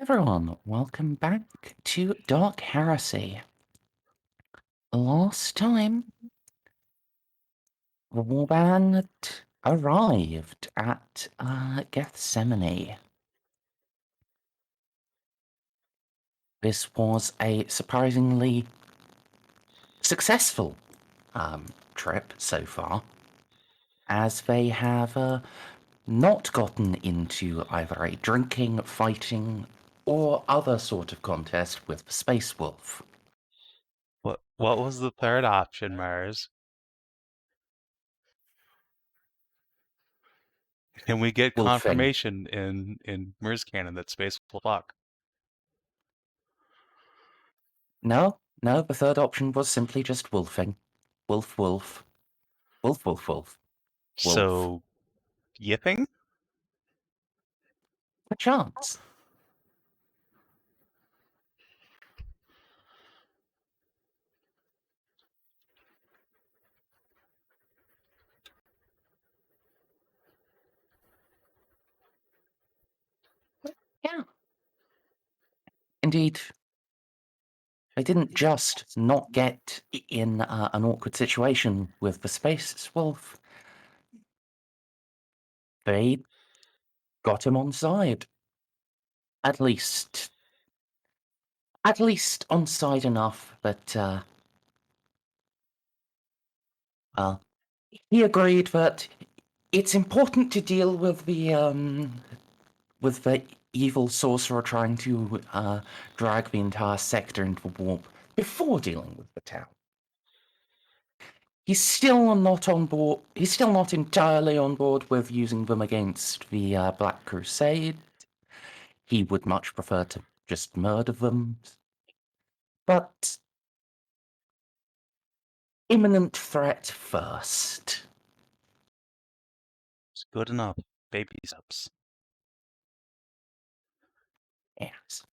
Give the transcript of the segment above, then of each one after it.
Everyone, welcome back to Dark Heresy. Last time, the warband arrived at Gethsemane. This was a surprisingly successful trip so far, as they have not gotten into either a drinking, fighting, or other sort of contest with the Space Wolf. What was the third option, Merz? Can we get Wolfing. confirmation in Merz canon that space will fuck? No, the third option was simply just wolfing. Wolf, wolf. Wolf, wolf, wolf. Wolf. So, yipping? Perchance. Yeah. Indeed, I didn't just not get in an awkward situation with the space wolf. They got him on side. At least on side enough that he agreed that it's important to deal with the evil sorcerer trying to drag the entire sector into the warp before dealing with the town. He's still not on board. He's still not entirely on board with using them against the Black Crusade. He would much prefer to just murder them. But imminent threat first. It's good enough. Baby steps. Yes.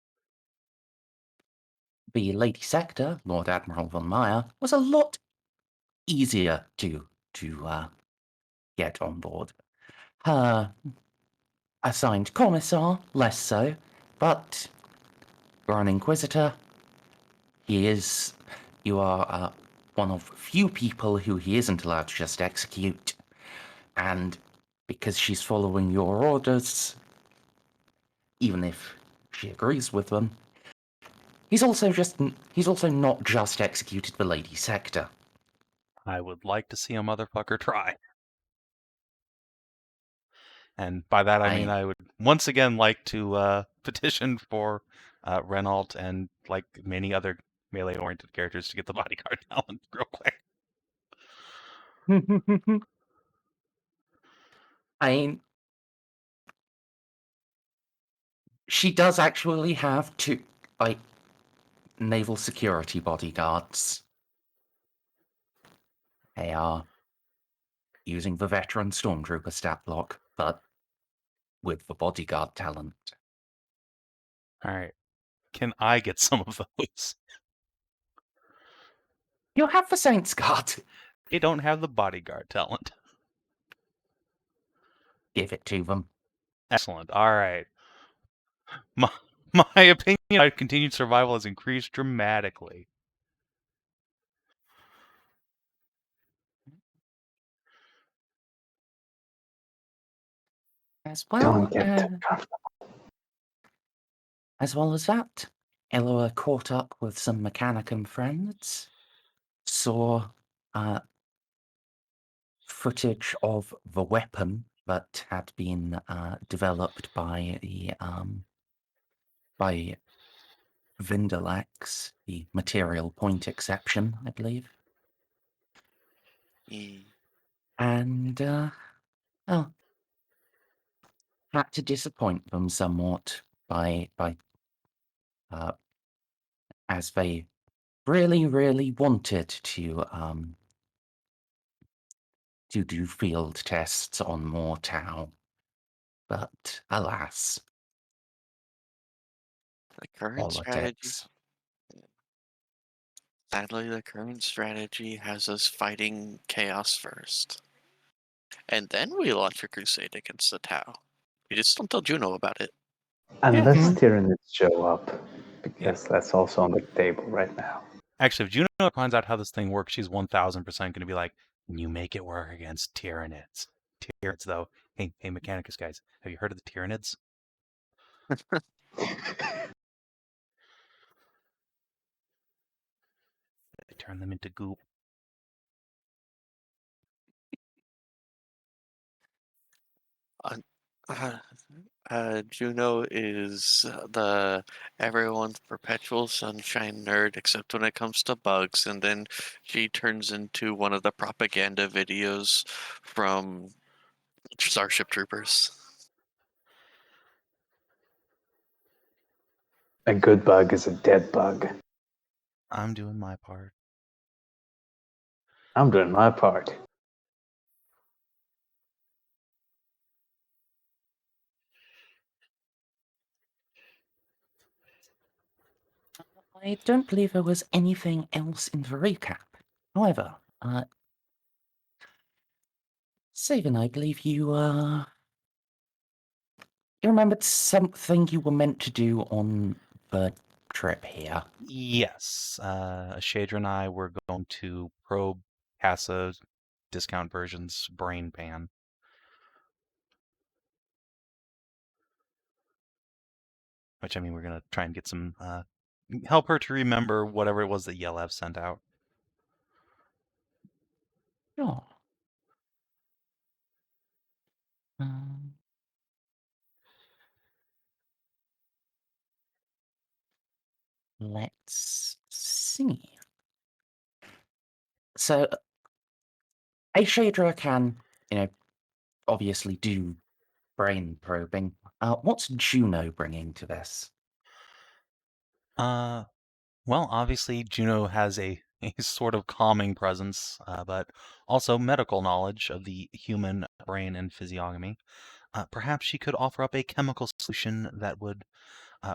The Lady Sector, Lord Admiral von Meyer, was a lot easier to get on board. Her assigned commissar, less so, but you're an Inquisitor. You are one of few people who he isn't allowed to just execute, and because she's following your orders, even if she agrees with them, he's also not just executed the Lady Sector. I would like to see a motherfucker try. And by that I mean I would once again like to petition for Renault and like many other melee-oriented characters to get the bodyguard talent real quick. I mean, she does actually have two, like, naval security bodyguards. They are using the veteran stormtrooper stat block, but with the bodyguard talent. Alright. Can I get some of those? You have the Saints Guard. They don't have the bodyguard talent. Give it to them. Excellent. Alright. My opinion on continued survival has increased dramatically. As well as that, Eloa caught up with some Mechanicum friends, saw footage of the weapon that had been developed by Vindelax, the material point exception, I believe. And had to disappoint them somewhat by as they really wanted to do field tests on more Tau, but alas, The current strategy, politics. sadly, the current strategy has us fighting chaos first. And then we launch a crusade against the Tau. We just don't tell Juno about it. Unless Yeah. Tyranids show up, because that's also on the table right now. Actually, if Juno finds out how this thing works, she's 1000% going to be like, you make it work against Tyranids. Tyranids, though. Hey, Mechanicus guys, have you heard of the Tyranids? They turn them into goop. Juno is the everyone's perpetual sunshine nerd, except when it comes to bugs, and then she turns into one of the propaganda videos from Starship Troopers. A good bug is a dead bug. I'm doing my part. I'm doing my part. I don't believe there was anything else in the recap. However, Savin, I believe you remembered something you were meant to do on the trip here. Yes. Shadra and I were going to probe CASA discount version's brain pan. Which, I mean, we're going to try and get some, help her to remember whatever it was that Yelev sent out. Sure. Let's see. So, Ashadra can, obviously do brain probing. What's Juno bringing to this? Well, obviously Juno has a sort of calming presence, but also medical knowledge of the human brain and physiognomy. Perhaps she could offer up a chemical solution that would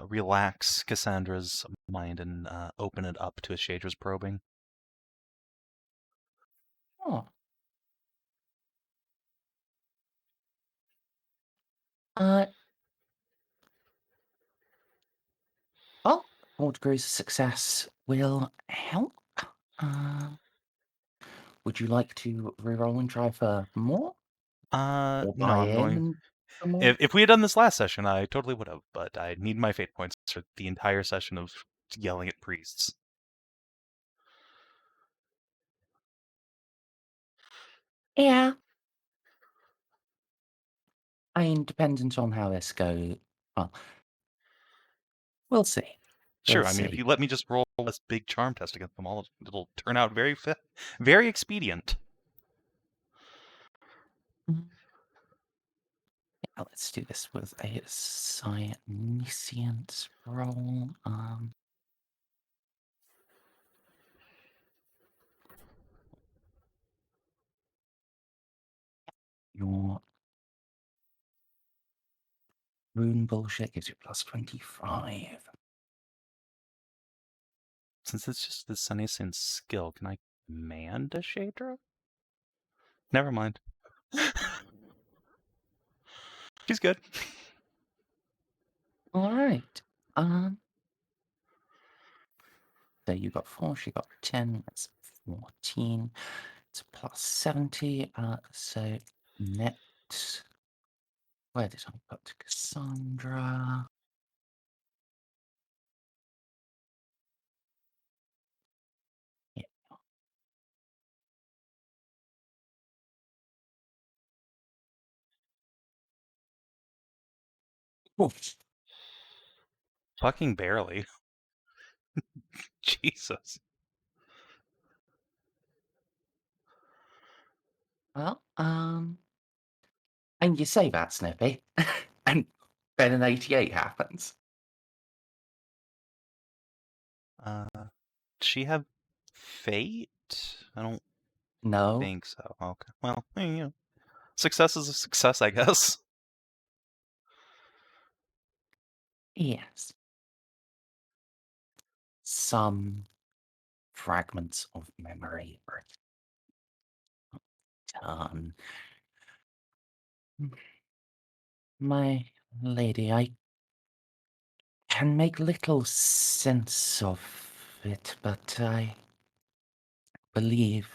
relax Cassandra's mind and open it up to Ashadra's probing. Oh. Well, 4 degrees of success will help. Would you like to reroll and try for more? Or No, buy I'm going. in for more? If we had done this last session, I totally would have, but I need my fate points for the entire session of yelling at priests. Yeah. I mean, dependent on how this goes. Well, we'll see. Sure, We'll I mean, if see. you let me just roll this big charm test against them all, it'll turn out very expedient. Yeah, let's do this with a Scienceant roll. Your rune bullshit gives you plus 25. Since it's just the Sunnysyn skill, can I command a Shadra? Never mind. She's good. All right. So you got 4, she got 10. That's 14. It's plus 70. So net. Where did I put Cassandra? Yeah. Oof. Fucking barely. Jesus. Well, and you say that, Snippy, and then an 88 happens. Does she have fate? I don't No. think so. Okay. Well, success is a success, I guess. Yes. Some fragments of memory return. My lady, I can make little sense of it, but I believe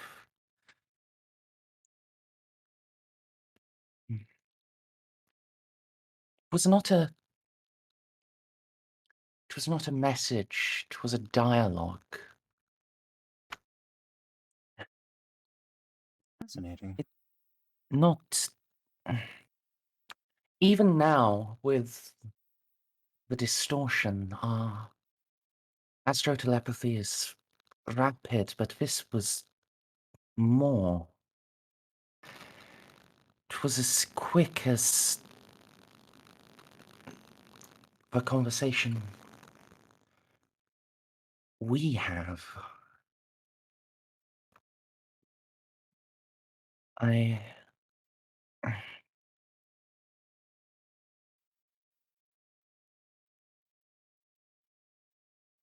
it was not a message, it was a dialogue. Fascinating. Not even now with the distortion, our astrotelepathy is rapid, but this was more. It was as quick as the conversation we have. I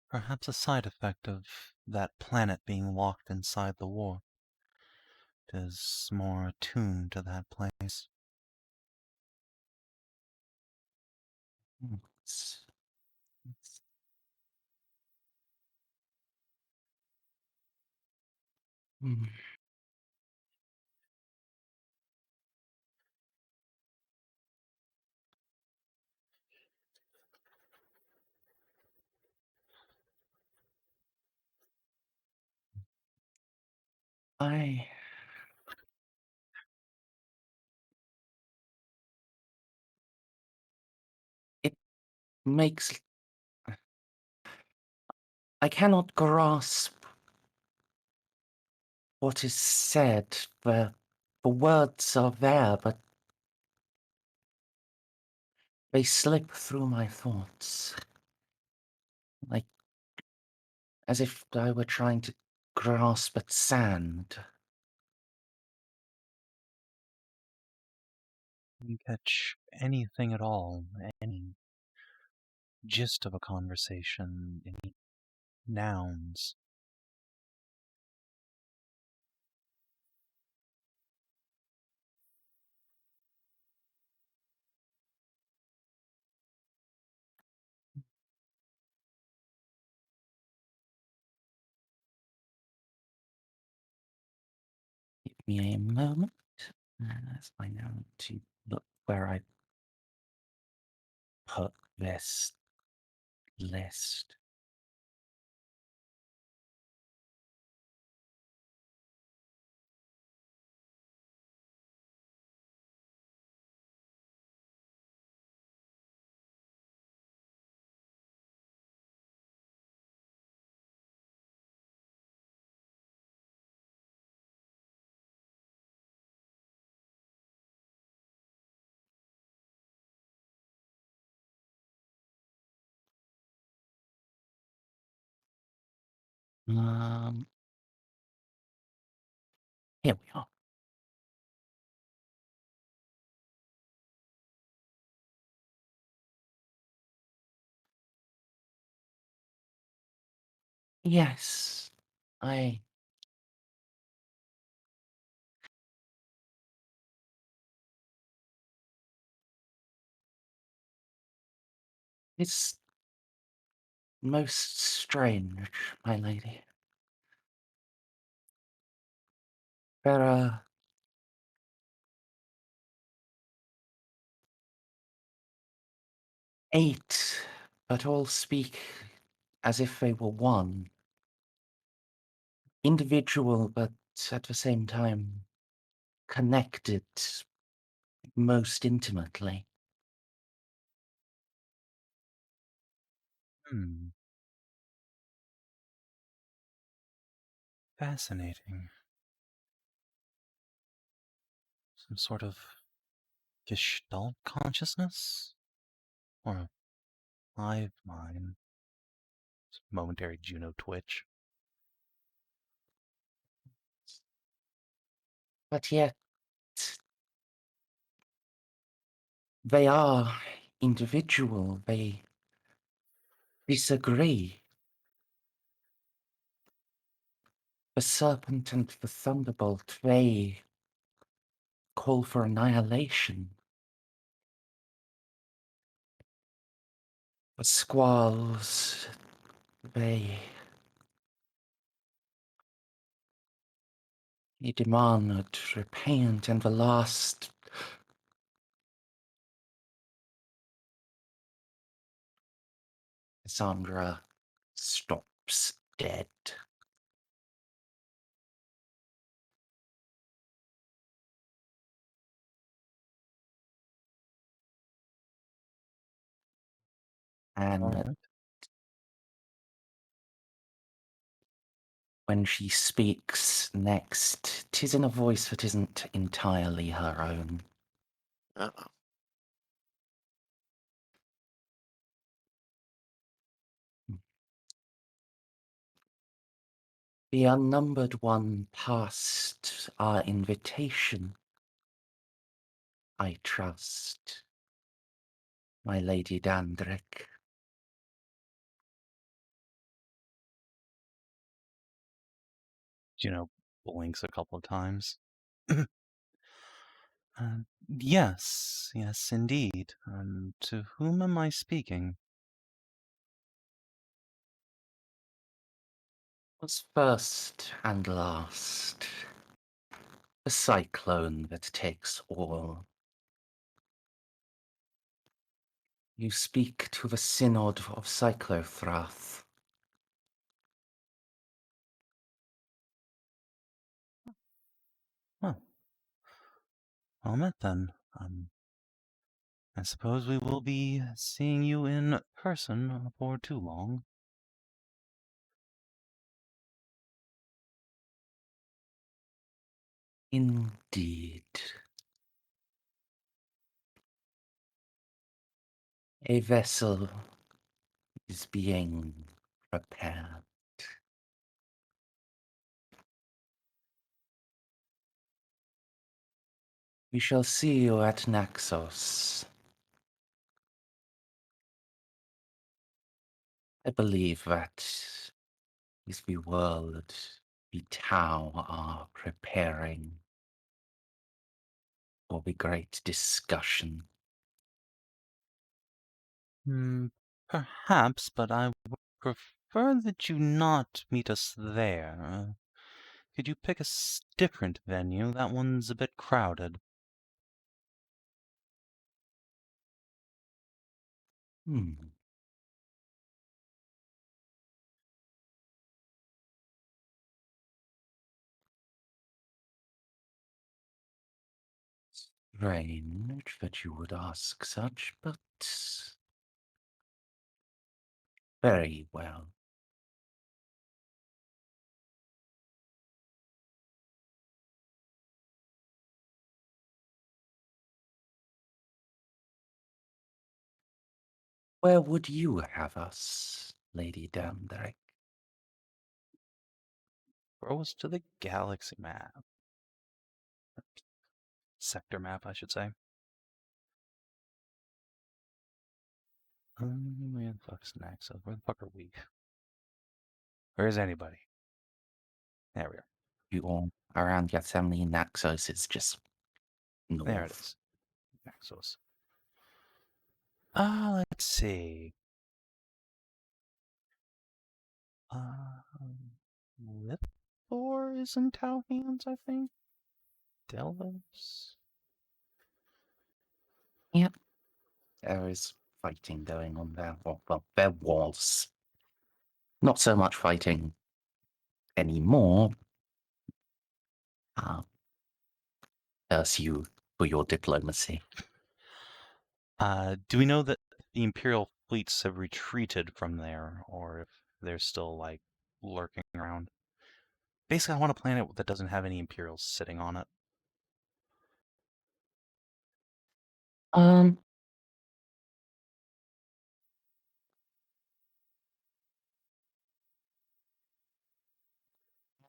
Perhaps a side effect of that planet being locked inside the war. It is more attuned to that place. it's- it's- hmm. I it makes I cannot grasp what is said. The words are there, but they slip through my thoughts, like as if I were trying to grasp at sand. You catch anything at all, any gist of a conversation, any nouns. Give me a moment. As I know to look where I put this list. Um, Here we are. Yes, I. It's most strange, my lady. There are 8, but all speak as if they were one. Individual, but at the same time connected most intimately. Fascinating. Some sort of gestalt consciousness? Or a hive mind? Momentary Juno twitch. But yet, they are individual. They disagree. The serpent and the thunderbolt, they call for annihilation. The squalls, they demand repayment, and the last Cassandra stops dead. And Alright. when she speaks next, 'tis in a voice that isn't entirely her own. Uh-oh. The unnumbered one passed our invitation, I trust, my Lady Dandrick. Juno blinks a couple of times. Yes, yes, indeed. To whom am I speaking? Was first and last, the cyclone that takes all. You speak to the Synod of Cyclothrath. Oh, well met then. I suppose we will be seeing you in person for too long. Indeed. A vessel is being prepared. We shall see you at Naxos. I believe that is the world the Tau are preparing for the great discussion. Perhaps, but I would prefer that you not meet us there. Could you pick a different venue? That one's a bit crowded. Hmm. Strange that you would ask such, but very well. Where would you have us, Lady Dandrick? Throw us to the galaxy map. Sector map, I should say. Where the fuck's Naxos? Where the fuck are we? Where is anybody? There we are. You all around Yosemite, Naxos is just north. There it is. Naxos. Let's see. Lithor is in Tau hands, I think. Delos. Yep. There is fighting going on there. Well, there was. Not so much fighting anymore. Curse you for your diplomacy. Do we know that the Imperial fleets have retreated from there, or if they're still, like, lurking around? Basically, I want a planet that doesn't have any Imperials sitting on it.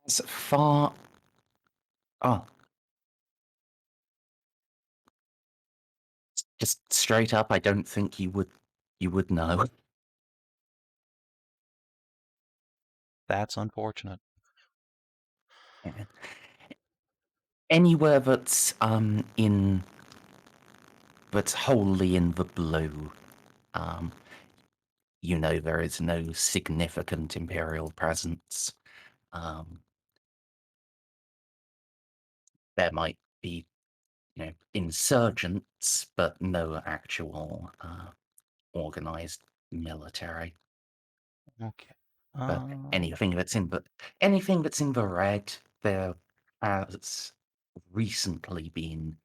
As far... Oh. Just straight up, I don't think you would know. That's unfortunate. Yeah. Anywhere that's that's wholly in the blue. you know there is no significant Imperial presence. There might be, insurgents, but no actual organized military. Okay. But Uh, anything that's in the red, there has recently been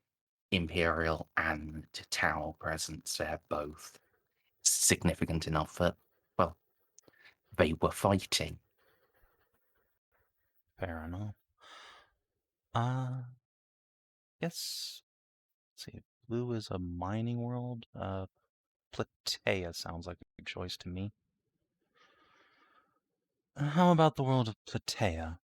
Imperial and Tau presence. They're both significant enough that, well, they were fighting. Fair enough. Uh, Guess. Let's see. Blue is a mining world. Platea sounds like a good choice to me. How about the world of Platea?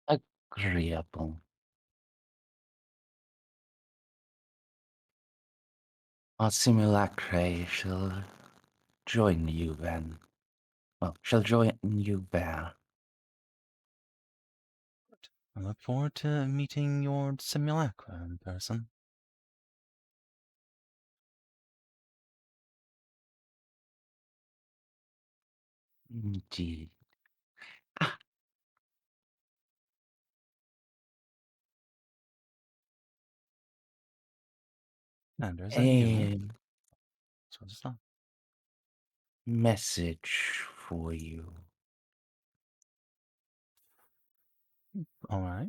Agreeable. Our simulacre shall join you then. Well, shall join you there. I look forward to meeting your simulacra in person. Indeed. And there's a A So it's not. message for you. All right.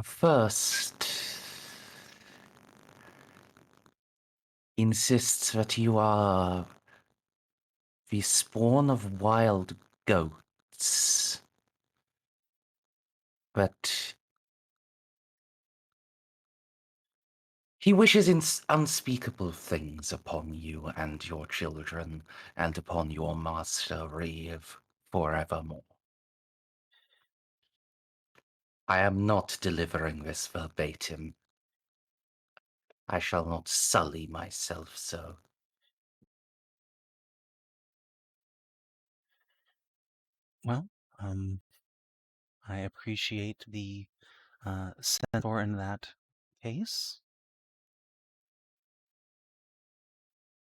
First, insists that you are the spawn of wild goats. But he wishes unspeakable things upon you and your children, and upon your master Reeve forevermore. I am not delivering this verbatim. I shall not sully myself so. Well, I appreciate the censor in that case,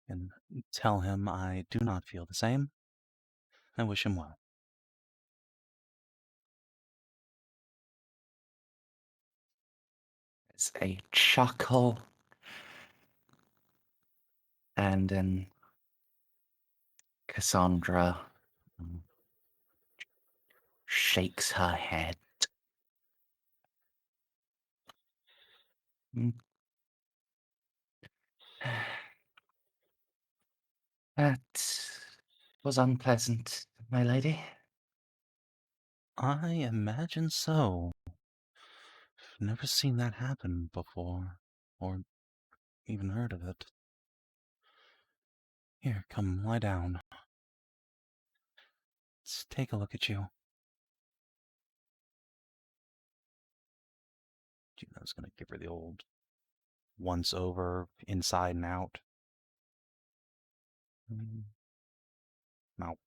and tell him I do not feel the same. I wish him well. There's a chuckle and then Cassandra shakes her head. Mm. That was unpleasant, my lady. I imagine so. Never seen that happen before, or even heard of it. Here, come, lie down. Let's take a look at you. Juno's gonna give her the old once over, inside and out. No.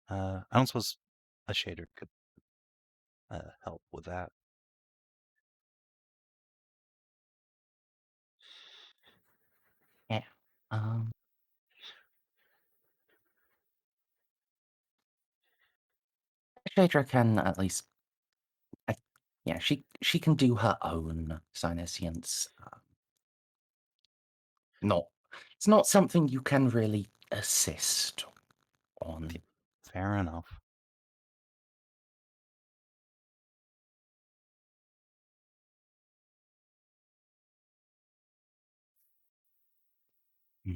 I don't suppose a shader could help with that. Yeah. Shadra can at least, yeah, she can do her own Psyniscience. It's not something you can really assist on. Fair enough. Hmm.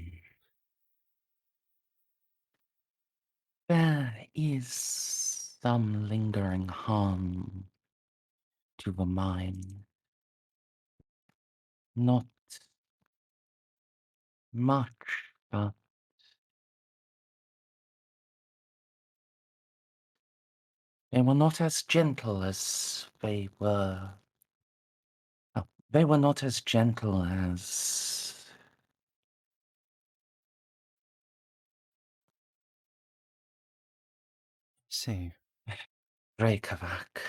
There is some lingering harm to the mind. Not much, but They were not as gentle as they were. Oh, they were not as gentle as. See. Reykjavik.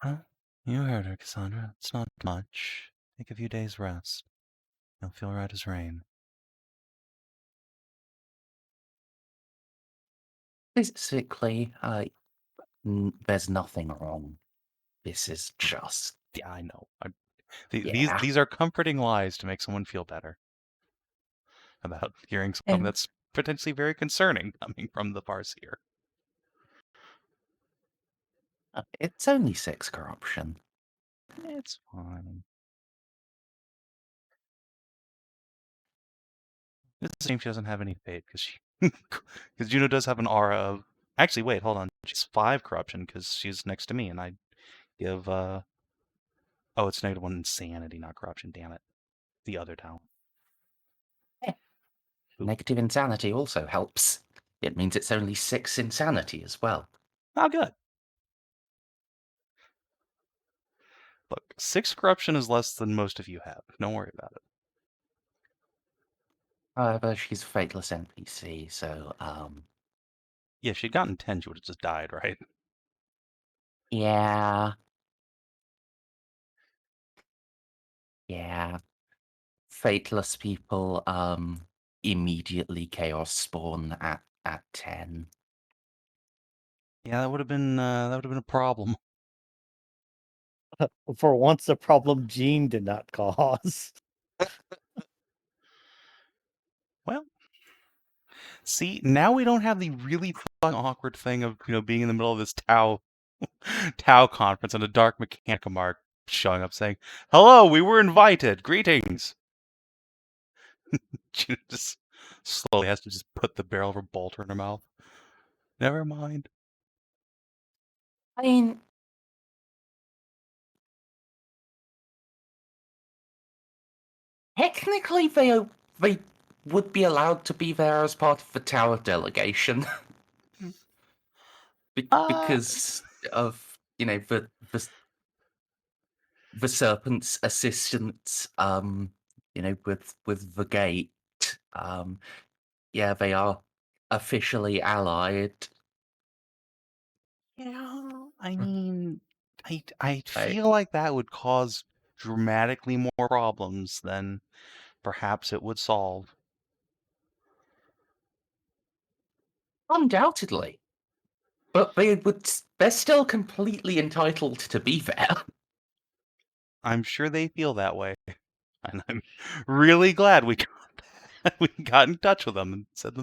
Huh? You heard her, Cassandra. It's not much. Take a few days' rest. You'll feel right as rain. Physically, there's nothing wrong. This is just. Yeah, I know. Yeah. These are comforting lies to make someone feel better about hearing something And that's potentially very concerning coming from the Farseer. it's only 6 corruption. It's fine. It's a shame she doesn't have any fate, because Juno does have an aura of... Actually, wait, hold on. She's 5 corruption, because she's next to me, and I give, Oh, it's -1 insanity, not corruption, damn it. The other talent. Oop. Negative insanity also helps. It means it's only 6 insanity as well. Oh, good. Look, 6 corruption is less than most of you have. Don't worry about it. However, she's a fateless NPC, so, Yeah, if she'd gotten 10, she would have just died, right? yeah. Yeah. Fateless people, immediately chaos spawn at 10. Yeah, that would have been a problem. For once, a problem Jean did not cause. Well, see, now we don't have the really fucking awkward thing of, being in the middle of this Tau conference and a Dark Mechanica mark showing up saying, "Hello, we were invited. Greetings." She just slowly has to just put the barrel of her bolter in her mouth. Never mind. I mean, technically they would be allowed to be there as part of the tower delegation. Because of, the serpent's assistance, with the gate. Yeah, they are officially allied. Yeah, I mean, I feel like that would cause dramatically more problems than perhaps it would solve. Undoubtedly. But they're still completely entitled to be there. I'm sure they feel that way, and I'm really glad we got in touch with them and said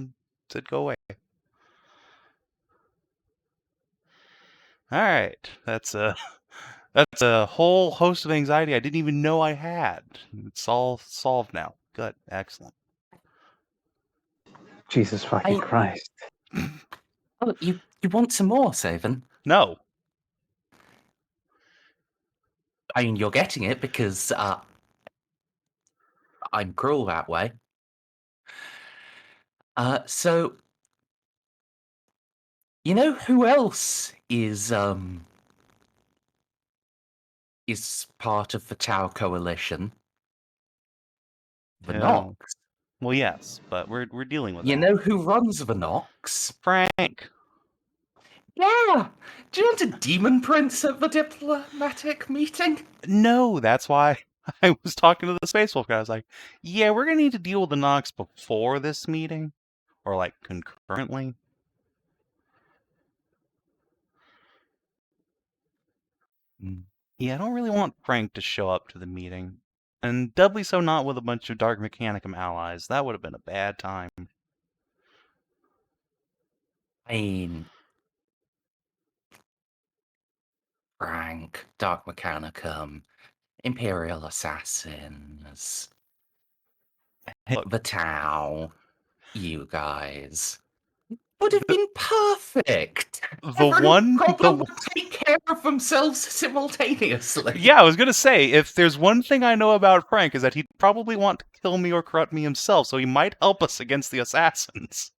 go away. All right, that's a whole host of anxiety I didn't even know I had. It's all solved now. Good, excellent. Jesus fucking Christ. Oh, you want some more, Savin? No. I mean, you're getting it because I'm cruel that way. So, you know who else is part of the Tau Coalition? The Yeah. Nox. Well, yes, but we're dealing with You that. know who runs the Nox? Frank. Yeah! Do you want a demon prince at the diplomatic meeting? No, that's why I was talking to the Space Wolf guy. I was like, yeah, we're going to need to deal with the Nox before this meeting. Or, like, concurrently. Yeah, I don't really want Frank to show up to the meeting. And doubly so not with a bunch of Dark Mechanicum allies. That would have been a bad time. I mean, Frank, Dark Mechanicum, Imperial Assassins, Look, the Tau, you guys. would have been perfect. The Every one, problem would take care of themselves simultaneously. yeah, I was gonna say, if there's one thing I know about Frank is that he'd probably want to kill me or corrupt me himself, so he might help us against the assassins.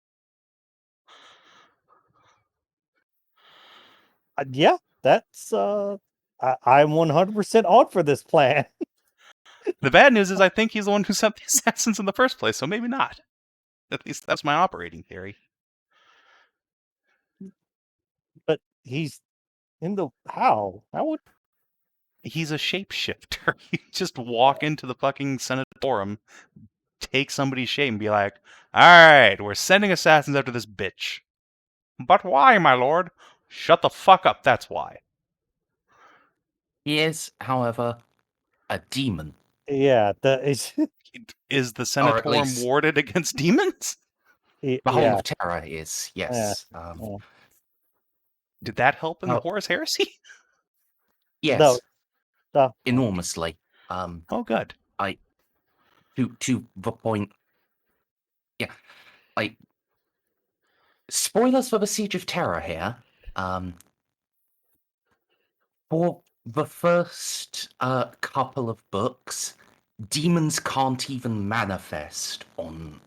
Yeah, that's I'm 100% on for this plan. The bad news is I think he's the one who sent the assassins in the first place, so maybe not. At least that's my operating theory. But he's in the how? How would He's a shapeshifter. You just walk into the fucking Senate forum, take somebody's shape, and be like, "Alright, we're sending assassins after this bitch." But why, my lord? Shut the fuck up, that's why. He is, however, a demon. yeah, it's Is the Senate at forum least- warded against demons? The whole yeah. of Terra is, yes. yeah. Did that help in the Oh. Horus Heresy? Yes, No, enormously. Oh, good. To the point. Yeah, like spoilers for the Siege of Terra here. For the first couple of books, demons can't even manifest on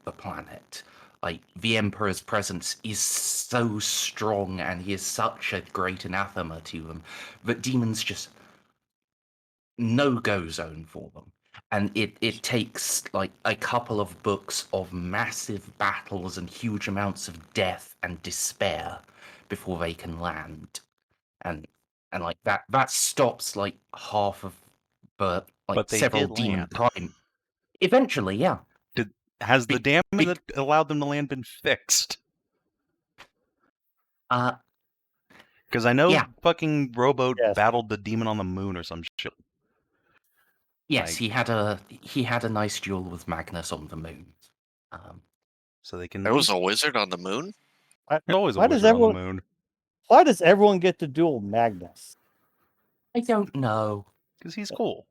the planet. Like, the Emperor's presence is so strong and he is such a great anathema to them that demons just no-go zone for them. And it takes like a couple of books of massive battles and huge amounts of death and despair before they can land. And like that stops like half of the like But they several did demon land. time. Eventually, yeah. Has the Be- dam that allowed them to land been fixed? Because I know Yeah. fucking Rowboat Yes. battled the demon on the moon or some shit. Yes, Like- he had a nice duel with Magnus on the moon. So they can. There was a wizard on the moon? There's always a why does wizard on the everyone- moon. Why does everyone get to duel Magnus? I don't know. Because he's cool.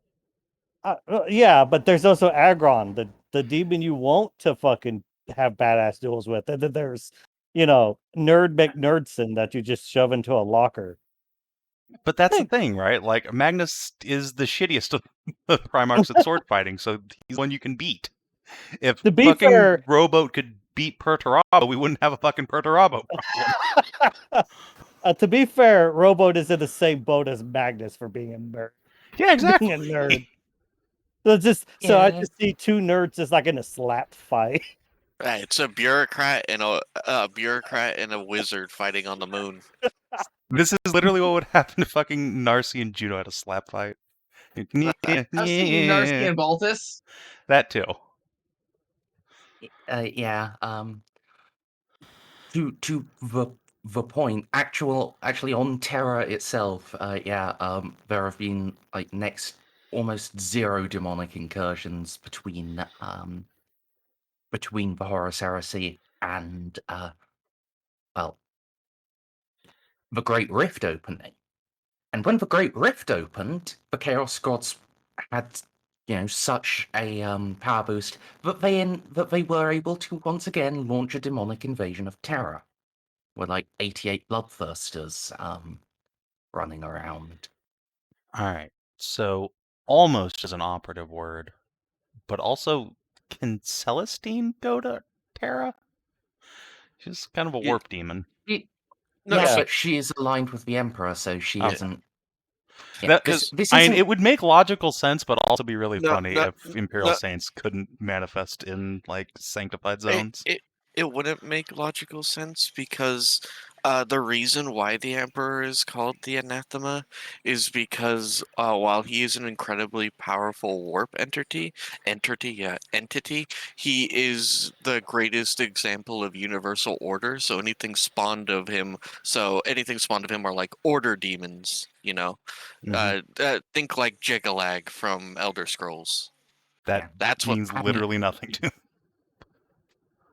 Yeah, but there's also Agron, the demon you want to fucking have badass duels with. And then there's, Nerd McNerdson that you just shove into a locker. But that's the thing, right? Like, Magnus is the shittiest of the Primarchs at sword fighting, so he's the one you can beat. If To be fucking fair- Rowboat could beat Perturabo, we wouldn't have a fucking Perturabo problem. To be fair, Rowboat is in the same boat as Magnus for being a nerd. Yeah, exactly. Being a nerd. So I just see two nerds just like in a slap fight. Right, it's a bureaucrat and a wizard fighting on the moon. This is literally what would happen if fucking Narcie and Juno had a slap fight. I've seen Narcia and Baltus. That too. Yeah. To the point, actually on Terra itself, there have been like almost zero demonic incursions between the Horus Heresy and well, the Great Rift opening. And when the Great Rift opened, the Chaos Gods had such a power boost that they were able to once again launch a demonic invasion of Terra, with like 88 bloodthirsters running around. Alright, so almost as an operative word, but also, can Celestine go to Terra? She's kind of a Yeah. warp demon. No, Yeah, Yeah. but she is aligned with the Emperor, so she Okay. isn't. Yeah, That- this I mean, isn't- it would make logical sense, but also be really No, funny no, if Imperial no. Saints couldn't manifest in, like, sanctified It, zones. it wouldn't make logical sense because the reason why the Emperor is called the Anathema is because while he is an incredibly powerful warp entity, he is the greatest example of universal order. So anything spawned of him are like order demons. Mhm. Think like Jigalag from Elder Scrolls. That That's what means happened. literally nothing to me.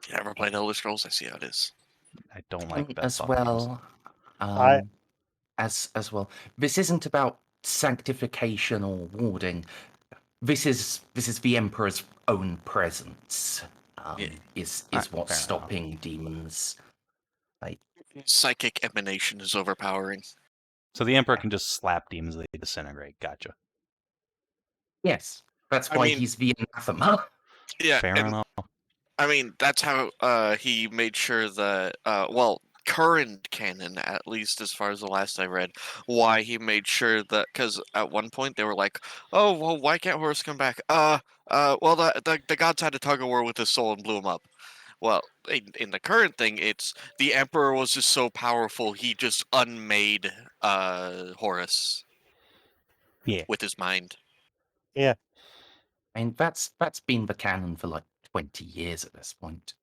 You ever played Elder Scrolls? I see how it is. I don't like that as fucking games. well. I- As well. This isn't about sanctification or warding. This is the Emperor's own presence. Yeah. Is Alright, what's fair enough. stopping demons Psychic emanation is overpowering. So the Emperor can just slap demons, they disintegrate. Gotcha. Yes, that's I why mean- he's the anathema. Yeah, Fair and enough. I mean, that's how he made sure that, well, current canon, at least as far as the last I read, why he made sure that, because at one point they were like, oh, well, why can't Horus come back? Well, the gods had a tug of war with his soul and blew him up. Well, in the current thing, it's the Emperor was just so powerful, he just unmade Horus Yeah. with his mind. I mean, that's been the canon for like 20 years at this point.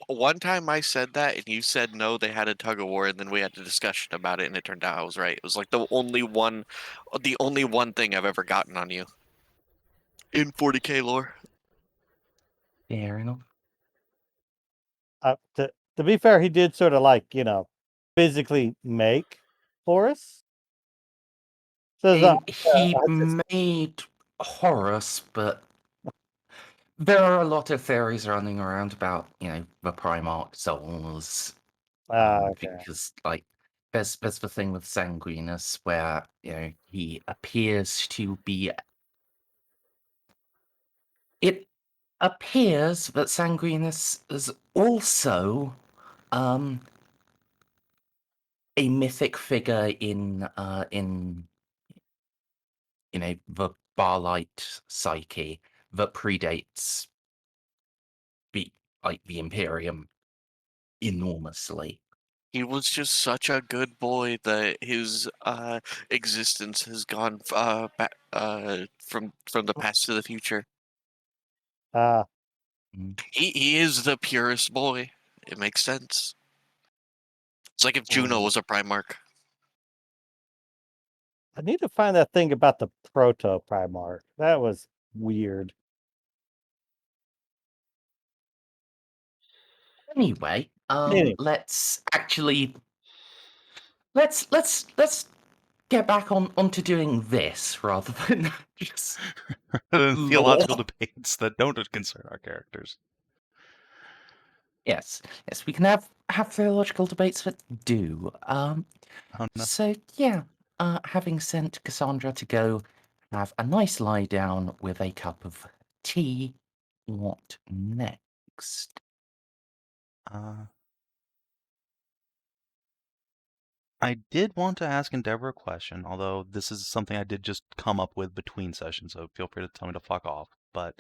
One time I said that and you said no, they had a tug of war, and then we had a discussion about it, and it turned out I was right. It was like the only one thing I've ever gotten on you in 40k lore. Fair enough. To be fair, he did sort of like, physically make Horus. So He made Horus, but there are a lot of theories running around about, the Primarch souls. okay. Because, like, there's the thing with Sanguinus where, he appears to be. It appears that Sanguinus is also a mythic figure in the Barlight psyche that predates the Imperium enormously. He was just such a good boy that his existence has gone back from the past to the future. Uh, He is the purest boy. It makes sense. It's like if Juno was a Primarch. I need to find that thing about the proto Primarch. That was weird. Anyway, Anyway. let's get back onto doing this rather than just Theological lore. debates that don't concern our characters. Yes, we can have theological debates that do. Oh, no. So yeah, having sent Cassandra to go have a nice lie down with a cup of tea, what next? I did want to ask Endeavor a question, although this is something I did just come up with between sessions, so feel free to tell me to fuck off. But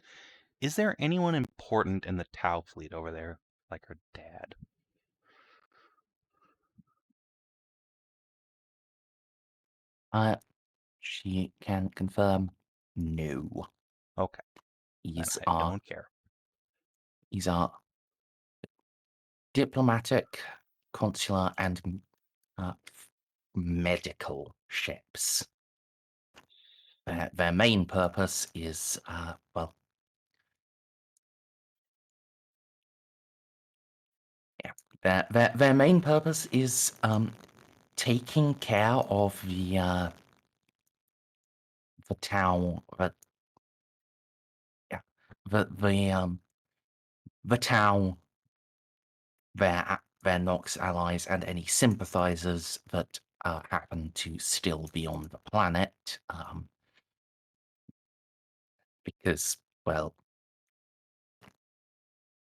is there anyone important in the Tau fleet over there, like her dad? She can confirm no. Okay, He's I don't care. These are diplomatic, consular, and medical ships. Their main purpose is, their main purpose is taking care of the town, the town, their Nox allies, and any sympathizers that happen to still be on the planet. Because, well,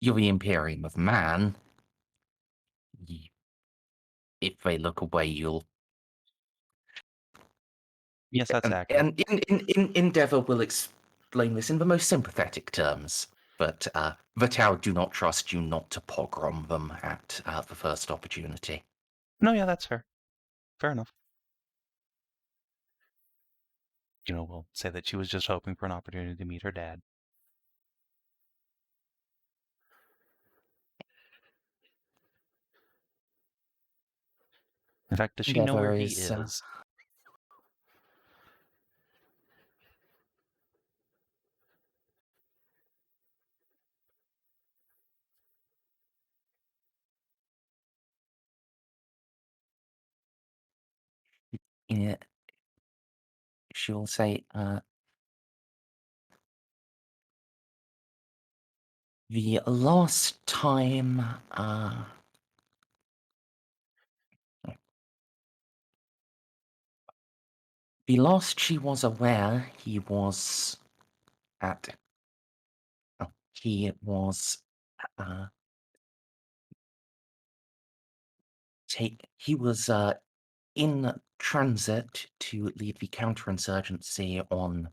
you're the Imperium of Man. If they look away, you'll. Yes, that's accurate. And Endeavor will explain this in the most sympathetic terms. But the Tau do not trust you not to pogrom them at the first opportunity. No, yeah, that's fair. Fair enough. We'll say that she was just hoping for an opportunity to meet her dad. In fact, does she know where he is? She'll say, the last time The last she was aware, he was at. Oh, he was. He was in transit to lead the counterinsurgency on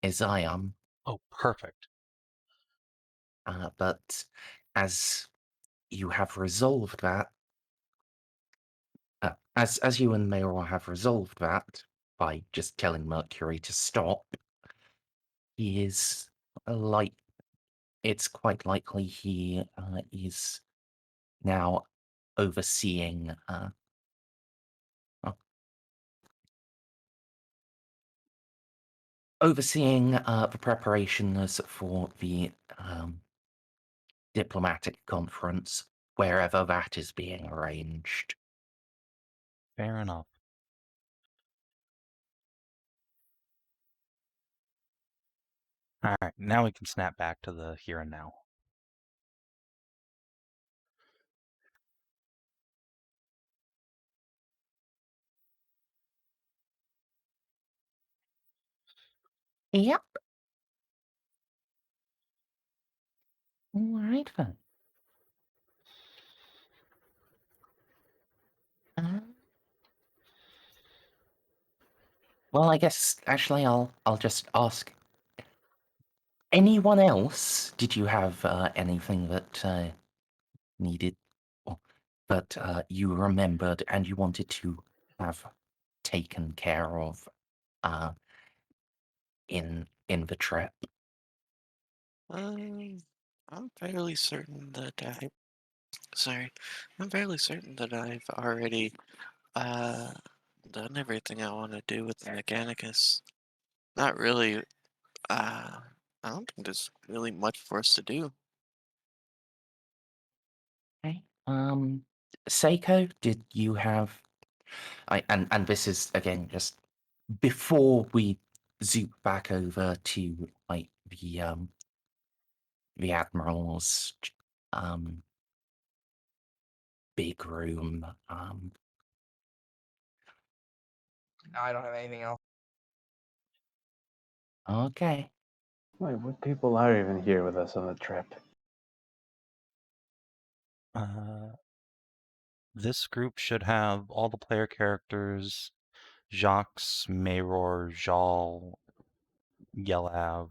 Isaiam, Oh, perfect. but as you have resolved that, as you and Mayor have resolved that by just telling Mercury to stop, he is it's quite likely he is now overseeing the preparations for the diplomatic conference, wherever that is being arranged. Fair enough. All right, now we can snap back to the here and now. Yep. All right then. Well, I guess actually I'll just ask. Anyone else? Did you have anything that needed, or that you remembered and you wanted to have taken care of in the trip? I'm fairly certain that I'm fairly certain that I've already done everything I want to do with the Mechanicus. Not really. I don't think there's really much for us to do. Okay. Ceiko, did you have? And this is again just before we zoom back over to like the admiral's big room. I don't have anything else. Okay. Wait, what people are even here with us on the trip? This group should have all the player characters: Jacques, Mayror, Jal, Yelav.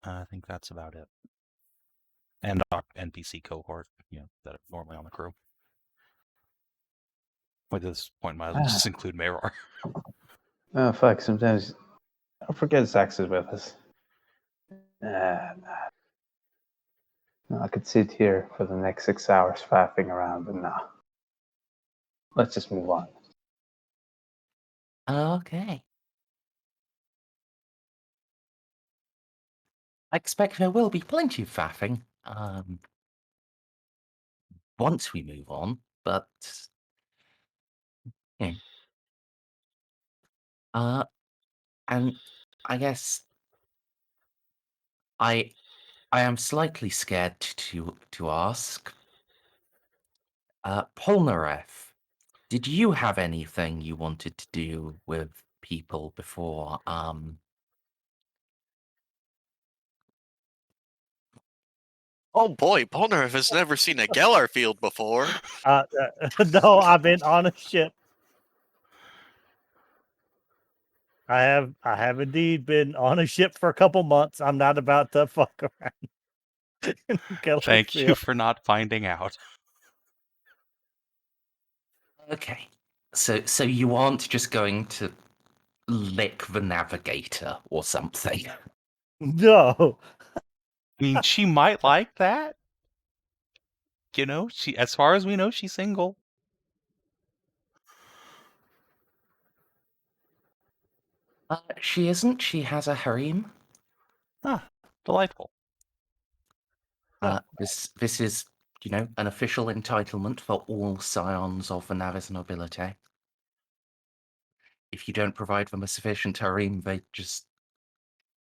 I think that's about it. And our NPC cohort, that are normally on the crew. At this point, might as well just include Mayror. Oh, fuck, sometimes I forget Zax is with us. Nah. No, I could sit here for the next 6 hours faffing around, but nah. Let's just move on. Okay. I expect there will be plenty of faffing once we move on, but yeah. And I guess I am slightly scared to ask. Polnareff, did you have anything you wanted to do with people before Oh boy, Polnareff has never seen a Gellar field before. No, I've been on a ship. I have indeed been on a ship for a couple months. I'm not about to fuck around. Thank you for not finding out. Okay. So you aren't just going to lick the navigator or something? No. I mean, she might like that. She, as far as we know, she's single. She isn't. She has a harem. Ah, delightful. This is, an official entitlement for all scions of the Navis nobility. If you don't provide them a sufficient harem, they just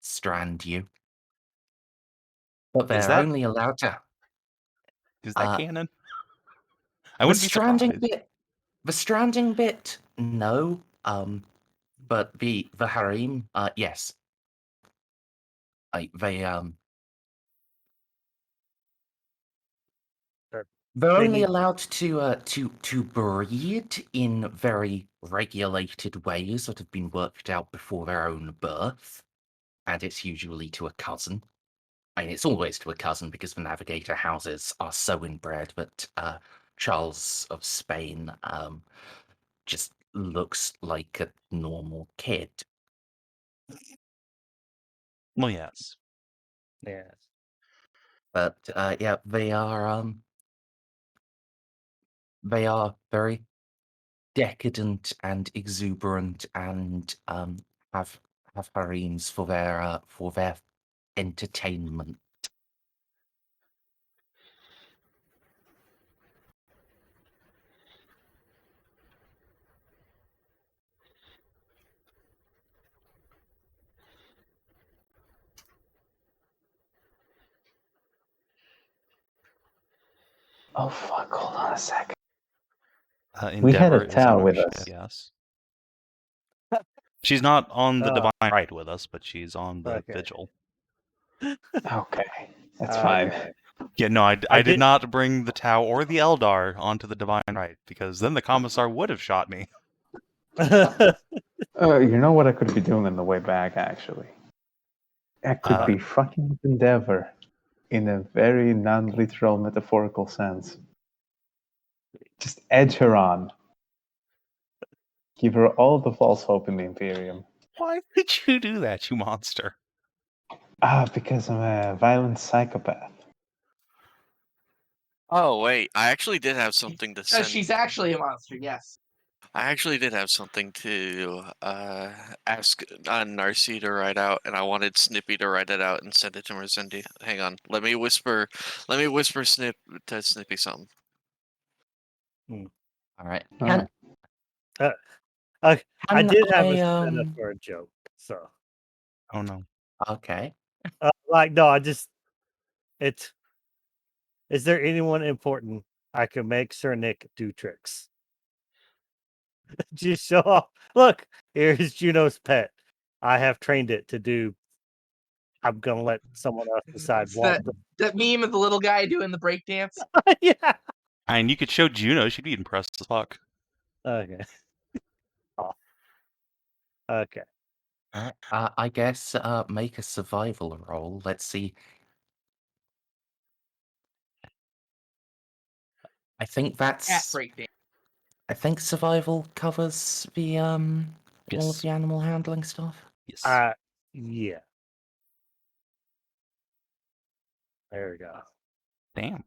strand you. But Is they're that- only allowed to. Is that canon? I wouldn't be surprised. The stranding bit, no. but the harem, yes, they they're They only need- allowed to breed in very regulated ways that have been worked out before their own birth, and it's usually to a cousin. I mean, it's always to a cousin because the navigator houses are so inbred that Charles of Spain just looks like a normal kid. Well, yes. Yes. But yeah, they are very decadent and exuberant and have harems for their entertainment. Oh fuck! Hold on a second. Endeavor We had a is Tau our with ship, us. Yes. She's not on the Oh. divine right with us, but she's on the Okay. vigil. Okay, that's fine. Okay. Yeah, no, I I did did- not bring the Tau or the Eldar onto the divine right, because then the commissar would have shot me. You know what I could be doing on the way back, actually? I could be fucking with Endeavor in a very non-literal metaphorical sense. Just edge her on. Give her all the false hope in the Imperium. Why did you do that, you monster? Because I'm a violent psychopath. Oh wait, I actually did have something to No, send. she's actually a monster. Yes. I actually did have something to ask Narcie to write out, and I wanted Snippy to write it out and send it to Merzendi. Hang on, let me whisper to Snippy something. All right. Alright. I did have a I, setup for a joke. So, Oh no. Okay. no, is there anyone important I can make Sir Nick do tricks? Just show off. Look, here's Juno's pet. I have trained it to do. I'm gonna let someone else decide It's what. that meme of the little guy doing the breakdance. Yeah. And you could show Juno; she'd be impressed as fuck. Okay. Oh. Okay. I guess make a survival roll. Let's see. I think At that's. breakdance. I think survival covers the all of Yes. the animal handling stuff. Yes. Yeah. There we go. Damn.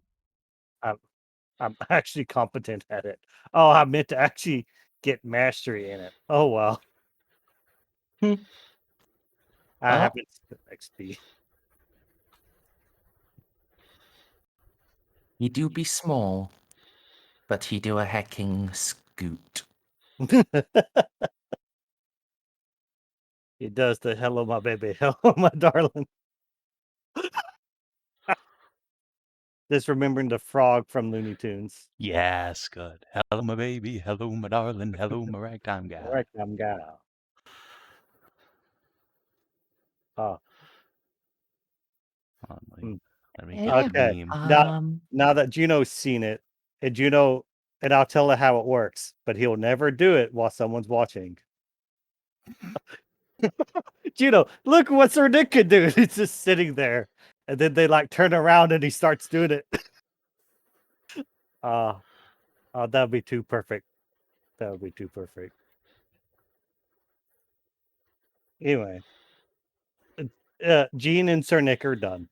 I'm actually competent at it. Oh, I meant to actually get mastery in it. Oh well. I Well. haven't spent XP. He do be small, but he do a hacking scoot. It does the hello, my baby, hello, my darling. Just remembering the frog from Looney Tunes. Yes, good. Hello, my baby. Hello, my darling. Hello, my ragtime guy. Right, I'm gal. Oh, Hold on, Hmm. let me Yeah. get the Okay. meme. now that Juno's seen it, and I'll tell her how it works, but he'll never do it while someone's watching. Juno, look what Sir Nick could do. He's just sitting there, and then they like turn around and he starts doing it. That'd be too perfect. That would be too perfect. Anyway, Jean and Sir Nick are done.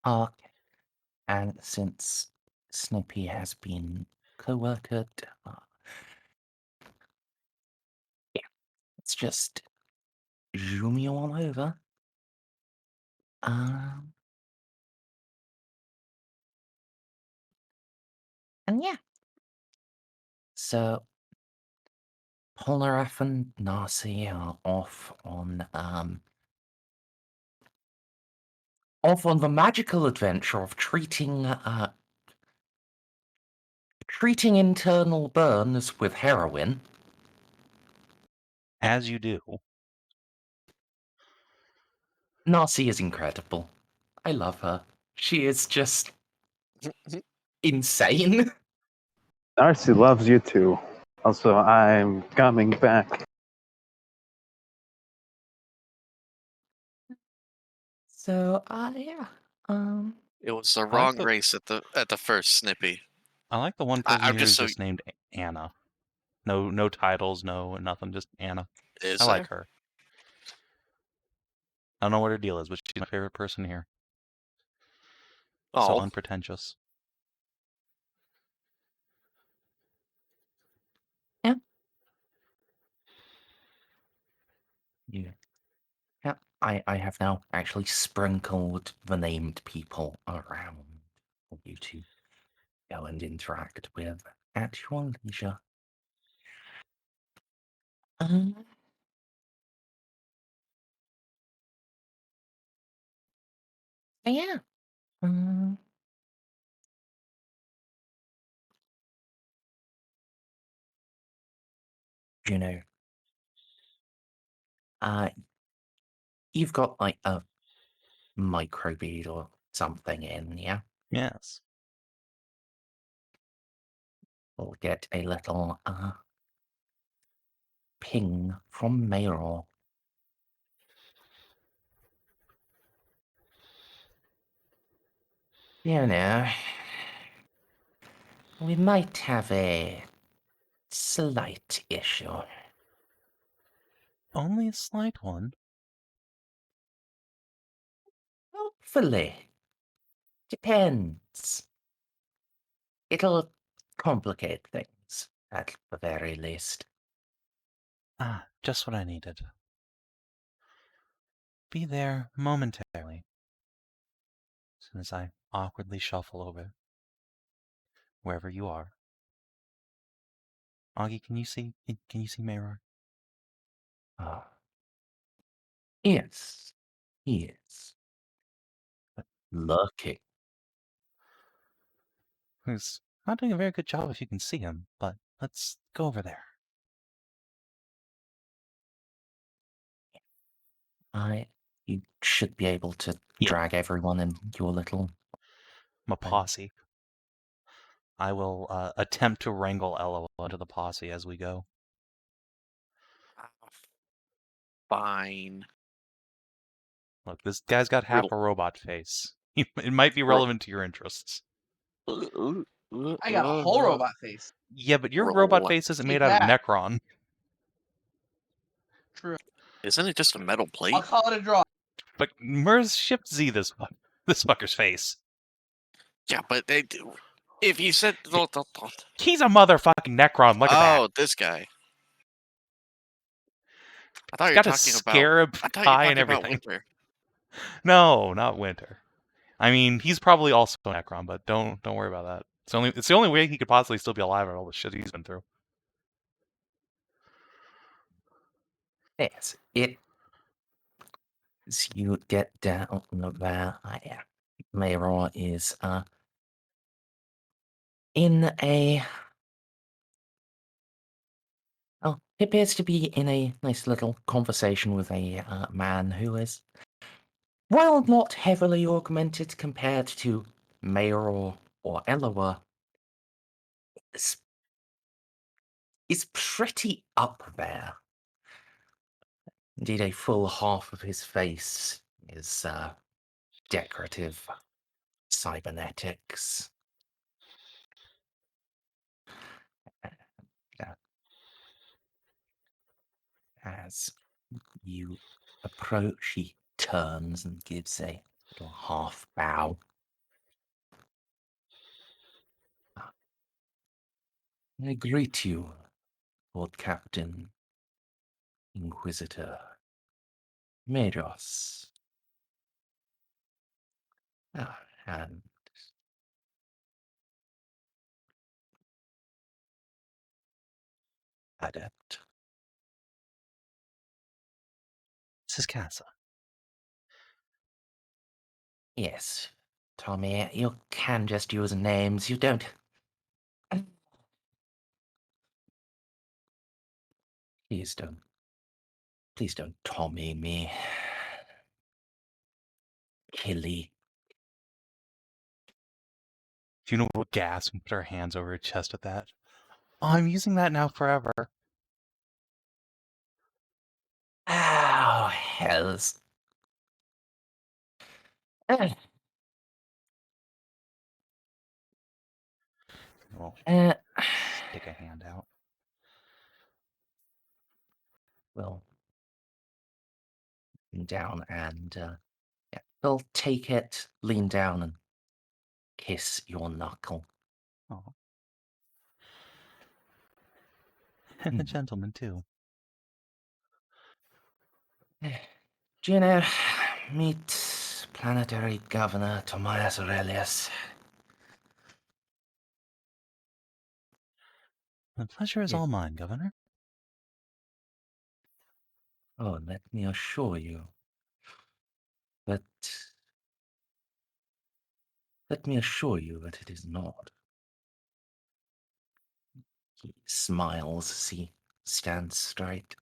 Okay. And since Snippy has been co-workered, yeah, let's just zoom you on over. And yeah. So Polnareff and Narcie are off on the magical adventure of treating internal burns with heroin. As you do. Narcie is incredible. I love her. She is just insane. Narcie loves you too. Also, I'm coming back. So, yeah. It was the like wrong the- race at the first Snippy. I like the one I- person I'm here just who's so- just named Anna. No titles, no nothing, just Anna. Is I like there? her. I don't know what her deal is, but she's my favorite person here. So Oh, unpretentious. Yeah. Yeah, I have now actually sprinkled the named people around for you to go and interact with at your leisure. Um, yeah. Um, Juno. You've got like a microbead or something in, yeah? Yes. We'll get a little ping from Mayor. You know, we might have a slight issue. Only a slight one. Hopefully. Depends. It'll complicate things, at the very least. Ah, just what I needed. Be there momentarily. As soon as I awkwardly shuffle over. Wherever you are. Augie, can you see Mayror? Ah. Yes, he is. Lurking. Who's not doing a very good job if you can see him, but let's go over there. You should be able to Yeah. drag everyone in your little... My posse. I will attempt to wrangle Eloa to the posse as we go. fine. Look, this guy's got half a robot face. It might be relevant to your interests. I got a whole robot face. Yeah, but your robot Roll. face isn't See made out of that. Necron. True. Isn't it just a metal plate? I'll call it a draw. But Merz shipped Z this fucker's face. Yeah, but if you said He's a motherfucking Necron. Look at that. oh, this guy. I thought you were Got a talking about. scarab I thought you were tie talking and about everything. Winter. No, not Winter. I mean, he's probably also a Necron, but don't worry about that. It's the only way he could possibly still be alive after all the shit he's been through. Yes, it... As you get down there, Mayor is, in a... Oh, he appears to be in a nice little conversation with a man who is, while not heavily augmented compared to Mayor or Eloa, is pretty up there. Indeed, a full half of his face is decorative cybernetics. As you approach, he turns and gives a little half bow. I greet you, Lord Captain, Inquisitor, Magos, and Adept. This is Casa. Yes, Tommy, you can just use names. You don't... Please don't Please don't Tommy me. Killy. Juno will gasp and put her hands over her chest at that. Oh, I'm using that now forever. Oh, hells. Uh, We'll uh, stick a hand out. we'll lean down and yeah, we'll take it, lean down and kiss your knuckle. Oh. And the Hmm. gentleman, too. Juno, meet Planetary Governor Tomias Aurelius. The pleasure is Yeah. all mine, Governor. Oh, let me assure you that it is not. He smiles as he stands straight.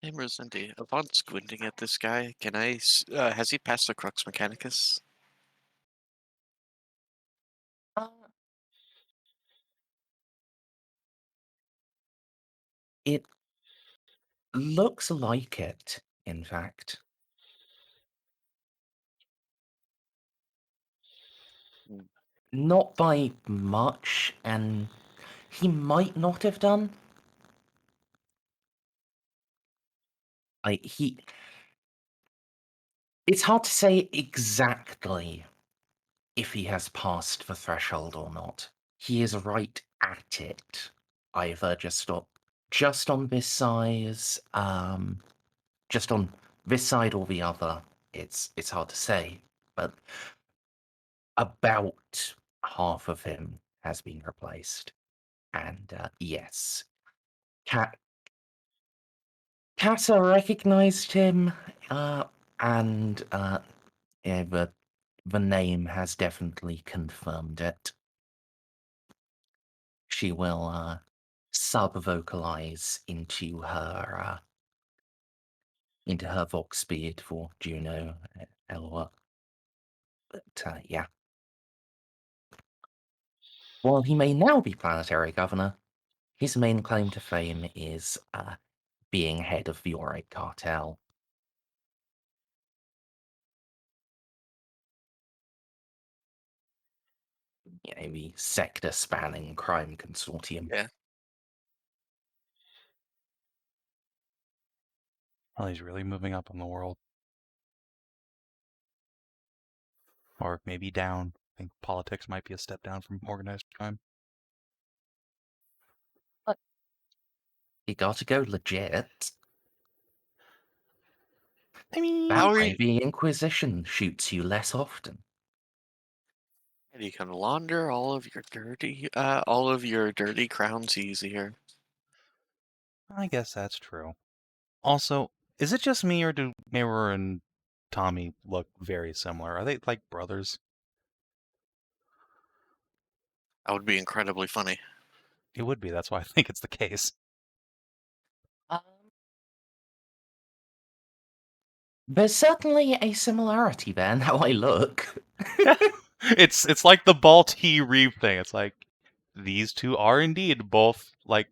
Hey, Merzendi, upon squinting at this guy, has he passed the Crux Mechanicus? It looks like it, in fact. Hmm. Not by much, and he might not have done. It's hard to say exactly if he has passed the threshold or not. He is right at it. Either just on this size, just on this side or the other. It's hard to say, but about half of him has been replaced. And yes, Casa recognized him, and yeah, the name has definitely confirmed it. She will sub-vocalize into her vox beard for Juno, Eloa. But yeah. While he may now be planetary governor, his main claim to fame is being head of the Auric cartel. You know, the sector-spanning crime consortium. Yeah. Well, he's really moving up in the world. Or maybe down. I think politics might be a step down from organized crime. You gotta go legit. I mean, That How are way you? the Inquisition shoots you less often. You can launder all of your dirty crowns easier. I guess that's true. Also, is it just me or do Mayra and Tommy look very similar? Are they like brothers? That would be incredibly funny. It would be. That's why I think it's the case. There's certainly a similarity there, now I look. It's like the Balti Reeve thing. It's like these two are indeed both like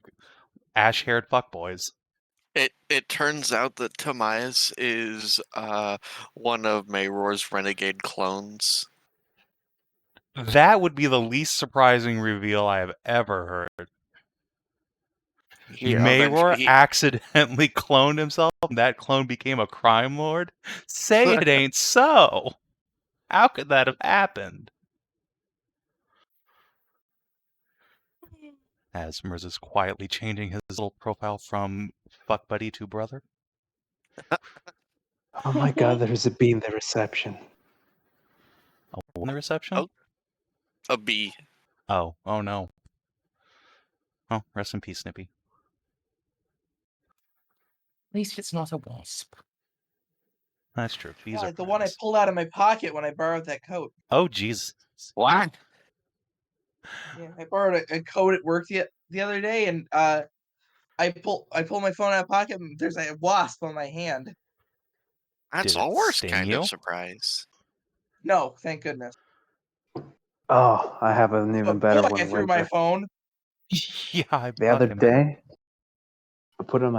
ash-haired fuckboys. It turns out that Tomias is one of Mayor's renegade clones. That would be the least surprising reveal I have ever heard. Mayor accidentally cloned himself, and that clone became a crime lord? Say it ain't so! How could that have happened? As Merz is quietly changing his little profile from fuck buddy to brother. Oh my god, there's a bee in the reception. Oh, in the reception? Oh. A bee. Oh no. Oh, rest in peace, Snippy. At least it's not a wasp. That's true. Bees Yeah, are like the one I friends. pulled out of my pocket when I borrowed that coat. Oh, jeez. What? Yeah, I borrowed a code at work the other day, and I pull my phone out of pocket, and there's a wasp on my hand. That's Did a it worse sting kind you? of surprise. No, thank goodness. Oh, I have an even better Boy, one. I threw my Winter. phone. Yeah, I The other fucking bet. day, I put on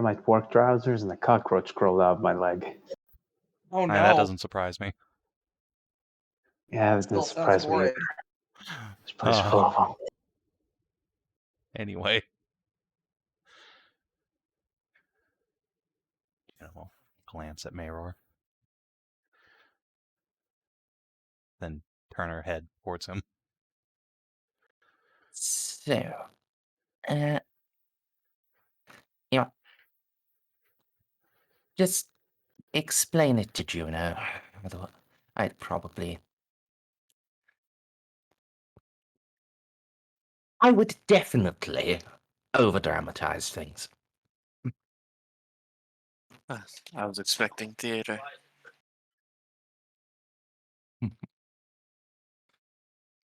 my work trousers, and a cockroach crawled out of my leg. Oh no. That doesn't surprise me. Yeah, it Still didn't sounds surprise me. horrid. This place full of them. Anyway. We'll glance at Mayror. Then turn her head towards him. So, uh, you know, just explain it to Juno. Although I'd probably. I would definitely over dramatize things. I was expecting theater.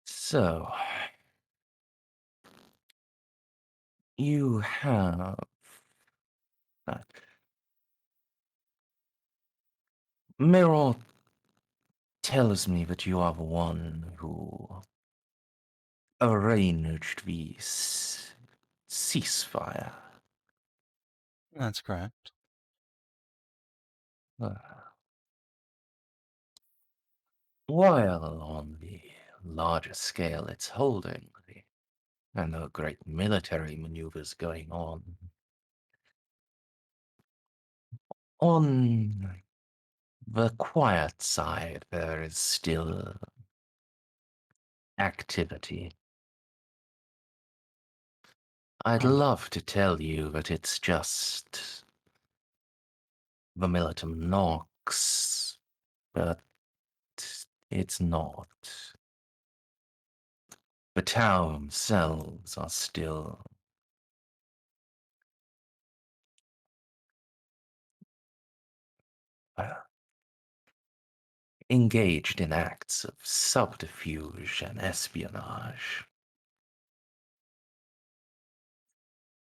So, you have. Mirror tells me that you are the one who arranged the ceasefire. That's correct. While on the larger scale it's holding, and there are great military maneuvers going on. On the quiet side, there is still activity. I'd love to tell you that it's just the Militum Nox, but it's not. The town themselves are still engaged in acts of subterfuge and espionage.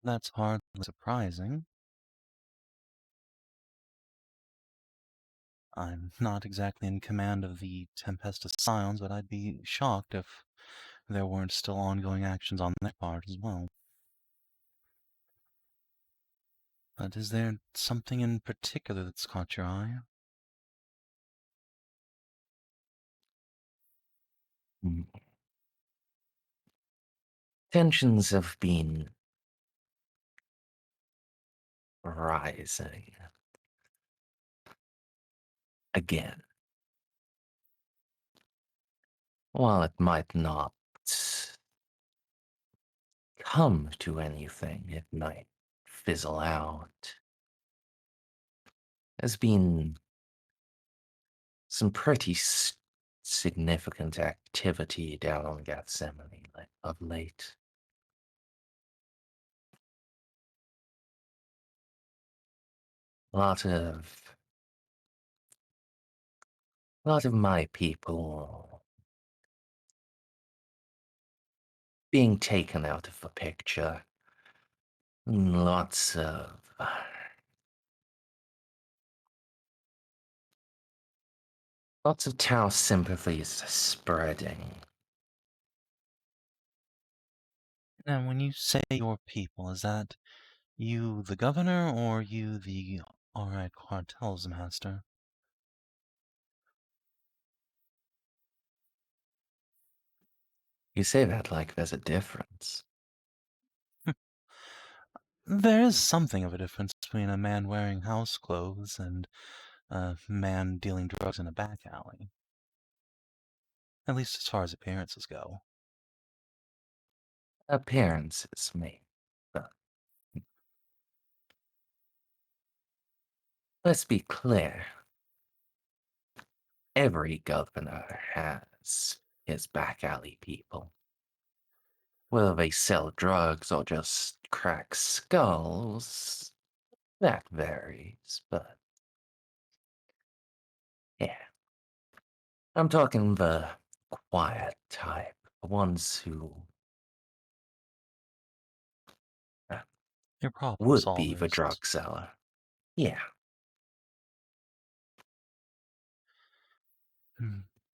That's hardly surprising. I'm not exactly in command of the Tempestus Scions, but I'd be shocked if there weren't still ongoing actions on their part as well. But is there something in particular that's caught your eye? Tensions have been rising again. While it might not come to anything, it might fizzle out. There's been some pretty significant activity down on Gethsemane of late. A lot of my people being taken out of the picture. Lots of Tau sympathies spreading. And when you say your people, is that you the governor or you the alright cartel's master? You say that like there's a difference. There is something of a difference between a man wearing house clothes and a man dealing drugs in a back alley. At least as far as appearances go. Appearances, maybe. But let's be clear. Every governor has his back alley people. Whether they sell drugs or just crack skulls, that varies, but yeah. I'm talking the quiet type. the ones who Your problem would be the solvers. drug seller. Yeah.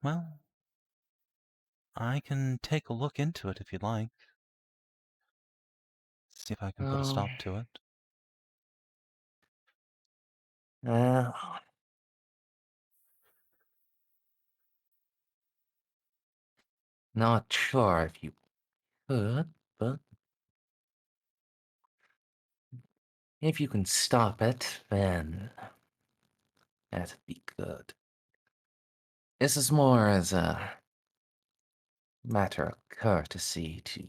Well, I can take a look into it if you'd like. See if I can put a stop to it. Not sure if you could, but if you can stop it, then that'd be good. This is more as a matter of courtesy to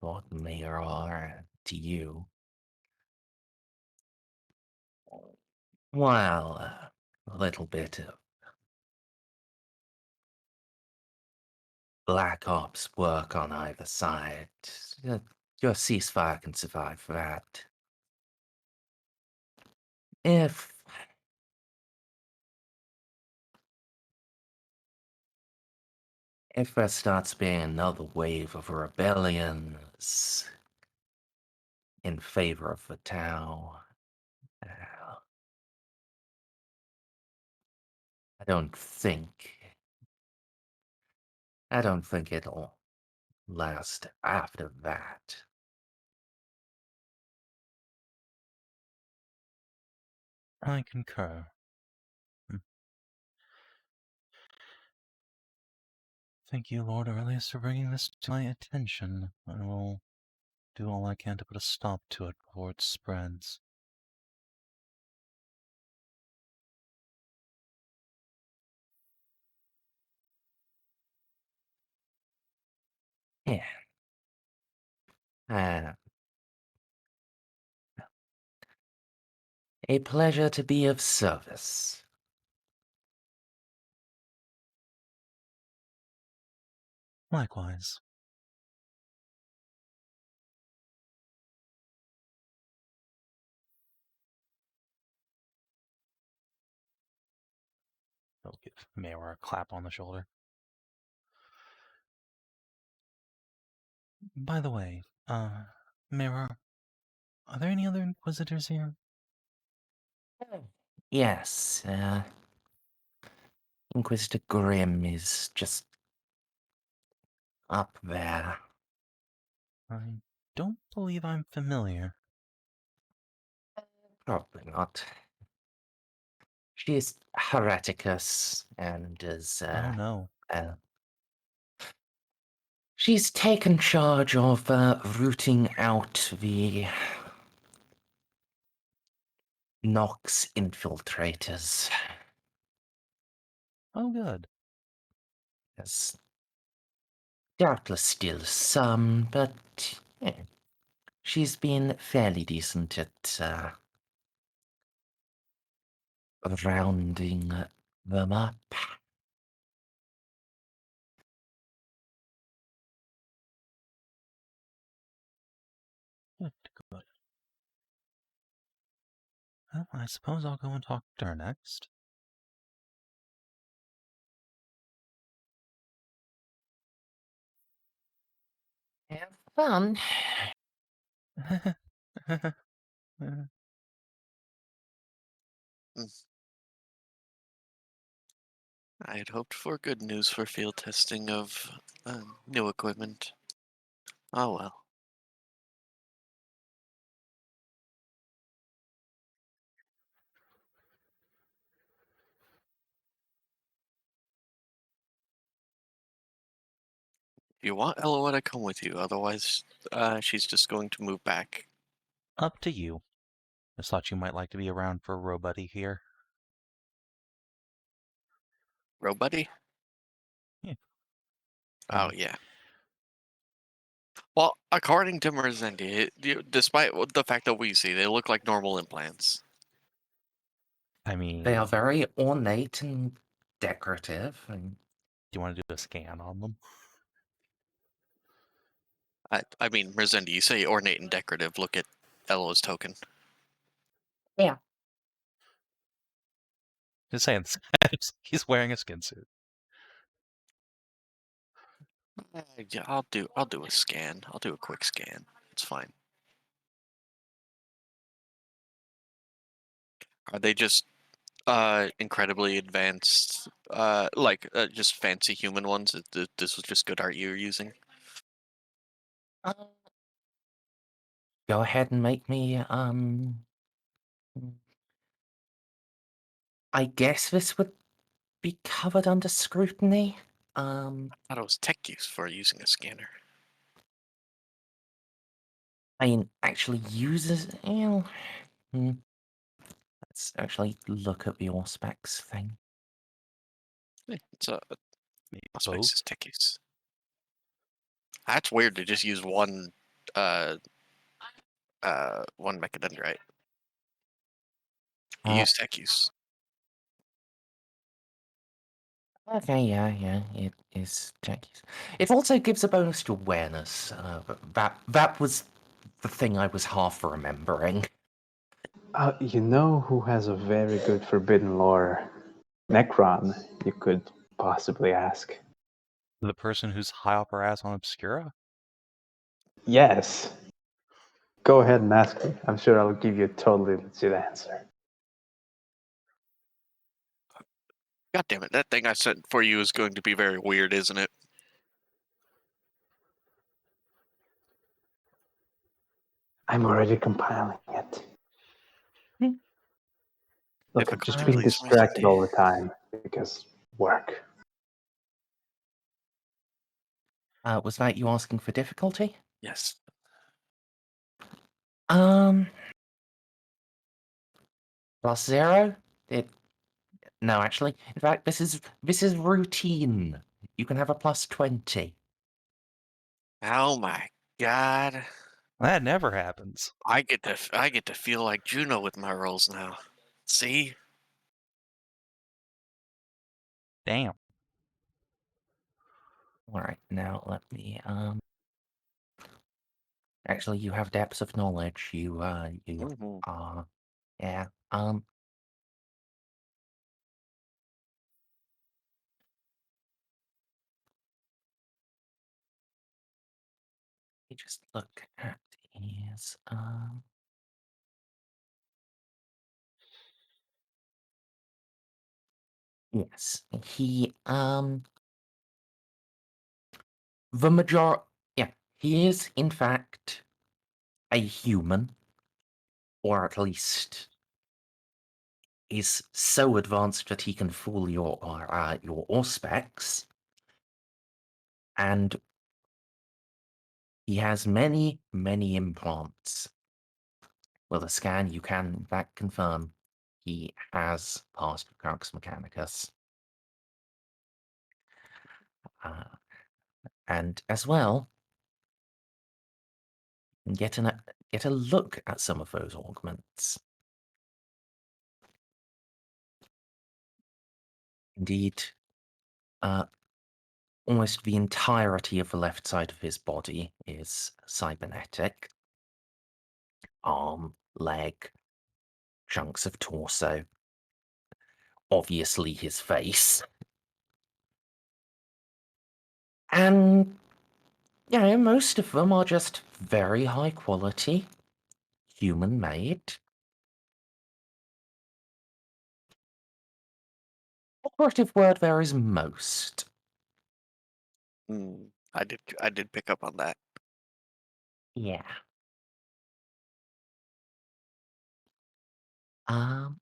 Lord Mayor and to you. While a little bit of Black Ops work on either side, your ceasefire can survive that. If there starts being another wave of rebellions in favor of the Tau, I don't think it'll last after that. I concur. Thank you, Lord Aurelius, for bringing this to my attention. I will do all I can to put a stop to it before it spreads. Yeah. A pleasure to be of service. Likewise. I'll give Mayor a clap on the shoulder. By the way, Mayor, are there any other Inquisitors here? Yes, Inquisitor Grimm is just up there. I don't believe I'm familiar. Probably not. She's Hereticus and is, Oh no. She's taken charge of rooting out the Nox infiltrators. Oh good. There's doubtless still some, but she's been fairly decent at rounding them up. Good, good. Well, I suppose I'll go and talk to her next. Have fun. I had hoped for good news for field testing of new equipment. Oh well. You want Eloa to come with you, otherwise she's just going to move back. Up to you. Just thought you might like to be around for Robuddy here. Robuddy? Yeah. Oh, yeah. Well, according to Merzendi, despite the fact that we see, they look like normal implants. I mean, They are very ornate and decorative. And do you want to do a scan on them? I mean, Merzendi, you say ornate and decorative. Look at Eloa's token. yeah, Just saying, he's wearing a skin suit. Yeah, I'll do a scan. I'll do a quick scan. It's fine. Are they just incredibly advanced, just fancy human ones? This was just good art you were using. Uh, Go ahead and make me, I guess this would be covered under scrutiny. I thought it was tech use for using a scanner. I mean, actually uses, let's actually look at your specs thing. It's a Maybe aspects both. is tech use. That's weird to just use one one mechadendrite. You Uh, use tech use. Okay, yeah, it is tech use. It also gives a bonus to awareness. But that was the thing I was half remembering. You know who has a very good forbidden lore? Necron, you could possibly ask. The person who's high up her ass on Obscura? Yes. Go ahead and ask me. I'm sure I'll give you a totally legit answer. God damn it! That thing I sent for you is going to be very weird, isn't it? I'm already compiling it. Look, I've just been Difficulty, please, distracted Merzendi. all the time because work. Was that you asking for difficulty? Yes. +0? No, actually. In fact, this is routine. You can have a +20. Oh my god! That never happens. I get to feel like Juno with my rolls now. See? Damn. Alright, now let me, actually, you have depths of knowledge. You Mhm. yeah, let me just look at his, yes, he, yeah, he is, in fact, a human, or at least is so advanced that he can fool your auspex, and he has many, many implants. With a scan, you can in fact confirm he has passed Crux Mechanicus. And as well, get a look at some of those augments. Indeed, almost the entirety of the left side of his body is cybernetic. Arm, leg, chunks of torso. Obviously his face. And, most of them are just very high quality, human made. Operative word there is most. I did pick up on that. Yeah. Um.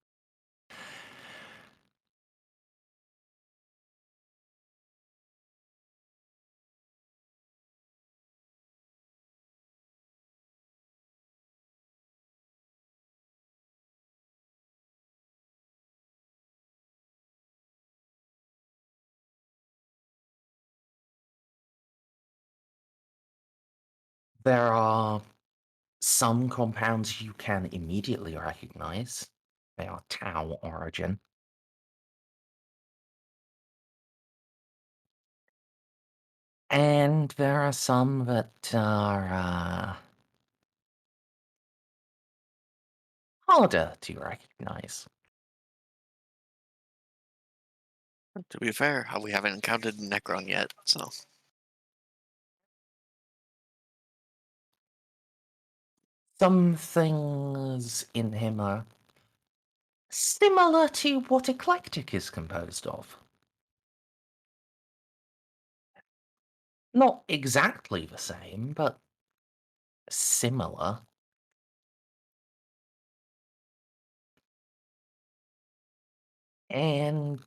There are some compounds you can immediately recognize. They are Tau origin. And there are some that are harder to recognize. To be fair, we haven't encountered Necron yet, so some things in him are similar to what eclectic is composed of. Not exactly the same, but similar. And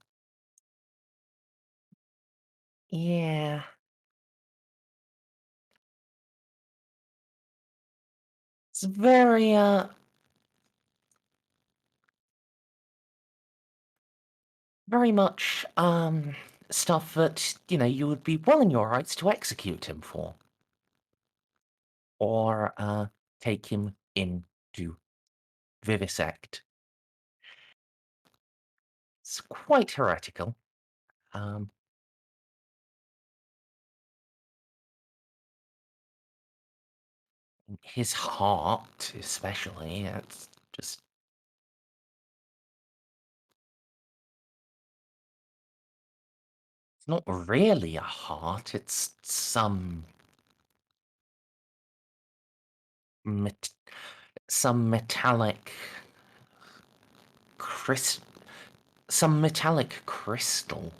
yeah, it's very much stuff that, you would be well in your rights to execute him for. Or take him in to vivisect. It's quite heretical. His heart, especially, it's just... It's not really a heart, it's some metallic some metallic crystal.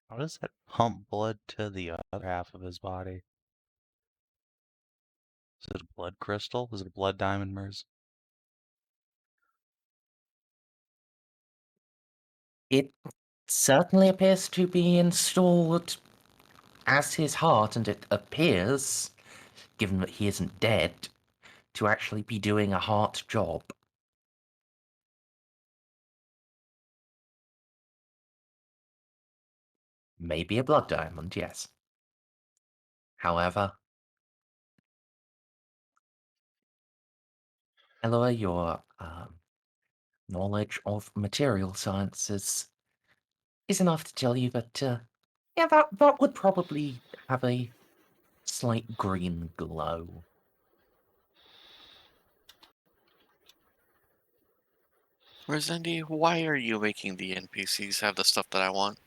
How does that pump blood to the other half of his body? Is it a blood crystal? Is it a blood diamond, Merz? It certainly appears to be installed as his heart, and it appears, given that he isn't dead, to actually be doing a heart job. Maybe a blood diamond, yes. However, Eloa, your knowledge of material sciences is enough to tell you that, yeah, that would probably have a slight green glow. Merzendi, why are you making the NPCs have the stuff that I want?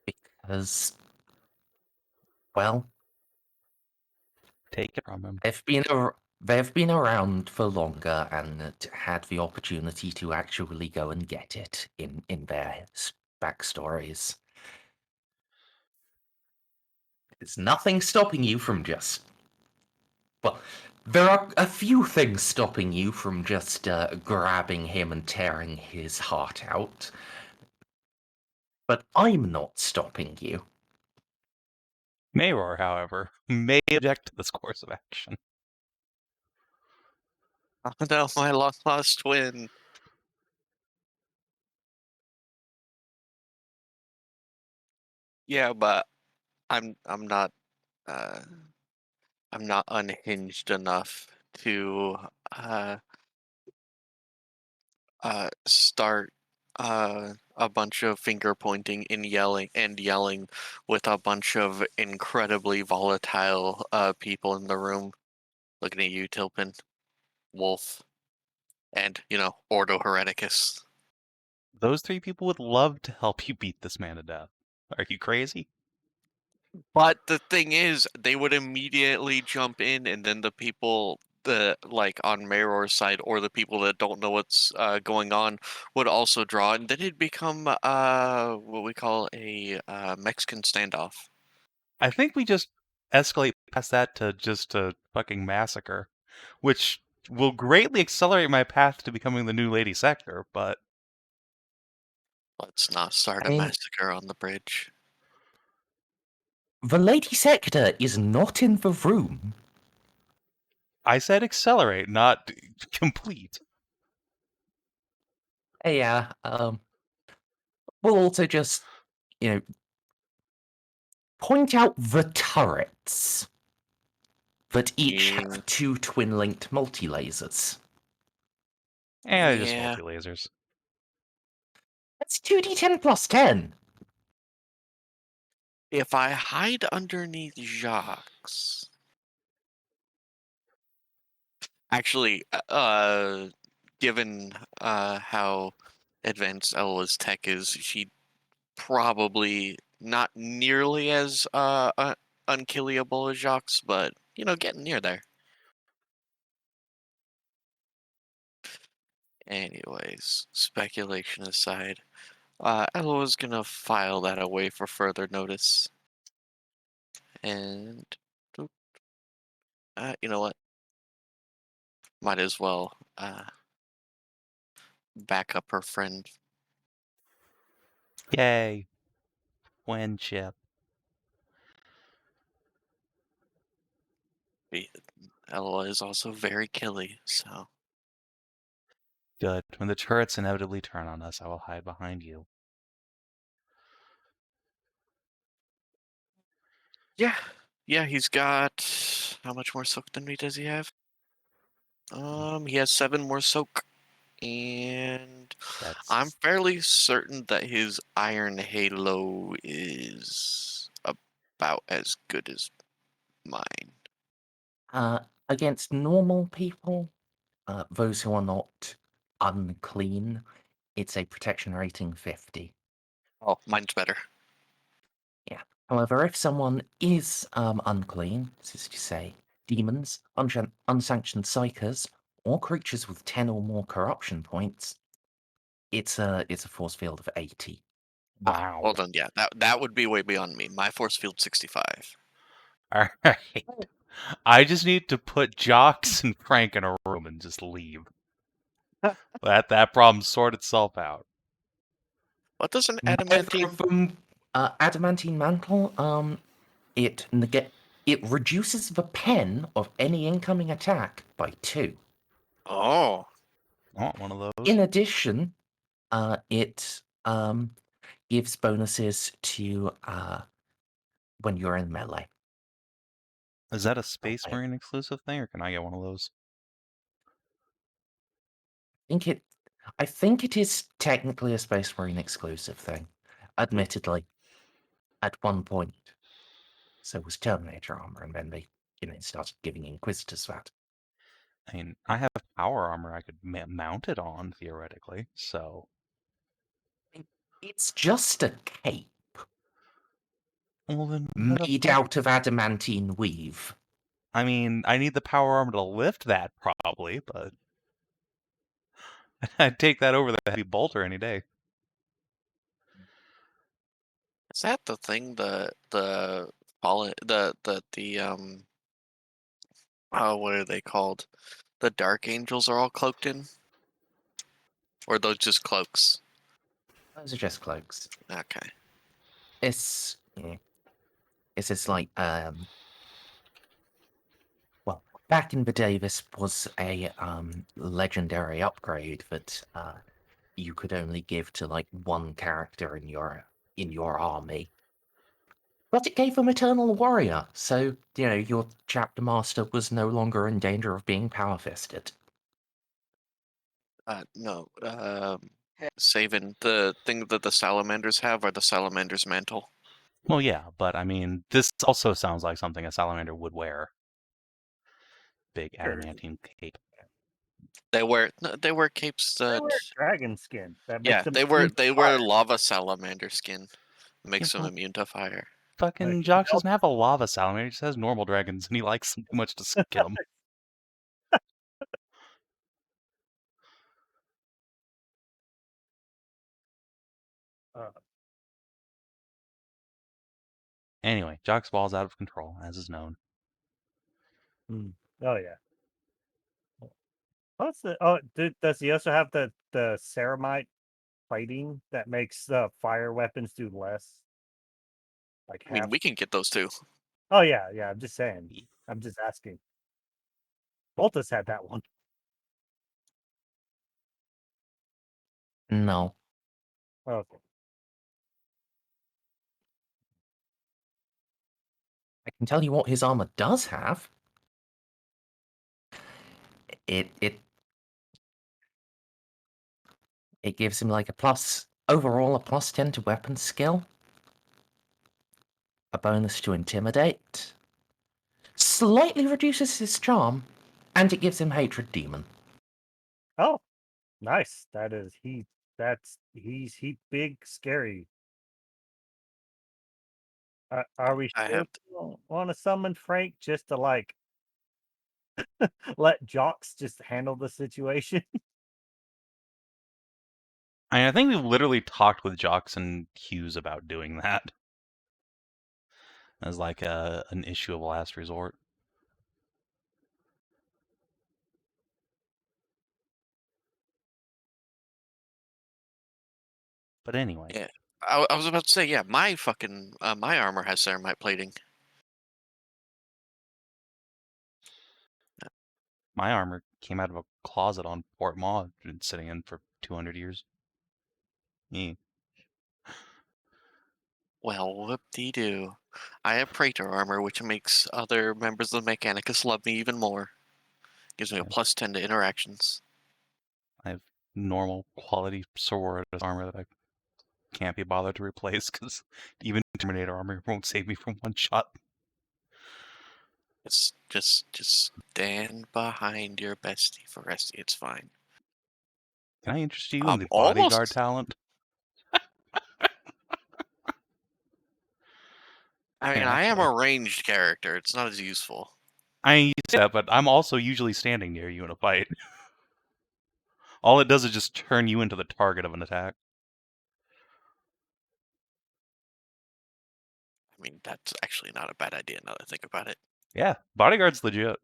Because, well, Take it from him. they've been around for longer and had the opportunity to actually go and get it in their backstories. There's nothing stopping you from just... Well, there are a few things stopping you from just grabbing him and tearing his heart out. But I'm not stopping you. Mayor, however, may object to this course of action. Oh no, my long-lost twin. Yeah, but I'm not I'm not unhinged enough to start a bunch of finger pointing and yelling with a bunch of incredibly volatile people in the room. Looking at you, Tilpin, Wolf, and Ordo Hereticus. Those three people would love to help you beat this man to death. Are you crazy? But the thing is, they would immediately jump in, and then the people like on Mayor's side, or the people that don't know what's going on, would also draw, and then it'd become what we call a Mexican standoff. I think we just escalate past that to just a fucking massacre, which will greatly accelerate my path to becoming the new Lady Sector, but... Let's not start I a mean, massacre on the bridge. the Lady Sector is not in the room. I said accelerate, not complete. Yeah, we'll also just, point out the turrets that each have 2 twin-linked multi-lasers. And just Yeah. multi-lasers. That's 2d10 plus 10. If I hide underneath Jacques... Actually, given how advanced Ella's tech is, she probably not nearly as unkillable as Jacques, but getting near there. Anyways, speculation aside, Eloa's gonna file that away for further notice. And you know what? Might as well back up her friend. Yay. Friendship. Eloa is also very killy, so Good. When the turrets inevitably turn on us, I will hide behind you. yeah, he's got how much more soak than me does he have? He has 7 more soak, and I'm That's fairly certain that his iron halo is about as good as mine. Against normal people, those who are not unclean, it's a protection rating 50. Oh, mine's better. However, if someone is unclean, this is to say, demons, unsanctioned psychers, or creatures with 10 or more corruption points, it's a force field of 80. wow. Well done, yeah. That would be way beyond me. My force field 65. All right. I just need to put Jocks and Frank in a room and just leave. Let that problem sort itself out. What does an Neither adamantine? of them, adamantine mantle, it reduces the pen of any incoming attack by 2. Oh, I want one of those. In addition, it gives bonuses to when you're in melee. Is that a Space Okay. Marine exclusive thing, or can I get one of those? I think it is technically a Space Marine exclusive thing. Admittedly, at one point, so was Terminator armor, and then they, started giving Inquisitors that. I mean, I have power armor I could mount it on, theoretically, so... It's just a cape Well, then made out of adamantine weave. I mean, I need the power armor to lift that, probably, but... I'd take that over the heavy bolter any day. is that the thing? The oh, what are they called? The Dark Angels are all cloaked in, or are those just cloaks? Those are just cloaks. Okay. It's just like well, back in the day, this was a legendary upgrade that you could only give to like one character in your army. But it gave them Eternal Warrior, so your chapter master was no longer in danger of being power fisted. No. Savin, the thing that the salamanders have are the salamander's mantle. Well, yeah, but I mean, this also sounds like something a salamander would wear. Big adamantine cape. They wear capes They that wear dragon skin. That makes yeah, them they immune to wear fire. lava salamander skin. Makes them well, immune to fire. Fucking Jocks doesn't have a lava salamander, he just has normal dragons, and he likes them too much to kill them. Anyway, Jock's ball's out of control, as is known. Oh yeah. What's the? Oh, does he also have the ceramite plating that makes the fire weapons do less? Like I mean, half. we can get those too. Oh yeah, yeah. I'm just saying. I'm just asking. Voltus had that one. No. Okay. I can tell you what his armor does have. It gives him like overall a plus 10 to weapon skill, a bonus to intimidate, slightly reduces his charm, and it gives him hatred demon. Oh, nice. He's big, scary. Are we I sure have we want to summon Frank just to like let Jocks just handle the situation? I think we literally talked with Jocks and Hughes about doing that as like an issue of last resort. But anyway, yeah. I was about to say, yeah, my fucking my armor has ceramite plating. my armor came out of a closet on Port Maw, been sitting in for 200 years. Yeah. Well, whoop-de-doo. I have Praetor armor, which makes other members of the Mechanicus love me even more. Gives me a Yeah. +10 to interactions. I have normal quality sororitas armor that I can't be bothered to replace because even Terminator armor won't save me from one shot. Just stand behind your bestie, Foresti. It's fine. Can I interest you in the Almost. bodyguard talent? I mean, Yeah, I am actually. a ranged character. It's not as useful. I say that, but I'm also usually standing near you in a fight. All it does is just turn you into the target of an attack. I mean, that's actually not a bad idea now that I think about it. Yeah, bodyguard's legit.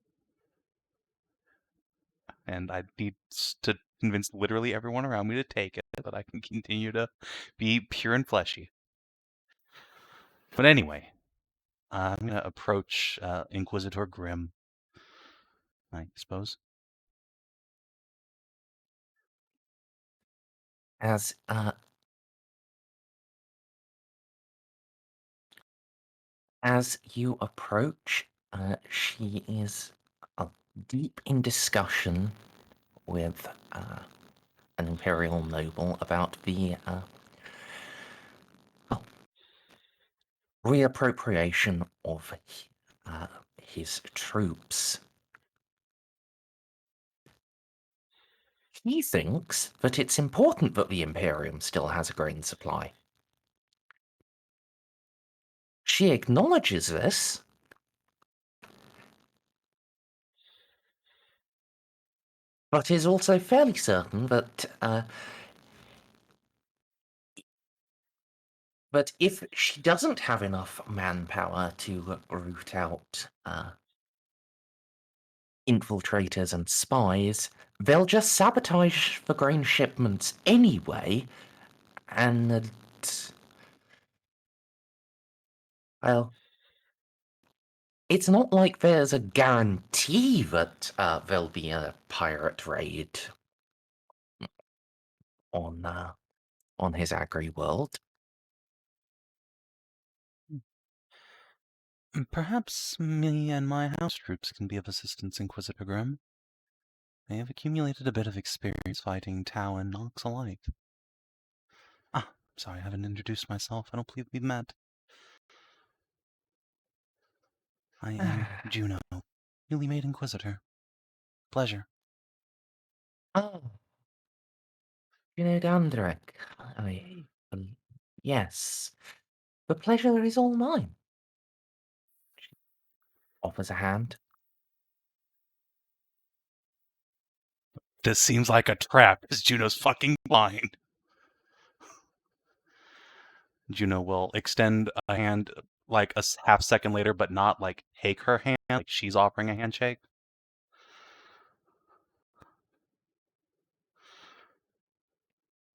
And I need to convince literally everyone around me to take it so that I can continue to be pure and fleshy. But anyway, I'm going to approach Inquisitor Grimm, I suppose. As you approach, she is deep in discussion with an Imperial noble about the reappropriation of his troops. He thinks that it's important that the Imperium still has a grain supply. She acknowledges this, but is also fairly certain that if she doesn't have enough manpower to root out infiltrators and spies, they'll just sabotage the grain shipments anyway, and well, it's not like there's a guarantee that there'll be a pirate raid on his agri world. Perhaps me and my house troops can be of assistance, Inquisitor Grimm. They have accumulated a bit of experience fighting Tau and Nox alike. Ah, sorry, I haven't introduced myself. I don't believe we've met. I am Juno, newly made Inquisitor. Pleasure. Oh, Danderick. Yes. The pleasure is all mine. She offers a hand. This seems like a trap, because Juno's fucking blind. Juno will extend a hand like a half second later, but not like take her hand, like she's offering a handshake.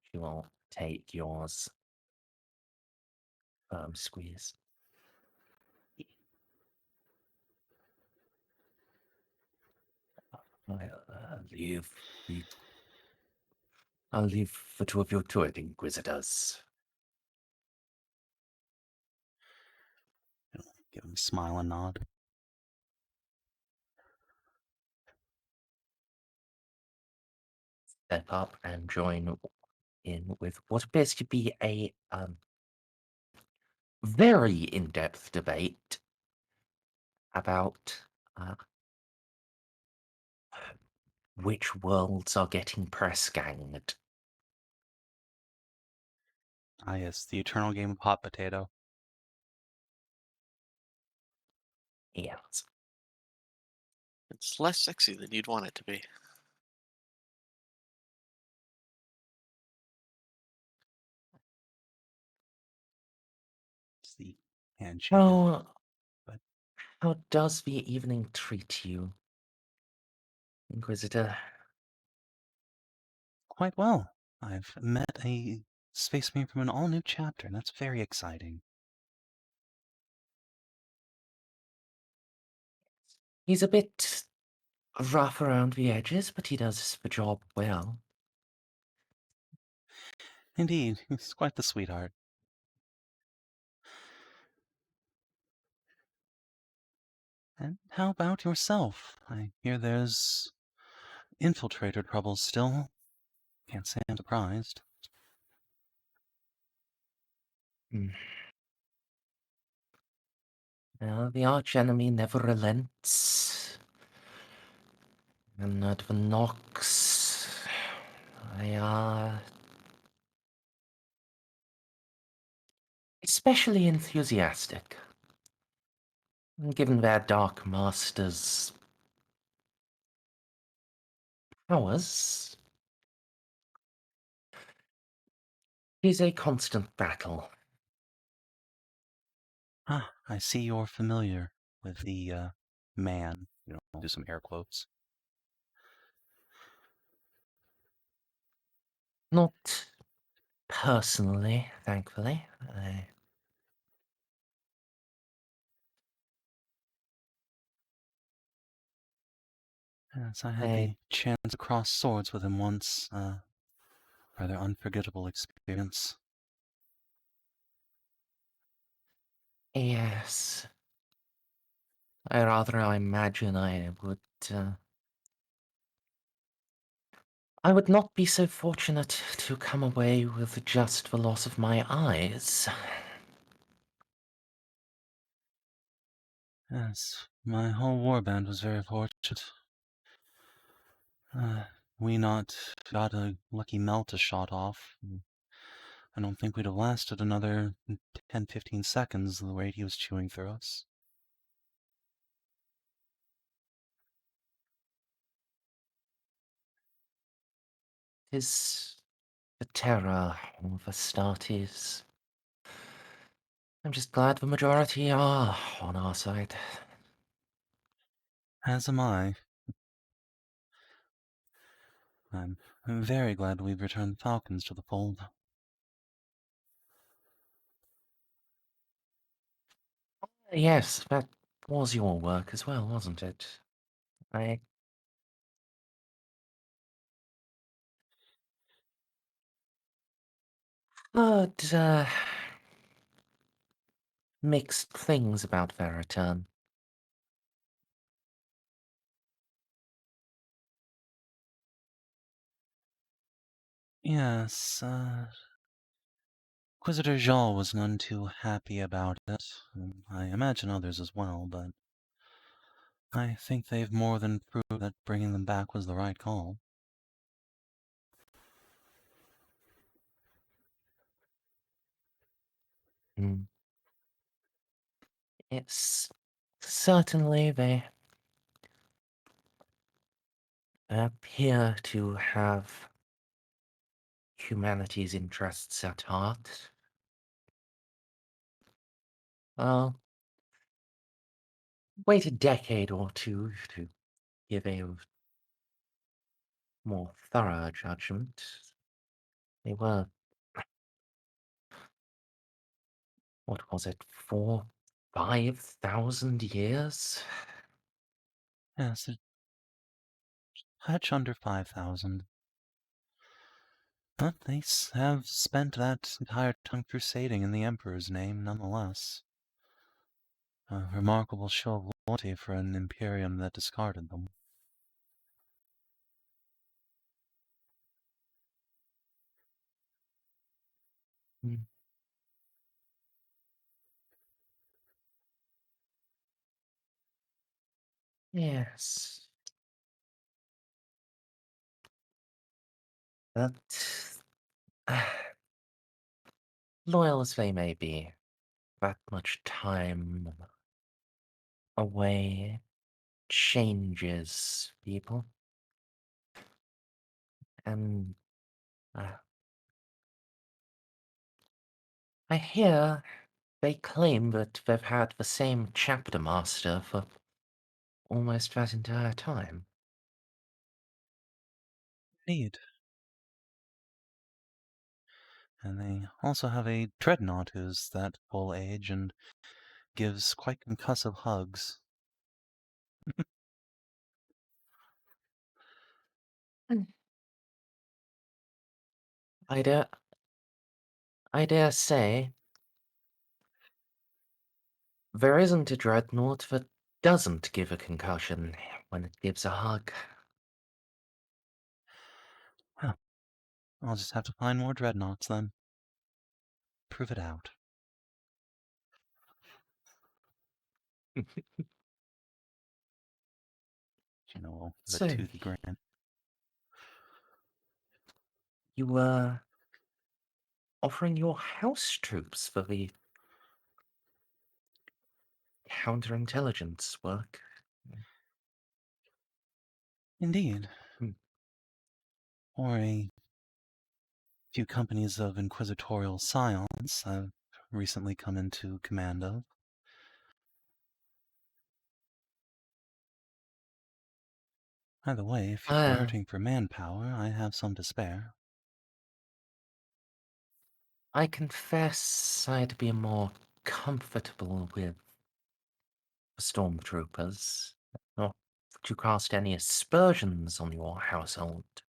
She will take yours. Squeeze. I'll leave the two of you to it, Inquisitors. Give him a smile and nod. Step up and join in with what appears to be a very in-depth debate about which worlds are getting press ganged. Ah, yes, the eternal game of hot potato. Yes. It's less sexy than you'd want it to be. It's the handshake. How, but- how does the evening treat you, Inquisitor? Quite well. I've met a space marine from an all-new chapter, and that's very exciting. He's a bit rough around the edges, but he does the job well. Indeed, he's quite the sweetheart. And how about yourself? I hear there's infiltrator troubles still. Can't say I'm surprised. Well, the archenemy never relents. And at the Nox, they are especially enthusiastic. Given their Dark Master's powers, it is a constant battle. Ah, I see you're familiar with the, man. I'll do some air quotes. Not personally, thankfully. Yes, I had the chance to cross swords with him once. Rather unforgettable experience. Yes. I imagine I would not be so fortunate to come away with just the loss of my eyes. Yes, my whole warband was very fortunate. We not got a lucky Melta shot off. I don't think we'd have lasted another 10-15 seconds the rate he was chewing through us. Tis the terror of Astartes. I'm just glad the majority are on our side. As am I. I'm very glad we've returned the Falcons to the fold. Yes, that was your work as well, wasn't it? I heard mixed things about their return. Yes, Inquisitor Jean was none too happy about it. I imagine others as well, but I think they've more than proved that bringing them back was the right call. Mm. It's certainly they appear to have humanity's interests at heart. Well, wait a decade or two to give a more thorough judgment. They were, what was it, 5,000 years? Yes, a touch under 5,000. But they have spent that entire time crusading in the Emperor's name, nonetheless. A remarkable show of loyalty for an Imperium that discarded them. Mm. Yes. But, loyal as they may be, that much time a way changes people. And I hear they claim that they've had the same chapter master for almost that entire time. Indeed. And they also have a dreadnought who's that full age and gives quite concussive hugs. I dare say there isn't a dreadnought that doesn't give a concussion when it gives a hug. Well, I'll just have to find more dreadnoughts then. Prove it out. The So, toothy grin. you were offering your house troops for the counterintelligence work. Indeed. Hmm. Or a few companies of inquisitorial science I've recently come into command of. Either way, if you're Ah. hurting for manpower, I have some to spare. I confess I'd be more comfortable with the stormtroopers, not to cast any aspersions on your household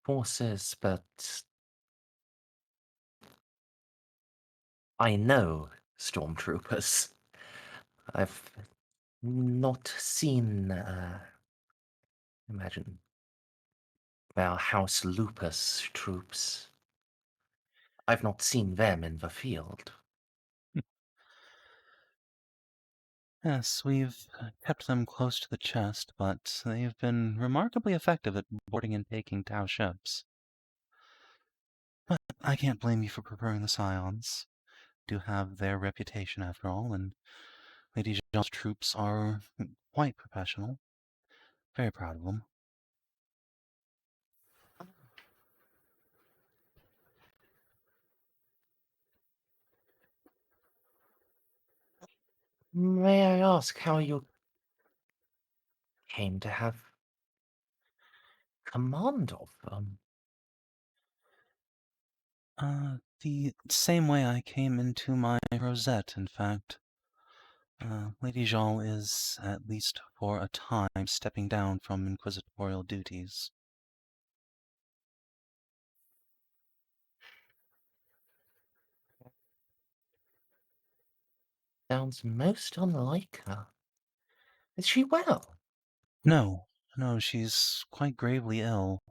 forces, but I know stormtroopers. I've not seen, imagine, our House Lupus troops. I've not seen them in the field. Yes, we've kept them close to the chest, but they've been remarkably effective at boarding and taking Tau ships. But I can't blame you for preferring the Scions. Do have their reputation after all, and Lady Jean's troops are quite professional. Very proud of them. May I ask how you came to have command of them? The same way I came into my rosette, in fact. Lady Jean is, at least for a time, stepping down from inquisitorial duties. Sounds most unlike her. Is she well? No, she's quite gravely ill,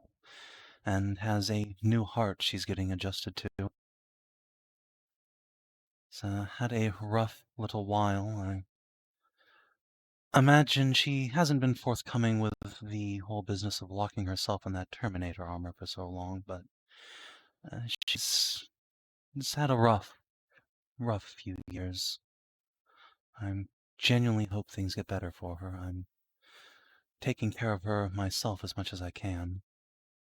and has a new heart she's getting adjusted to. So, had a rough little while. I imagine she hasn't been forthcoming with the whole business of locking herself in that Terminator armor for so long, but she's had a rough few years. I genuinely hope things get better for her. I'm taking care of her myself as much as I can.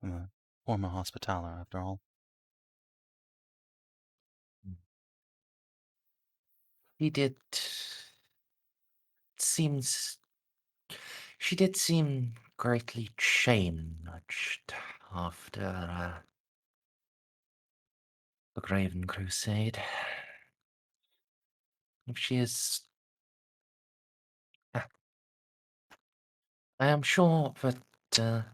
I'm a former hospitaller, after all. He did seems she did seem greatly changed after the Graven Crusade. If she is, I am sure that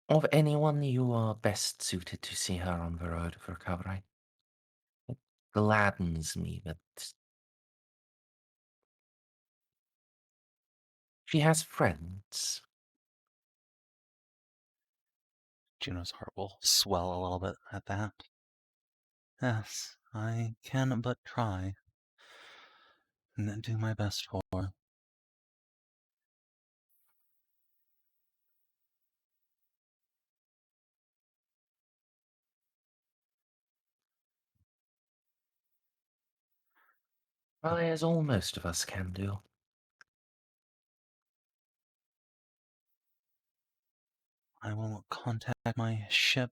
of anyone you are best suited to see her on the road of recovery. It gladdens me that she has friends. Juno's heart will swell a little bit at that. Yes, I can but try and do my best for her. As all most of us can do. I will contact my ship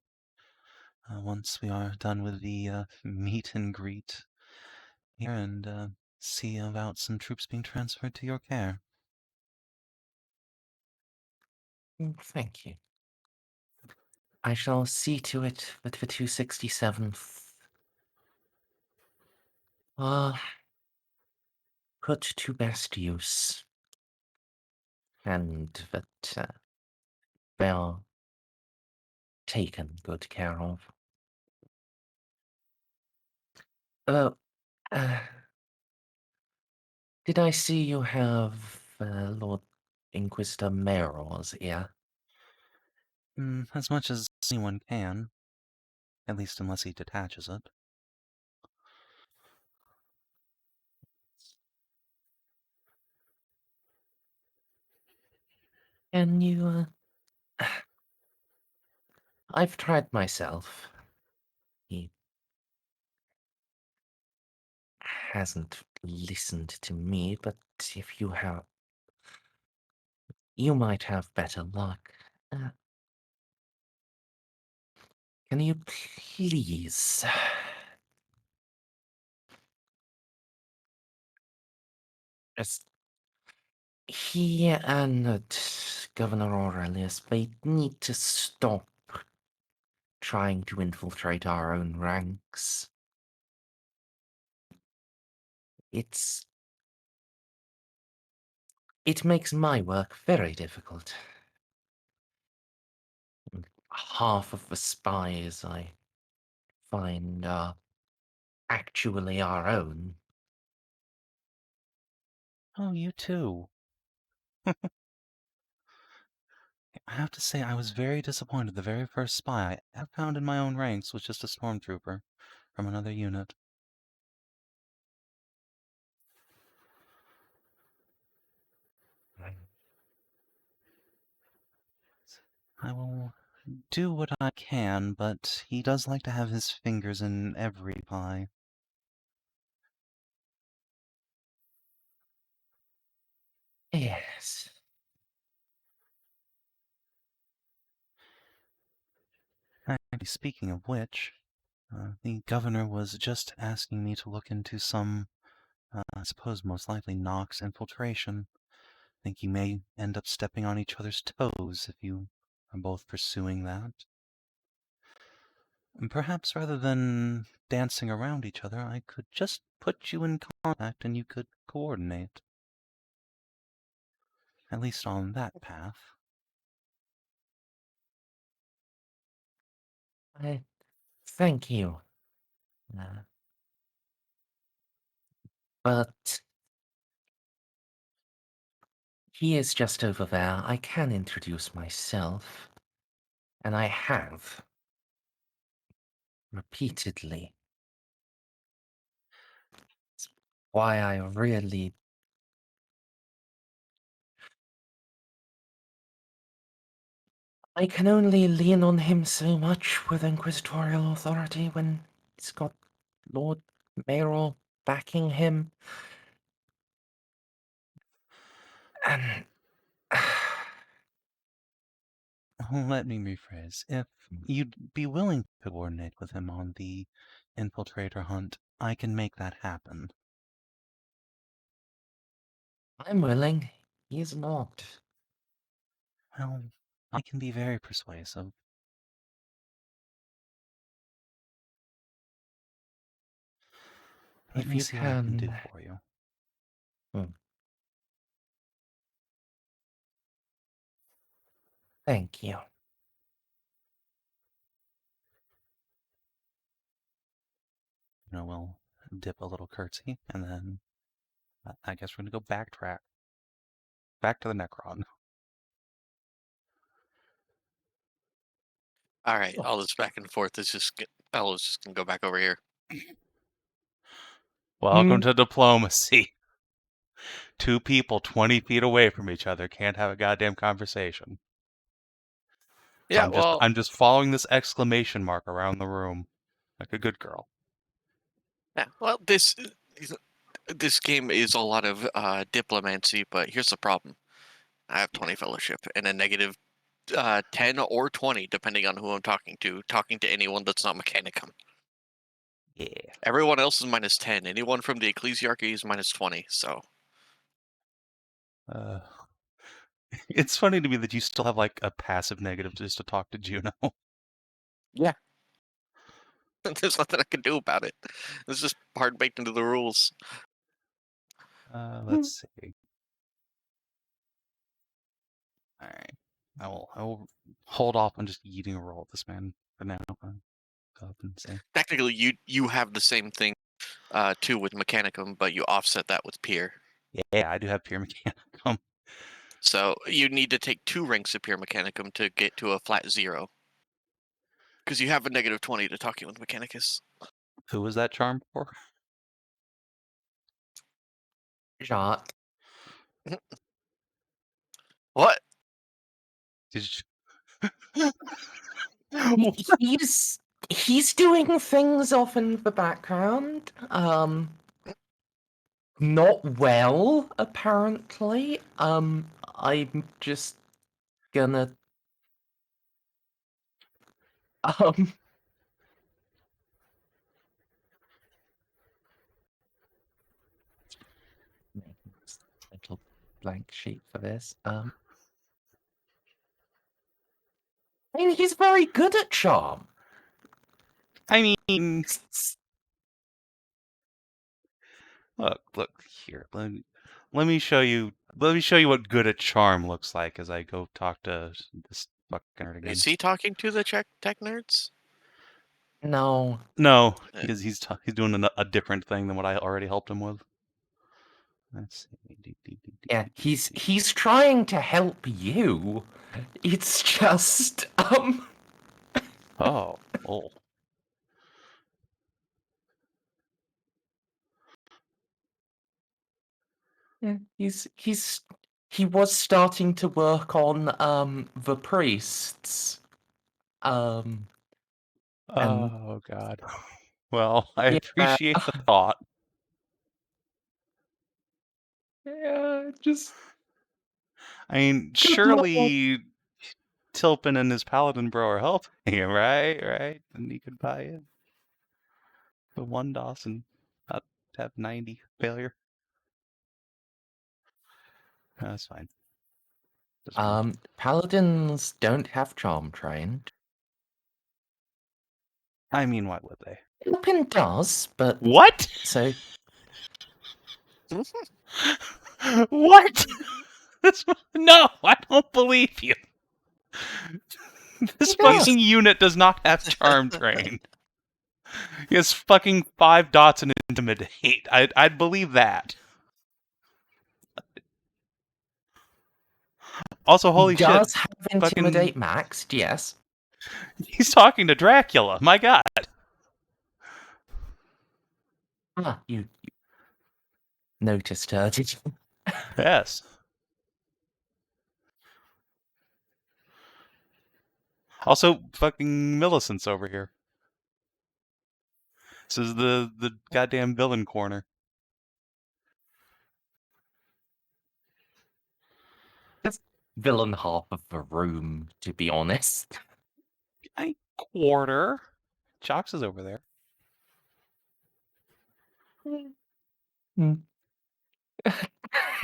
once we are done with the meet and greet here and see about some troops being transferred to your care. Thank you. I shall see to it that the 267th are put to best use, and that they are taken good care of. Uh, did I see you have Lord Inquisitor Merz here? As much as anyone can, at least unless he detaches it. Can you, I've tried myself. He hasn't listened to me, but if you have, you might have better luck. Can you please just he and Governor Aurelius, they need to stop trying to infiltrate our own ranks. It makes my work very difficult. Half of the spies I find are actually our own. Oh, you too. I have to say, I was very disappointed. The very first spy I ever found in my own ranks was just a stormtrooper from another unit. I will do what I can, but he does like to have his fingers in every pie. Yes. Actually, speaking of which, the governor was just asking me to look into some, I suppose most likely Nox infiltration. Think you may end up stepping on each other's toes if you are both pursuing that. And perhaps rather than dancing around each other, I could just put you in contact and you could coordinate. At least on that path. Thank you. But he is just over there. I can introduce myself. And I have. Repeatedly. It's why I really... I can only lean on him so much with inquisitorial authority when he's got Lord Mayoral backing him. And... Let me rephrase. If you'd be willing to coordinate with him on the infiltrator hunt, I can make that happen. I'm willing. He's not. Well, I can be very persuasive. Let If me you see what I can do can... for you. Thank you. We'll dip a little curtsy, and then I guess we're going to go backtrack. Back to the Necron. All right, all this back and forth is just Ella's just gonna go back over here. Welcome to diplomacy. Two people 20 feet away from each other can't have a goddamn conversation. Yeah, I'm just following this exclamation mark around the room like a good girl. yeah, well, this This game is a lot of diplomacy, but here's the problem. I have 20 fellowship and a negative 10 or 20, depending on who I'm talking to anyone that's not Mechanicum. Yeah. Everyone else is minus 10. Anyone from the Ecclesiarchy is minus 20, so... It's funny to me that you still have like a passive negative just to talk to Juno. Yeah. There's nothing I can do about it. It's just hard baked into the rules. Let's see. All right, I will hold off on just eating a roll at this man for now. Go up and say. Technically, you have the same thing too with Mechanicum, but you offset that with Peer. Yeah, I do have pure Mechanicum. So you need to take 2 ranks of Pure Mechanicum to get to a flat 0. Because you have a negative 20 to talking with Mechanicus. Who was that charm for? Jacques. What? Did you... He's doing things off in the background. Not well, apparently. I'm just gonna little blank sheet for this. I mean, he's very good at charm. I mean, look here. Let me show you. Let me show you what good at charm looks like as I go talk to this fucking nerd again. Is he talking to the tech nerds? No. No, because he's doing a different thing than what I already helped him with. Let's see. Yeah, he's trying to help you. It's just Oh. Yeah, he was starting to work on the priests. Oh God. Well, I appreciate the thought. Yeah, just. I mean, surely Tilpin and his paladin bro are helping him, right? And he could buy it. The 1 DOS and not have 90 failure. That's fine. Paladins don't have charm trained. I mean, why would they? Tilpin does, but What? so What? No, I don't believe you. This He does. fucking unit does not have charm trained. He has fucking 5 dots and intimidate. I'd believe that. Also, holy he shit. does have intimidate maxed, yes. He's talking to Dracula. My God. Ah, you noticed her, did you? Yes. Also, fucking Millicent's over here. This is the goddamn villain corner. Just villain half of the room, to be honest. I quarter. Chox is over there.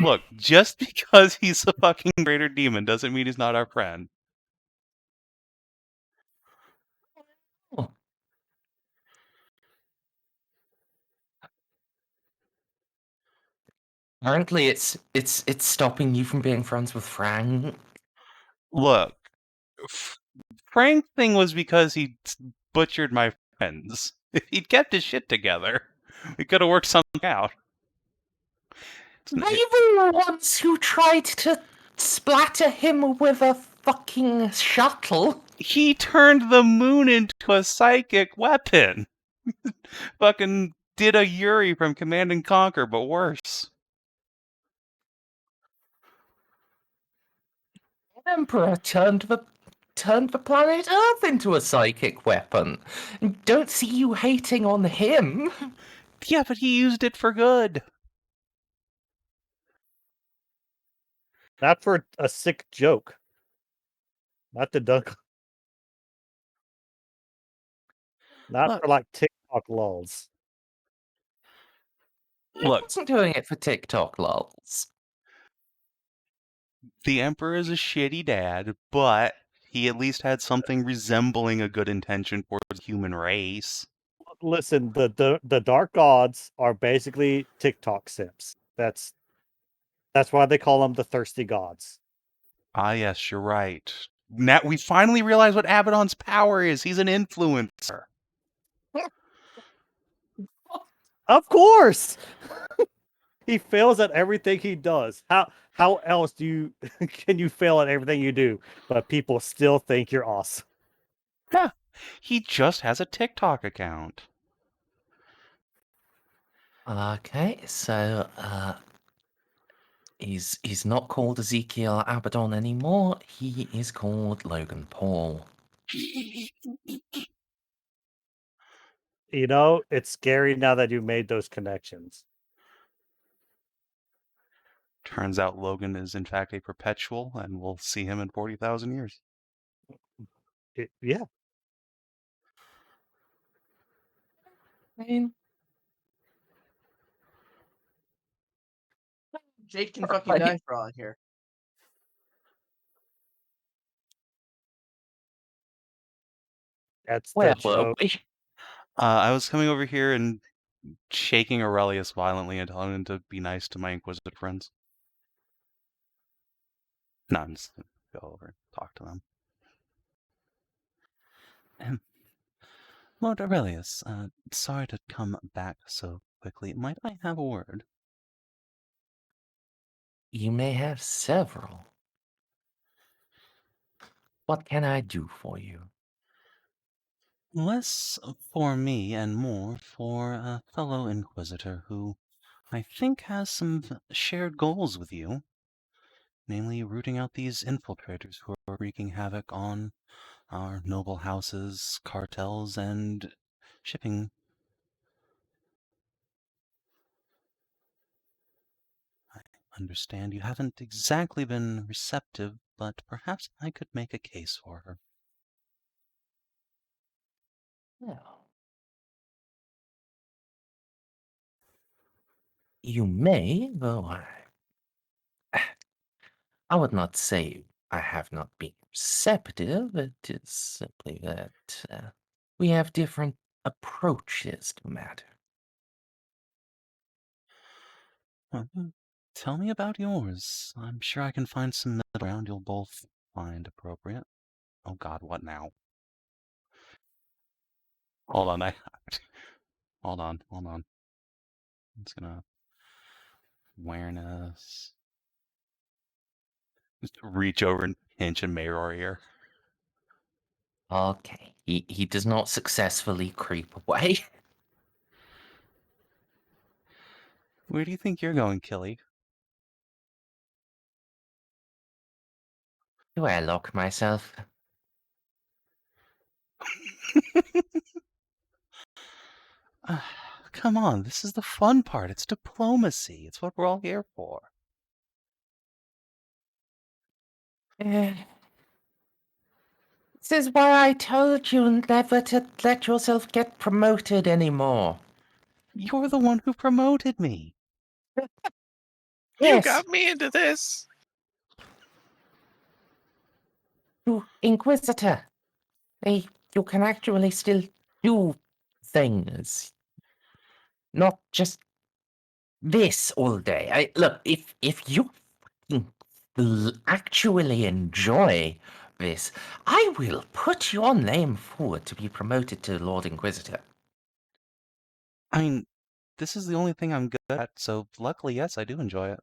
Look, just because he's a fucking greater demon doesn't mean he's not our friend. Oh. Apparently, it's stopping you from being friends with Frank. Look, Frank thing was because he butchered my friends. If he'd kept his shit together, we could have worked something out. They were the ones who tried to splatter him with a fucking shuttle. He turned the moon into a psychic weapon. Fucking did a Yuri from Command and Conquer, but worse. Emperor turned the planet Earth into a psychic weapon. Don't see you hating on him. Yeah, but he used it for good. Not for a sick joke. Not to dunk. Not Look. for like TikTok lulls. I Look, wasn't doing it for TikTok lols. the Emperor is a shitty dad, but he at least had something resembling a good intention towards the human race. Listen, the Dark Gods are basically TikTok simps. That's why they call them the thirsty gods. Ah, yes, you're right. Now we finally realize what Abaddon's power is. He's an influencer. Of course. He fails at everything he does. How else do you can you fail at everything you do, but people still think you're awesome? Yeah, he just has a TikTok account. Okay, so he's not called Ezekiel Abaddon anymore. He is called Logan Paul. You know, it's scary now that you made those connections. Turns out Logan is in fact a perpetual, and we'll see him in 40,000 years. Yeah. I mean, Jake can fucking die for all I care. That's where the were joke. we? I was coming over here and shaking Aurelius violently and telling him to be nice to my Inquisitor friends. No, I'm just gonna go over and talk to them. Lord Aurelius, sorry to come back so quickly. Might I have a word? You may have several. What can I do for you? Less for me and more for a fellow Inquisitor who I think has some shared goals with you. Namely, rooting out these infiltrators who are wreaking havoc on our noble houses, cartels, and shipping. I understand you haven't exactly been receptive, but perhaps I could make a case for her. Well, you may, though I would not say I have not been receptive. It is simply that we have different approaches to matter. Tell me about yours. I'm sure I can find some middle ground you'll both find appropriate. Oh God, what now? Hold on, hold on. I'm just gonna awareness. Just reach over and pinch a Mayor ear. Okay, he does not successfully creep away. Where do you think you're going, Killy? Do I lock myself? Come on, this is the fun part. It's diplomacy. It's what we're all here for. This is why I told you never to let yourself get promoted anymore. You're the one who promoted me. You Yes, got me into this. you Inquisitor. You can actually still do things. Not just this all day. Look, if you actually enjoy this, I will put your name forward to be promoted to Lord Inquisitor. I mean, this is the only thing I'm good at, so luckily, yes, I do enjoy it.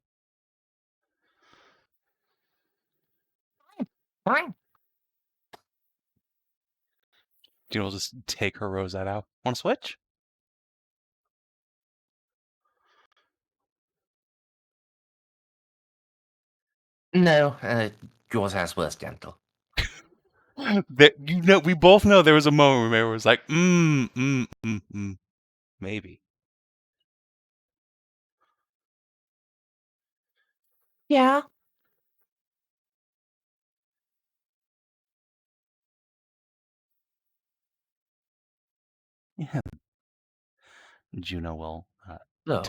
Fine. You know, we'll just take her rosette out. Want to switch? No, yours has worse dental. We both know there was a moment where it was like, maybe. Yeah. Yeah. Juno will. So,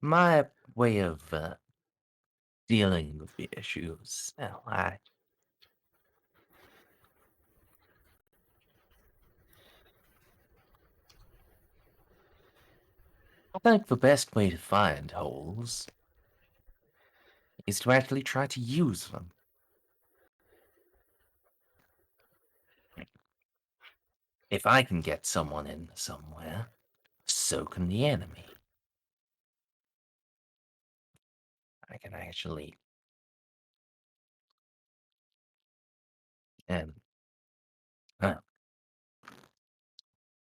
my way of dealing with the issues, well, I think the best way to find holes is to actually try to use them. If I can get someone in somewhere, so can the enemy. I can actually... And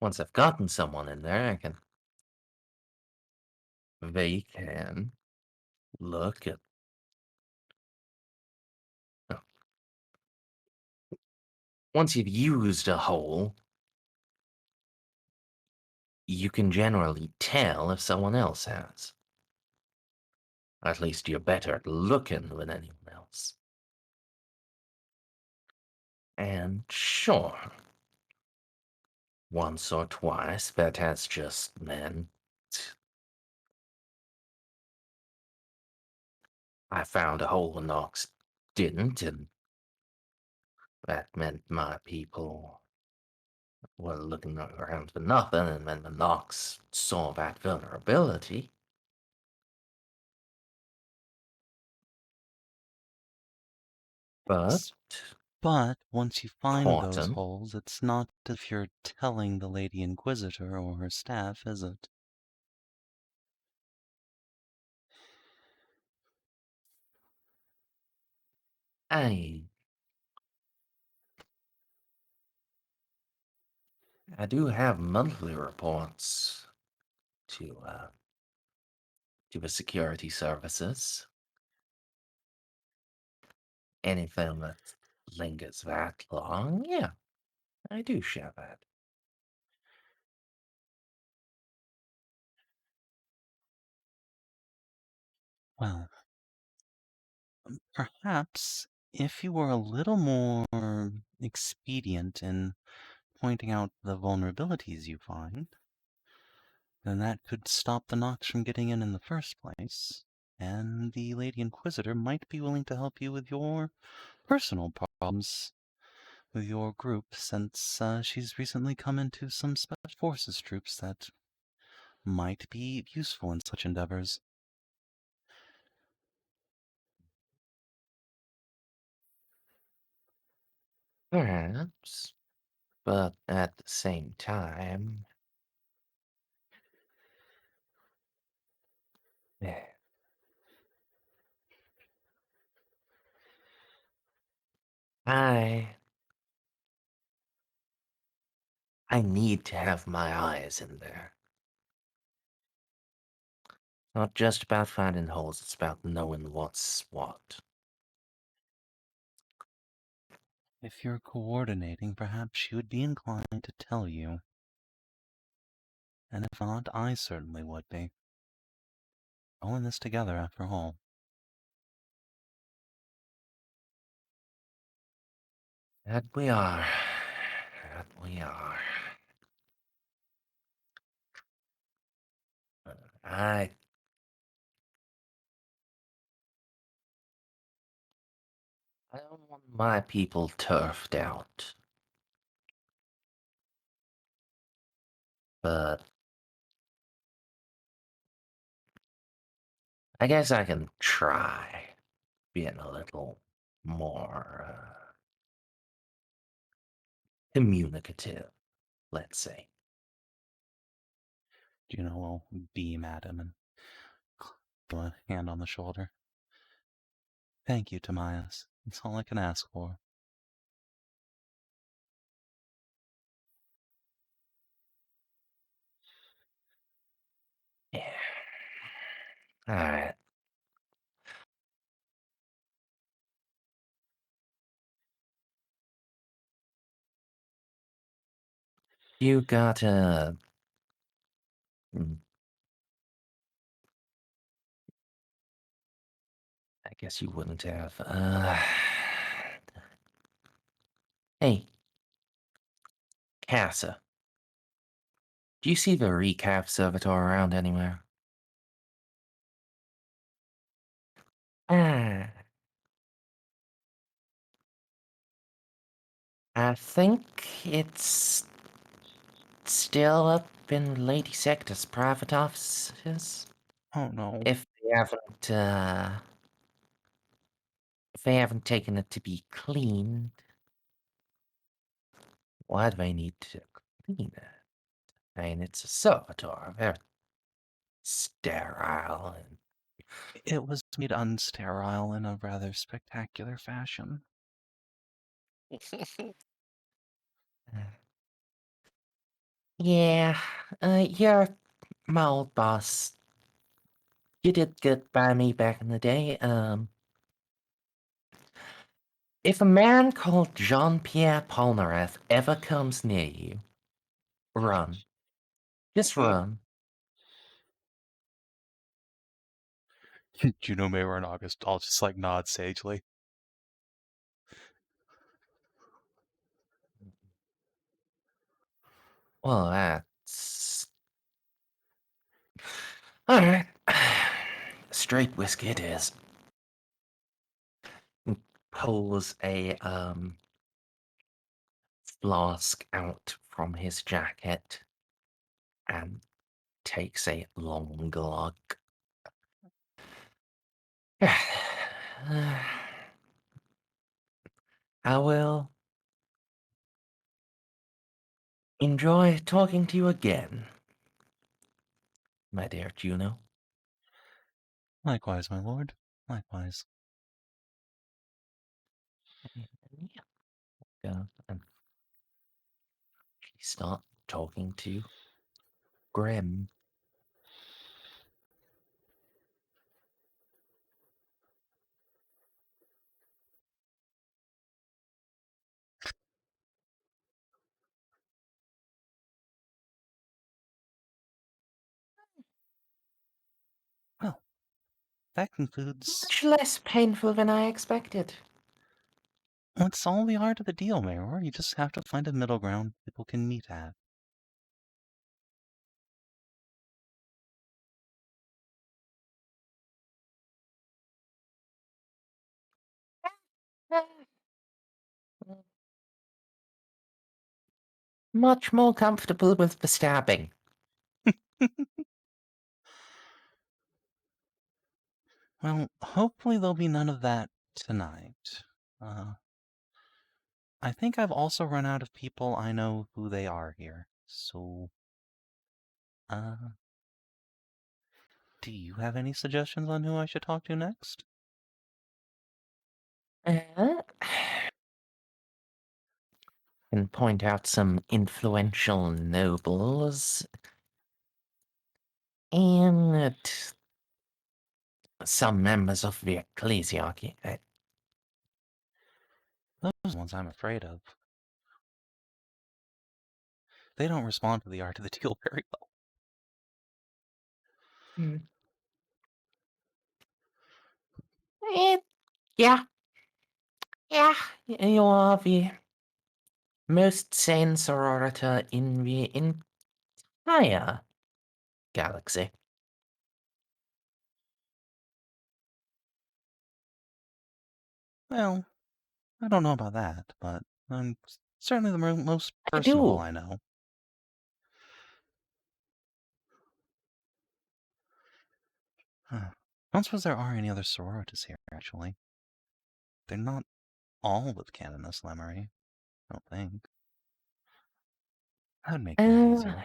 once I've gotten someone in there, they can look at... oh. Once you've used a hole, you can generally tell if someone else has. At least you're better at looking than anyone else. And sure, once or twice that has just meant I found a hole the Nox didn't, and that meant my people were looking around for nothing, and then the Nox saw that vulnerability. But But once you find those important. holes, it's not as if you're telling the Lady Inquisitor or her staff, is it? I do have monthly reports to the security services. Anything that lingers that long, yeah, I do share that. Well, perhaps if you were a little more expedient in pointing out the vulnerabilities you find, then that could stop the Nox from getting in the first place, and the Lady Inquisitor might be willing to help you with your personal problems with your group, since she's recently come into some Special Forces troops that might be useful in such endeavors. Perhaps, but at the same time, eh, I need to have my eyes in there. Not just about finding holes, it's about knowing what's what. If you're coordinating, perhaps she would be inclined to tell you. And if not, I certainly would be. All in this together, after all. That we are. That we are. I don't want my people turfed out. But I guess I can try being a little more communicative, let's say. Juno will beam at him and put a hand on the shoulder. Thank you, Timaeus. That's all I can ask for. Yeah. Alright. You got a... I guess you wouldn't have. Hey. Casa. Do you see the recap servitor around anywhere? Ah. I think it's still up in Lady Sector's private offices. Oh no. If they haven't taken it to be cleaned, why do they need to clean it? I mean, it's a servitor, very sterile and It was made unsterile in a rather spectacular fashion. yeah, you're my old boss. You did good by me back in the day. If a man called Jean-Pierre Polnareff ever comes near you, run. Just run. Juno, Mayra, and August all just like nod sagely. Well, that's... Alright. Straight whiskey it is. He pulls a, flask out from his jacket and takes a long glug. I will enjoy talking to you again, my dear Juno. Likewise, my lord. Likewise. Go and start talking to Grim. Well, that concludes. Much less painful than I expected. It's all the art of the deal, Mayor. You just have to find a middle ground people can meet at. Much more comfortable with the stabbing. Well, hopefully there'll be none of that tonight. I think I've also run out of people I know who they are here. So, do you have any suggestions on who I should talk to next? And point out some influential nobles and some members of the ecclesiarchy. Those ones I'm afraid of. They don't respond to the art of the deal very well. Yeah. You are the most sane sororita in the entire galaxy. Well, I don't know about that, but I'm certainly the most I personable do. I know. I don't suppose there are any other sororities here, actually. They're not all with Canoness Lemery, I don't think. That would make things easier.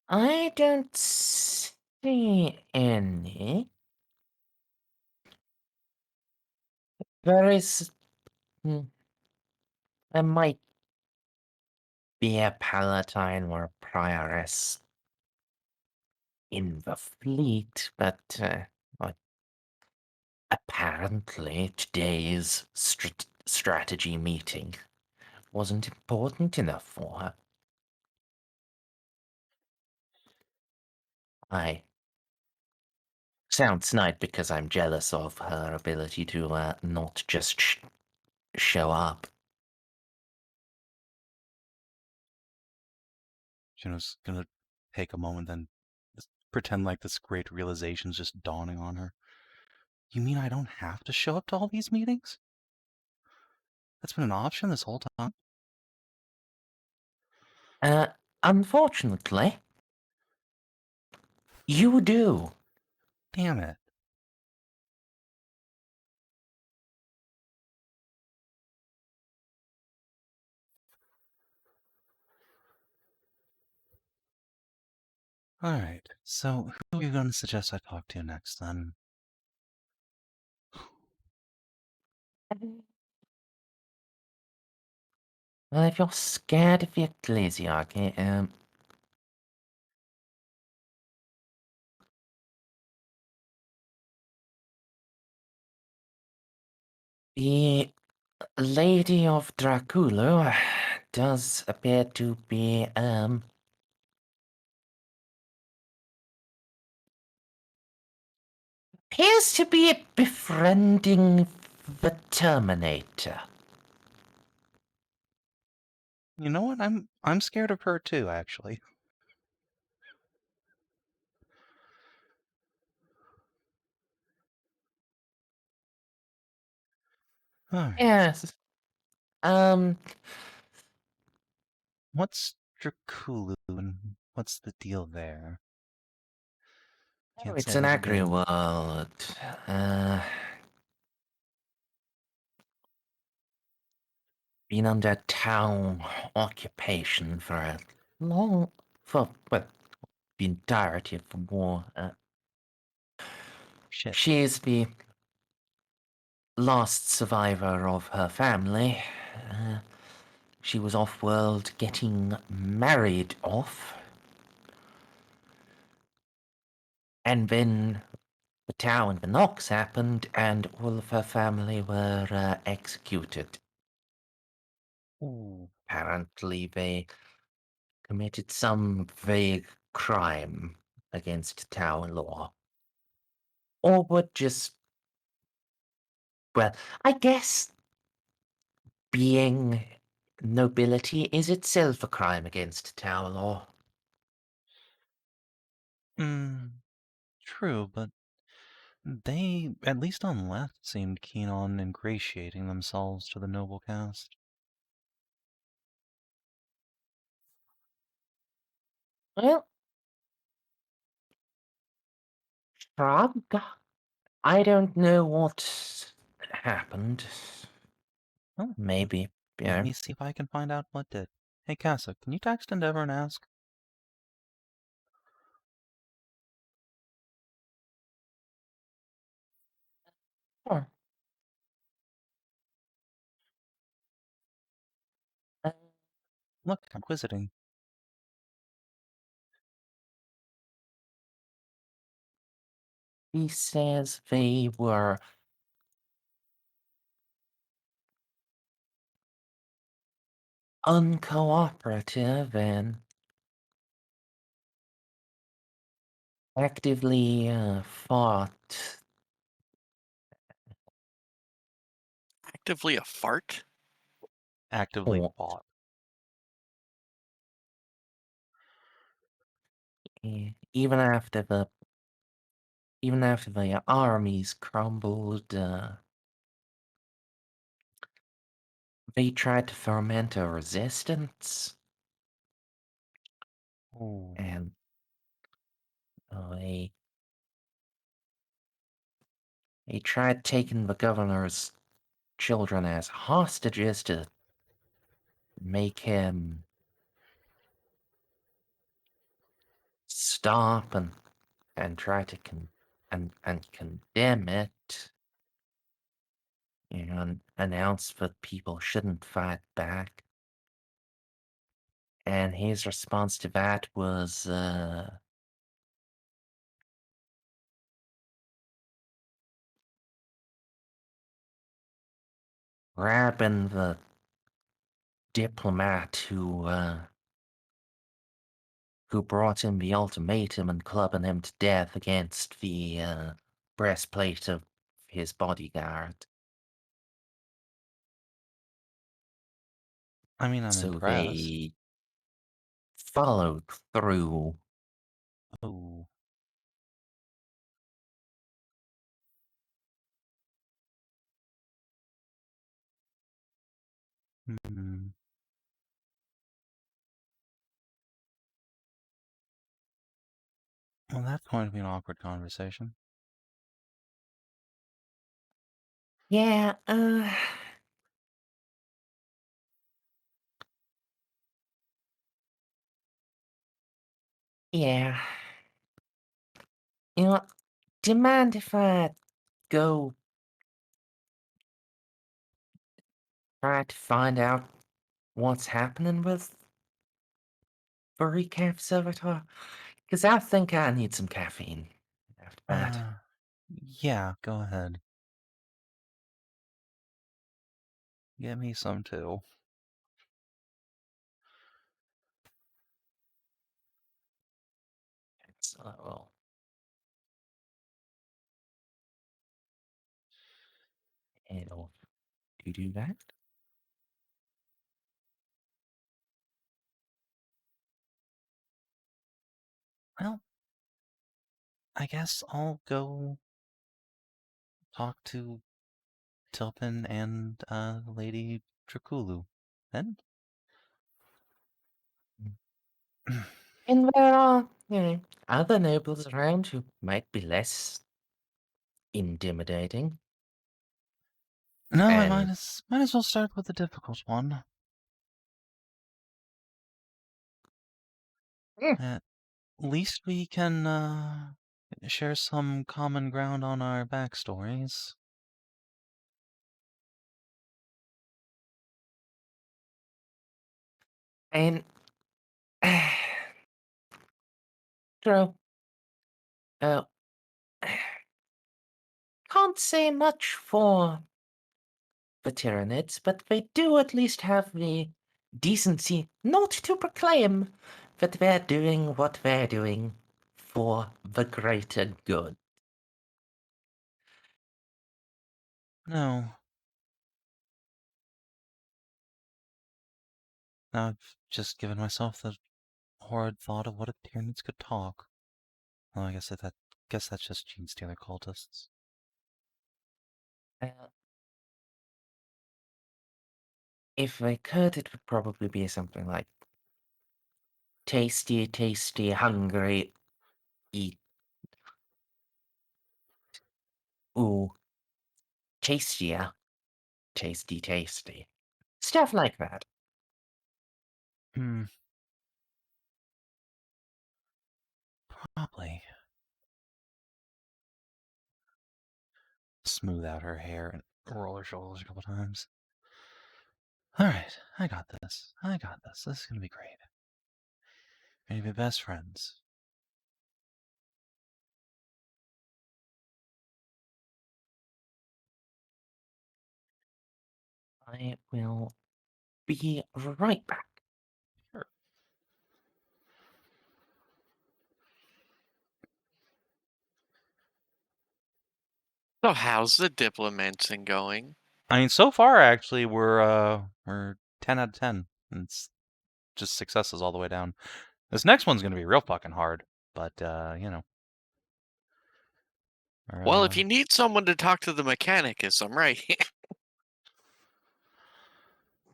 I don't see any. There is... There might be a palatine or a prioress in the fleet, but apparently today's strategy meeting wasn't important enough for her. I sound snide because I'm jealous of her ability to not just show up. Juno's gonna take a moment, then just pretend like this great realization's just dawning on her. You mean I don't have to show up to all these meetings? That's been an option this whole time. Unfortunately, you do. Damn it. Alright, so who are you going to suggest I talk to next, then? Well, if you're scared of the ecclesiarchy, the Lady of Dracula does appear to be, appears to be befriending the Terminator. You know what? I'm scared of her too, actually. Alright. Yes. What's Draculu and what's the deal there? Can't It's say I've an ever been... agri-world. Been under town occupation for a long, for well, the entirety of the war. Shit. She's the last survivor of her family. She was off-world getting married off. And then the Tau and the Nox happened, and all of her family were executed. Ooh. Apparently, they committed some vague crime against Tau law. Or were just. Well, I guess being nobility is itself a crime against Tau law. True, but they, at least on left, seemed keen on ingratiating themselves to the noble caste. Well, shrug. I don't know what happened. Oh, Maybe, let me see if I can find out what did. Hey, Casa, can you text Endeavor and ask? Sure. Look, I'm quisiting. He says they were uncooperative and actively fought. Actively a fart? Actively Fought. bought. Even after the armies crumbled, they tried to ferment a resistance, Ooh. and they tried taking the governor's children as hostages to make him stop and try to condemn it, and announce that people shouldn't fight back. And his response to that was grabbing the diplomat who brought him the ultimatum and clubbing him to death against the breastplate of his bodyguard. I mean, I'm So impressed. they followed through. Oh. Hmm. Well, that's going to be an awkward conversation. Yeah, yeah. You know what? Do you mind if I go try to find out what's happening with the recap servitor? Because I think I need some caffeine after that. Yeah, go ahead. Get me some too. So, well, it'll do that. Well, I guess I'll go talk to Tilpin and Lady Draculu. Then? And there are, other nobles around who might be less intimidating. No, I might And as well start with the difficult one. At least we can share some common ground on our backstories. and true. Uh, can't say much for the Tyranids, but they do at least have the decency not to proclaim that they're doing what they're doing for the greater good. No. Now I've just given myself the horrid thought of what if Tyranids could talk. Well, I guess that's just gene stealer cultists. Uh, if they could, it would probably be something like tasty, tasty, hungry, eat. Ooh, tastier, tasty, tasty. Stuff like that. Hmm. Probably. Smooth out her hair and roll her shoulders a couple times. Alright, I got this. This is gonna be great. We're gonna be best friends. I will be right back. Sure. So how's the diplomancing going? I mean, so far actually we're 10 out of 10. It's just successes all the way down. This next one's gonna be real fucking hard, but you know. Well, if you need someone to talk to the Mechanicus, I'm right here.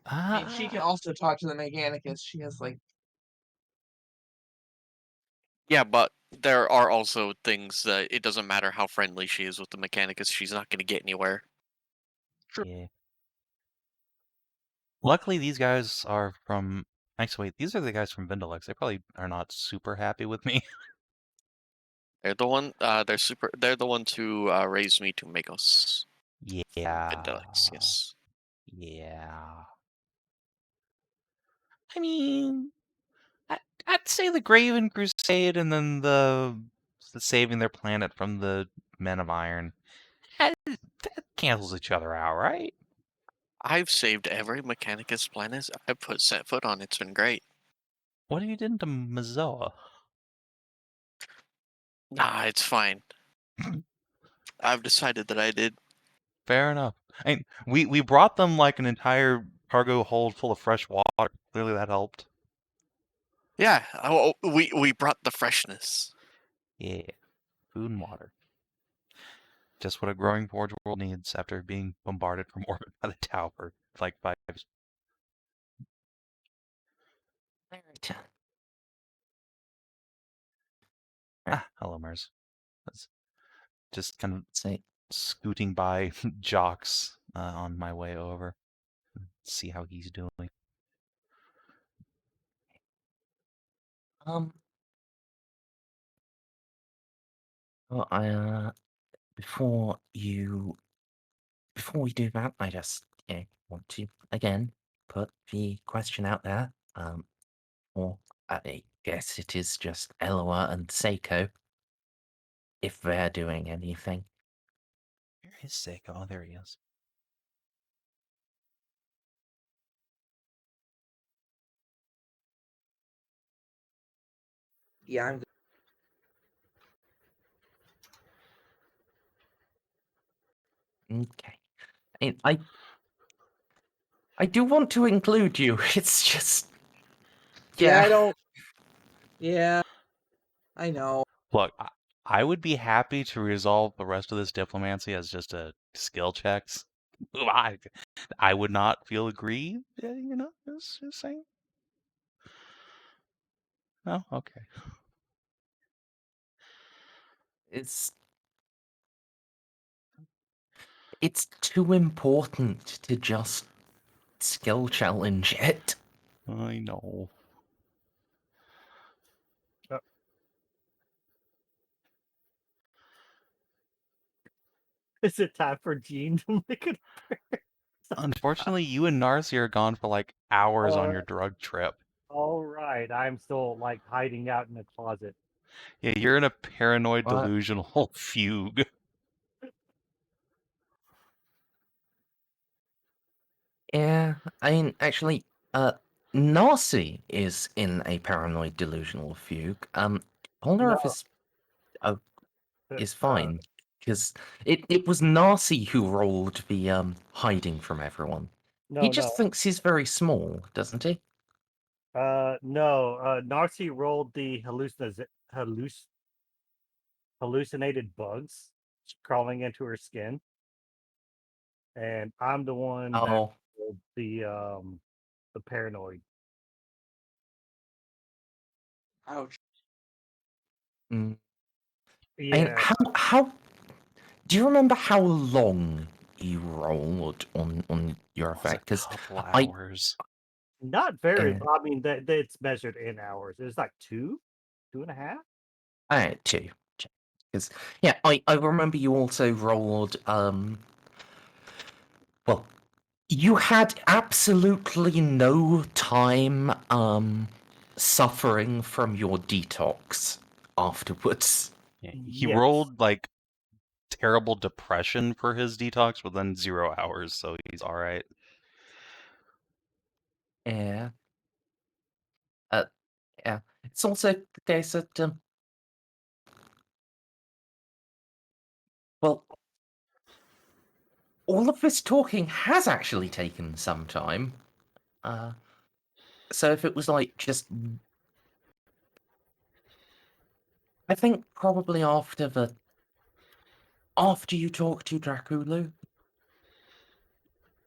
I mean, she can also talk to the Mechanicus. She has like Yeah, but there are also things that it doesn't matter how friendly she is with the Mechanicus, she's not going to get anywhere. Yeah. Luckily, these guys are from. Actually, wait, these are the guys from Vindalex. They probably are not super happy with me. They're the one. They're the ones who raised me to Magos. Yeah. Vindalex, yes. Yeah. I mean, I'd say the Graven Crusade and then the saving their planet from the Men of Iron. That cancels each other out, right? I've saved every Mechanicus planet I've set foot on. It's been great. What have you done to Mazoa? Nah, it's fine. I've decided that I did. Fair enough. I mean, we brought them like an entire cargo hold full of fresh water. Clearly that helped. Yeah, we brought the freshness. Yeah, food and water. Just what a growing forge world needs after being bombarded from orbit by the tower. Like by hello, Merz. That's just kind of Say, scooting by Jocks on my way over. See how he's doing. well, I before we do that, I just want to again put the question out there. Or I guess it is just Eloa and Ceiko, if they're doing anything. Where is Ceiko? Oh, there he is. Yeah, I'm. Okay. I do want to include you. It's just Yeah, I don't. Yeah, I know. Look, I would be happy to resolve the rest of this diplomacy as just a skill checks. I would not feel aggrieved, just saying. No? Okay. It's too important to just skill challenge it. I know. Is it time for Jean to make it? Unfortunately, you and Narcia are gone for like hours on your drug trip. All right, I'm still like hiding out in the closet. Yeah, you're in a paranoid, What? delusional fugue. Yeah, I mean, actually, Narcie is in a paranoid delusional fugue. Polnareff is fine because it was Narcie who rolled the hiding from everyone. He just thinks he's very small, doesn't he? No. Narcie rolled the hallucinated bugs crawling into her skin, and I'm the one that Oh, rolled the paranoid. Ouch. mm. I mean, Yeah, how do you remember how long you rolled on your Was a effect? Because couple I hours. not very. uh, I mean, that it's measured in hours. It's like 2.5. two. Because yeah, I remember you also rolled well, you had absolutely no time suffering from your detox afterwards. Yeah, he Yes. rolled like terrible depression for his detox, but then 0 hours, so he's all right. Yeah. Yeah. It's also the case that well, all of this talking has actually taken some time. So if it was like just I think probably after you talk to Draculu,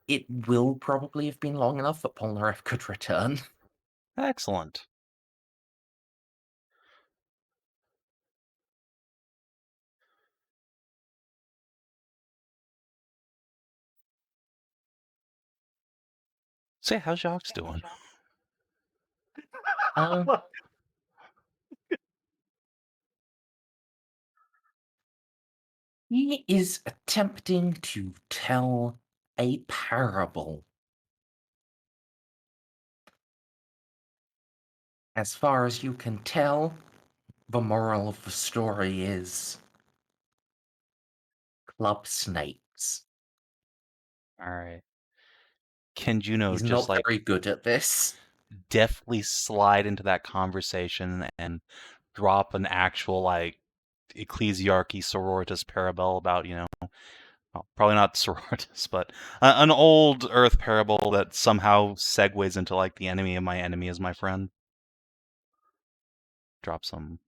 it will probably have been long enough that Polnareff could return. Excellent. Say, how's Jacques doing? Um, he is attempting to tell a parable. As far as you can tell, the moral of the story is club snakes. All right. Can Juno He's just not like very good at this. deftly slide into that conversation and drop an actual like ecclesiarchy sororitas parable about, well, probably not sororitas, but an old Earth parable that somehow segues into like the enemy of my enemy is my friend? drop some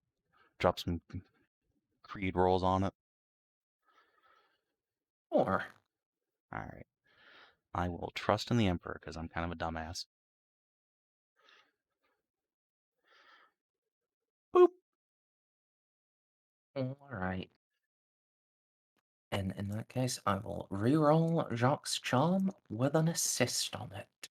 creed rolls on it. Or All right. I will trust in the Emperor because I'm kind of a dumbass. Boop. all right. And in that case, I will reroll Jacques' charm with an assist on it.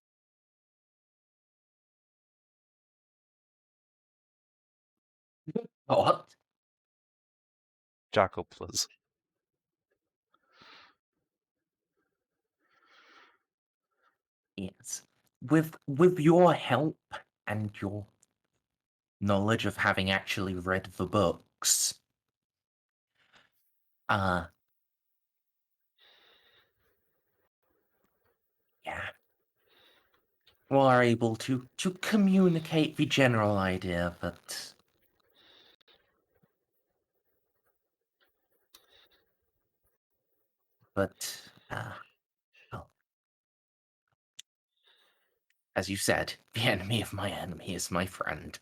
What? Jocko, please. Yes. With your help and your knowledge of having actually read the books, yeah, we are able to communicate the general idea that well, as you said, the enemy of my enemy is my friend.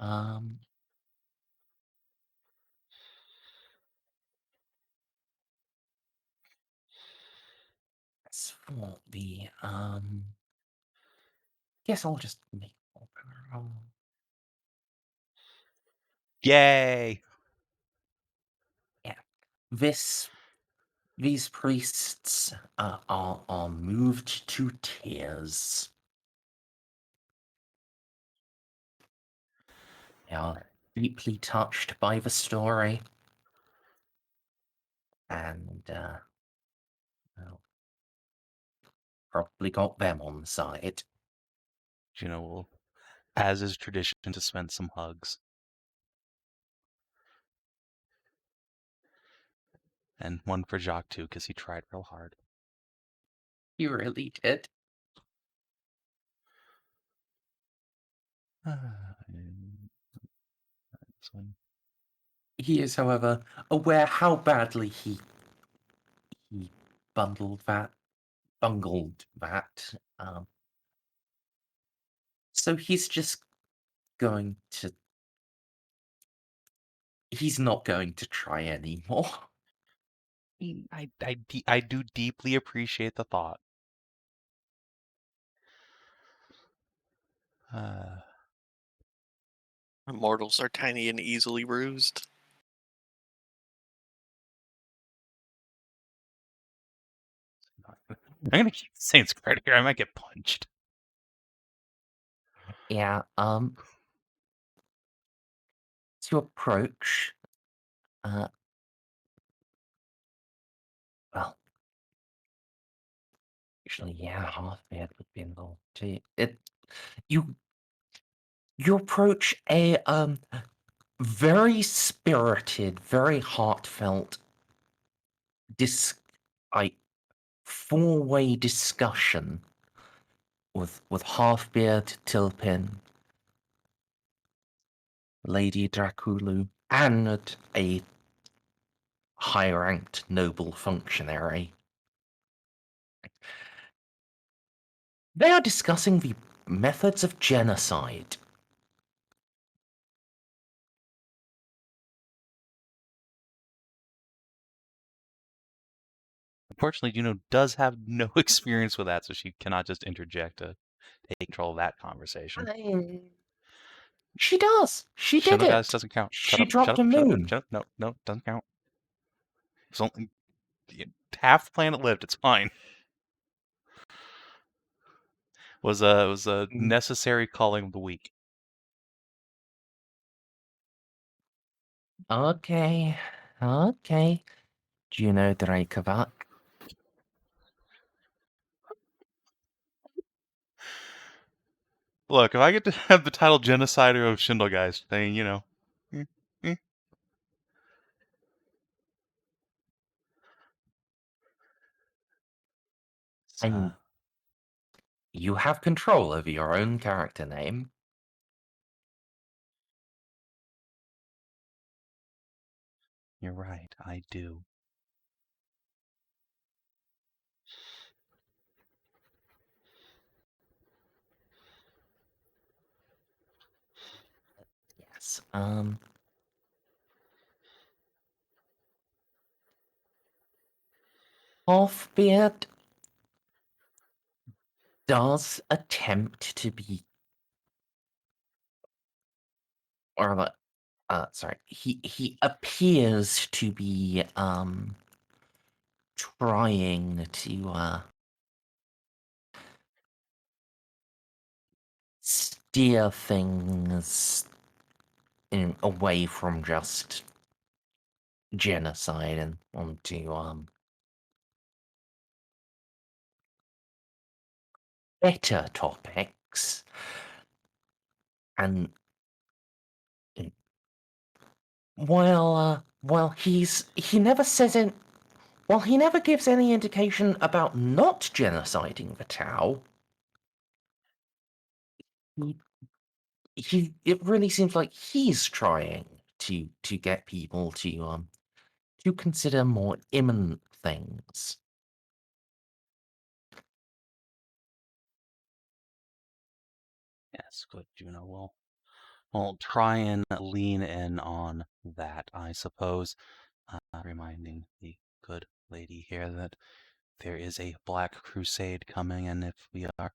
As for the guess I'll just make a roll. Yay! Yeah, these priests are moved to tears. They are deeply touched by the story, and well, probably got them on side. Juno will, as is tradition, dispense some hugs. And one for Jacques, too, because he tried real hard. He really did. This one. He is, however, aware how badly he bungled that. So he's just going to. He's not going to try anymore. I do deeply appreciate the thought. Immortals are tiny and easily bruised. I'm gonna keep saying credit here. I might get punched. Yeah, to approach, well, actually, yeah, Half-Beard would be involved too. You approach a, very spirited, very heartfelt, four-way discussion with Half-Beard, Tilpin, Lady Draculu, and a high-ranked noble functionary. They are discussing the methods of genocide. Unfortunately, Juno does have no experience with that, so she cannot just interject to take control of that conversation. She does. She did Shinto it. guys doesn't count. Shut She up. dropped Shut a up. Shut up. moon. Shut up. No, doesn't count. It's only half the planet lived. It's fine. Was a necessary calling of the week. Okay. Juno Drakovac. Look, if I get to have the title Genocider of Shindelgeist, then, you know. And you have control over your own character name. You're right, I do. Yes. Halfbeard does attempt to be, or sorry, he appears to be trying to steer things away from just genocide and onto better topics. And well, he never says it. Well, he never gives any indication about not genociding the Tau. It really seems like he's trying to get people to consider more imminent things. Yes, good, Juno. We'll try and lean in on that, I suppose. Reminding the good lady here that there is a Black Crusade coming, and if we are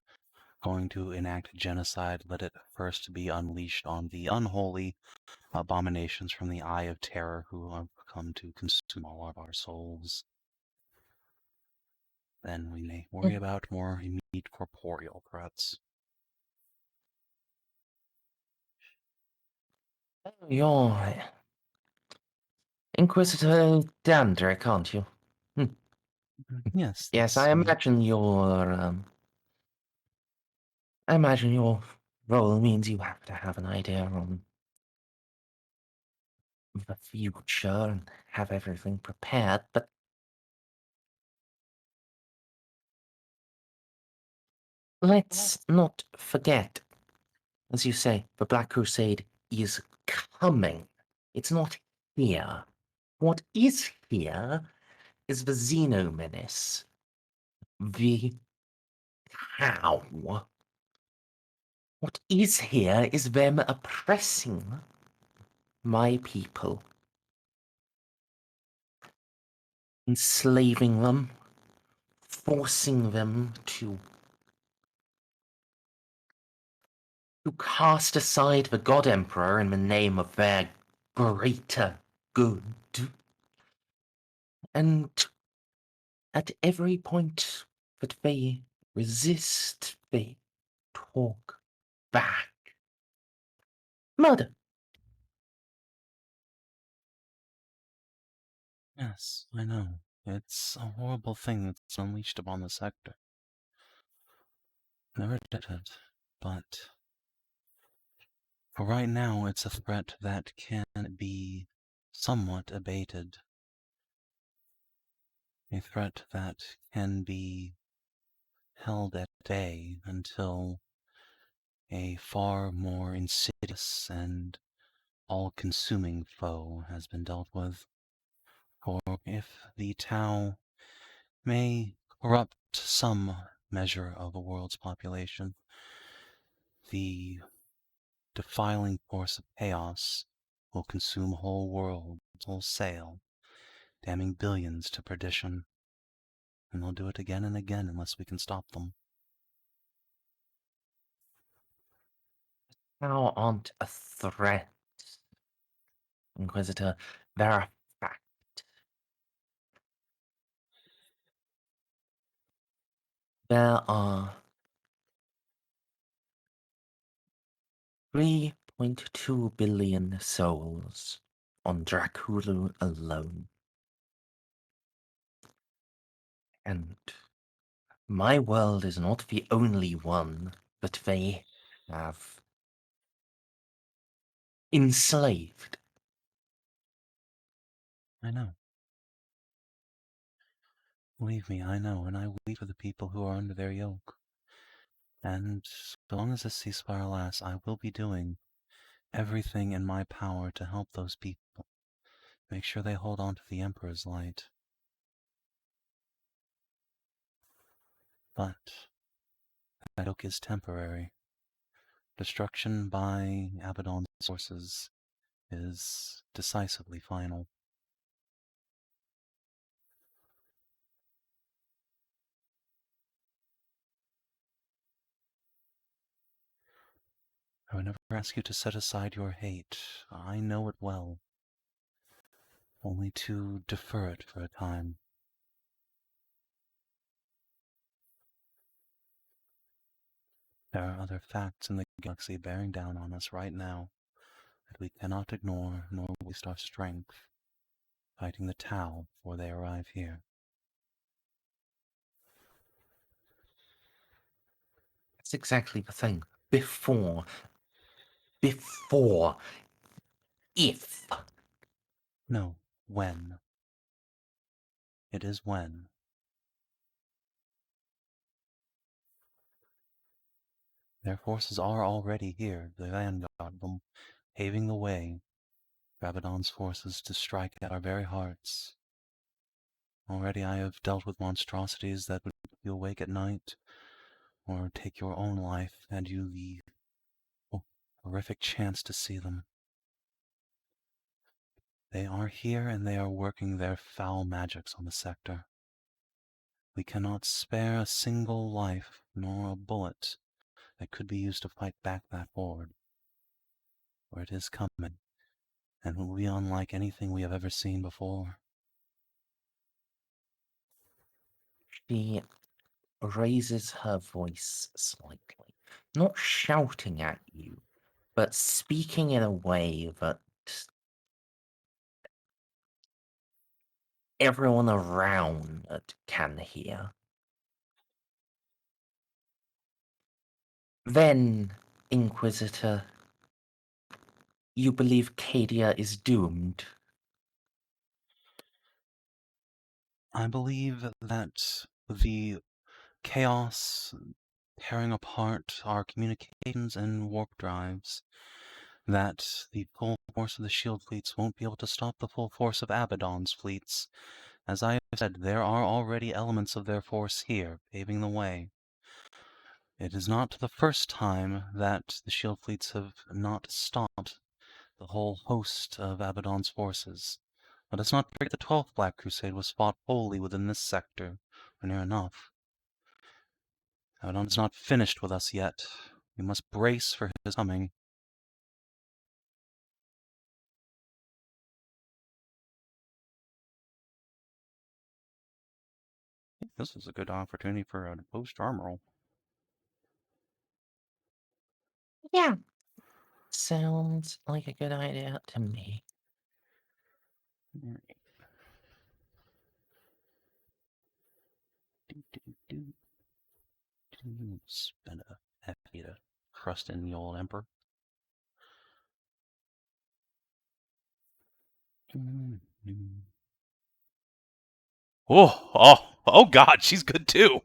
going to enact genocide, let it first be unleashed on the unholy abominations from the Eye of Terror who have come to consume all of our souls. Then we may worry about more immediate corporeal threats. You're Inquisitor Dandrick, aren't you? Yes. Yes, that's I me. imagine your role means you have to have an idea on the future and have everything prepared, but let's not forget, as you say, the Black Crusade is coming. It's not here. What is here is the Xenomenace. The how. What is here is them oppressing my people. Enslaving them, forcing them to cast aside the God Emperor in the name of their greater good. And at every point that they resist, they talk back. Murder. Yes, I know. It's a horrible thing that's unleashed upon the sector. Never did it, but for right now, it's a threat that can be somewhat abated. A threat that can be held at bay until a far more insidious and all-consuming foe has been dealt with. For if the Tau may corrupt some measure of a world's population, the defiling force of chaos will consume whole worlds wholesale, damning billions to perdition. And they'll do it again and again unless we can stop them. How aren't a threat, Inquisitor. They're a fact. There are 3.2 billion souls on Draculu alone. And my world is not the only one that they have enslaved. I know. Believe me, I know, and I weep for the people who are under their yoke. And so long as this ceasefire lasts, I will be doing everything in my power to help those people. Make sure they hold on to the Emperor's light. But that yoke is temporary. Destruction by Abaddon's forces is decisively final. I would never ask you to set aside your hate. I know it well. Only to defer it for a time. There are other facts in the galaxy bearing down on us right now that we cannot ignore nor waste our strength fighting the Tau before they arrive here. That's exactly the thing. Before, if. No, when. It is when. Their forces are already here, the vanguard of them, paving the way for Abaddon's forces to strike at our very hearts. Already I have dealt with monstrosities that would keep you awake at night, or take your own life, and you the horrific chance to see them. They are here, and they are working their foul magics on the sector. We cannot spare a single life, nor a bullet that could be used to fight back that horde. For it is coming, and will be unlike anything we have ever seen before. She raises her voice slightly, not shouting at you, but speaking in a way that everyone around can hear. Then, Inquisitor, you believe Cadia is doomed? I believe that the chaos tearing apart our communications and warp drives, that the full force of the shield fleets won't be able to stop the full force of Abaddon's fleets. As I have said, there are already elements of their force here, paving the way. It is not the first time that the shield fleets have not stopped the whole host of Abaddon's forces. Let us not forget the 12th Black Crusade was fought wholly within this sector, or near enough. Abaddon is not finished with us yet. We must brace for his coming. This is a good opportunity for a post-arm roll. Yeah. Sounds like a good idea to me. Spend a hefty to trust in the old Emperor. Oh God, she's good too.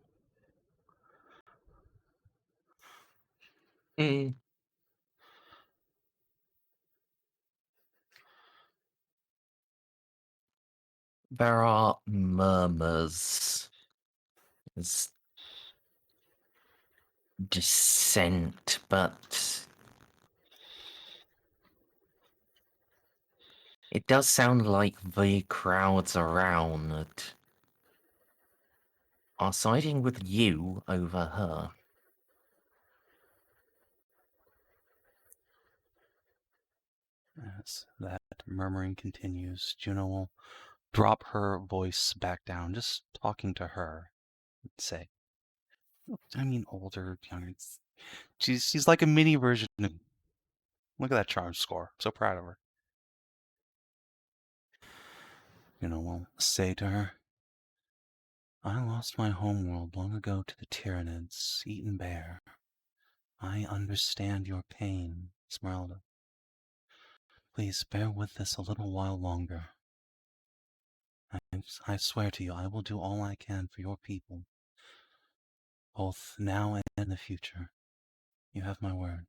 There are murmurs. There's dissent, but it does sound like the crowds around are siding with you over her. As that murmuring continues, Juno will drop her voice back down, just talking to her. Say, I mean, older, younger. She's like a mini version of. Look at that charm score. I'm so proud of her. Juno will say to her, I lost my homeworld long ago to the Tyranids, eaten bare. I understand your pain, Esmeralda. Please bear with this a little while longer. I swear to you, I will do all I can for your people, both now and in the future. You have my word.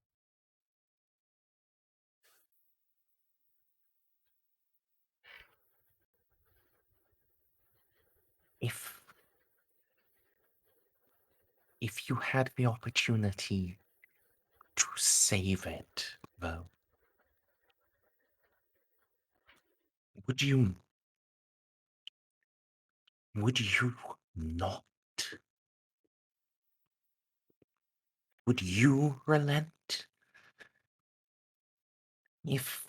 If you had the opportunity to save it, though, Would you not? Would you relent? If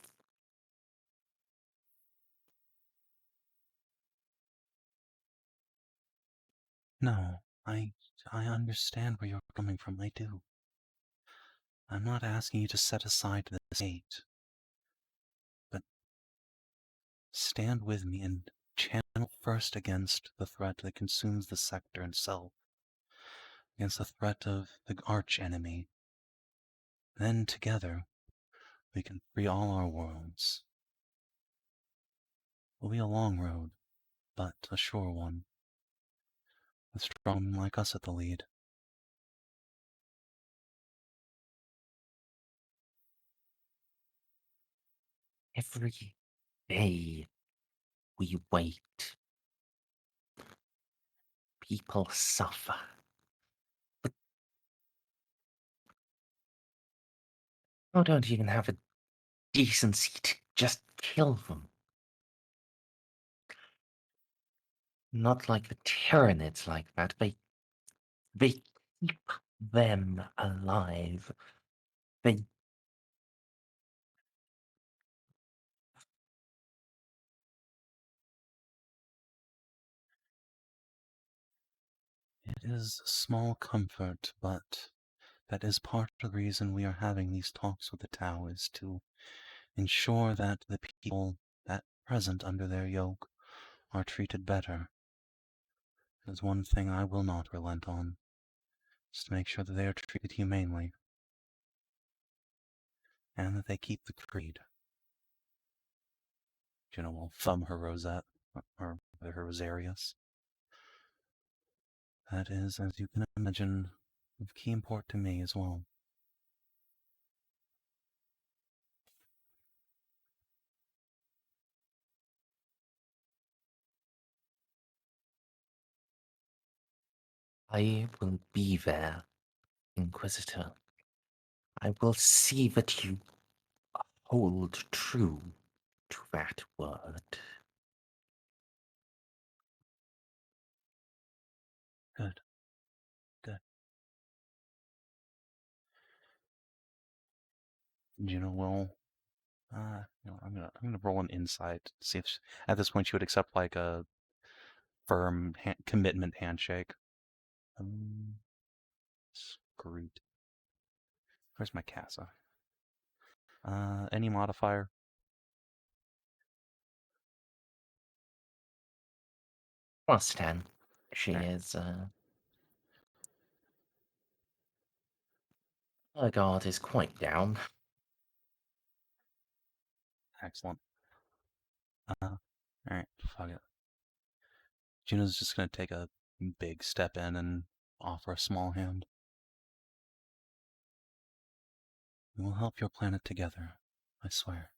No, I understand where you're coming from. I do. I'm not asking you to set aside this hate, but stand with me and channel first against the threat that consumes the sector itself, against the threat of the arch-enemy. Then together, we can free all our worlds. It'll be a long road, but a sure one, with strong men like us at the lead. every day we wait, people suffer. But I don't even have a decency to just kill them. Not like the Tyranids like that. They keep them alive. They It is a small comfort, but that is part of the reason we are having these talks with the Tau, is to ensure that the people that present under their yoke are treated better. There's one thing I will not relent on, is to make sure that they are treated humanely, and that they keep the creed. Juno will thumb her rosette, or her rosarius. That is, as you can imagine, of key import to me as well. I will be there, Inquisitor. I will see that you hold true to that word. Good. Good. Juno will I'm gonna roll an insight. See if at this point she would accept like a firm commitment handshake. Screwed. Where's my casa? Any modifier? Plus 10. She Alright. is, her guard is quite down. Excellent. Alright, fuck it. Juno's just gonna take a big step in and offer a small hand. We will help your planet together, I swear.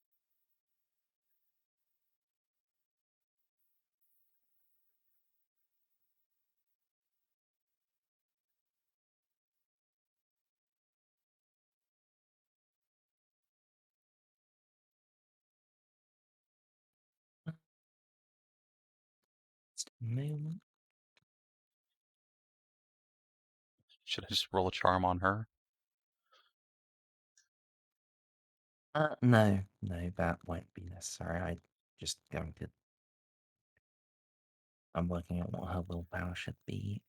Just a moment. Should I just roll a charm on her? No, that won't be necessary. I'm working out what her willpower should be.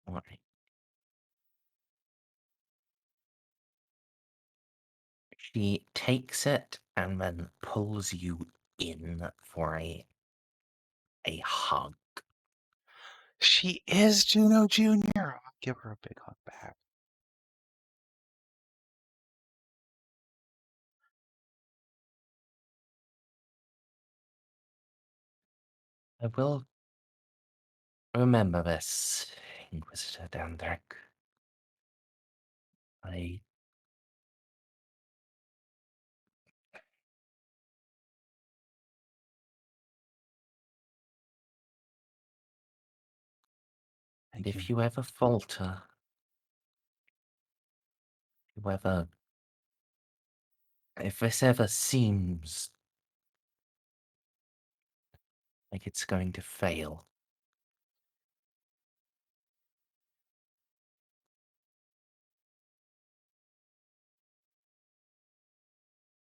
Alright. She takes it and then pulls you in for a hug. She is Juno Jr. I'll give her a big hug back. I will remember this, Inquisitor Dandrak. I And if you ever falter, if this ever seems like it's going to fail,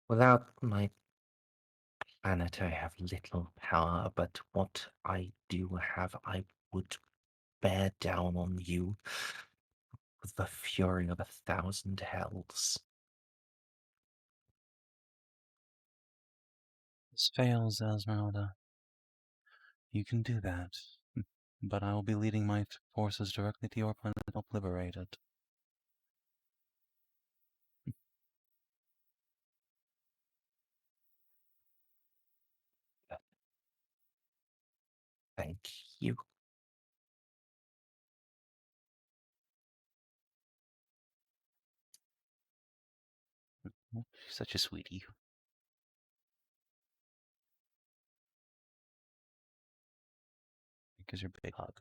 without my planet, I have little power, but what I do have, I would bear down on you with the fury of 1,000 hells. This fails, Esmeralda. You can do that. But I will be leading my forces directly to your planet to help liberate it. Thank you. She's such a sweetie. Because you're a big hug.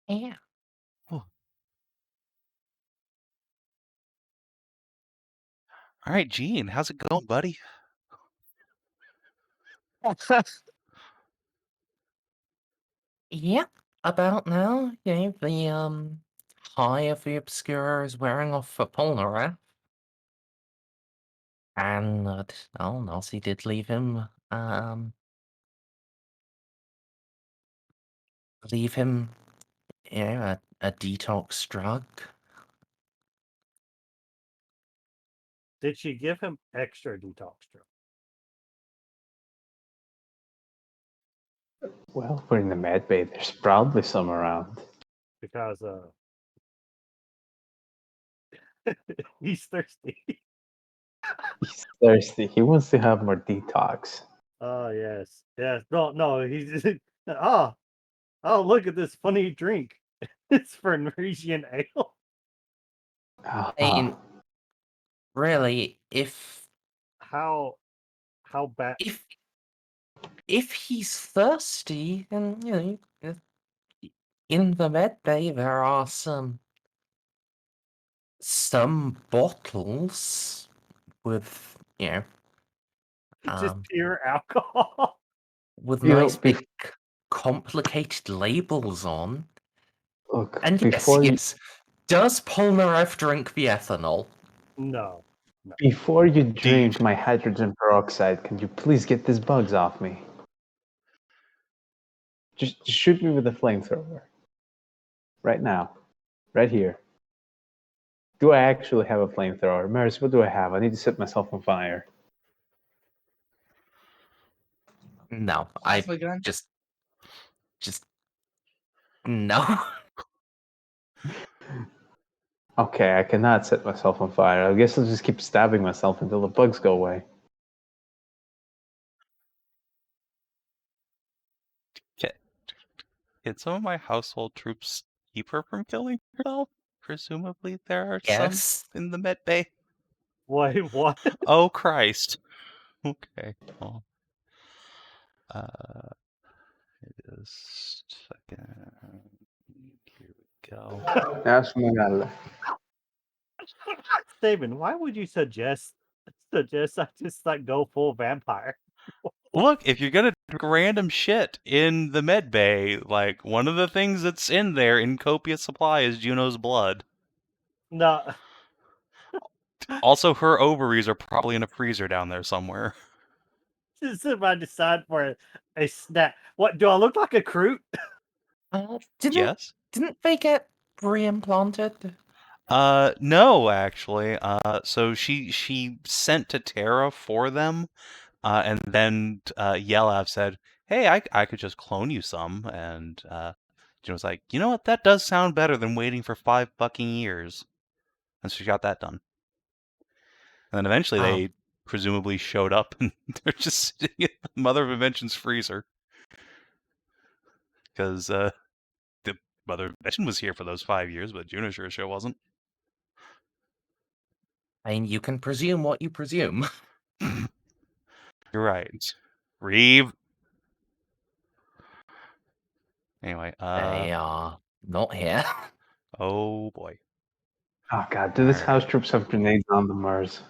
Yeah. Oh. All right, Jean, how's it going, buddy? Yeah, about now. The High of the Obscure is wearing off for Polnareff. And Narcie did leave him a detox drug. Did she give him extra detox drug? Well, we're in the med bay. There's probably some around. Because he's thirsty. He's thirsty. He wants to have more detox. Oh yes, yes. No. He's oh look at this funny drink. It's for Norwegian ale. And really, How bad? if he's thirsty, then in the med bay there are some bottles with Just pure alcohol. with You know, nice big complicated labels on. Look, And yes, does Polnareff drink the ethanol? No. Before you drink my hydrogen peroxide, can you please get these bugs off me? Just shoot me with a flamethrower. Right now. Right here. Do I actually have a flamethrower? Merz, what do I have? I need to set myself on fire. No, That's my gun. just no. Okay, I cannot set myself on fire. I guess I'll just keep stabbing myself until the bugs go away. Can some of my household troops keep her from killing herself? Presumably there are Yes. some in the med bay. Wait, what? Oh, Christ. Okay. Well, just a second. Here we go. That's my gal. Savin, why would you suggest I just like go full vampire? Look, if you're gonna drink random shit in the med bay, like one of the things that's in there in copious supply is Juno's blood. No. Also, her ovaries are probably in a freezer down there somewhere. Just if I decide for a snack. What, do I look like a Kroot? Yes. Didn't they get re-implanted? No, actually. So she sent to Terra for them, and then Yelav said, "Hey, I could just clone you some," and Juno was like, "You know what? That does sound better than waiting for 5 fucking years," and so she got that done. And then eventually they presumably showed up, and they're just sitting in the Mother of Invention's freezer because the Mother of Invention was here for those 5 years, but Juno sure wasn't. I mean, you can presume what you presume. You're right. Reeve. Anyway, They are not here. oh boy. Oh god, do this Alright. house troops have grenades on the Merz?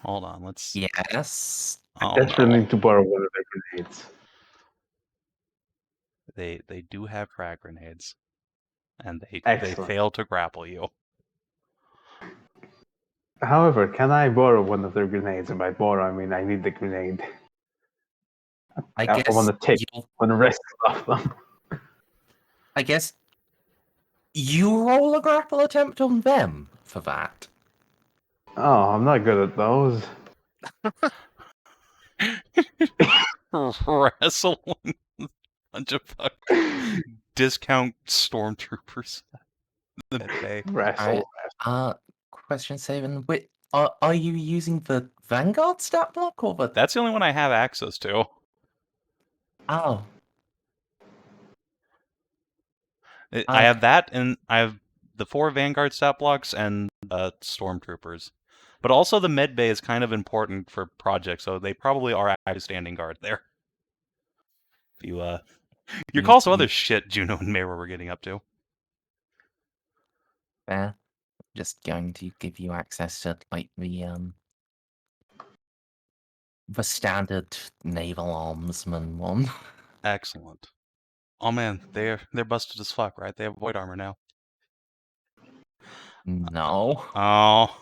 Hold on, let's... Yes. I Oh, desperately no. need to borrow one of their grenades. They do have frag grenades. And they Excellent. fail to grapple you. However, can I borrow one of their grenades? And by borrow, I mean I need the grenade. I I guess want to take you'll- one the rest of them. I guess you roll a grapple attempt on them for that. Oh, I'm not good at those. Wrestling bunch of fucking discount stormtroopers. The midday. Wrestle. Question Savin, are you using the Vanguard stat block or the... That's the only one I have access to. Oh, I have that, and I have the 4 Vanguard stat blocks and stormtroopers. But also the med bay is kind of important for projects, so they probably are actually standing guard there. If you you call some other shit Juno and Mayra were getting up to. fair. Just going to give you access to like the standard naval armsman one. Excellent. Oh man, they're busted as fuck, right? They have void armor now. No. Oh.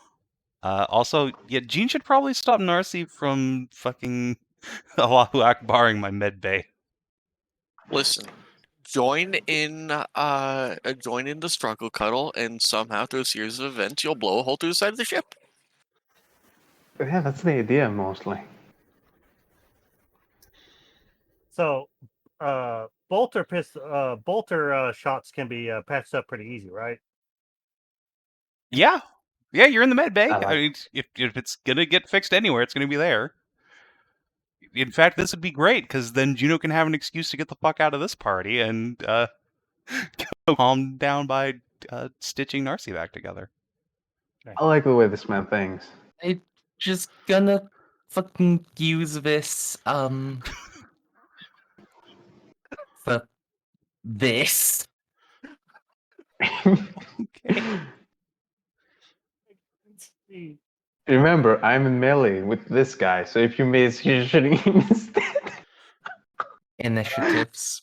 Also, yeah, Jean should probably stop Narcie from fucking Allahu Akbaring my med bay. Listen, join in the struggle cuddle, and somehow through a series of events, you'll blow a hole through the side of the ship. Yeah, that's the idea mostly. So, bolter shots can be patched up pretty easy, right? Yeah. Yeah, you're in the med bay. I like I mean, if it's gonna get fixed anywhere, it's gonna be there. In fact, this would be great, because then Juno can have an excuse to get the fuck out of this party and go calm down by stitching Narcie back together. I like the way this man thinks. I'm just gonna fucking use this for this. Okay. Remember, I'm in melee with this guy, so if you miss, you're shooting him instead. Initiatives.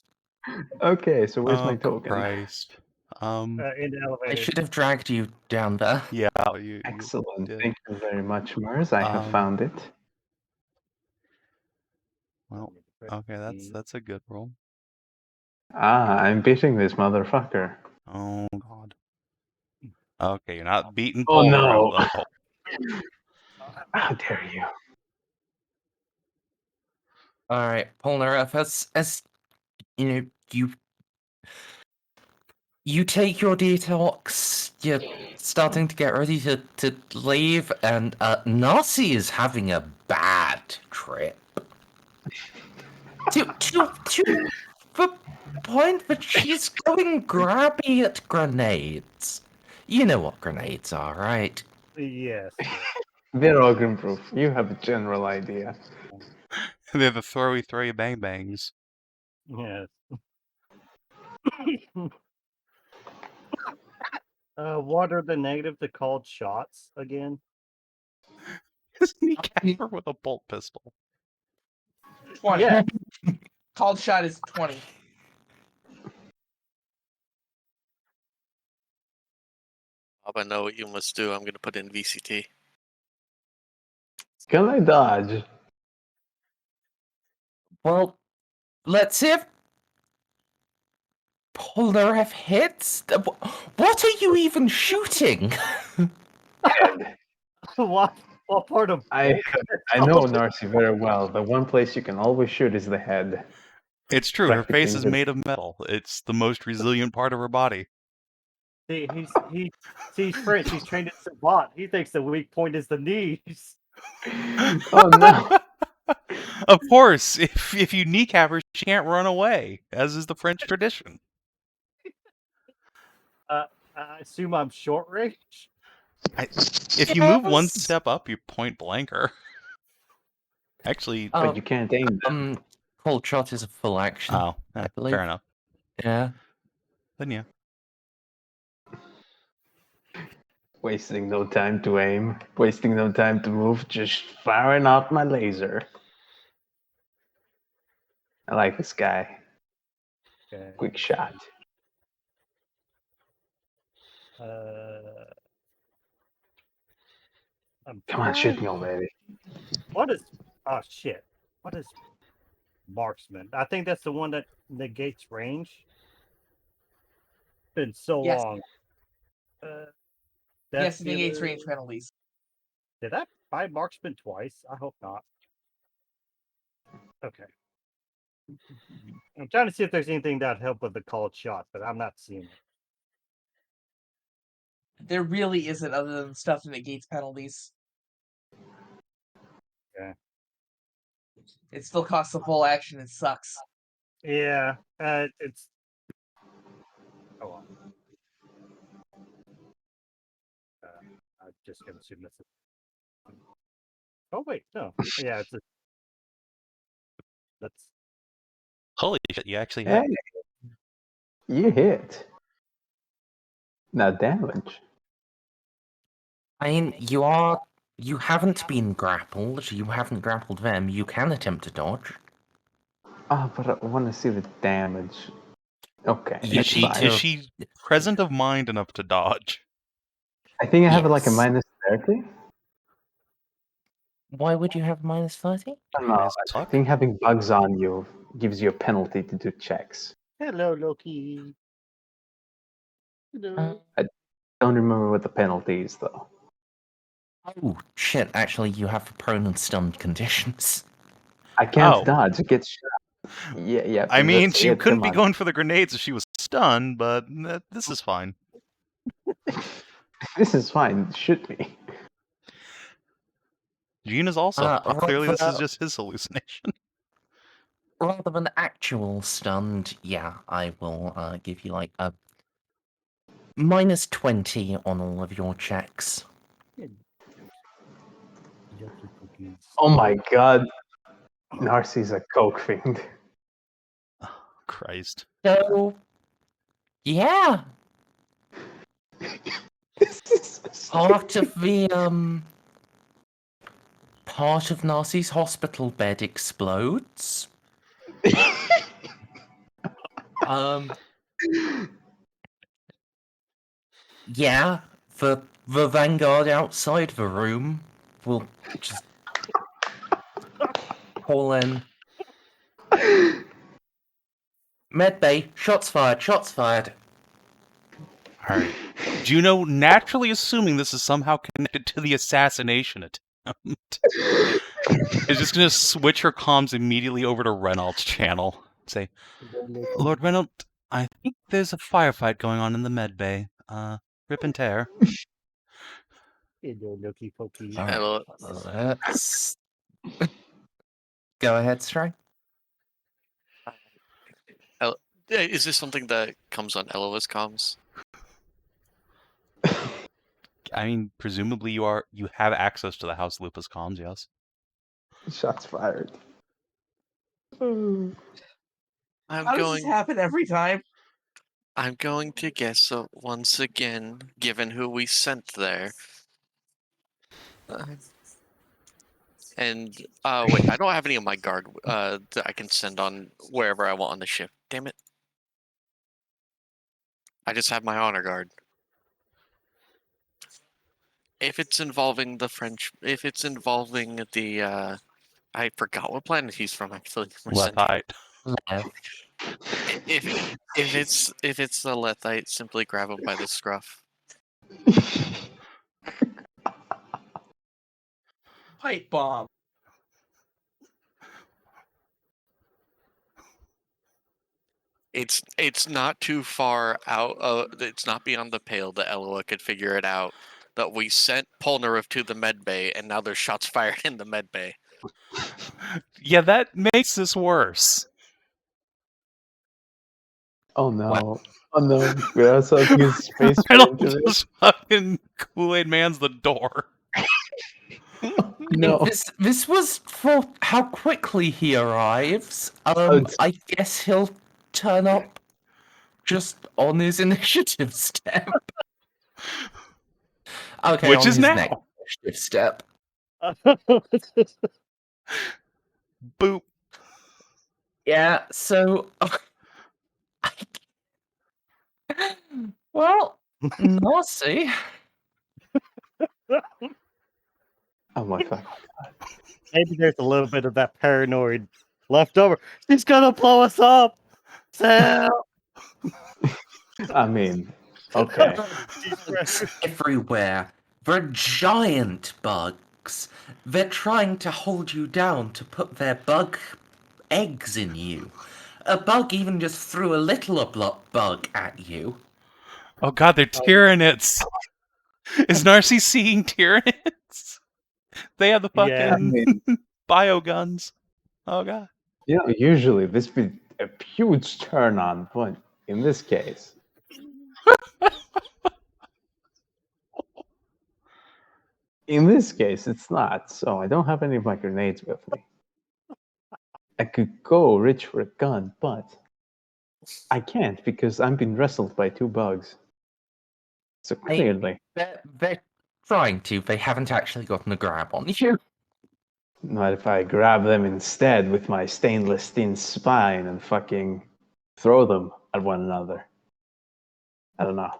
Okay, so where's my Oh, token? Christ. In the I elevator. should have dragged you down there. Yeah, you Excellent. did. Thank you very much, Merz. I have Um, found it. Well, okay, that's a good roll. Ah, I'm beating this motherfucker. Oh God. Okay, you're not beating Oh, Polnareff, no. though. How dare you? All right, Polnareff, as you know, you take your detox. You're starting to get ready to leave, and Narcie is having a bad trip. to the point that she's going grabby at grenades. You know what grenades are, right? Yes. They're organ proof. You have a general idea. They're the throwy bang bangs. Yes. What are the negative to called shots again? Kneecapper with a bolt pistol. 20. Yeah. Called shot is 20. I know what you must do. I'm going to put in VCT. Can I dodge? Well, let's see if Polnareff hits. What are you even shooting? What part of I know Narcie very well. The one place you can always shoot is the head. It's true. Her Practically face is made of metal. It's the most resilient part of her body. See, he's French. He's trained in Savant. He thinks the weak point is the knees. Oh no! Of course, if you kneecap her, she can't run away, as is the French tradition. I assume I'm short range. If you move one Yes! step up, you point blank her. Actually, But you can't aim them. Cold shot is a full action. I believe. fair enough. Yeah. Then yeah. Wasting no time to aim, wasting no time to move, just firing out my laser. I like this guy. Okay. Quick shot. I'm Come on, shoot trying- me already. What is? Oh shit! What is marksman? I think that's the one that negates range. Been so Yes. long. Yes, it the negates other- range penalties. Did I buy marksman twice? I hope not. Okay. I'm trying to see if there's anything that help with the called shot, but I'm not seeing it. There really isn't, other than stuff that negates penalties. Yeah. It still costs a full action. It sucks. Yeah, it's. Oh well. I'm just gonna assume this. Oh wait, no. Yeah, it's. That's. Holy shit, you actually Hey, hit. you hit. Not damage. I mean, you haven't been grappled. You haven't grappled them. You can attempt to dodge. Oh, but I want to see the damage. Okay, You that's need fine. to- Is she present of mind enough to dodge? I think I have like a Yes. minus 30. Why would you have minus 30? I don't know. As I fuck? think having bugs on you gives you a penalty to do checks. Hello, Loki. Hello. Don't remember what the penalty is though. Oh, shit. Actually, you have prone and stunned conditions. I can't Oh. dodge. It gets shot. Yeah. I mean, that's she it, couldn't come be on. going for the grenades if she was stunned, but this is fine. This is fine. Shoot me. Gene is also. Right, Clearly, this is well- just his hallucination. Rather than actual stunned, yeah, I will give you like a minus 20 on all of your checks. Oh my god. Narcie's a coke fiend. Oh, Christ. So, yeah, This is part of the part of Narcie's hospital bed explodes. Yeah, the vanguard outside the room will just call in. Medbay, shots fired, shots fired. Alright. Juno, naturally assuming this is somehow connected to the assassination attempt, is just going to switch her comms immediately over to Renault's channel. Say, Lord Renault, I think there's a firefight going on in the med bay. Rip and tear. Hello, Loki, Pokey. All right. Hello. Let's go ahead, Stray. Is this something that comes on Eloa's comms? I mean, presumably you have access to the House Lupus comms, yes. Shots fired. I'm How does this going. happen every time? I'm going to guess once again, given who we sent there. And wait, I don't have any of my guard that I can send on wherever I want on the ship. Damn it! I just have my honor guard. If it's involving the French, if it's involving the, I forgot what planet he's from actually. Lethite. Left. If it's the Lethite, simply grab him by the scruff. Pipe bomb. It's not too far out. It's not beyond the pale that Eloa could figure it out. That we sent Polnareff to the med bay, and now there's shots fired in the med bay. Yeah, that makes this worse. Oh no. Well- Oh no. We're also in space. Reynolds just fucking Kool-Aid Man's the door. No. This was for how quickly he arrives. it's- I guess he'll turn up just on his initiative step. Okay, Which on is his now. next initiative step. Boop. Yeah, so well, Narcie. Oh my fuck. Maybe there's a little bit of that paranoid left over. She's gonna blow us up. Sam. I mean, okay. Everywhere. They're giant bugs. They're trying to hold you down to put their bug eggs in you. A bug even just threw a little bug at you. Oh god, they're Tyranids. Is Narcie seeing Tyranids? They have the fucking Yeah. I mean, bioguns. Oh god. usually this would be a huge turn on, but in this case. In this case, it's not, so I don't have any of my grenades with me. I could go reach for a gun, but I can't because I'm being wrestled by 2 bugs. So clearly, They're trying to. They haven't actually gotten a grab on you. not if I grab them instead with my stainless steel spine and fucking throw them at one another. I don't know.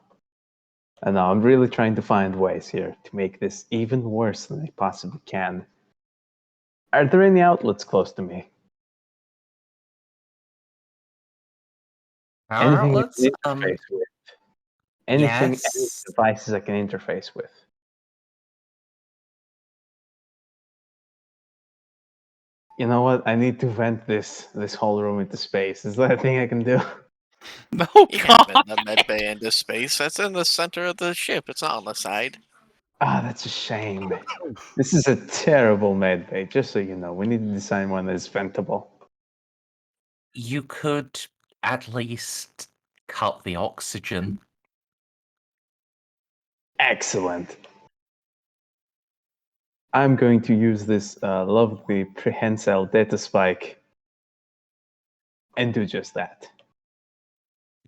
I'm really trying to find ways here to make this even worse than I possibly can. Are there any outlets close to me? Power Anything I outlets? can interface with? Anything, yes. any devices I can interface with? You know what? I need to vent this whole room into space. Is that a thing I can do? No You can't god. bend the med bay into space. That's in the center of the ship. It's not on the side. Ah, that's a shame. This is a terrible med bay, just so you know. We need to design one that's ventable. You could at least cut the oxygen. Excellent. I'm going to use this lovely prehensile data spike and do just that.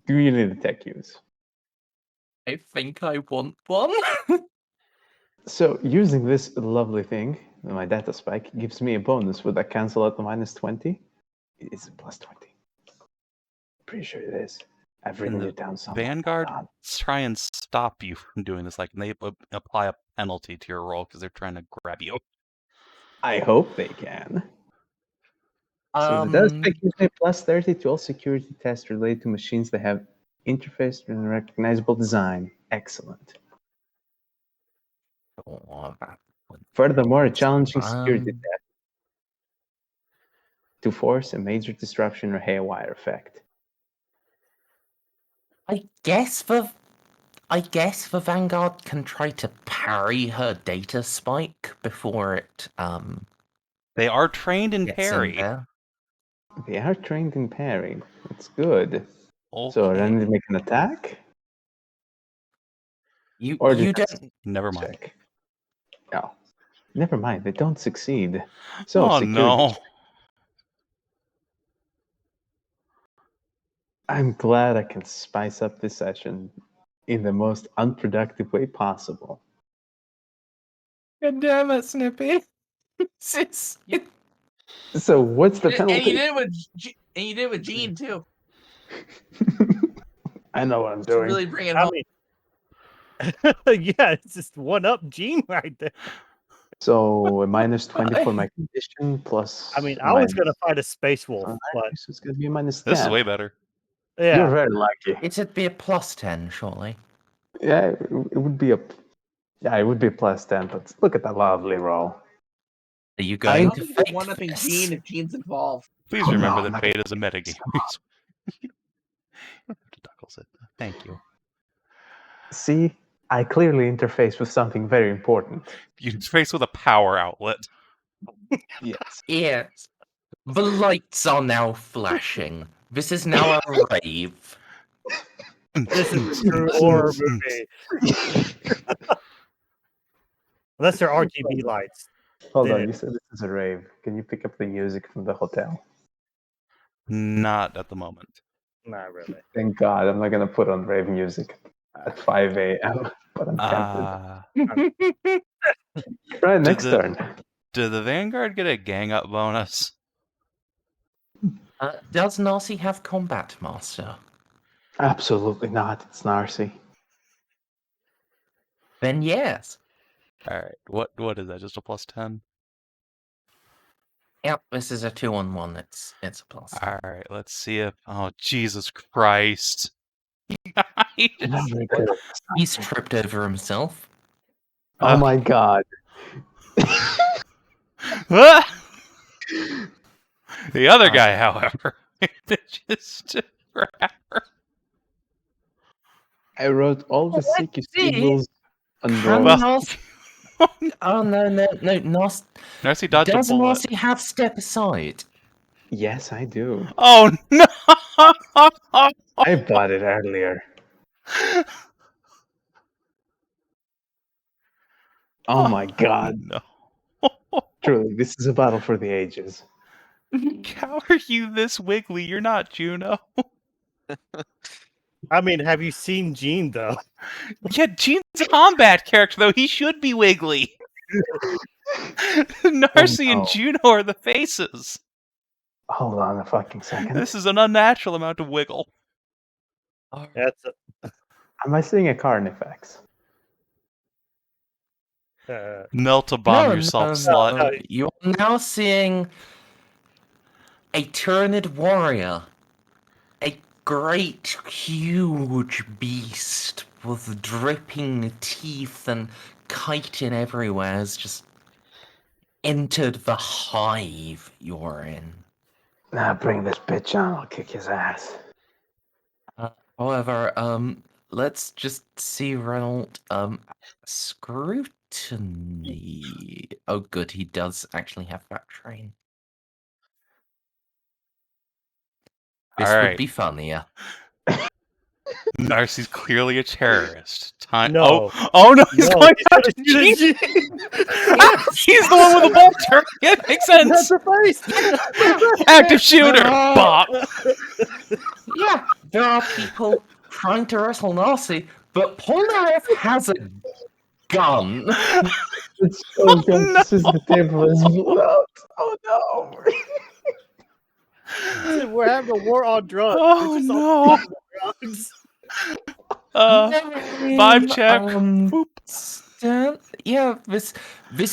Do you need a tech use? I think I want one. So using this lovely thing, my data spike, gives me a bonus. Would that cancel out the minus 20? Is it plus 20? Pretty sure it is. I've written the it down somewhere. Vanguard Hold on. try and stop you from doing this. Like, and they apply a penalty to your roll because they're trying to grab you. I hope they can. So the data spike gives me plus 30 to all security tests related to machines that have interface and recognizable design. Excellent. Oh, that would Furthermore, a be challenging security fun. test to force a major disruption or haywire effect. I guess the Vanguard can try to parry her data spike before it They are trained in gets parry. in there. They are trained in parrying. That's good. Okay. So are they going to make an attack? You Or you defense don't. Never mind. check? No. Never mind. They don't succeed. So Oh security no. check. I'm glad I can spice up this session in the most unproductive way possible. God damn it, Snippy! So what's the And penalty? you did it with you did it with Jean too. I know what I'm To doing. really bring it I home. mean, yeah, it's just one up Gene right there. So a minus 20 for my condition plus. I mean, I was gonna fight a space wolf, so but it's going to be a minus 10. This is way better. yeah, You're very lucky. It'd be a plus 10, surely. Yeah, it would be a. Yeah, it would be plus 10. But look at that lovely roll. Are you I going don't to think you're fight one upping this? Jean if Jean's involved. Please Oh, remember no, that not- beta is a metagame. Duckles it. Thank you. See, I clearly interface with something very important. You interface with a power outlet. Yes. Yes. The lights are now flashing. This is now a rave. This is a true horror movie. Unless they're RGB lights. Hold Then on, it- you said this is a rave. Can you pick up the music from the hotel? Not at the moment. Not really. Thank God, I'm not gonna put on rave music at 5 a.m. But I'm tempted. Right, next turn. Did the Vanguard get a gang up bonus? Does Narcie have combat master? Absolutely not. It's Narcie. Then yes. Alright, what is that? Just a +10? Yep, this is a 2-on-1. It's a plus. Alright, let's see if... Oh, Jesus Christ. He's tripped over himself. Oh my God. The other guy, however, just forever. I wrote all the sickest see. symbols and Can rolls. Narcie... Oh, no. Narcie dodged a Does bullet. Narcie have step aside? Yes, I do. Oh, no! I bought it earlier. Oh my God. No. Truly, this is a battle for the ages. How are you this wiggly? You're not Juno. I mean, have you seen Jean though? Yeah, Gene's a combat character, though. He should be wiggly. Narcie and Juno are the faces. Hold on a fucking second. This is an unnatural amount of wiggle. That's Am I seeing a Carnifex? Melt a bomb yourself, slut. No. You're now seeing a Tyranid warrior. A great, huge beast with dripping teeth and chitin everywhere has just entered the hive you're in. Nah, bring this bitch on. I'll kick his ass. However, let's just see Reynolds. Scrutiny. Oh, good, he does actually have that train. This would Alright. be funnier. Narcie's clearly a terrorist. No. Oh no, he's No, going he's after gonna shoot Gene! at He's the one with the bolter! Yeah, makes sense! Active shooter! Bop! Yeah, there are people trying to wrestle Narcie, but Polnareff has a gun. It's so good. This is the table is blown out. Oh no. We're having a war on drugs. Oh We're just no! on drugs. 5 check. Yeah, this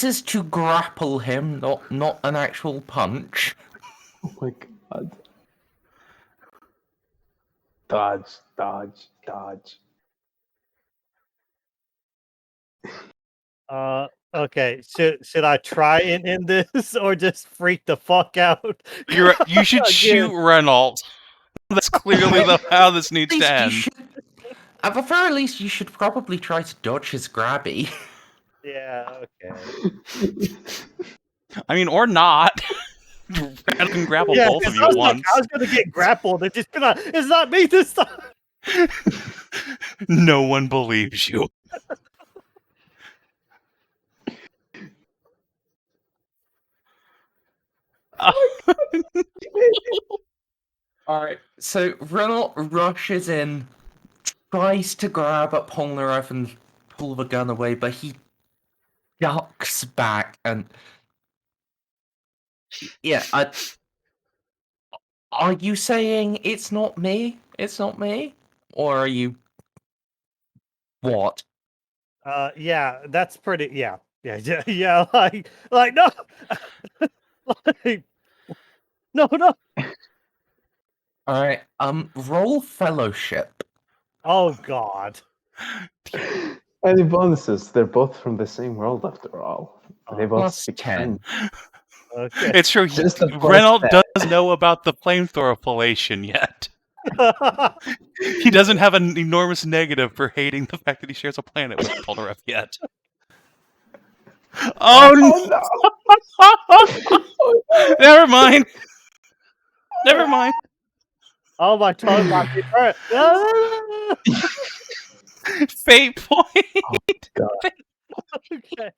is to grapple him, not an actual punch. Oh my God. Dodge, dodge, dodge. Okay. Should I try and end this or just freak the fuck out? You should shoot Reynolds. That's clearly how this needs to end. At the very least, you should probably try to dodge his grabby. Yeah. Okay. I mean, or not. I can grapple Yeah, both of 'cause you I at was like, once. I was gonna get grappled. It's just gonna. It's not me this time. No one believes you. Alright, so Reynolds rushes in, tries to grab at Polnareff and pull the gun away, but he ducks back and... Yeah, are you saying it's not me? It's not me? Or are you... What? Yeah, that's pretty. Yeah. Yeah. Like no. Like, no. Alright, roll fellowship. Oh God. Any bonuses? They're both from the same world after all. They both Plus speak 10. French. Okay. It's true. Just the first Reynolds step. does know about the flamethrower fellation yet. He doesn't have an enormous negative for hating the fact that he shares a planet with Polnareff yet. Oh no! Never mind. Never mind. Oh, my tongue might be hurt. Fate point. God. Okay.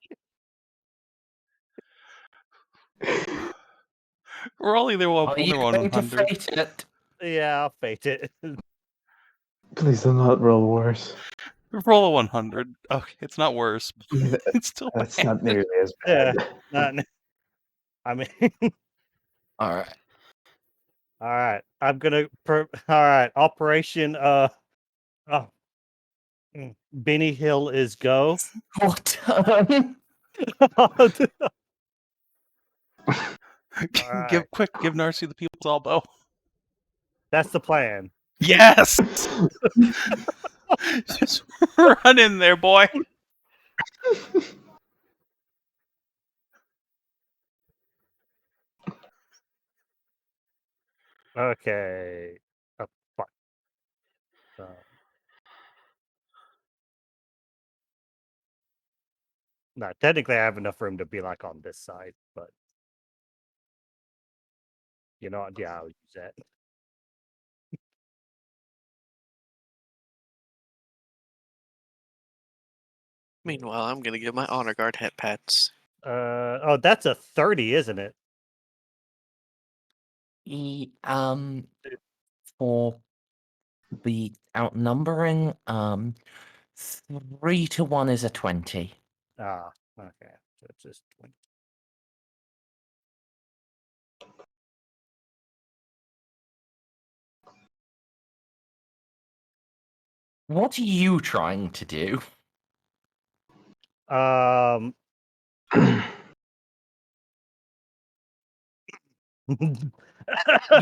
Roll either one. Are you Either one going to 100. fate it? Yeah, I'll fate it. Please do not roll worse. Roll a 100. Okay, it's not worse. But it's still That's bad. not nearly as Yeah. bad. I mean, All right. all right. I'm gonna. All right. Operation. Oh, Benny Hill is go. What? Give Narcie the people's elbow. That's the plan. Yes. Just run in there, boy. Okay. Oh, fuck. No, technically, I have enough room to be like on this side, but you know what? Yeah, I'll use that. Meanwhile, I'm gonna give my honor guard head pats. Oh, that's a 30, isn't it? For the outnumbering, 3 to 1 is a 20. Ah, okay. So it's just 20. What are you trying to do? You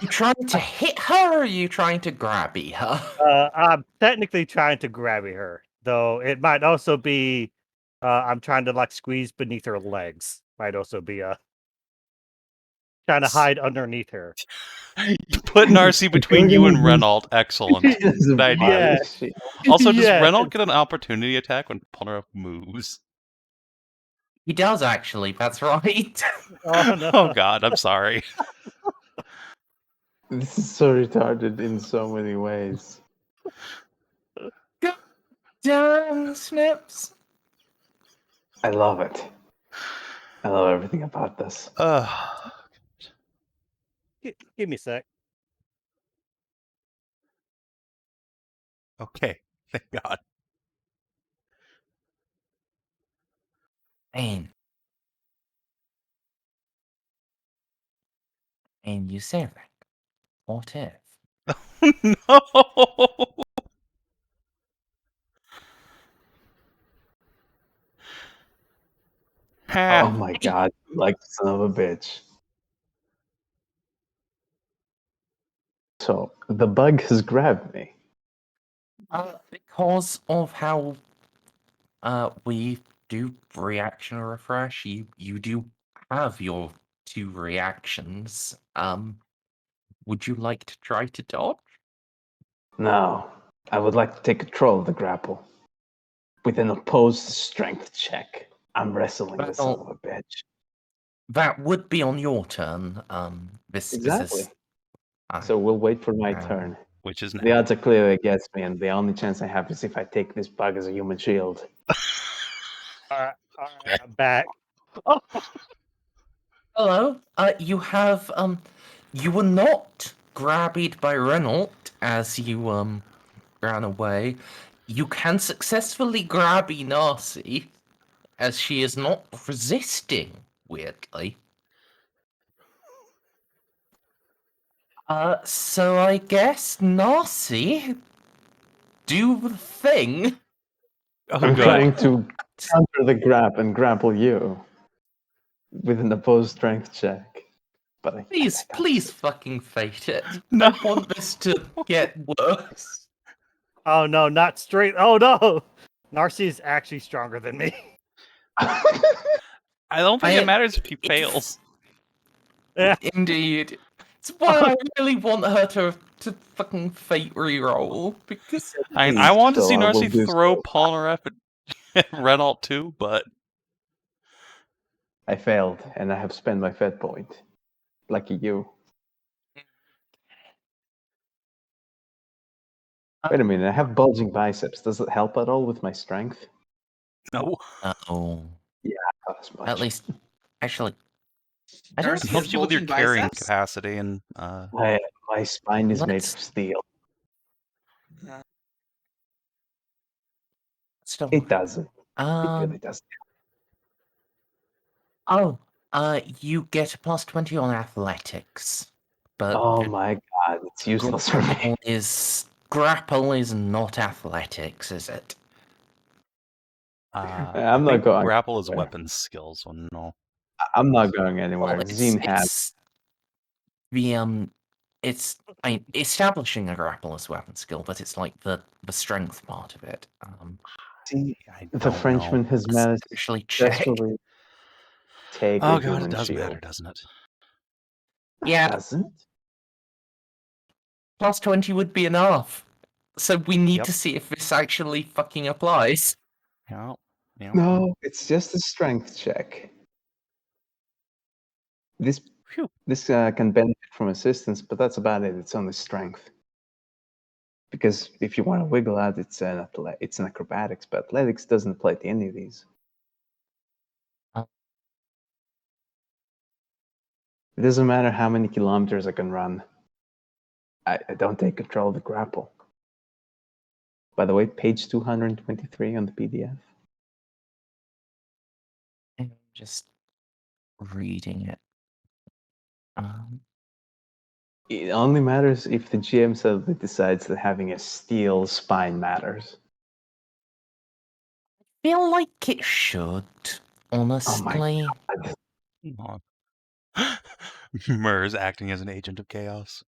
trying to hit her, or are you trying to grabby her? I'm technically trying to grabby her, though it might also be I'm trying to like squeeze beneath her legs. Might also be trying to hide underneath her. You put Narcie between you and Renault. Excellent. Good idea. Yeah. Also, does Yeah. Renault get an opportunity attack when Polnareff moves? He does actually. That's right. Oh no. Oh God, I'm sorry. This is so retarded in so many ways. Damn, Snips. I love it. I love everything about this. Give me a sec. Okay, thank God. And you say that. What if? No. Oh my God, like son of a bitch. So the bug has grabbed me. Because of how we do reaction refresh, you do have your 2 reactions. Would you like to try to dodge? No, I would like to take control of the grapple. With an opposed strength check. I'm wrestling this son of a bitch. That would be on your turn. Exactly. So we'll wait for my turn. Which is now. The odds are clearly against me, and the only chance I have is if I take this bug as a human shield. All right, I'm back. Hello. You have you were not grabbied by Renault as you ran away. You can successfully grabby Narcie, as she is not resisting, weirdly. So I guess Narcie, do the thing. I'm trying to counter the grab and grapple you with an opposed strength check. But Please fucking fate it. No. I want this to get worse. Oh no, not straight. Oh no, Narcie is actually stronger than me. I don't think it matters if he fails. Yeah. Indeed. It's why I really want her to fucking fate reroll, because I want to see I will Narcie do throw so. Polnareff at Renault too, but I failed, and I have spent my fate point. Lucky you. Wait a minute, I have bulging biceps. Does it help at all with my strength? No. Oh, Not as much. at least, actually, I don't Narcia It think helps has you with your bulging carrying biceps? capacity and My spine is made of Let's- steel. still. It doesn't. It Um. really doesn't. Oh. You get a +20 on athletics, but Oh my god, it's useless for me. grapple is not athletics, is it? I I'm not think going grapple is anywhere. weapons skills. So no. I'm not going anywhere. Well, Zine has. it's the it's establishing a grapple as weapon skill, but it's like the strength part of it. See, I the don't Frenchman know. has managed to Actually, check. successfully take Oh a god, it human does shield. matter, doesn't it? Yeah, Doesn't? +20 would be enough. So we need Yep. to see if this actually fucking applies. Yeah. Yeah. No, it's just a strength check. This Phew. can benefit from assistance, but that's about it. It's only strength. Because if you want to wiggle out, it's an acrobatics, but athletics doesn't apply to any of these. Oh. It doesn't matter how many kilometers I can run. I don't take control of the grapple. By the way, page 223 on the PDF. I'm just reading it. It only matters if the GM suddenly decides that having a steel spine matters. Feel like it should, honestly. God. Come on. Merz acting as an agent of chaos.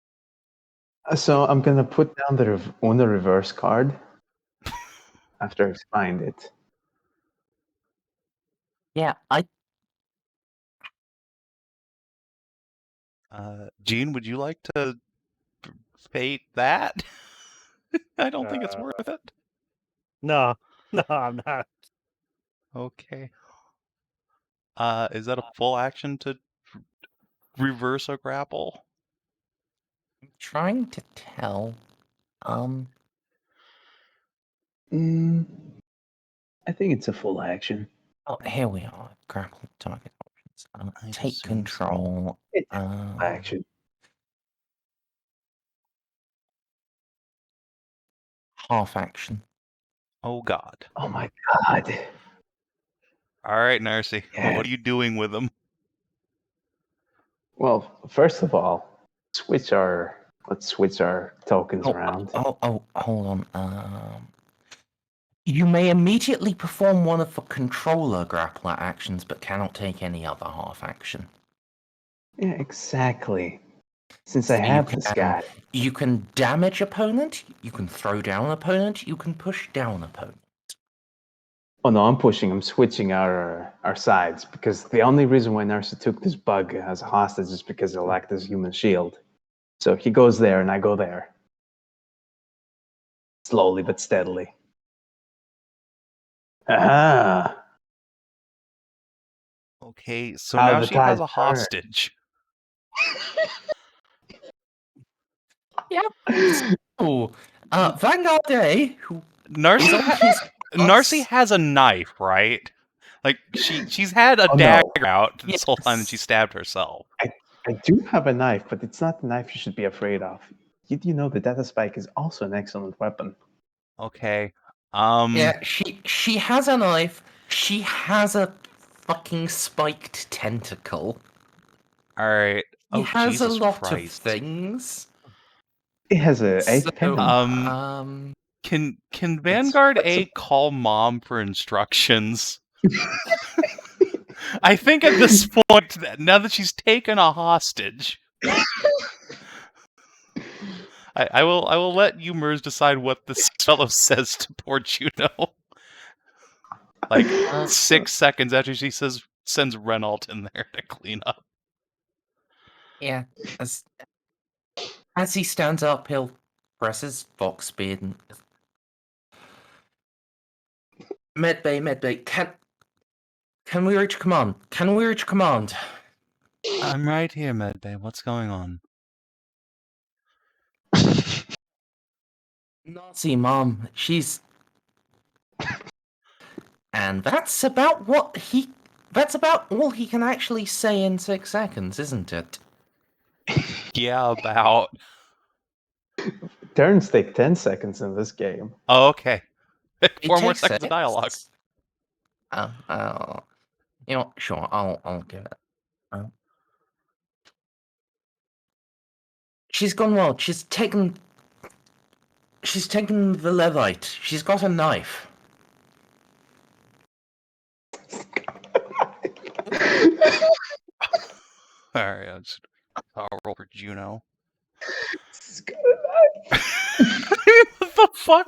So I'm gonna put down the Uno reverse card after I find it. Yeah, Jean, would you like to fate that? I don't think it's worth it. No, no, I'm not. Okay. Is that a full action to reverse a grapple? I'm trying to tell. I think it's a full action. Oh, here we are. Grapple target options. I Take assume so. control. It's a full action. Half action. Oh god. Oh my god. All right, Narcie. Yeah. What are you doing with them? Well, first of all, let's switch our tokens around. Oh, hold on. You may immediately perform one of the controller grappler actions, but cannot take any other half action. Yeah, exactly. Since So I you have this guy. You can damage opponent, you can throw down opponent, you can push down opponent. Oh no, I'm switching our sides because the only reason why Narcia took this bug as a hostage is because he lacked his human shield. So he goes there and I go there. Slowly but steadily. Ah. Okay, so How now the she has tides a turn. hostage. Oh, Vanguard Day, who Narcie, Narcie has a knife, right? Like she's had a Oh, no. dagger out this whole time, and she Yes. stabbed herself. I do have a knife, but it's not the knife you should be afraid of. Did you know the data spike is also an excellent weapon? Okay. Yeah, she has a knife. She has a fucking spiked tentacle. All right. She Oh, has Jesus a lot Christ. of things. It has a So, temperament. Can Vanguard A call Mom for instructions? I think at this point, now that she's taken a hostage, I will let you, Merz, decide what this fellow says to poor Juno. Like 6 seconds after she sends Renault in there to clean up. yeah, as he stands up, he'll press his Vox speed and Medbay, can we reach command? Can we reach command? I'm right here, Medbay. What's going on? Narcie, Mom. She's... And that's about That's about all he can actually say in 6 seconds, isn't it? Yeah, about. Turns take 10 seconds in this game. Oh, okay. It 4 more takes seconds of dialogue. 6. You know, sure, I'll give it. She's gone wild. She's taken the Levite. She's got a knife. Alright, I'll roll for Juno. She's got a knife. What the fuck?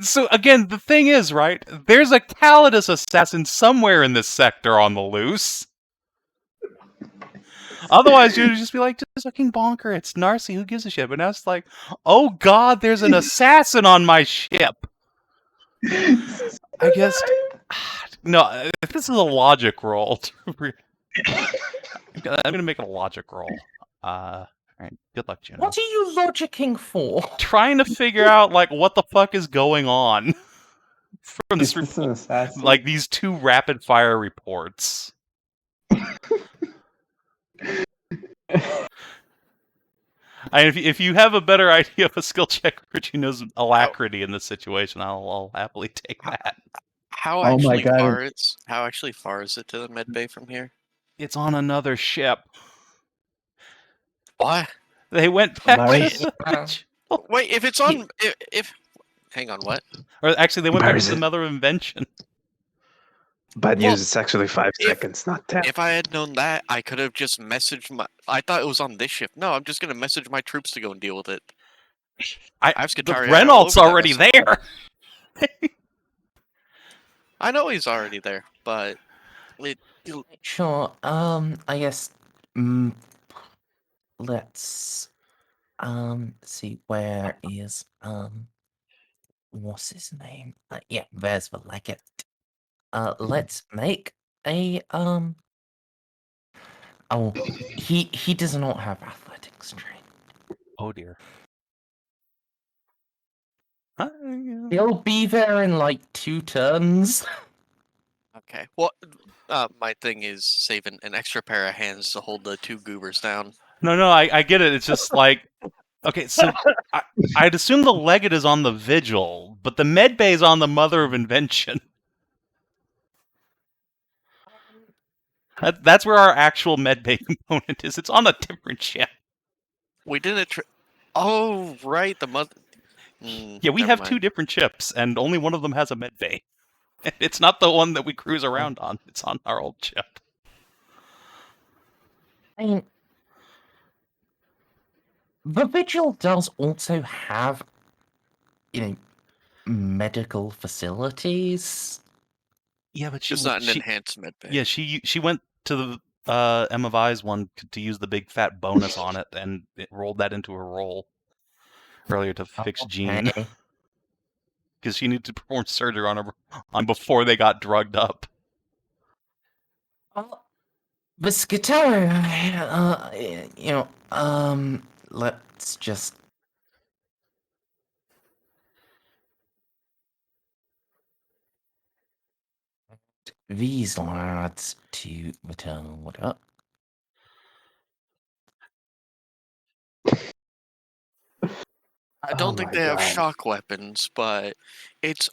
So again, the thing is, right? There's a Calidus assassin somewhere in this sector on the loose. Otherwise, you'd just be like, just fucking bonker. It's Narcie. Who gives a shit? But now it's like, oh god, there's an assassin on my ship. I guess. No, this is a logic roll. I'm gonna make it a logic roll. Alright, good luck, Juno. What are you logicking for? Trying to figure out, like, what the fuck is going on from this Is this an report. assassin? Like, these 2 rapid-fire reports. If you have a better idea of a skill check for Juno's alacrity in this situation, I'll happily take that. How Oh my actually God. far is it to the med bay from here? It's on another ship. What? They went back Merz. to the Wait, if it's on, if hang on, what? Or actually, they went back Merz. to the Mother of Invention. Bad Well, news, it's actually 5 if- seconds, not 10. If I had known that, I could have just messaged my. I thought it was on this ship. No, I'm just gonna message my troops to go and deal with it. I have The Skitaria all Renault's over that already vessel. there. I know he's already there, but Sure. I guess. Let's. See. Where is what's his name? Yeah, there's the legate. Let's make a Oh, he does not have athletics training. Oh dear. He'll be there in like 2 turns. okay. Well, my thing is saving an extra pair of hands to hold the 2 goobers down. No, I get it. It's just like, okay, so I'd assume the legate is on the Vigil, but the medbay is on the Mother of Invention. That's where our actual medbay component is. It's on a different ship. We didn't. Oh, right, the mother. Yeah, we never have mind. 2 different ships, and only one of them has a medbay. It's not the one that we cruise around on. It's on our old ship. I mean, the Vigil does also have, medical facilities. Yeah, but Just not an enhanced med bay. Yeah, she went to the Emma Vai's one to use the big fat bonus on it, and it rolled that into her roll earlier to fix Jean, Okay. because she needed to perform surgery on before they got drugged up. The Scythia, let's just. These lads to return order. I don't Oh think my they have God. shock weapons, but it's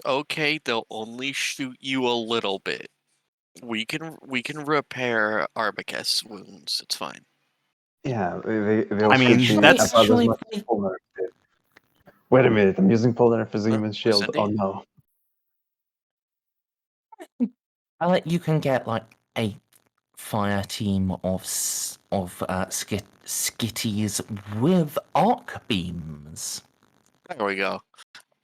okay. They'll only shoot you a little bit. We can repair Arbacus wounds. It's fine. Yeah, they'll I mean, shoot you that's- about as Actually- much as Polnareff did. Wait a minute, I'm using Polnareff as a human shield. Merzendi? Oh no. You can get like a fire team of skitties with arc beams. There we go.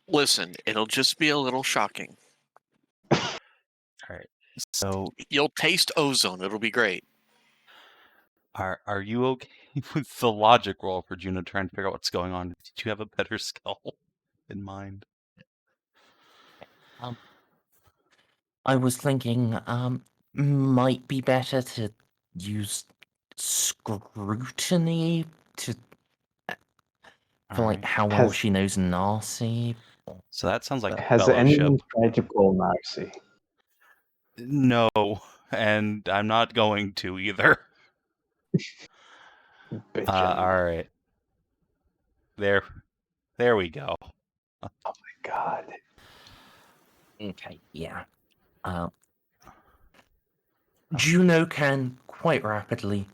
Listen, it'll just be a little shocking. Alright, so You'll taste ozone. It'll be great. are you okay with the logic roll for Juno trying to figure out what's going on? Did you have a better skill in mind? I was thinking, might be better to use scrutiny to. For like Alright. how well she knows Narcie. So that sounds like Has fellowship. anyone tried to call Narcie? No, and I'm not going to either. Bitch. Alright. There we go. God. Okay, yeah. Juno can quite rapidly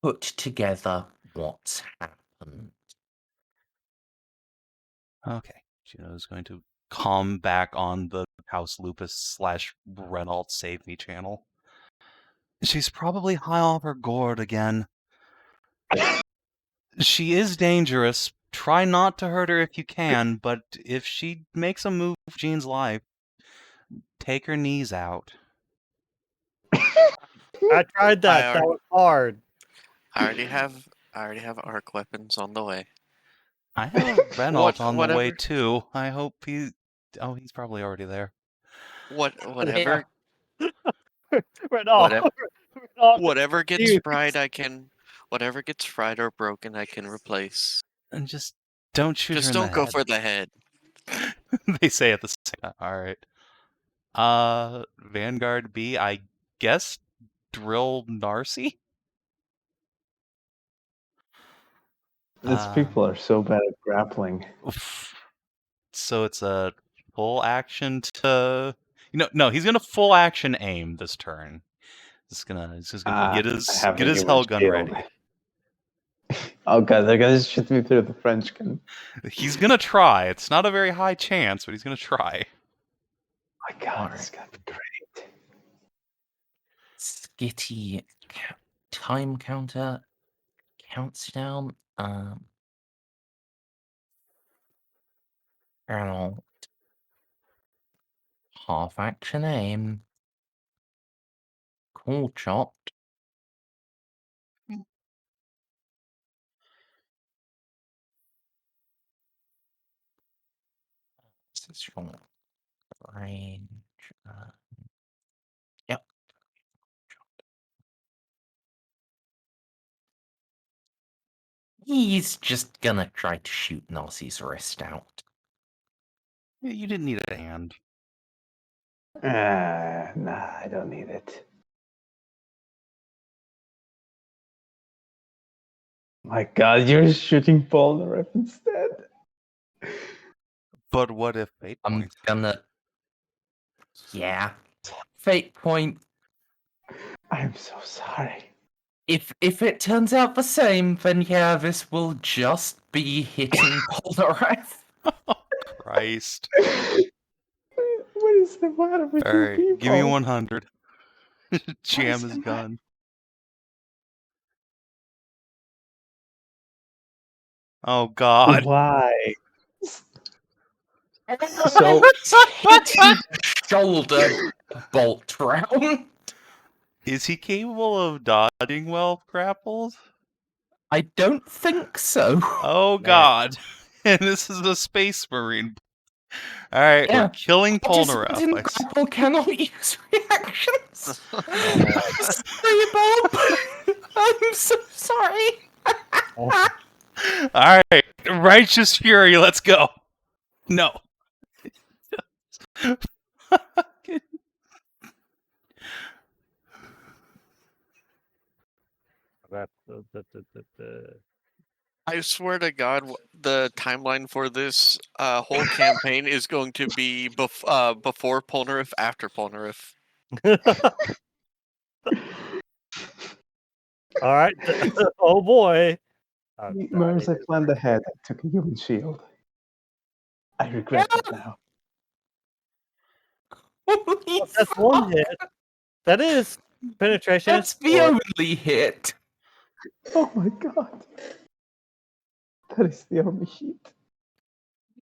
put together what's happened. Okay. Juno's going to come back on the House Lupus / Renault Save Me channel. She's probably high off her gourd again. She is dangerous. Try not to hurt her if you can, but if she makes a move for Jean's life, take her knees out. I tried that. I That was hard. I already have arc weapons on the way. I have Renault on the way whatever. too. I hope he... Oh, he's probably already there. Whatever Renault. Whatever- Renault. whatever gets Dude. fried whatever gets fried or broken I can replace. And just don't shoot Just her in don't the go head. for the head. They say at the same time. Alright. Vanguard B, I guess drill Narcie? These people are so bad at grappling. So it's a full action to... No, he's gonna full action aim this turn. He's just gonna get his hell gun ready. Oh god, they're gonna shoot me through the French gun. He's gonna try. It's not a very high chance, but he's gonna try. My god, this is gonna be great. Skitty time counter counts down. Renault. Half action aim. Cool shot. This is short range. Yep. He's just gonna try to shoot Narcie's wrist out. You didn't need a hand. Nah, I don't need it. My god, you're shooting Polnareff instead. But what if fate I'm points? gonna. Yeah. Fate point. I'm so sorry. If it turns out the same, then yeah, this will just be hitting Polnareff. Christ. What is the matter with you Alright, people? give me 100. Jam his gun. Oh god. Why? So hitting shoulder bolt round. Is he capable of dodging while grappled? I don't think so. Oh god. And this is a space marine. Alright, Yeah. we're killing Participant Polnareff. in I s- grapple cannot use reactions. Sorry, Bob. I'm so sorry. Alright, Righteous Fury, let's go. No. I swear to God, the timeline for this whole campaign is going to be before Polnareff, after Polnareff. All right. Oh boy. Merz, I planned ahead. I took a human shield. I regret it now. Holy That's one hit. That is penetration. That's the only hit. Oh my god. That is the only hit.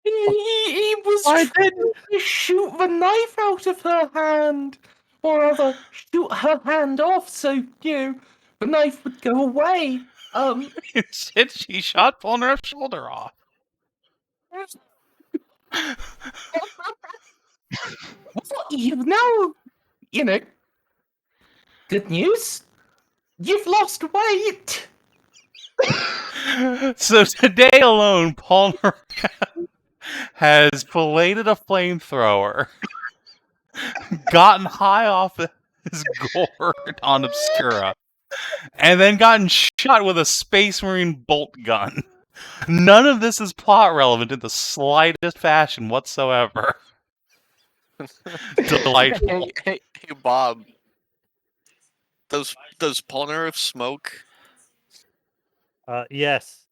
He was Why trying to shoot the knife out of her hand. Or rather, shoot her hand off so, the knife would go away. Instead, she shot Polnareff's shoulder off. Well, you've now, good news. You've lost weight. So today alone, Polnareff has filleted a flamethrower, gotten high off his gourd on Obscura, and then gotten shot with a Space Marine bolt gun. None of this is plot relevant in the slightest fashion whatsoever. Delightful. Hey, Bob. Does Polnareff smoke? Yes.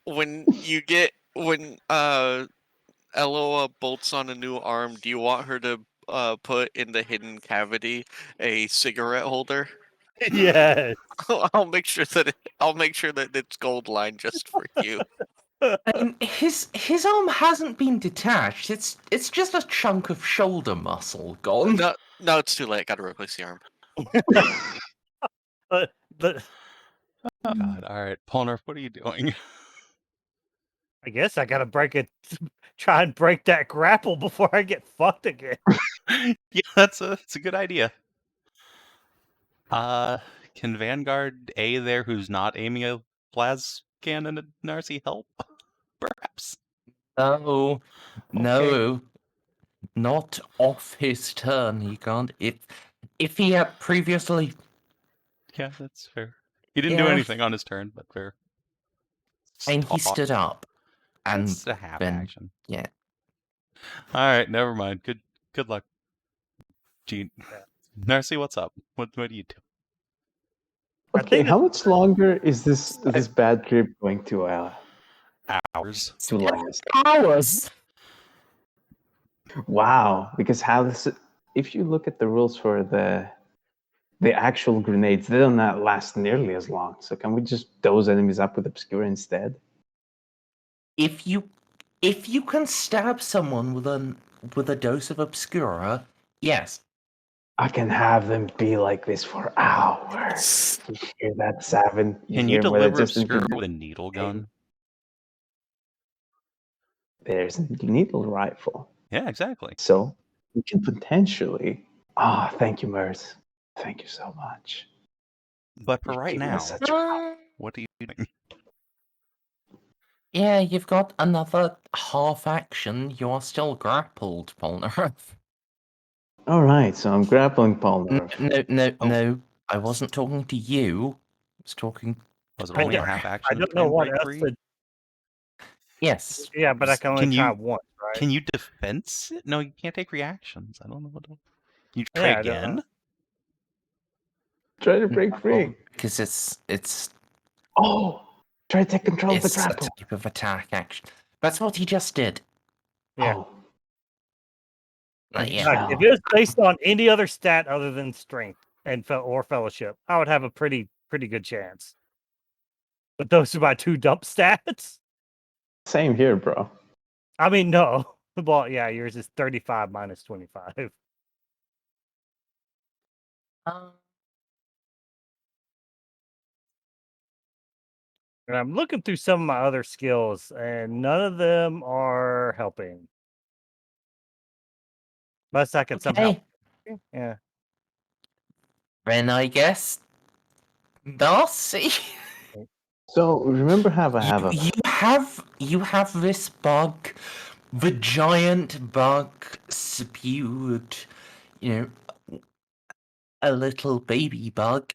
When Eloa bolts on a new arm, do you want her to put in the hidden cavity a cigarette holder? Yes. I'll make sure that it's gold lined just for you. I mean, his arm hasn't been detached. It's just a chunk of shoulder muscle gone. No, it's too late. Got to replace the arm. But God, all right, Polnareff, what are you doing? I guess I gotta try and break that grapple before I get fucked again. Yeah, that's a good idea. Can Vanguard A there, who's not aiming a las cannon at Narcie, help? Perhaps. No, no, not off his turn. He can't. If he had previously, Yeah, that's fair. He didn't do Yeah. anything on his turn, but fair. and he Stop. stood up, and That's a half then action. yeah. All right, never mind. Good luck, Gene. Narcie, what's up? What do you do? I Okay, think how much longer is this bad trip going to Hours. last? Hours. Wow, because if you look at the rules for the actual grenades, they do not last nearly as long. So can we just dose enemies up with Obscura instead? If you can stab someone with a dose of Obscura, yes. I can have them be like this for hours. You hear that, Savin? Can you hear what I deliver just Obscura introduced? with a needle gun? There's a needle rifle. Yeah, exactly. So we can potentially. Thank you, Merz. Thank you so much. But for You've right given now, us such a- what are you doing? Yeah, you've got another half action. You are still grappled, Polnareff. All right, so I'm grappling Polnareff. No. I wasn't talking to you. I was talking. Was it I only a don't- half I action? don't know what break else free? to. Yes. Yeah, but I can only Can try you- once, right? Can you defense it? No, you can't take reactions. I don't know what. You Yeah, try I don't know. again? Try to break free. Because it's Oh, try to take control of the it's a grapple. type of attack action. That's what he just did. Yeah. Oh, Yeah. Like, if it was based on any other stat other than strength and or fellowship, I would have a pretty good chance. But those are my two dump stats. same here, bro. I mean, no. Well, yeah, yours is 35 minus 25. And I'm looking through some of my other skills, and none of them are helping. Unless I can somehow. Okay. Yeah. Then I guess Narcie. So remember how I have a You have this bug, the giant bug spewed, a little baby bug.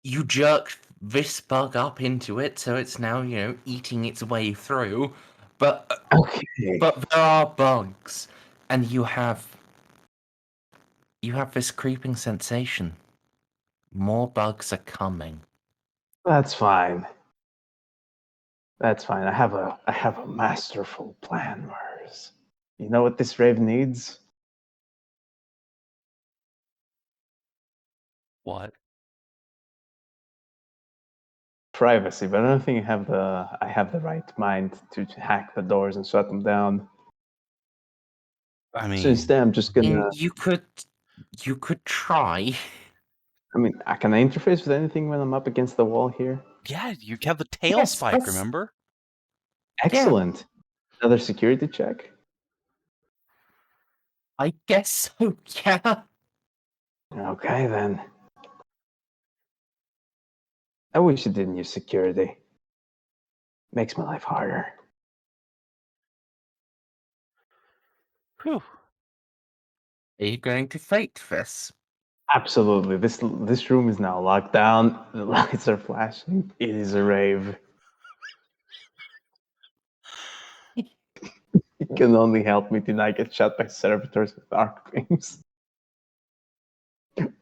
You jerk this bug up into it, so it's now eating its way through. But okay. there are bugs, and you have this creeping sensation. More bugs are coming. That's fine. That's fine. I have a masterful plan, Merz. You know what this rave needs? What? Privacy, but I don't think I have the right mind to hack the doors and shut them down. I mean, So instead, I'm just gonna. And you could try. I mean, can I interface with anything when I'm up against the wall here? yeah, you have the tail Yes, spike, that's- remember? Excellent. Another security check. I guess so. Yeah. Okay then. I wish it didn't use security. Makes my life harder. Whew. Are you going to fight this? Absolutely. This room is now locked down. The lights are flashing. It is a rave. It can only help me to not get shot by servitors with arc beams.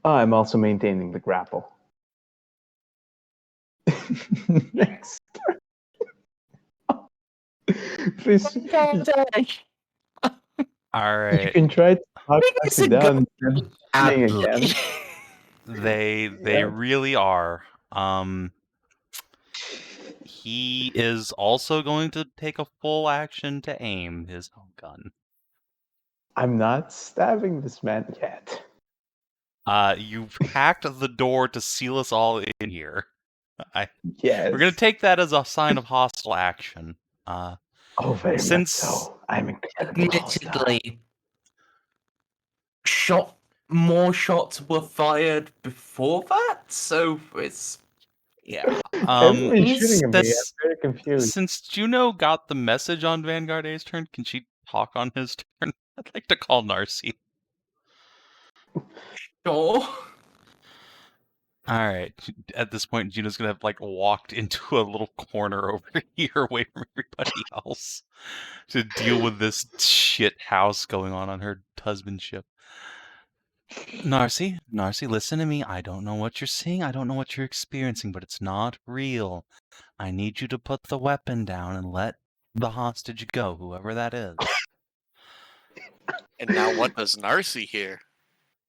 I'm also maintaining the grapple. Next. Please, All you right. can try to talk It's me a down good and again. Amelie. They Yeah. really are. He is also going to take a full action to aim his own gun. I'm not stabbing this man yet. You've hacked the door to seal us all in here. Yes. We're gonna take that as a sign of hostile action. Oh, very since- much so. I'm incredibly hostile. Admittedly, more shots were fired before that, so it's Yeah. Everyone's shooting at me. I'm since- very confused. Since Juno got the message on Vanguard A's turn, can she talk on his turn? I'd like to call Narcie. sure. Alright. At this point, Juno's gonna have walked into a little corner over here away from everybody else to deal with this shit house going on her husband's ship. Narcie, listen to me. I don't know what you're seeing. I don't know what you're experiencing, but it's not real. I need you to put the weapon down and let the hostage go, whoever that is. And now what does Narcie hear?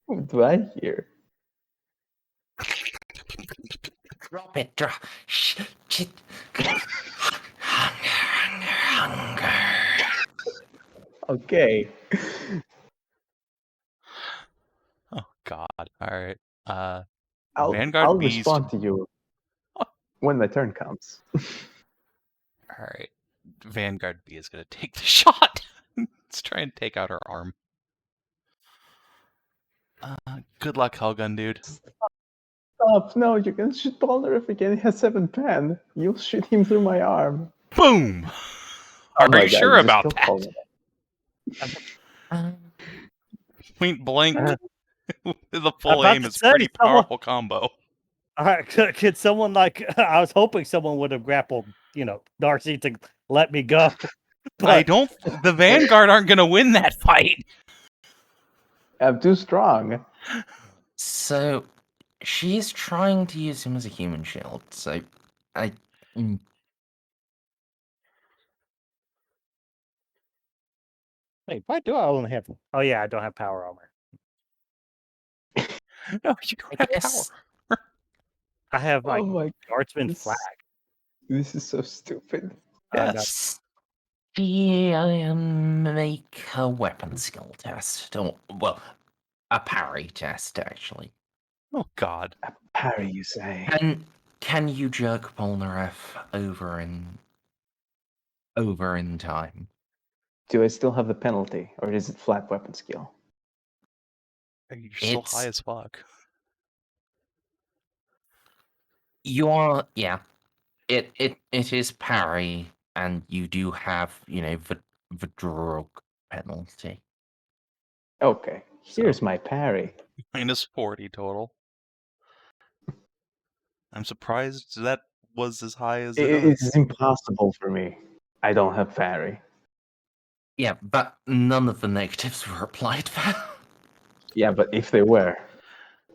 What do I hear? Drop it. Shit. Hunger. Okay. Oh God! All right. I'll Vanguard Beast. respond to you when my turn comes. All right. Vanguard B is gonna take the shot. Let's try and take out her arm. Good luck, Hellgun, dude. Stop! No, you can shoot Polnareff again. He has 7 pen. You'll shoot him through my arm. Boom! Oh Are my you God, sure just about killed that? Polnareff. Point blank. The I'm full about aim to is say, pretty someone- powerful combo. All right, could someone I was hoping someone would have grappled, Narcie to let me go. I But don't. The Vanguard aren't gonna win that fight. I'm too strong. So, she's trying to use him as a human shield. So, wait, why do I only have? Oh yeah, I don't have power armor. No, you don't I have guess power. I have my Oh my! guardsman This- flag. This is so stupid. No. Yes. she make a weapon skill test, or well, a parry test actually. Oh God. Parry, you say? Can you jerk Polnareff over in time? Do I still have the penalty, or is it flat weapon skill? You're still It's- high as fuck. You are, yeah. It is parry, and you do have, the drug penalty. Okay, here's my parry. Minus 40 total. I'm surprised that was as high as it It's is. impossible for me. I don't have parry. Yeah, but none of the negatives were applied there. Yeah, but if they were,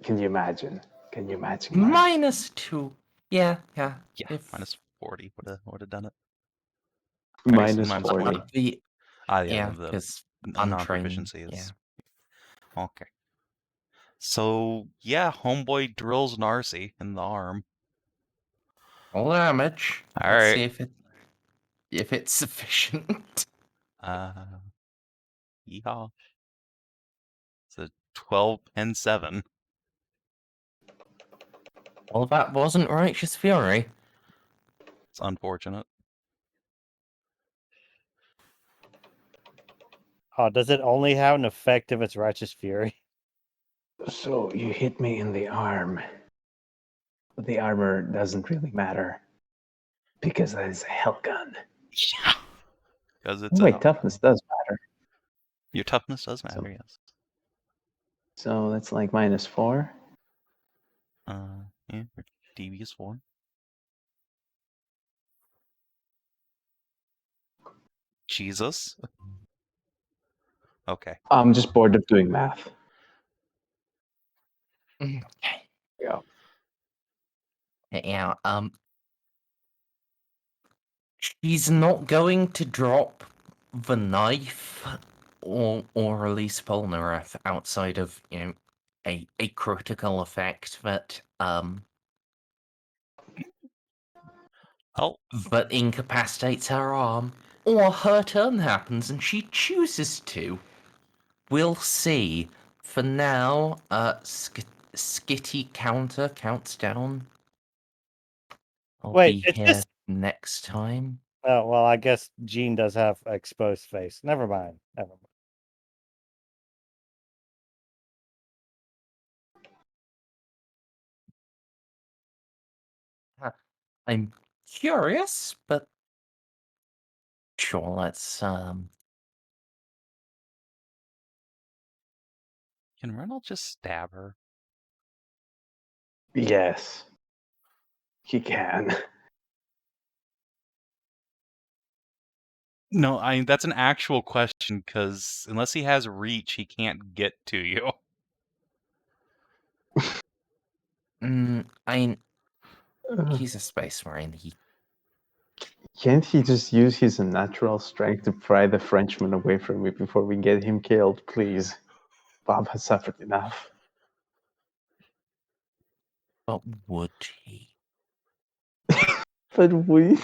can you imagine? Can you imagine? Mark? -2. Yeah. Yeah, If- minus 40 would have done it. Minus minus 40. 40. The, Yeah, the because non-proficiency is... Okay. So, yeah, homeboy drills Narcie in the arm. all damage. All Let's right. see if it's sufficient. Yeehaw. It's a 12 and 7. Well, that wasn't Righteous Fury. It's unfortunate. Oh, does it only have an effect if it's righteous fury? So you hit me in the arm. But the armor doesn't really matter because that is a hell gun. Yeah. Because it's Wait, toughness does matter. Your toughness does matter, yes. So that's like -4. Yeah, DB is 4. Jesus. Okay. I'm just bored of doing math. Okay. Yeah. Yeah, she's not going to drop the knife or release Polnareff outside of, a critical effect that Oh, that incapacitates her arm, or her turn happens and she chooses to. We'll see. For now, Skitty counts down. I'll Wait, be it's here just. next time. Oh, well, I guess Jean does have exposed face. Never mind. Never mind. I'm curious, but sure, let's can Reynolds just stab her? Yes. He can. No, that's an actual question, because unless he has reach, he can't get to you. he's a space marine. Can't he just use his natural strength to pry the Frenchman away from me before we get him killed, please? Bob has suffered enough. But would he? But we...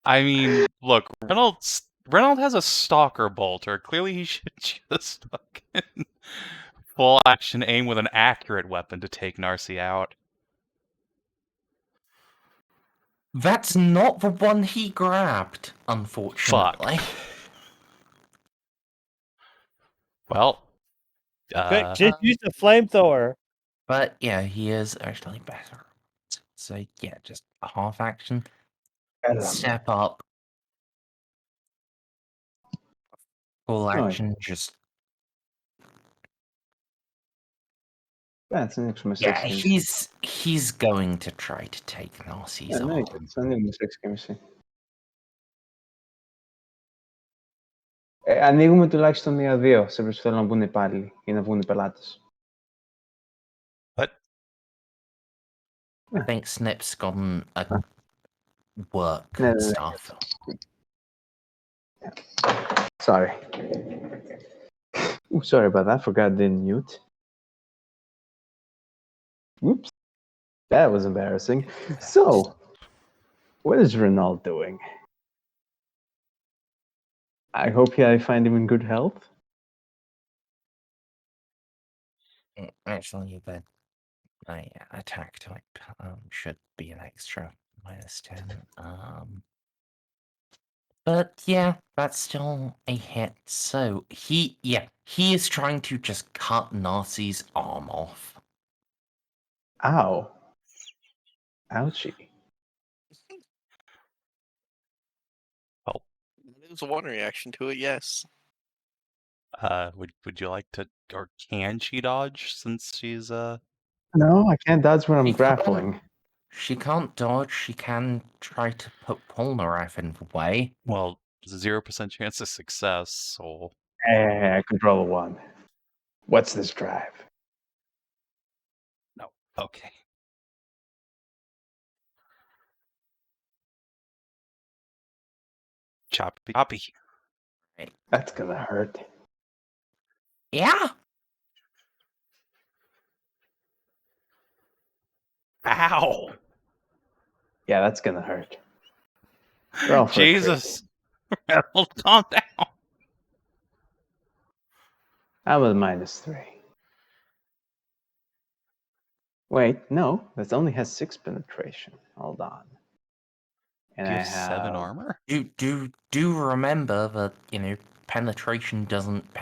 I mean, look, Reynolds has a stalker bolter. Clearly, he should just fucking full action aim with an accurate weapon to take Narcia out. That's not the one he grabbed, unfortunately. Well, Quick, just use the flamethrower. But yeah, he is actually better. So yeah, just a half action. Step up. Full action, just That's an extra yeah. 6 He's going to try to take Narcia's arm. Ανοίγουμε 6,5. Ανοίγουμε τουλάχιστον 1-2 σε περίπτωση θέλουν να μπουν πάλι ή να βγουν οι πελάτες. What? I think Snip's gotten a work No, and no, no. stuff. Sorry. Ooh, sorry about that. Forgot I didn't mute. Whoops. That was embarrassing. So, what is Renault doing? I hope I find him in good health. Actually, the my attack type should be an extra -10. But yeah, that's still a hit. So he is trying to just cut Narcia's arm off. Ow. Ouchie. There's one reaction to it, yes. Would you like to, or can she dodge since she's No, I can't dodge when I'm She can't. grappling. She can't dodge. She can try to put Polnareff in the way. well, there's a 0% chance of success, so I could roll a 1. What's this drive? no. Okay. Choppy. That's gonna hurt. Yeah. Ow! Yeah, that's gonna hurt. Roll for a crit. Jesus! Reynolds, calm down. How about -3? Wait, no, that only has 6 penetration. Hold on. And Do you I have have 7 armor? Do remember that penetration doesn't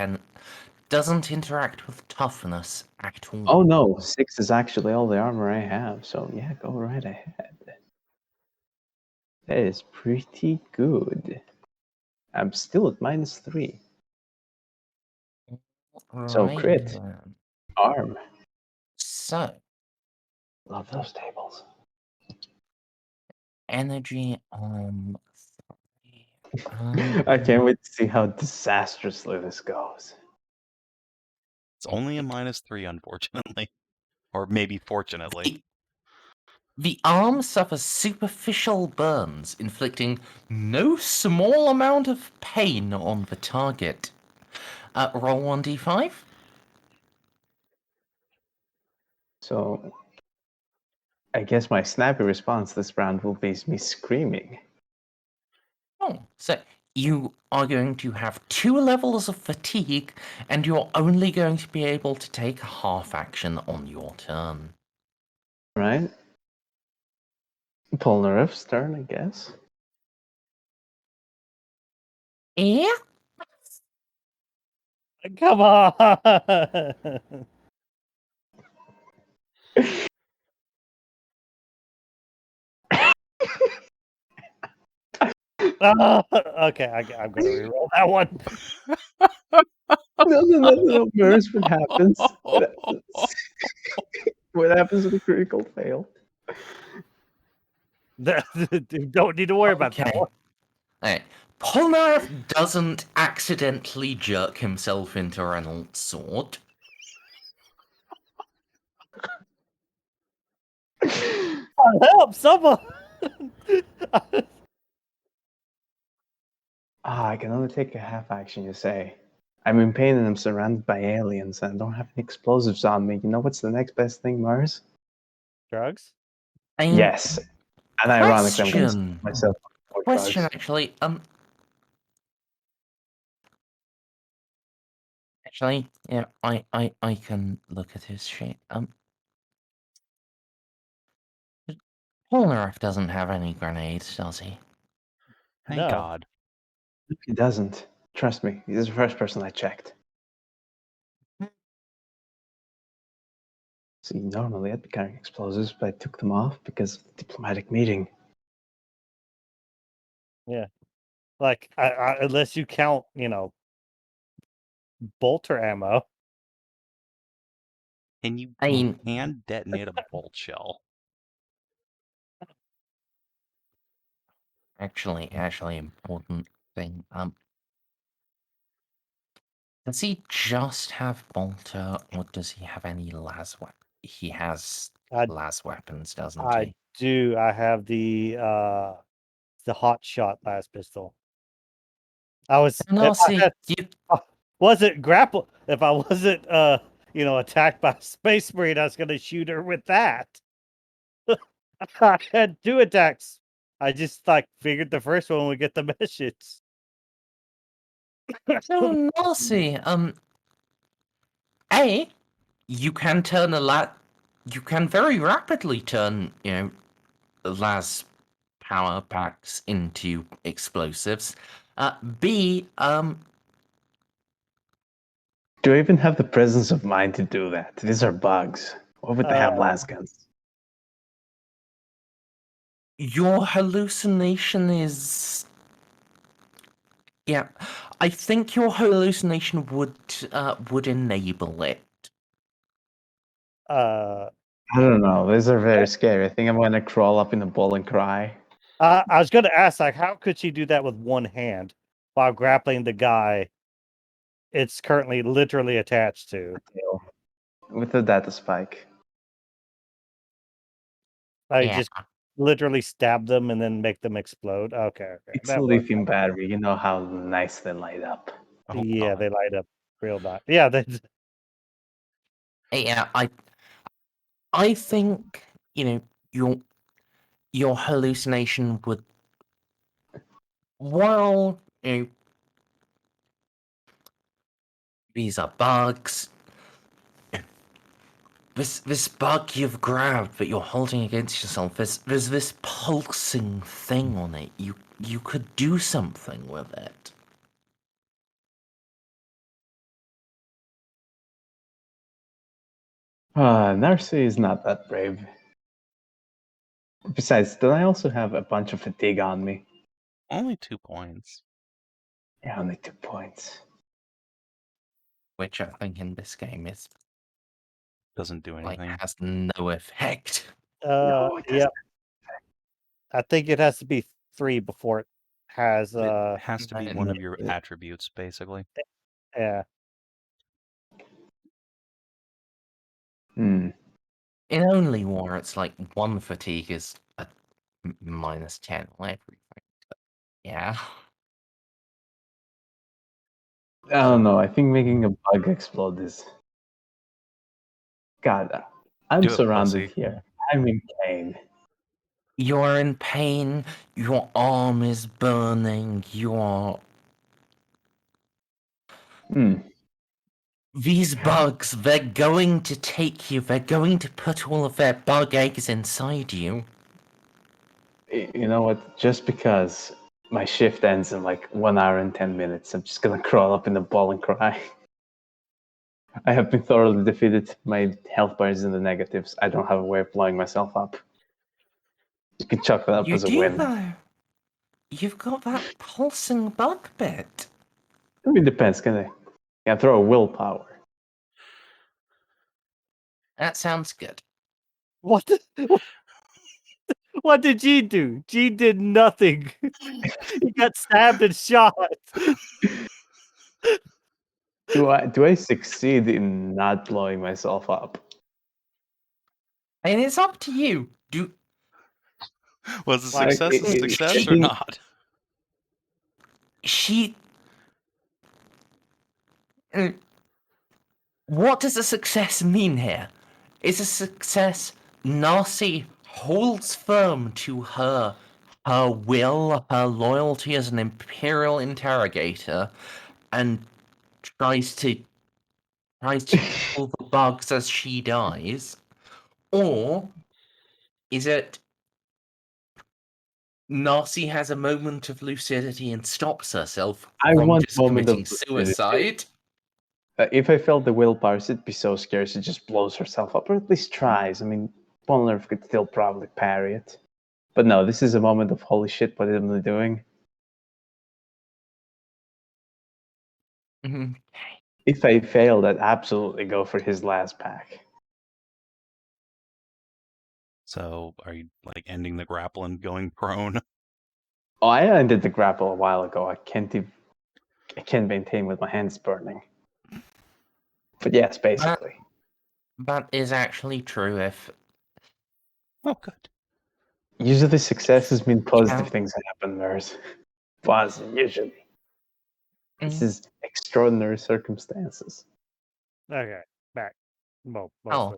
doesn't interact with toughness at all. Oh no, 6 is actually all the armor I have, so yeah, go right ahead. That is pretty good. I'm still at -3. So Right crit, then. arm. So, Love those tables. energy on 3. I can't wait to see how disastrously this goes. It's only a -3, unfortunately. Or maybe fortunately. The arm suffers superficial burns, inflicting no small amount of pain on the target. Roll 1d5. So I guess my snappy response this round will be me screaming. Oh, so you are going to have 2 levels of fatigue, and you're only going to be able to take a half action on your turn. Right? Polnareff's turn, I guess. Yeah? Come on. Okay, I'm gonna reroll that one. No, Merz, what happens? What happens with a critical fail? Don't need to worry about that Okay. one. Alright. Polnareff doesn't accidentally jerk himself into Reynolds' sword. Help someone. I can only take a half action, you say. I'm in pain and I'm surrounded by aliens and I don't have any explosives on me. You know what's the next best thing, Mars? Drugs? I mean, Yes. And ironically, I'm going to question. myself for Question, drugs. actually. Actually, yeah, I can look at his shit. Polnareff doesn't have any grenades, does he? Thank No. God. He doesn't. Trust me, he's the first person I checked. See, normally I'd be carrying explosives, but I took them off because of the diplomatic meeting. Like, unless you count, bolter ammo. Can you I mean, hand detonate a bolt shell? actually, important thing. Does he just have bolter, or does he have any las weapons? He has I- las weapons, doesn't I he? do. I have the hot shot las pistol. I was if I Narcie, had- you wasn't grapple. If I wasn't attacked by a space marine, I was gonna shoot her with that. I had 2 attacks. I just figured the first one would get the message. so Narcie, you can turn you can very rapidly turn, las power packs into explosives. B, Do I even have the presence of mind to do that? These are bugs. What would they have las guns? your hallucination is. Yeah, I think your hallucination would enable it. Uh, I don't know. These are very scary. I think I'm going to crawl up in a ball and cry. I was gonna ask, how could she do that with one hand while grappling the guy it's currently literally attached to? With the data spike. I Yeah. just literally stab them and then make them explode. Okay. It's that a works. lithium battery. You know how nice they light up. Oh, Yeah, God. they light up real nice. Yeah, they. Yeah, I think your hallucination would, well, these are bugs. This bug you've grabbed that you're holding against yourself, there's this pulsing thing on it. You could do something with it. Narcia is not that brave. Besides, then I also have a bunch of fatigue on me. Only 2 points. Yeah, only 2 points. Which I think in this game is Doesn't do like anything. has no effect. No, it Yeah. I think it has to be 3 before it has. It has to be one of your it- attributes, basically. Yeah. Hmm. In Only War, it's like 1 fatigue is a -10 or everything. Yeah. I don't know. I think making a bug explode is. God, I'm Do it, surrounded pussy. here. I'm in pain. You're in pain. Your arm is burning. You're. Hmm. These bugs, they're going to take you. They're going to put all of their bug eggs inside you. You know what? Just because my shift ends in like 1 hour and 10 minutes, I'm just gonna crawl up in the ball and cry. I have been thoroughly defeated. My health bar is in the negatives. I don't have a way of blowing myself up. You can chalk that up You as a do, win. though. You've got that pulsing bug bit. I mean, depends. Can I throw a willpower? That sounds good. What? What did G do? G did nothing. He got stabbed and shot. Do I succeed in not blowing myself up? And it's up to you. Was a Like, success a it- success or it- not? She. What does a success mean here? Is a success Narcie holds firm to her will, her loyalty as an Imperial interrogator, and tries to kill the bugs as she dies? Or is it Narcie has a moment of lucidity and stops herself I from want just moment of committing lucidity. suicide? If I felt the willpower, she'd be so scared she just blows herself up, or at least tries. I mean, Polnareff could still probably parry it. But no, this is a moment of holy shit, what am I doing? Mhm. If I fail, I'd absolutely go for his last pack. So, are you like ending the grapple and going prone? Oh, I ended the grapple a while ago. I can't maintain with my hands burning. But yes, basically. That is actually true if Oh, good. Usually successes mean positive Yeah. things happen, Merz. Positive, usually. This Mm. is extraordinary circumstances. Okay, back. Well, Oh. mostly.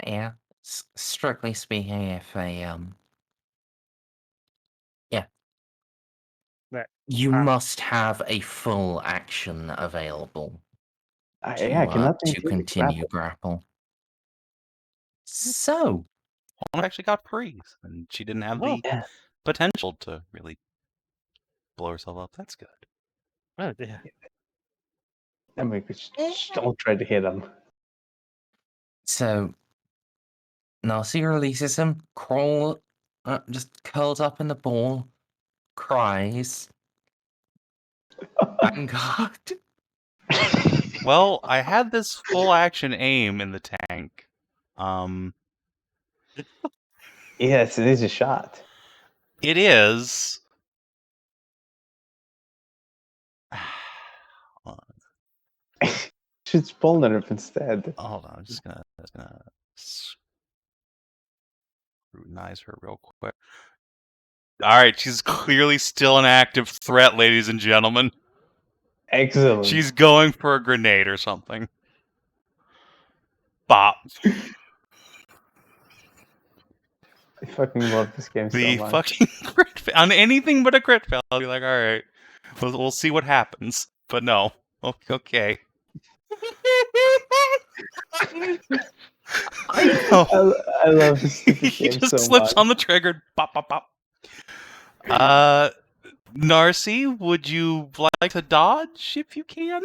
Yeah, strictly speaking, if you Ah. must have a full action available I to cannot to maintain the continue grapple. So, One actually got freeze, and she didn't have Oh. the Yeah. potential to really blow herself up. That's good. Oh, yeah. I mean, don't try to hit him. so Narcia releases him, just curls up in the ball, cries. Vanguard. Well, I had this full action aim in the tank. Yes, it is a shot. It is. Shoots Polnareff instead. Hold on, I'm just gonna scrutinize her real quick. All right, she's clearly still an active threat, ladies and gentlemen. Excellent. She's going for a grenade or something. Bop. I fucking love this game The so much. fucking crit on anything but a crit fail. I'll be like, all right, we'll see what happens. But no, okay. I love this stupid He game just so slips much. on the trigger. Bop, bop, bop. Narcie, would you like to dodge if you can?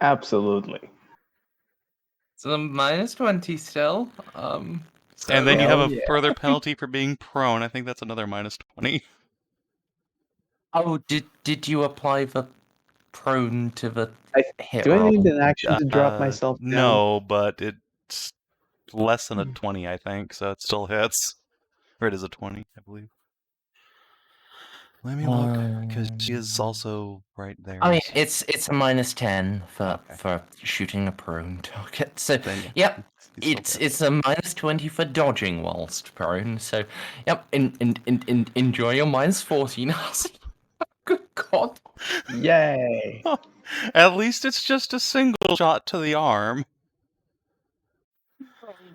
Absolutely. It's a minus 20 still. And then you so- have a yeah. further penalty for being prone. I think that's another minus 20. Oh, did you apply the prone to the hit Do I need roll? an action to drop myself down? No, but it's less than a 20, I think, so it still hits. Or it is a 20, I believe. Let me look, because she is also right there. Oh yeah, so- it's a minus 10 for Okay. shooting a prone target. So Then, yeah, yep, he's still it's a minus 20 for dodging whilst prone. So yep, enjoy your minus 14. Good God. Yay! dead. At least it's just a single shot to the arm.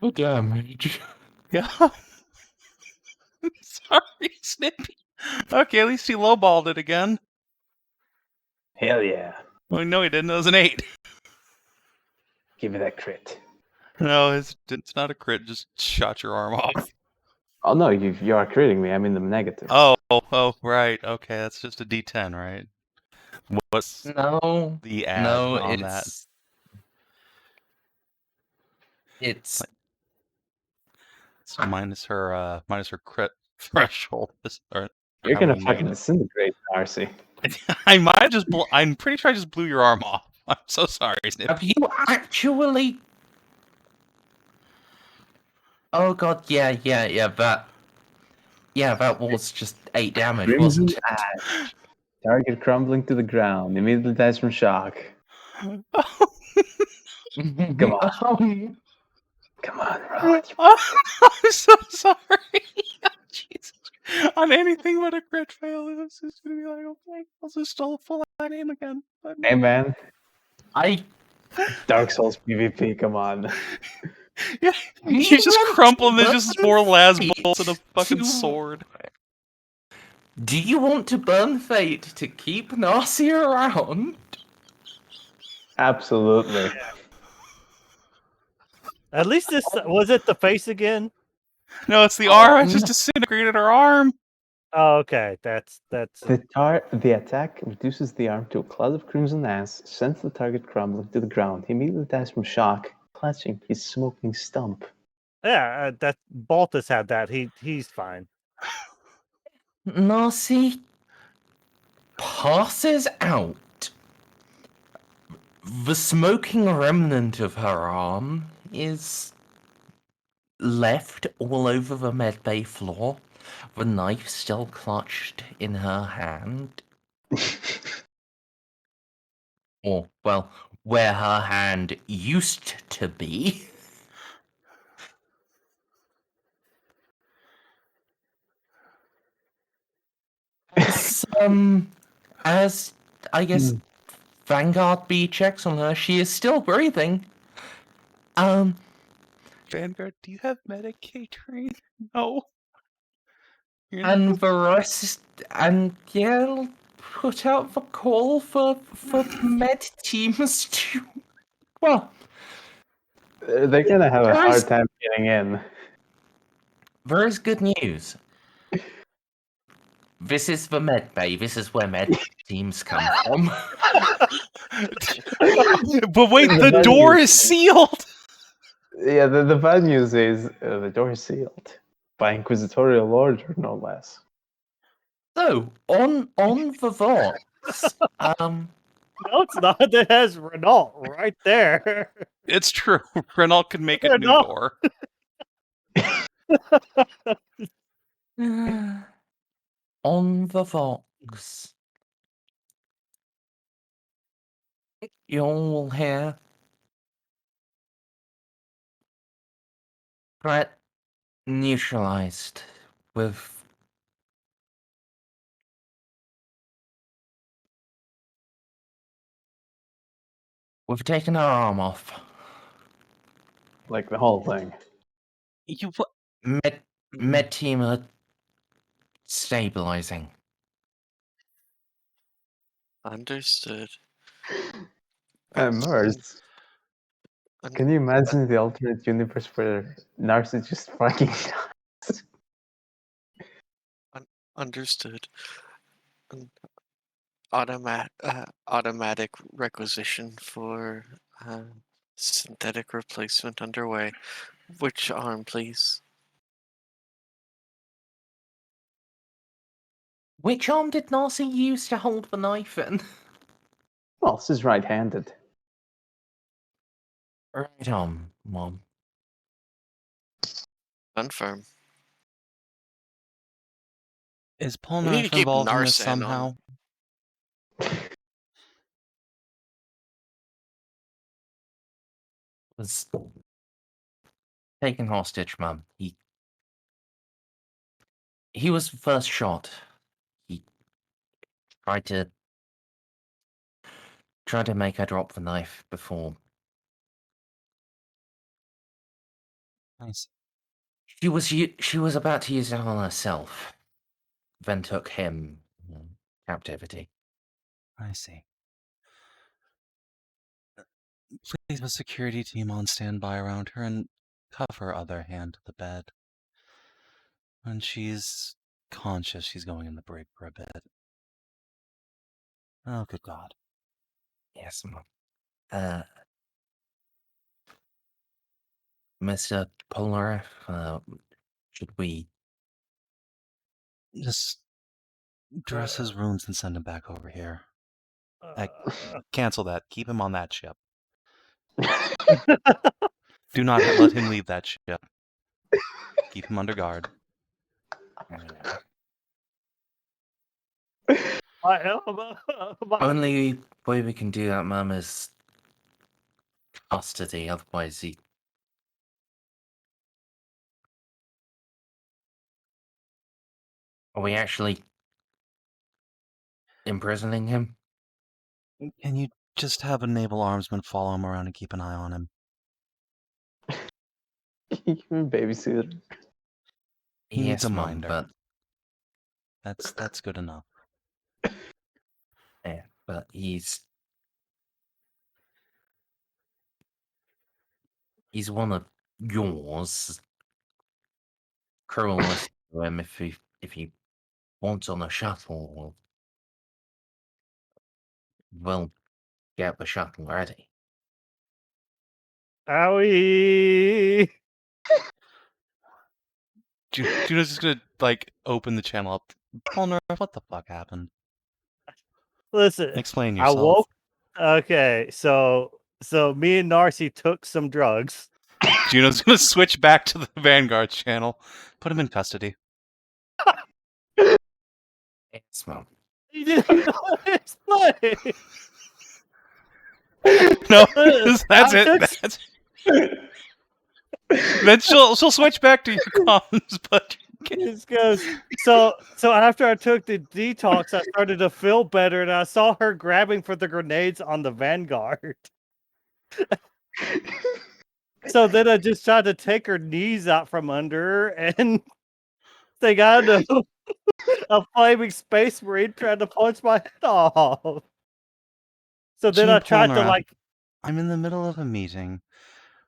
The damage. Yeah. Sorry, Snippy. Okay, at least he lowballed it again. Hell yeah! Well, no, he didn't. It was an 8. Give me that crit. No, it's not a crit. Just shot your arm off. Oh no, you are critting me. I'm in the negatives. Oh, right. Okay, that's just a D10, right? What's No, the add no, on that? It's It's minus her crit threshold. Or You're how gonna many fucking negatives. disintegrate, Narcie. I might have just. I'm pretty sure I just blew your arm off. I'm so sorry, Snippy. have you actually? Oh God, yeah, that was just 8 damage, Crimson wasn't it? ash. Target crumbling to the ground. Immediately dies from shock. Come on. Come on, roll it. I'm so sorry. Jesus. On anything but a crit fail, it's just gonna be like, okay, I'll just still full out aim again. But Hey man, I Dark Souls PvP. Come on. yeah, You you just want crumple and there's to just more las burn bolts and a fucking to- sword. Do you want to burn fate to keep Narcia around? Absolutely. At least this was it the face again. No, it's the arm. I no. just disintegrated her arm. Oh, okay. That's The attack reduces the arm to a cloud of crimson ash, sends the target crumbling to the ground. He immediately dies from shock, clutching his smoking stump. yeah. That Baltus had that. He's fine. Narcia passes out. The smoking remnant of her arm is left all over the medbay floor, the knife still clutched in her hand. Or, well, where her hand used to be. As I guess Vanguard B checks on her, she is still breathing. Vanguard, do you have Medicaid train? No. And the rest, and yeah, put out the call for med teams to. Well, They're gonna have a Guys- hard time getting in. there is good news. This is the med bay. This is where med teams come from. But wait, the door is sealed. Yeah, the bad news is the door is sealed by inquisitorial order, no less. So on the Vox, No, it's not. It has Renault right there. It's true. Renault could make a new Renault. door. on the Vox, you all hear threat neutralized with we've taken her arm off. Like the whole thing. You Med team are stabilizing. Understood. Merz, can you imagine the alternate universe where Narcia just fucking dies? Understood. Automatic requisition for Synthetic replacement underway. Which arm, please? Which arm did Narcia use to hold the knife in? Well, this is right-handed. Right arm, Mom. Confirm. Is We need to Polnareff keep involved in this Narcia on. somehow? Was taken hostage, Mum. He was the first shot. He tried to make her drop the knife before. Nice. She was about to use it on herself, then took him captivity. I see. Please have a security team on standby around her and cuff her other hand to the bed. When she's conscious, she's going in the break for a bit. Oh, good God. Yes, Mum. Mr. Polnareff, should we? Just dress his wounds and send him back over here. Uh, Cancel that. Keep him on that ship. Do not let him leave that ship. Keep him under guard. Only way we can do that, Mum, is custody. Otherwise, are we actually imprisoning him? Can you just have a naval armsman follow him around and keep an eye on him? Human babysitter. He needs Yes, a Mum, minder. but That's good enough. yeah, but he's one of yours. Crew will listen to him if he wants on a shuttle. We'll get the shuttle ready. Owie! Juno's just gonna, open the channel up. Polnareff, what the fuck happened? Listen, Explain I yourself. woke. Okay, so me and Narcie took some drugs. Juno's gonna switch back to the Vanguard channel. Put him in custody. Yes, Mum. You didn't know explain. No, that's I it. took That's Then she'll switch back to your comms, but This goes. So after I took the detox, I started to feel better, and I saw her grabbing for the grenades on the Vanguard. So then I just tried to take her knees out from under her, and they got a flaming space marine trying to punch my head off. So then I tried to Polnareff, I'm in the middle of a meeting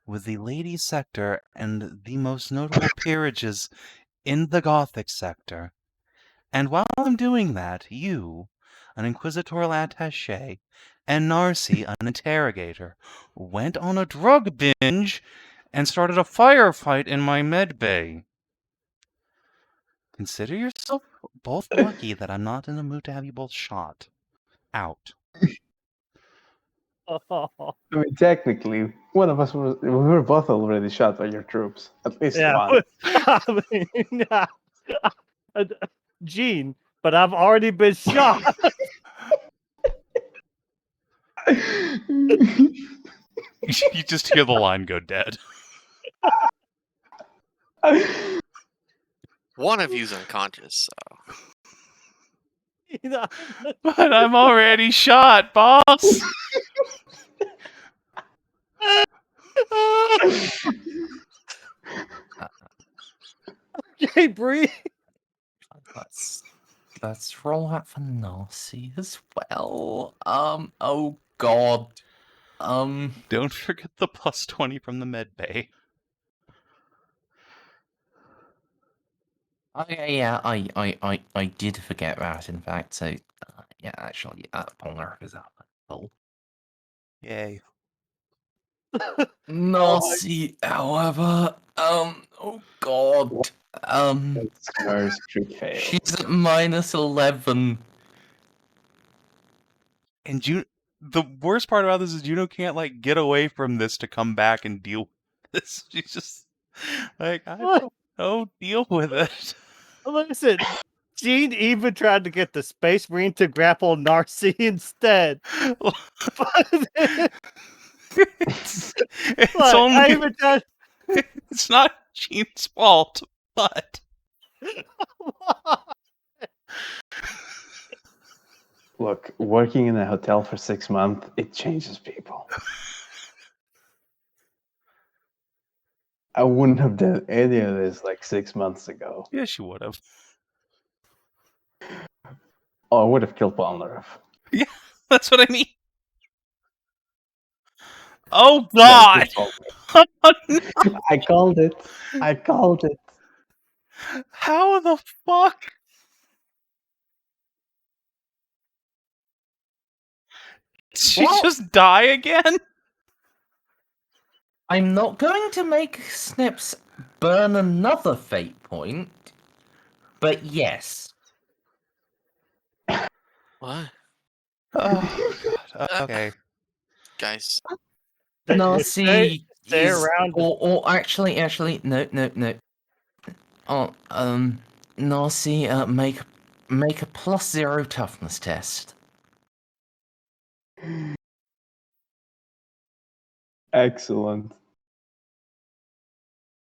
with the Lady Sector and the most notable peerages in the Gothic sector. And while I'm doing that, you, an inquisitorial attaché, and Narcie, an interrogator, went on a drug binge and started a firefight in my med bay. Consider yourself both lucky that I'm not in the mood to have you both shot. Out. I mean, technically, one of us we were both already shot by your troops. At least yeah. one. I mean, Jean, but I've already been shot. You just hear the line go dead. One of you's unconscious, so. But I'm already shot, boss! Okay, breathe. Let's roll out for Narcie as well. Oh God. Don't forget the plus 20 from the med bay. Okay, yeah, I did forget that, in fact, so, yeah, actually, Polnareff is up. Oh. Yay. Narcie, however, oh god, Merz crit fail. she's at -11. And the worst part about this is Juno can't like get away from this to come back and deal with this. She's just like, I What? don't know, deal with it. Listen, Jean even tried to get the Space Marine to grapple Narcie instead. it's Like, only I even tried. it's not Jean's fault, but Look, working in a hotel for 6 months, it changes people. I wouldn't have done any of this like 6 months ago. yeah, she would have. Oh, I would have killed Polnareff. That's what I mean. Oh That's God! his fault. I called it. I called it. How the fuck? Did she What? just die again? I'm not going to make Snips burn another fate point, but yes. What? Oh God. Okay. Guys, Narcie stay is, around. or actually, no. Oh, Narcie, make a +0 toughness test. Excellent.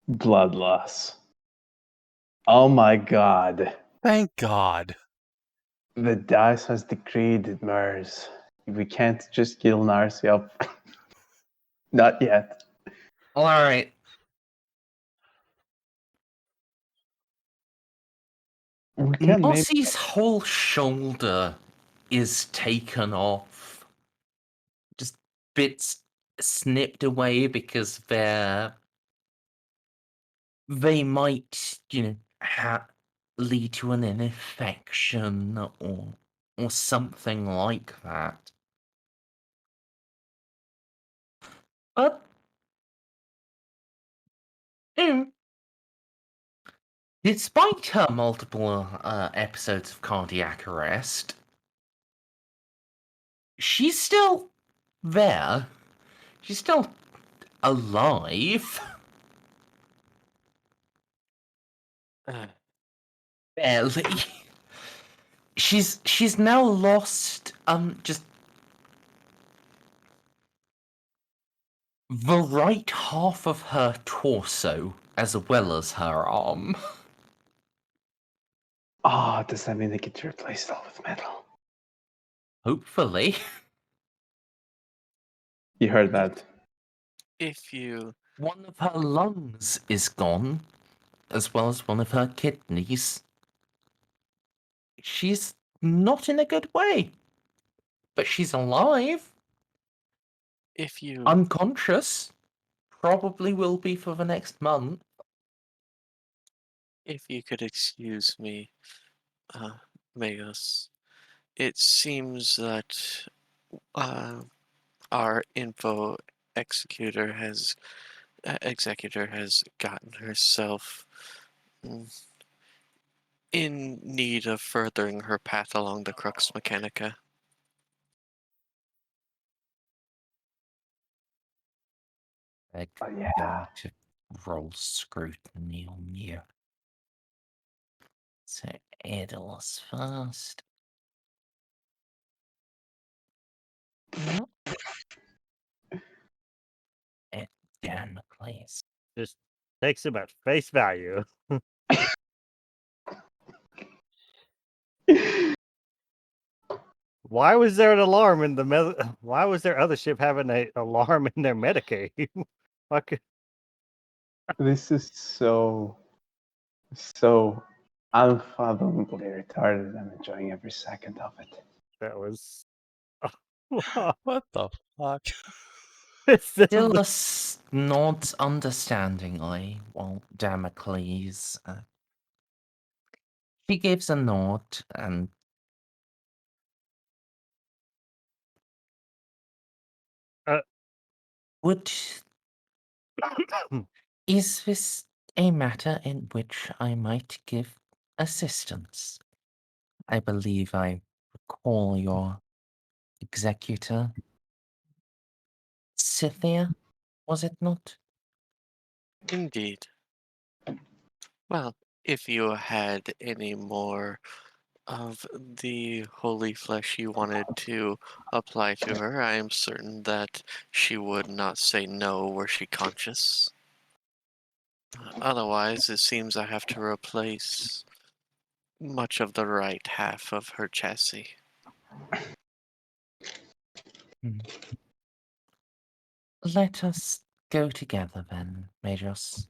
Blood loss. Oh my god. Thank God. The dice has decreed it, Merz. We can't just kill Narcie up. Not yet. All right. We can maybe. Narcie's whole shoulder is taken off. Just bits snipped away because they might, lead to an infection or something like that. But despite her multiple episodes of cardiac arrest, she's still there. She's still alive. Barely. She's now lost just the right half of her torso as well as her arm. Oh, does that mean they get replaced all with metal? Hopefully. You heard that. if you One of her lungs is gone, as well as one of her kidneys. She's not in a good way. But she's alive. if you Unconscious. Probably will be for the next month. if you could excuse me, Magos, it seems that our info executor has gotten herself in need of furthering her path along the Crux Mechanica. They're Oh, yeah. going to roll scrutiny on you. So, Idol's first. No. Dan, please. Just takes him at face value. Why was there an alarm in the Why was there other ship having an alarm in their Medicaid? Fuck. This is so unfathomably retarded. I'm enjoying every second of it. That was. What the fuck? Dillus nods understandingly while Damocles. She gives a nod and. Would is this a matter in which I might give assistance? I believe I recall your executor, Scythia, was it not? Indeed. Well, if you had any more of the holy flesh you wanted to apply to her, I am certain that she would not say no were she conscious. Otherwise, it seems I have to replace much of the right half of her chassis. Let us go together then, Magos.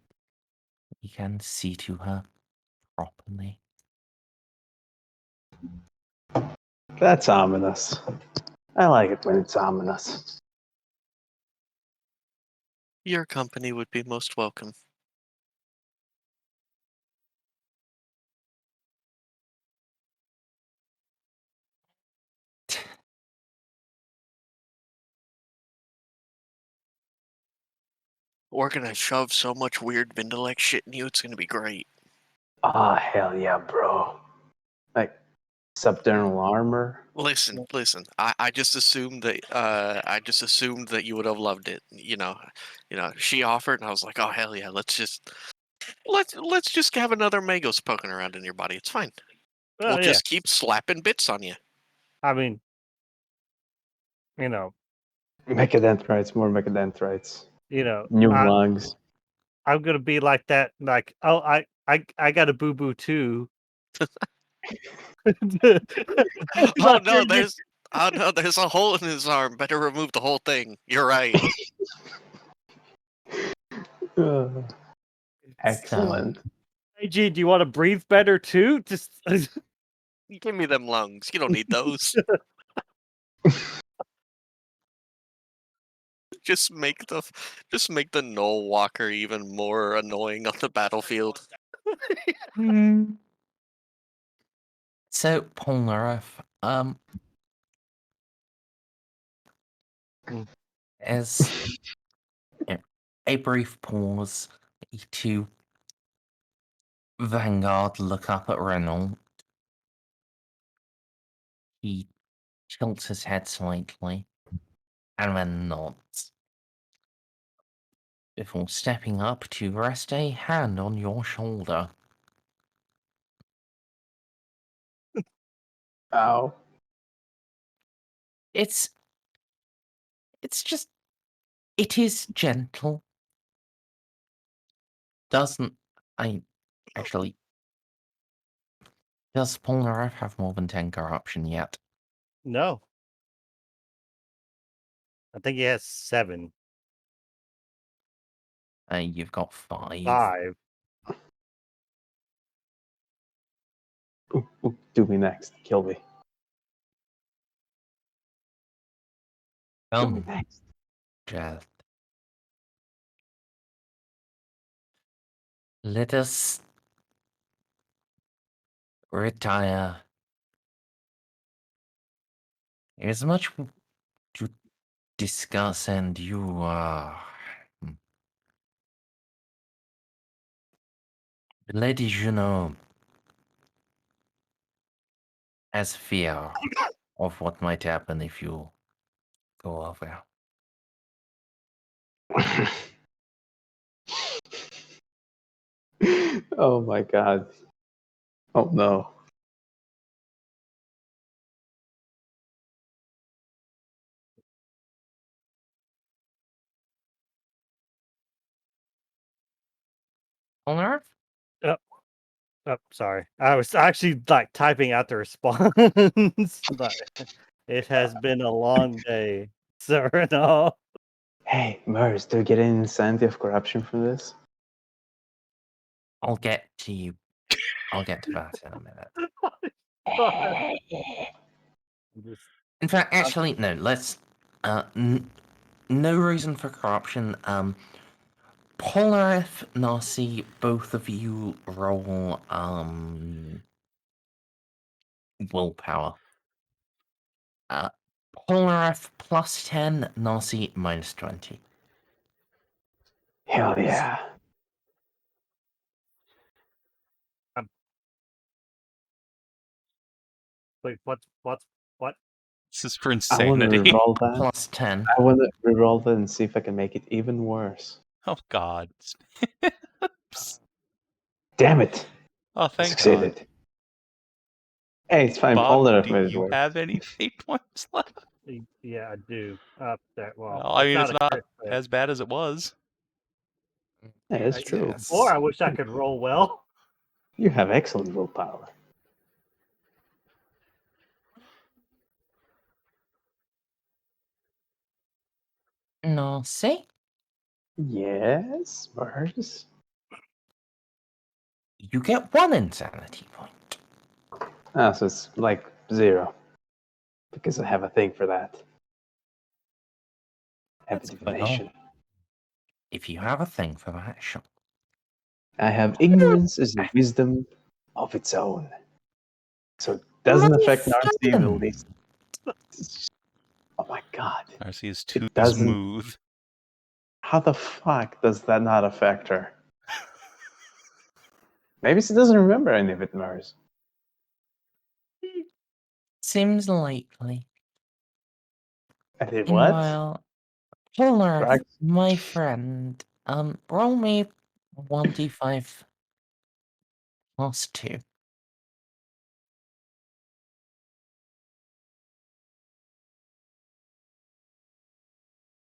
We can see to her properly. That's ominous. I like it when it's ominous. Your company would be most welcome. We're gonna shove so much weird Vindalek shit in you, it's gonna be great. Ah, hell yeah, bro. Like, subdermal armor. Listen. I just assumed that you would have loved it. She offered, and I was like, oh hell yeah, let's just have another Magos poking around in your body. It's fine. Well, We'll yeah. just keep slapping bits on you. I mean, you know, Mechadendrites, more mechadendrites. New I, lungs. I'm gonna be like that. Like, oh, I got a boo boo too. Oh no, there's a hole in his arm. Better remove the whole thing. You're right. Excellent. Hey, G, do you want to breathe better too? Just Give me them lungs. You don't need those. Just make the Null Walker even more annoying on the battlefield. So, Polnareff, as a brief pause, you two Vanguard look up at Renault. He tilts his head slightly, and then nods, before stepping up to rest a hand on your shoulder. Ow. It's just, it is gentle. Doesn't, actually, does Polnareff have more than 10 corruption yet? no. I think he has 7. You've got 5. 5. Ooh, do me next. Kill me. Do me next. Jeff. Let us retire. There's much to discuss, and you Lady Juno has fear of what might happen if you go over. Oh my god. Oh no. Polnareff? Oh, sorry. I was actually like typing out the response. But it has been a long day, sir. No. Hey, Merz, do you get any insanity of corruption from this? I'll get to you. I'll get to that in a minute. In fact, actually, no. Let's. No reason for corruption. Polnareff, Narcie, both of you roll willpower. Polnareff plus 10, Narcie minus 20. Hell yeah. Wait, what? This is for I want to insanity. reroll that. Plus 10. I want to reroll that and see if I can make it even worse. Oh God. Damn it! Oh, I thank God. succeeded. Hey, it's fine. Bob, Polnareff do made it you work. have any fate points left? Yeah, I do. Up there. Well, Well, I mean, it's a not crit fail. as bad as it was. Yeah, that's true. Yes. Or I wish I could roll well. You have excellent willpower. Narcie, Yes, Merz? you get 1 insanity point. Ah, so it's like 0. Because I have a thing for that. I have That's a good. divination. If you have a thing for that, sure. I have ignorance is a wisdom of its own. So it doesn't affect Narcie the friend. least. Oh my god. Narcia is too doesn't- smooth. How the fuck does that not affect her? Maybe she doesn't remember any of it, Merz. Seems likely. I did what? Meanwhile, Polnareff, Right. my friend, roll me 1d5 plus 2.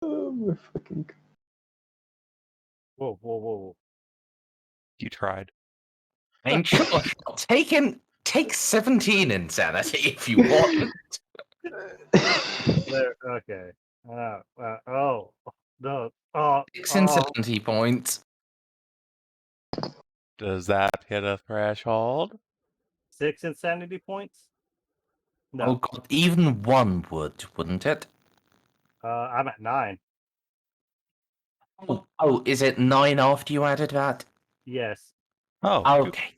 Oh my fucking god. Whoa. You tried. And sure, take 17 insanity if you want. There. Okay. Oh no. 6 insanity points. Does that hit a threshold? 6 insanity points. No. Oh god, even 1 would, wouldn't it? I'm at 9. Oh, is it 9 after you added that? Yes. Oh, Okay.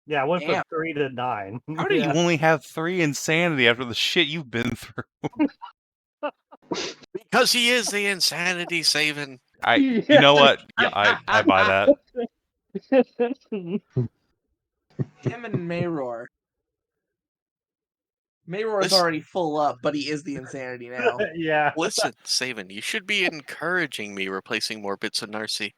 Yeah, I went from Damn. 3 to 9. how do you Yeah. only have 3 insanity after the shit you've been through? Because he is the insanity saving. You know what? Yeah, I buy that. Him and Mayror. Mayror is Listen- already full up, but he is the insanity now. Yeah. Listen, Savin, you should be encouraging me replacing more bits of Narcie.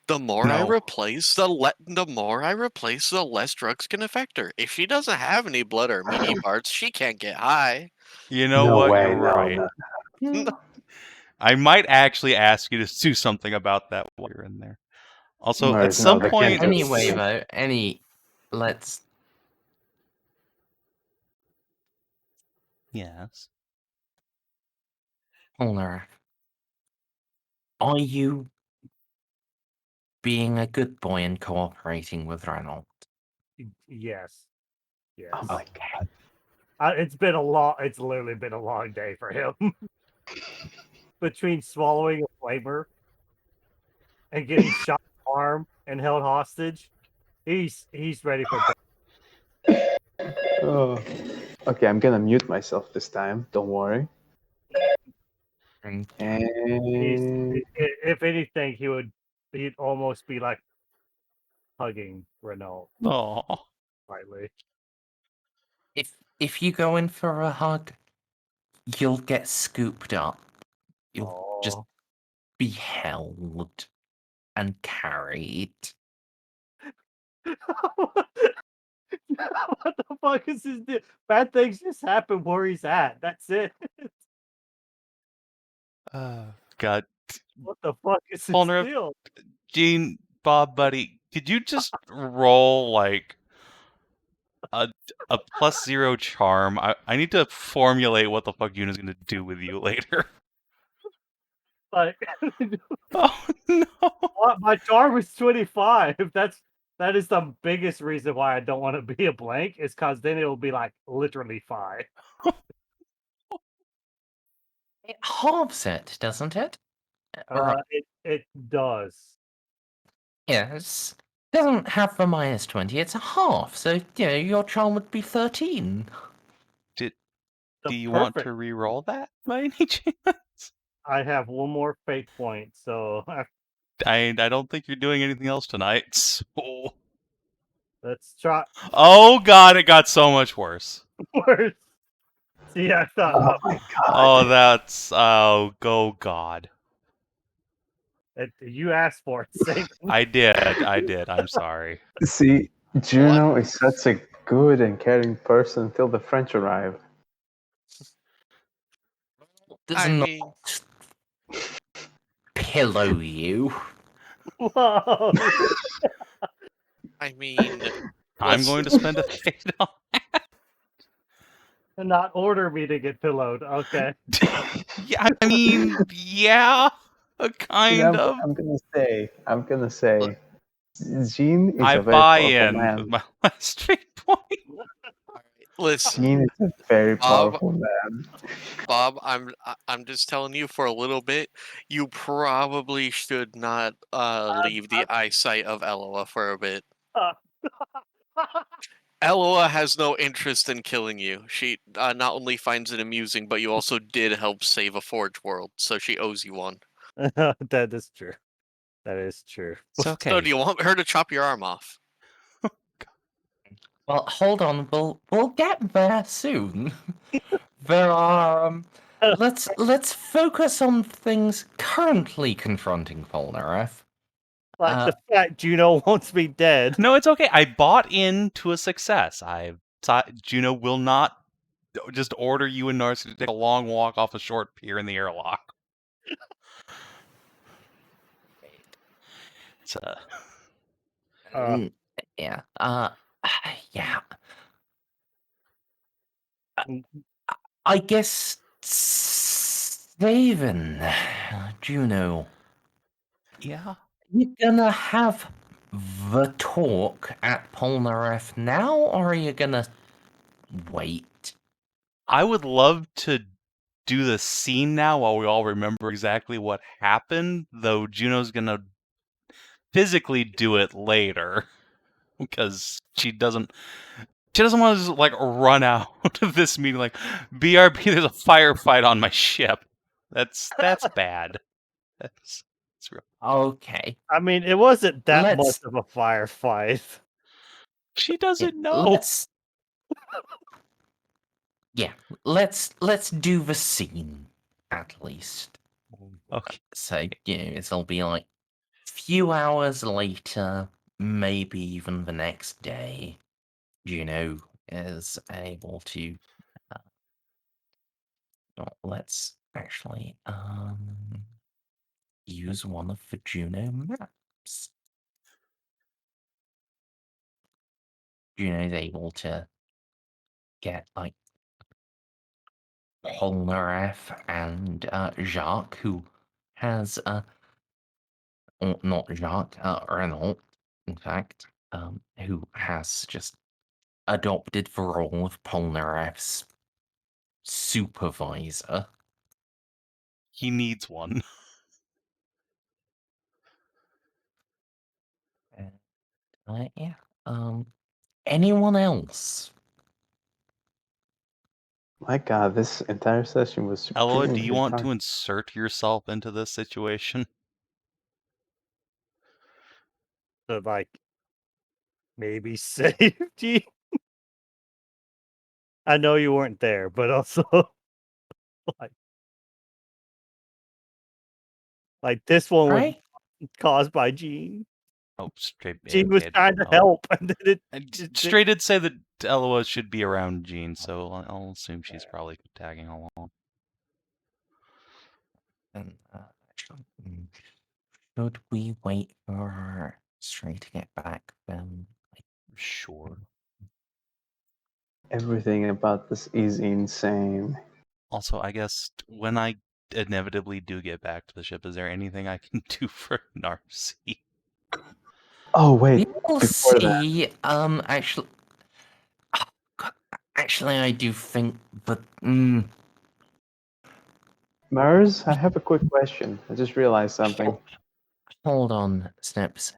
The more I No. replace, the less drugs can affect her. If she doesn't have any blood or meaty parts, she can't get high. You know No what? way, You're no, right. no. I might actually ask you to do something about that while you're in there. Also, Merz, at some they can't point, do Anyway, it. though, let's. yes. Polnareff, are you being a good boy and cooperating with Reynolds? Yes. Yes. Oh my god. It's literally been a long day for him. Between swallowing a flamer and getting shot in the arm and held hostage, he's ready for bed. Oh. Okay, I'm gonna mute myself this time. Don't worry. And And If anything, he'd almost be like hugging Renault Oh, slightly. if you go in for a hug, you'll get scooped up. You'll just Aw. be held and carried. What the fuck is this? Bad things just happen where he's at. That's it. God. What the fuck is this Polnareff, deal? Gene, Bob, buddy, could you just roll like a +0 charm? I need to formulate what the fuck Juno's gonna do with you later. Like, Oh no! my charm is 25. That is the biggest reason why I don't want to be a blank. Is because then it'll be like literally 5. It halves it, doesn't it? Right. It does. Yes. Doesn't have the -20, it's a half, so your charm would be 13. The Do you want to perfect- re-roll that by any chance? I have one more fate point, so I don't think you're doing anything else tonight. So... Let's try Oh god, it got so much worse. worse. See, I thought Oh my god. Oh, that's go god. you asked for it, Savin. I did. I'm sorry. See, Juno is such a good and caring person until the French arrive. Does I not mean, pillow you. Whoa. I mean, I'm going to spend a fate on. Not order me to get pillowed. Okay. Yeah, I mean, yeah, kind of. I'm gonna say, Jean is I a very buy powerful in man. with my last straight point. listen, Jean is a very Bob- powerful man. Bob, I'm just telling you for a little bit. You probably should not leave the eyesight of Eloa for a bit. Eloa has no interest in killing you. She not only finds it amusing, but you also did help save a Forge world, so she owes you one. That is true. That is true. It's okay. So do you want her to chop your arm off? Well, hold on. We'll get there soon. There are. Let's focus on things currently confronting Polnareff. Like the fact Juno wants me dead. No, it's okay. I bought into a success. I thought Juno will not just order you and Narcia to take a long walk off a short pier in the airlock. It's Yeah. Yeah. I guess Savin, Juno, yeah. you gonna have the talk at Polnareff now, or are you gonna wait? I would love to do the scene now while we all remember exactly what happened, though Juno's gonna physically do it later because she doesn't want to just like run out of this meeting like, BRB, there's a firefight on my ship. That's bad. That's real. Okay. I mean, it wasn't that much Let's- of a firefight. She doesn't know. Let's do the scene at least. Okay. So it'll be like a few hours later, maybe even the next day. Juno is able to. Let's actually use one of the Juno maps. Juno's able to get like Polnareff and Jacques, who has or not Jacques, Renault, in fact, who has just adopted the role of Polnareff's supervisor. He needs one. Yeah. Anyone else? My god, this entire session was Eloa, do supremely you want fun. to insert yourself into this situation? To like maybe save you. I know you weren't there, but also like this one was Right? caused by Jean. Oh, straight. Jean was trying to help, and then Straight did say that Eloa should be around Jean, so I'll assume she's probably tagging along. And actually, should we wait for her straight to get back then? Sure. Everything about this is insane. Also, I guess when I inevitably do get back to the ship, is there anything I can do for Narcie? Oh wait, We'll before that, see. Actually, actually, I do think that. Merz, I have a quick question. I just realized something. Hold on, Snips.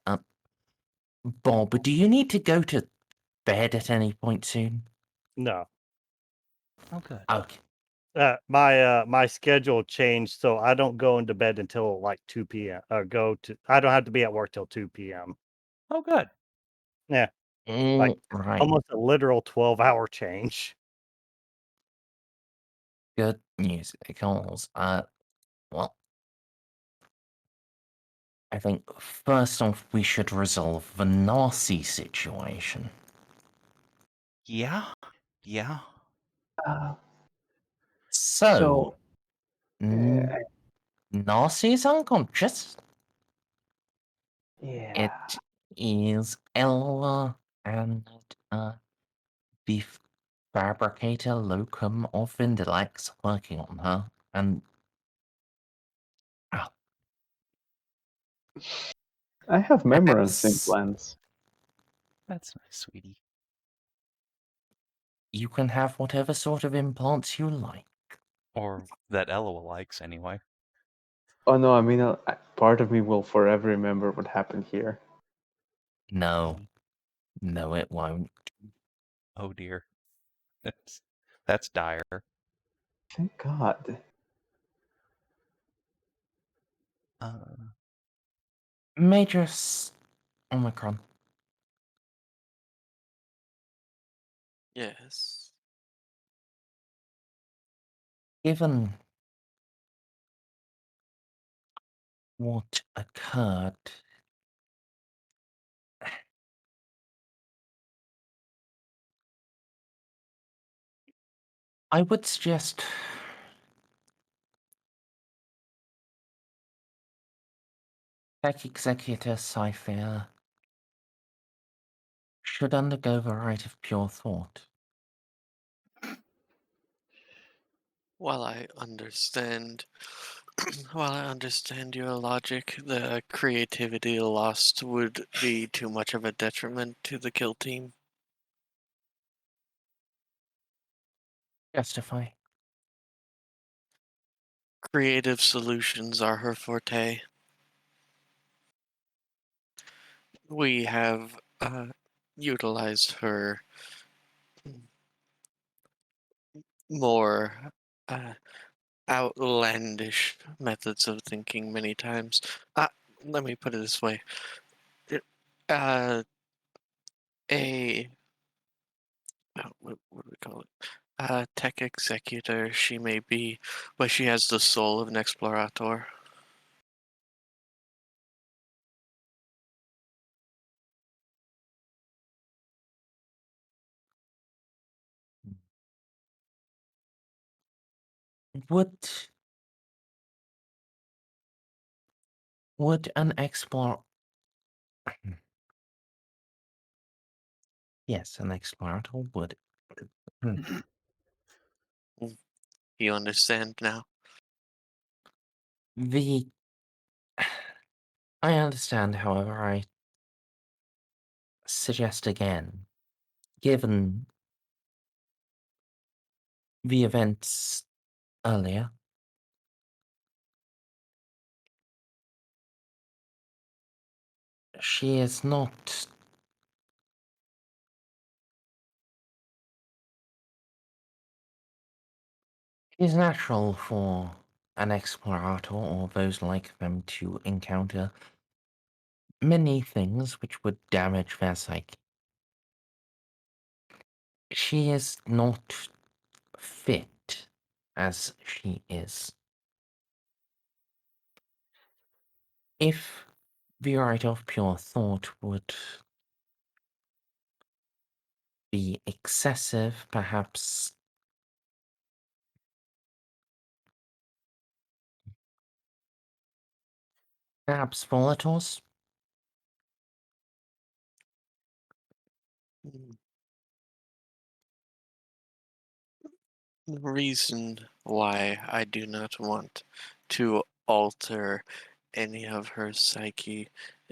Bob, do you need to go to bed at any point soon? no. Oh, good. Okay. My schedule changed, so I don't go into bed until like 2 p.m. I don't have to be at work till 2 p.m. Oh, good. Yeah, Right. almost a literal 12-hour change. Good news, because well, I think first off we should resolve the Narcie situation. Yeah. Yeah. Uh, So, uh, Narcie is unconscious. yeah. It is Eloa and the fabricator locum of Vindilex working on her, and I have memorance Perhaps- implants. That's nice, sweetie. you can have whatever sort of implants you like. Or that Eloa likes, anyway. Oh no, I mean, part of me will forever remember what happened here. No, it won't. Oh dear. That's dire. Thank God. Major Omicron. Yes. Given what occurred, I would suggest Tech Executor Cypher should undergo the rite of pure thought. While I understand, while I understand your logic, the creativity lost would be too much of a detriment to the kill team. Justify. Creative solutions are her forte. We have utilized her more outlandish methods of thinking many times. Let me put it this way. Uh, a what do we call it? Tech executor she may be, but she has the soul of an explorator. Would an explorer... Yes, an explorator would. You understand now? I understand, however, I suggest again, given the events earlier, she is not... It is natural for an explorator or those like them to encounter many things which would damage their psyche. She is not fit as she is. If the rite of pure thought would be excessive, perhaps volators? The reason why I do not want to alter any of her psyche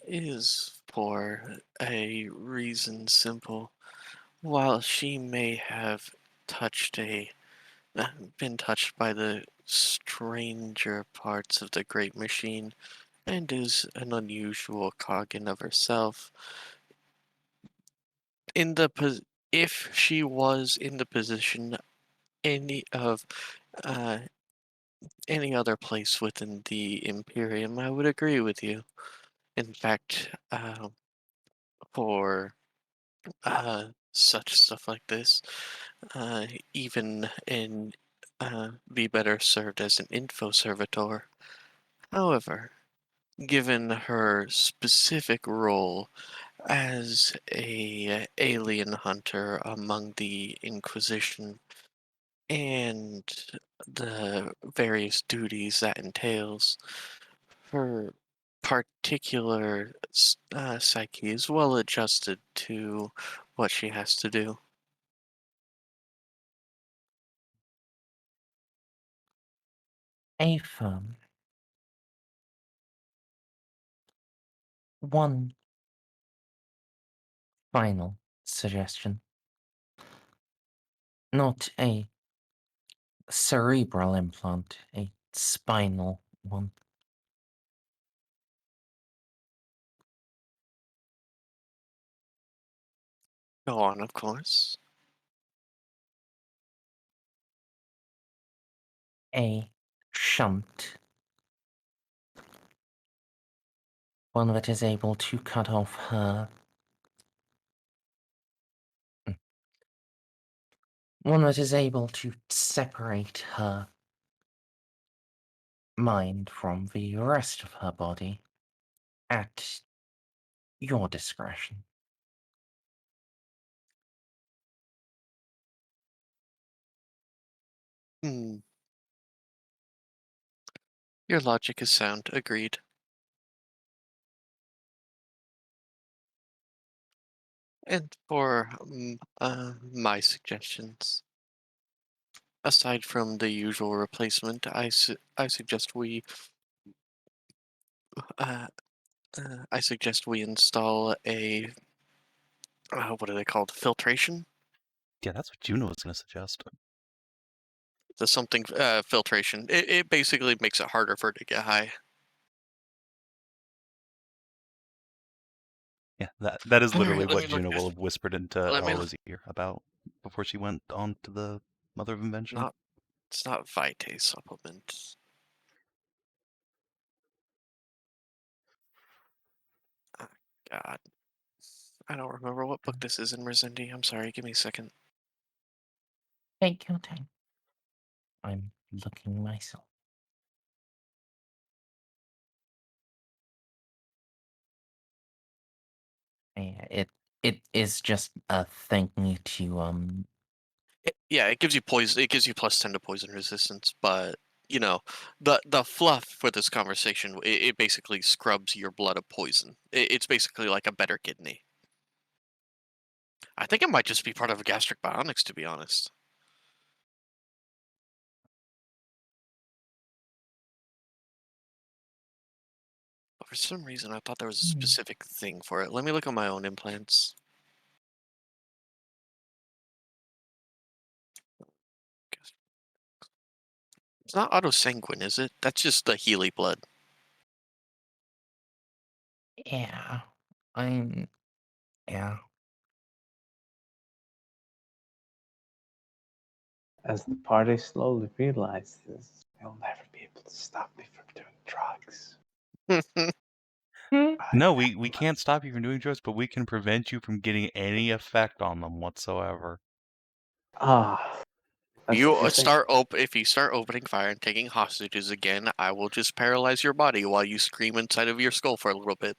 is for a reason simple. While she may have touched been touched by the stranger parts of the great machine and is an unusual cog in of herself, if she was in the position any of any other place within the Imperium, I would agree with you. In fact, for such stuff like this, even in be better served as an info servitor. However, given her specific role as a alien hunter among the Inquisition and the various duties that entails, her particular psyche is well adjusted to what she has to do. A firm. One final suggestion. Not a cerebral implant, a spinal one. Go on, of course. A shunt. One that is able to cut off her. One that is able to separate her mind from the rest of her body at your discretion. Hmm. Your logic is sound. Agreed. And for my suggestions, aside from the usual replacement, I suggest we uh, install a what are they called? Filtration. Yeah, that's what Juno was going to suggest. The something filtration. It basically makes it harder for her to get high. Yeah, that is literally Alright, let what me look Juno this- will have whispered into let me Eloa's ear about before she went on to the Mother of Invention. It's not Vitae supplement. Ah, God. I don't remember what book this is in Merzendi. I'm sorry, give me a second. Take your time. I'm looking myself. Yeah, it is just a thing to Yeah, it gives you poison. It gives you +10 to poison resistance, but you know, the fluff for this conversation, it basically scrubs your blood of poison. It's basically like a better kidney. I think it might just be part of gastric bionics, to be honest. But for some reason, I thought there was a specific thing for it. Let me look at my own implants. It's not autosanguine, is it? That's just the Healy blood. yeah. Yeah. As the party slowly realizes, they'll never be able to stop me from doing drugs. No, we can't stop you from doing drugs, but we can prevent you from getting any effect on them whatsoever. Ah, that's the good thing. If you start opening fire and taking hostages again, I will just paralyze your body while you scream inside of your skull for a little bit.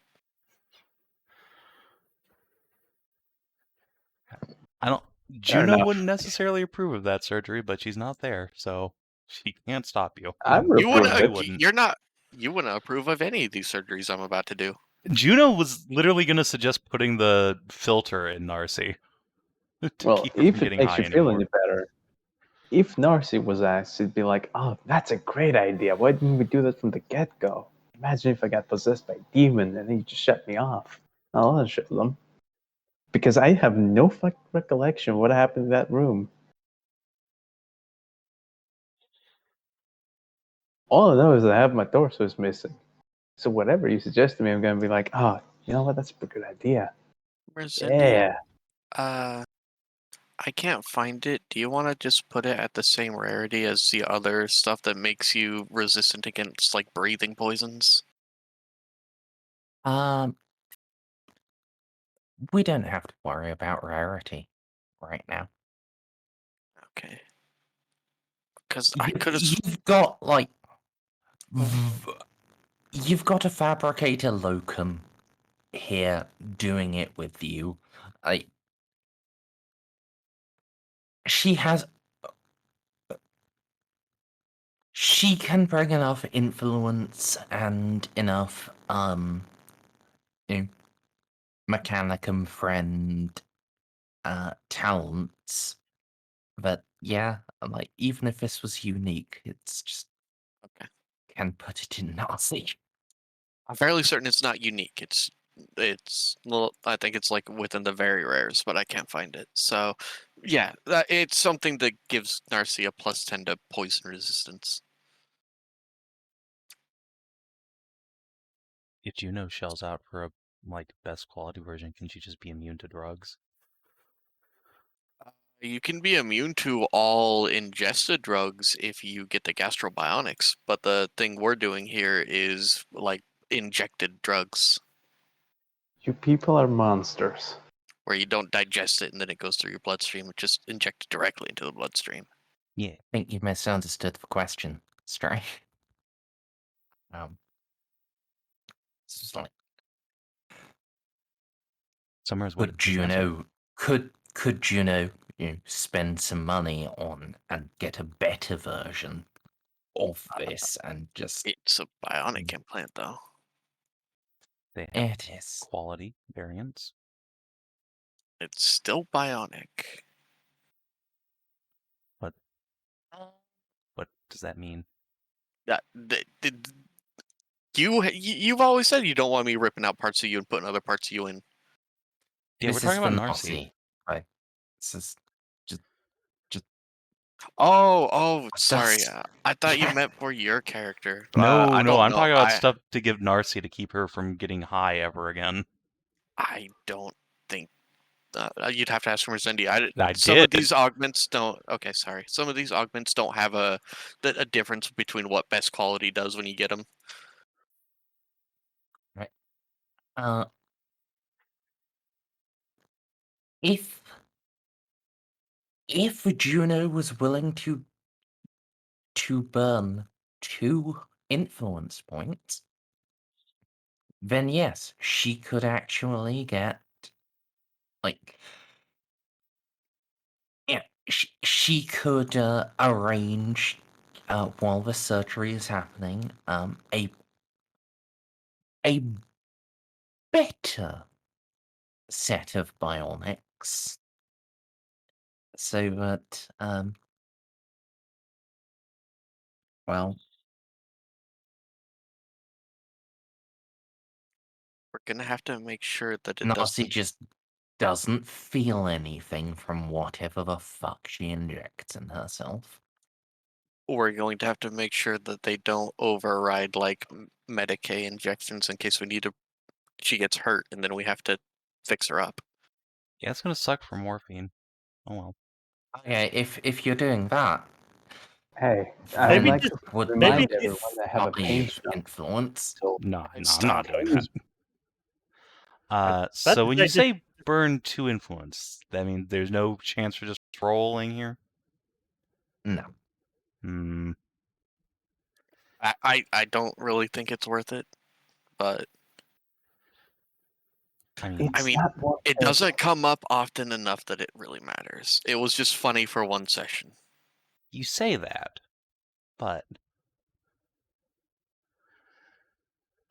Juno enough. wouldn't necessarily approve of that surgery, but she's not there, so she can't stop you. I would You approve wouldn't. it. wouldn't. You wouldn't approve of any of these surgeries I'm about to do. Juno was literally going to suggest putting the filter in Narcie to Well, keep her from if it getting makes high you feel anymore. any better, if Narcie was asked, she'd be like, "Oh, that's a great idea. Why didn't we do that from the get-go? Imagine if I got possessed by a demon and he just shut me off. I'll unshow them." Because I have no recollection of what happened in that room. All I know is that half my torso is missing. So whatever you suggest to me, I'm going to be like, "Oh, you know what? That's a pretty good idea." Merzendi, Yeah. I can't find it. Do you want to just put it at the same rarity as the other stuff that makes you resistant against like breathing poisons? We don't have to worry about rarity right now. Okay. Because I could have. You've got like, you've got a fabricator locum here doing it with you. She has. She can bring enough influence and enough you know, mechanicum friend talents. But yeah, like even if this was unique, it's just Okay. can put it in Narcie. I'm fairly certain it's not unique. Well, I think it's like within the very rares, but I can't find it. So, yeah, it's something that gives Narcia +10 to poison resistance. If Juno shells out for a best quality version, can she just be immune to drugs? You can be immune to all ingested drugs if you get the gastrobionics, but the thing we're doing here is like injected drugs You people are monsters. where you don't digest it and then it goes through your bloodstream. It's just injected directly into the bloodstream. Yeah. I think you've misunderstood the question, Stray. It's just like, Summers, could what is the answer? Juno could Juno spend some money on and get a better version of this and just It's a bionic implant, though. They have it is. quality variants. It's still bionic. What does that mean? You've always said you don't want me ripping out parts of you and putting other parts of you in. Yeah, This we're is talking for about Narcie. Narcie. Right. This is Oh, sorry. That's- I thought you meant for your character. No, I don't I'm know. talking about stuff to give Narcie to keep her from getting high ever again. I don't think you'd have to ask Merzendi. Some did. of these augments don't. Okay, sorry. Some of these augments don't have a difference between what best quality does when you get them. right. If Juno was willing to burn 2 influence points, then yes, she could actually get like yeah, she could arrange while the surgery is happening a better set of bionics so that well, We're gonna have to make sure that it Narcie doesn't. just doesn't feel anything from whatever the fuck she injects in herself. We're going to have to make sure that they don't override like Medicaid injections in case we need to. She gets hurt and then we have to fix her up. Yeah, it's gonna suck for morphine. Oh well. Okay, if you're doing that, Hey, then I'd Maybe like just- to would remind maybe- everyone they have a buy pain you shop. influence. So No, I'm Stop. not doing that. That's So when you just- say burn 2 influence, that means there's no chance for just rolling here? No. Hmm. I don't really think it's worth it, but I mean, it's mean, not what it doesn't come up often enough that it really matters. It was just funny for one session. you say that, but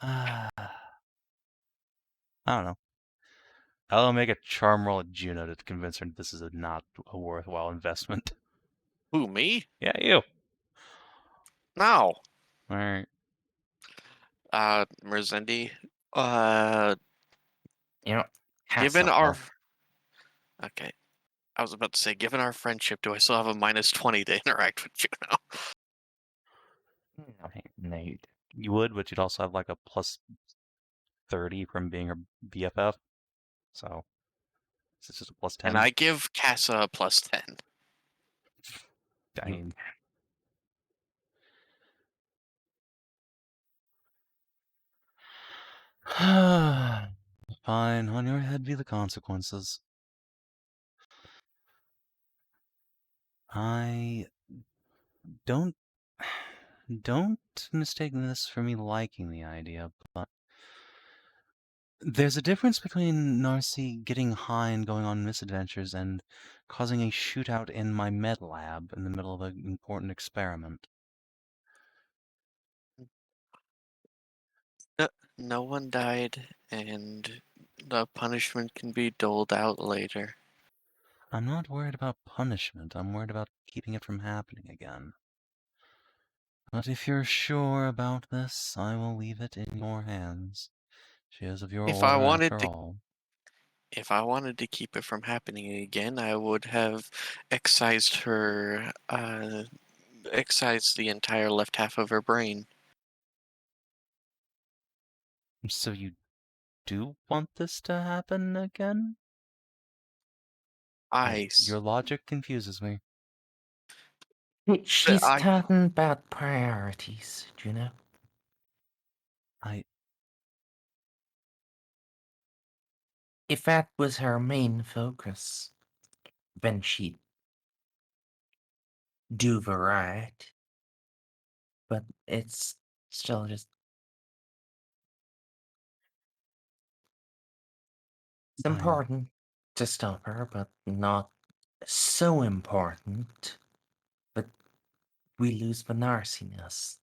I don't know. I'll make a charm roll at Juno to convince her this is not a worthwhile investment. Who, me? Yeah, you. No. All right. Merzendi. You know, Given hats our off. Okay. I was about to say, given our friendship, do I still have a -20 to interact with Juno? No, You would, but you'd also have like a plus 30 from being her BFF. So It's just a plus 10. And I give Casa a plus 10. I mean, fine. On your head be the consequences. I don't mistake this for me liking the idea, but there's a difference between Narcie getting high and going on misadventures and causing a shootout in my med lab in the middle of an important experiment. No one died, and the punishment can be doled out later. I'm not worried about punishment. I'm worried about keeping it from happening again. But if you're sure about this, I will leave it in your hands. She is of your If I order wanted after to all. If I wanted to keep it from happening again, I would have excised excised the entire left half of her brain. So you do want this to happen again? Your logic confuses me. She's I- talking about priorities, Juno. If that was her main focus, then she'd do the right. But it's still just... It's important to stop her, but not so important that we lose the narciness.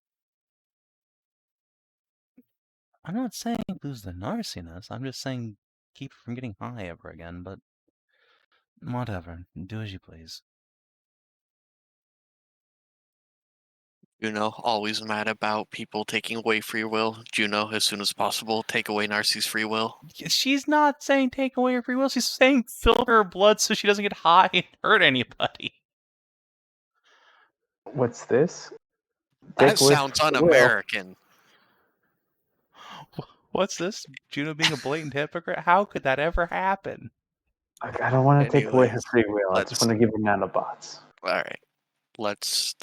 I'm not saying lose the narciness. I'm just saying keep her from getting high ever again, but whatever. Do as you please. Juno, always mad about people taking away free will. Juno, as soon as possible, take away Narcie's free will. She's not saying take away her free will. She's saying fill her blood so she doesn't get high and hurt anybody. What's this? That Take away sounds free will. un-American. What's this? Juno being a blatant hypocrite? How could that ever happen? I don't want to take away her Anyways, free will. I just want to give her nanobots. Alright. Let's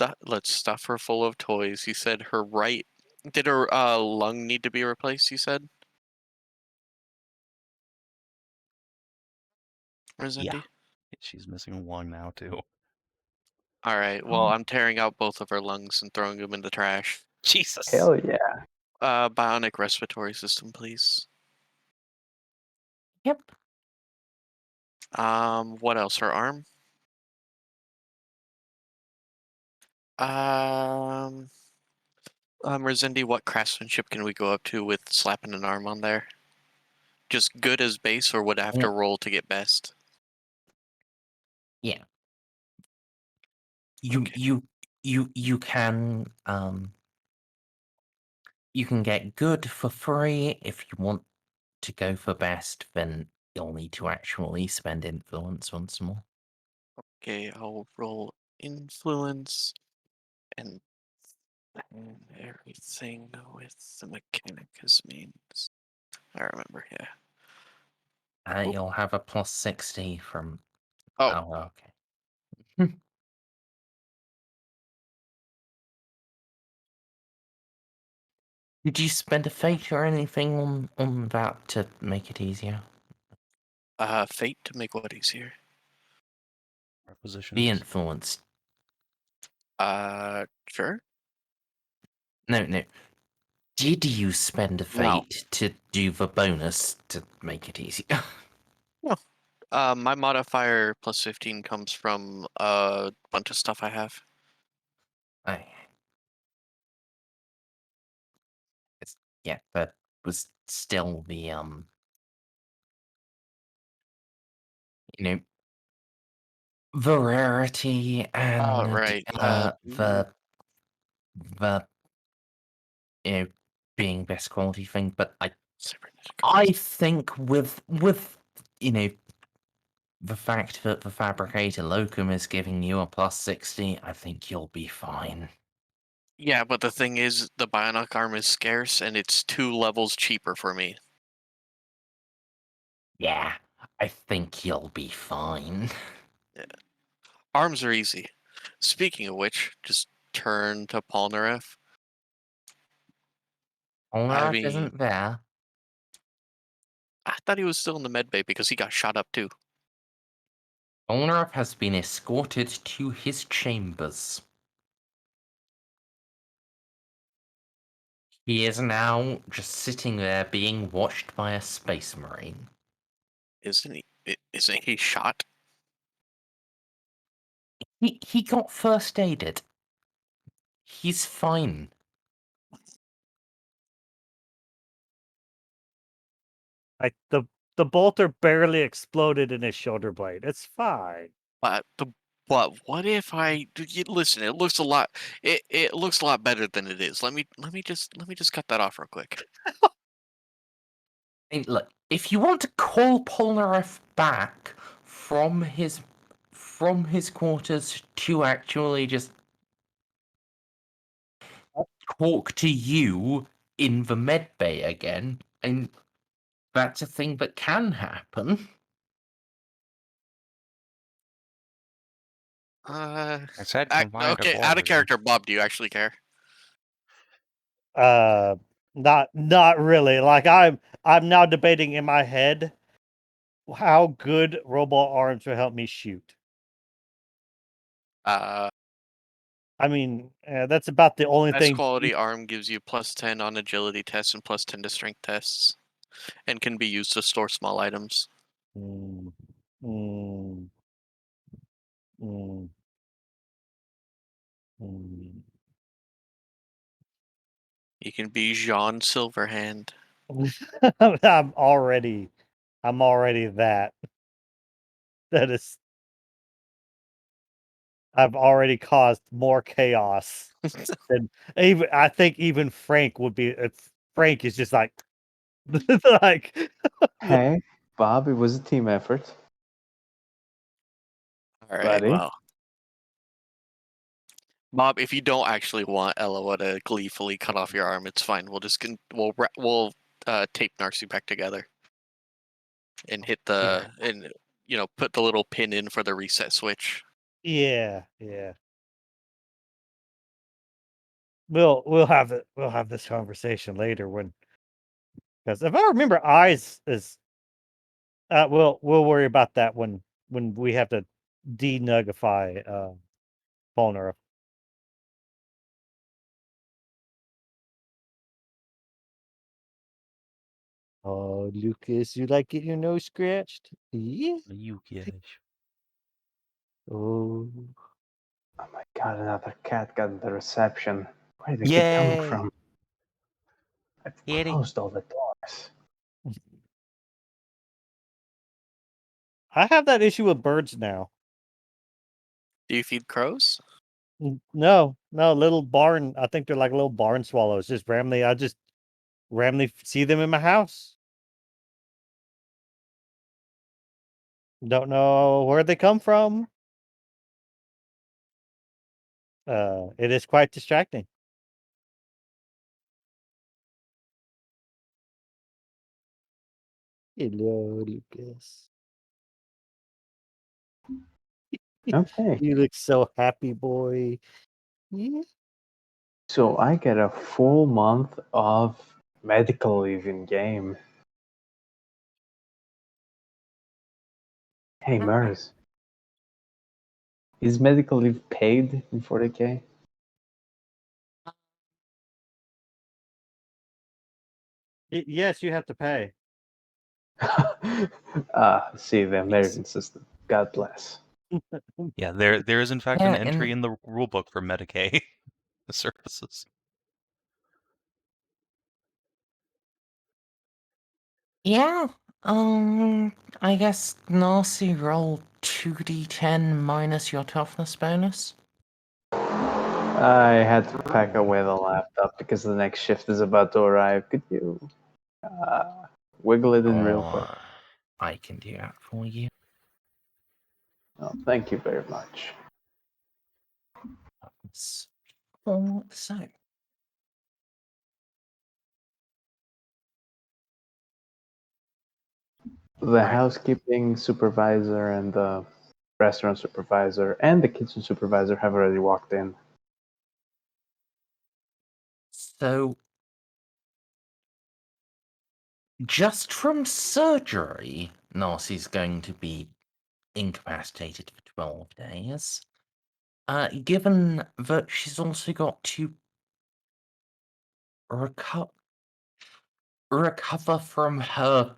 stuff her full of toys. You said her right... Did her lung need to be replaced, you said? Merzendi? Yeah. She's missing a lung now, too. Alright, well, I'm tearing out both of her lungs and throwing them in the trash. Jesus. Hell yeah. Bionic respiratory system, please. Yep. What else? Her arm? Merzendi, what craftsmanship can we go up to with slapping an arm on there? Just good as base, or would I have to roll to get best? Yeah. You can you can get good for free. If you want to go for best, then you'll need to actually spend influence once more. Okay, I'll roll influence and everything with the Mechanicus means. I remember, yeah. You'll have a plus 60 from... Oh. okay. Did you spend a fate or anything on that to make it easier? Fate to make what easier? Requisitions. The influence. Sure. No. Did you spend a fate to do the bonus to make it easier? No. My modifier plus 15 comes from a bunch of stuff I have. Yeah, that was still the the rarity and right. the being best quality thing, but I think with the fact that the fabricator locum is giving you a plus 60, I think you'll be fine. Yeah, but the thing is, the bionic arm is scarce, and it's 2 levels cheaper for me. Yeah, I think you'll be fine. Arms are easy. Speaking of which, just turn to Polnareff. Polnareff mean- isn't there. I thought he was still in the med bay because he got shot up too. Polnareff has been escorted to his chambers. He is now just sitting there being watched by a space marine. Isn't he? Isn't he shot? He got first aided. He's fine. Like the bolter barely exploded in his shoulder blade. It's fine. But what if listen? It looks a lot. It looks a lot better than it is. Let me just cut that off real quick. And look, if you want to call Polnareff back from his quarters to actually just talk to you in the med bay again, and that's a thing that can happen. I said combine Okay, out of character, Bob. Do you actually care? Not really. Like I'm now debating in my head how good robot arms will help me shoot. I mean, that's about the only Best thing. quality arm gives you +10 on agility tests and +10 to strength tests, and can be used to store small items. Mm, mm, mm, mm. You can be Jean Silverhand. I'm already that. That is. I've already caused more chaos than even. I think even Frank would be. Frank is just like, like. Hey, Bob, it was a team effort. All right, Buddy. well, Bob, if you don't actually want Eloa to gleefully cut off your arm, it's fine. We'll tape Narcie back together and hit the and put the little pin in for the reset switch. Yeah. We'll have this conversation later because if I remember, eyes is we'll worry about that when we have to denugify Polnareff. Oh, Lucas, you like getting your nose scratched? Yeah. You get. Oh. Oh my god, another cat got the reception. Where did it keep Yay! coming from? I've Kitty. closed all the doors. I have that issue with birds now. Do you feed crows? No, little barn. I think they're like little barn swallows. I just randomly see them in my house. Don't know where they come from. It is quite distracting. Hello, Lucas. Okay. You look so happy, boy. Yeah. So I get a full month of medical leave in game. Hey, Merz. Is medical leave paid in 40k? Yes, you have to pay. See the American system. God bless. Yeah, there is in fact an Yeah, entry in the rulebook for Medicaid services. Yeah. I guess Narcie roll 2d10 minus your toughness bonus. I had to pack away the laptop because the next shift is about to arrive. Could you wiggle it in real quick? I can do that for you. Oh, thank you very much. So, The Right. housekeeping supervisor and the restaurant supervisor and the kitchen supervisor have already walked in. So, just from surgery, Narcie's going to be incapacitated for 12 days. Given that she's also got to recover from her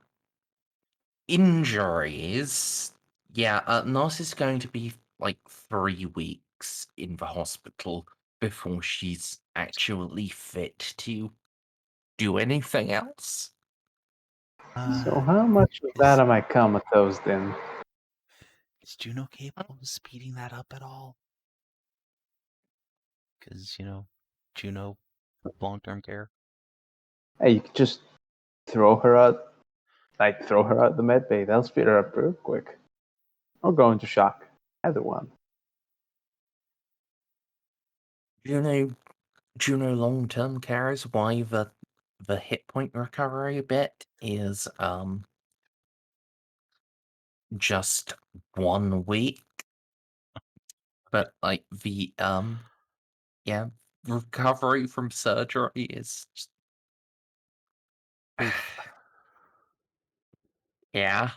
injuries. Yeah, Narcie's going to be like 3 weeks in the hospital before she's actually fit to do anything else. So how much of that am I comatose then? Is Juno capable of speeding that up at all? Because, Juno, long-term care. Hey, you could just throw her out the med bay. That'll speed her up real quick. Or go into shock. Either one. Juno long-term care is why the hit point recovery bit is just 1 week. But like the recovery from surgery is just, yeah.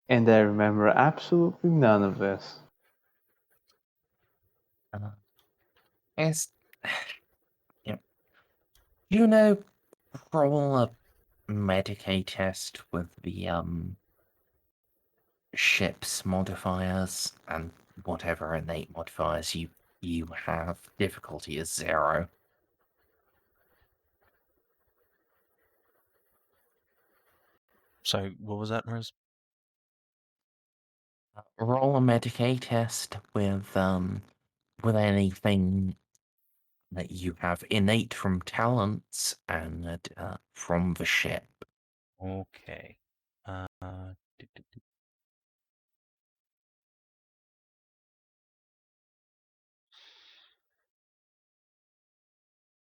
And I remember absolutely none of this. It's roll a Medicare test with the ship's modifiers and whatever innate modifiers you have. Difficulty is 0. Sorry, what was that, Merz? Roll a Medicare test with anything that you have innate from talents and from the ship. Okay.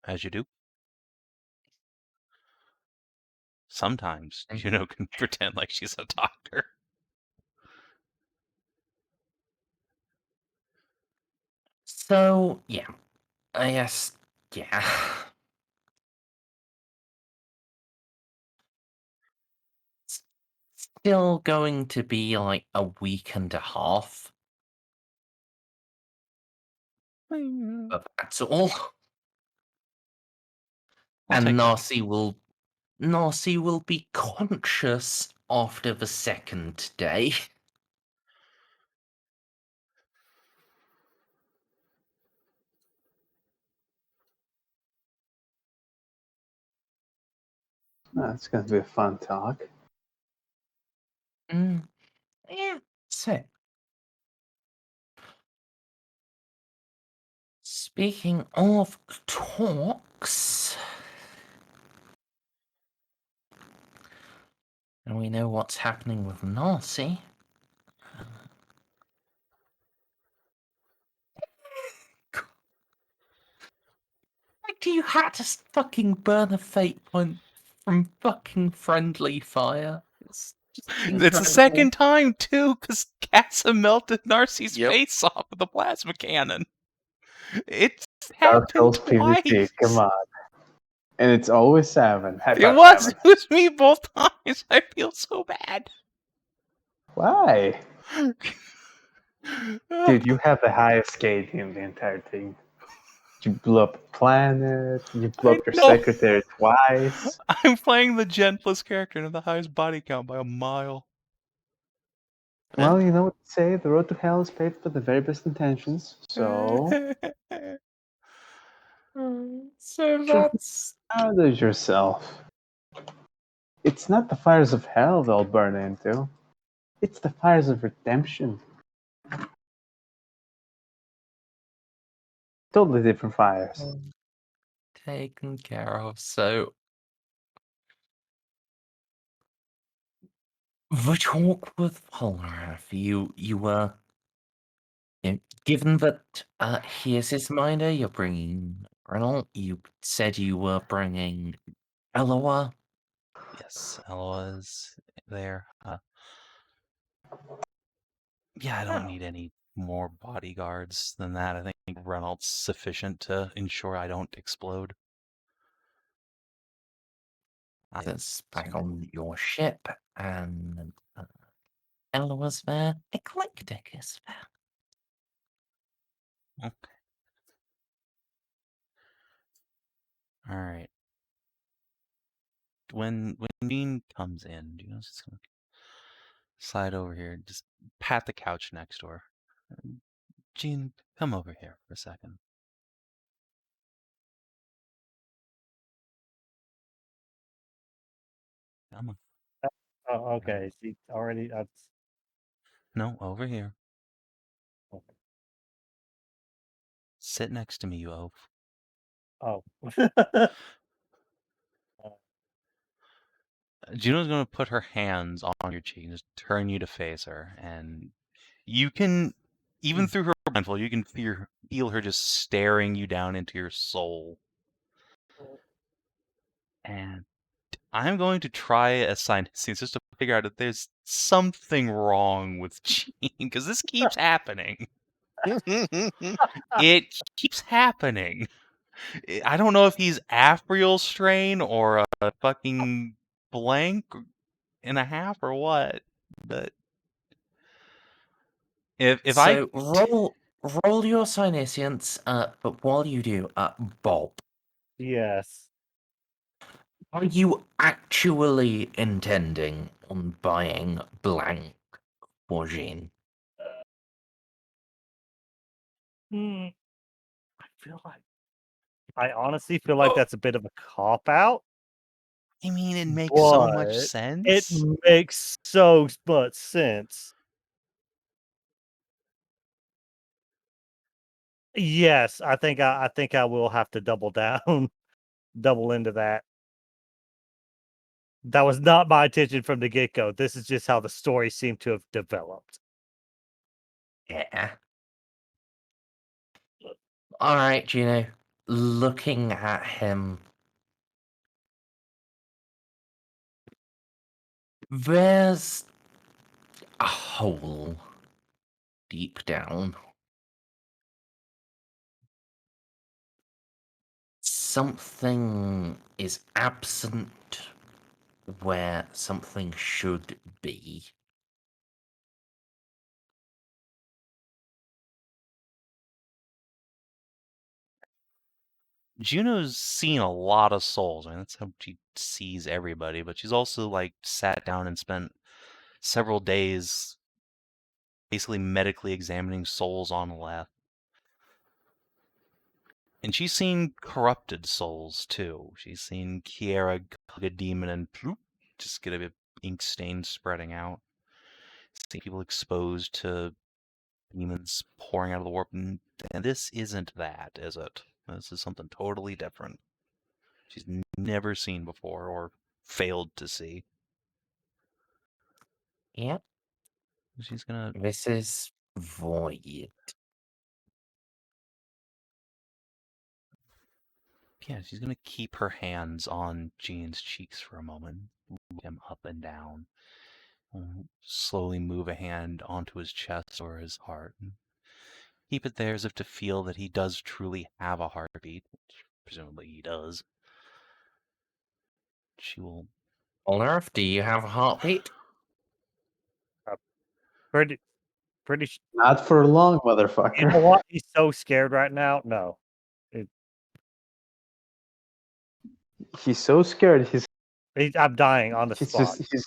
As you do. Sometimes Juno can pretend like she's a doctor. So, yeah. I guess, yeah. Still going to be like a week and a half. But that's all. I'll And take that. Narcie will be conscious after the 2nd day. That's gonna be a fun talk. Yeah, so. Speaking of talks, and we know what's happening with Narcie. Like, you had to fucking burn a fate point from fucking friendly fire. It's just It's the incredible. second time, too, because Casa melted Narcie's Yep. face off with the plasma cannon. It's Dark happened Souls PvP, come twice. on. And it's always Savin. High It five, was. Savin. It was me both times. I feel so bad. Why? Dude, you have the highest gate in the entire thing. You blew up a planet, you blew I up your know. secretary twice. I'm playing the gentlest character and have the highest body count by a mile. Well, you know what to say, the road to hell is paved with the very best intentions, so... So that's... Challenge yourself. It's not the fires of hell they'll burn into. It's the fires of redemption. Totally different fires. taken care of. So the talk with Polnareff, you were given that he is his minder, you're bringing Renault. You said you were bringing Eloa? Yes, Eloa is there. Yeah, I don't need any more bodyguards than that. I think Reynolds sufficient to ensure I don't explode. That's back on your ship, and Eloa's there. Eclectic is there. Okay. All right. When Jean comes in, Gino's just gonna slide over here, just pat the couch next to her. Jean, come over here for a second. Come on. Oh, okay. She already. That's No, over here. okay. Sit next to me, you oaf. Oh. Juno's gonna put her hands on your cheek and just turn you to face her, and you can, even through her blindfold, you can feel her just staring you down into your soul. And I'm going to try a science just to figure out if there's something wrong with Jean, because this keeps happening. It keeps happening. I don't know if he's Afriel strain or a fucking blank and a half or what, but if I So roll your Psyniscience, but while you do, Bob, Yes. are you actually intending on buying blank for Jean? I feel like. I honestly feel like that's a bit of a cop out. I mean, it makes so much But sense. It makes so much sense. Yes, I think I will have to double down, double into that. That was not my intention from the get-go. This is just how the story seemed to have developed. Yeah. All right, Juno. Looking at him, there's a hole deep down. Something is absent where something should be. Juno's seen a lot of souls. I mean, that's how she sees everybody. But she's also like sat down and spent several days basically medically examining souls on Leth. And she's seen corrupted souls too. She's seen Kiera hug a demon and ploop, just get a bit ink stain spreading out. Seen people exposed to demons pouring out of the warp, and this isn't that, is it? This is something totally different. She's never seen before or failed to see. Yep, She's gonna, this is void. yeah, she's gonna keep her hands on Jean's cheeks for a moment, look him up and down, slowly move a hand onto his chest or his heart, and keep it there as if to feel that he does truly have a heartbeat, which presumably he does. She will. Polnareff, do you have a heartbeat? Pretty. Not for long, You motherfucker. know what? He's so scared right now. No, He's so scared. I'm dying on the spot. He's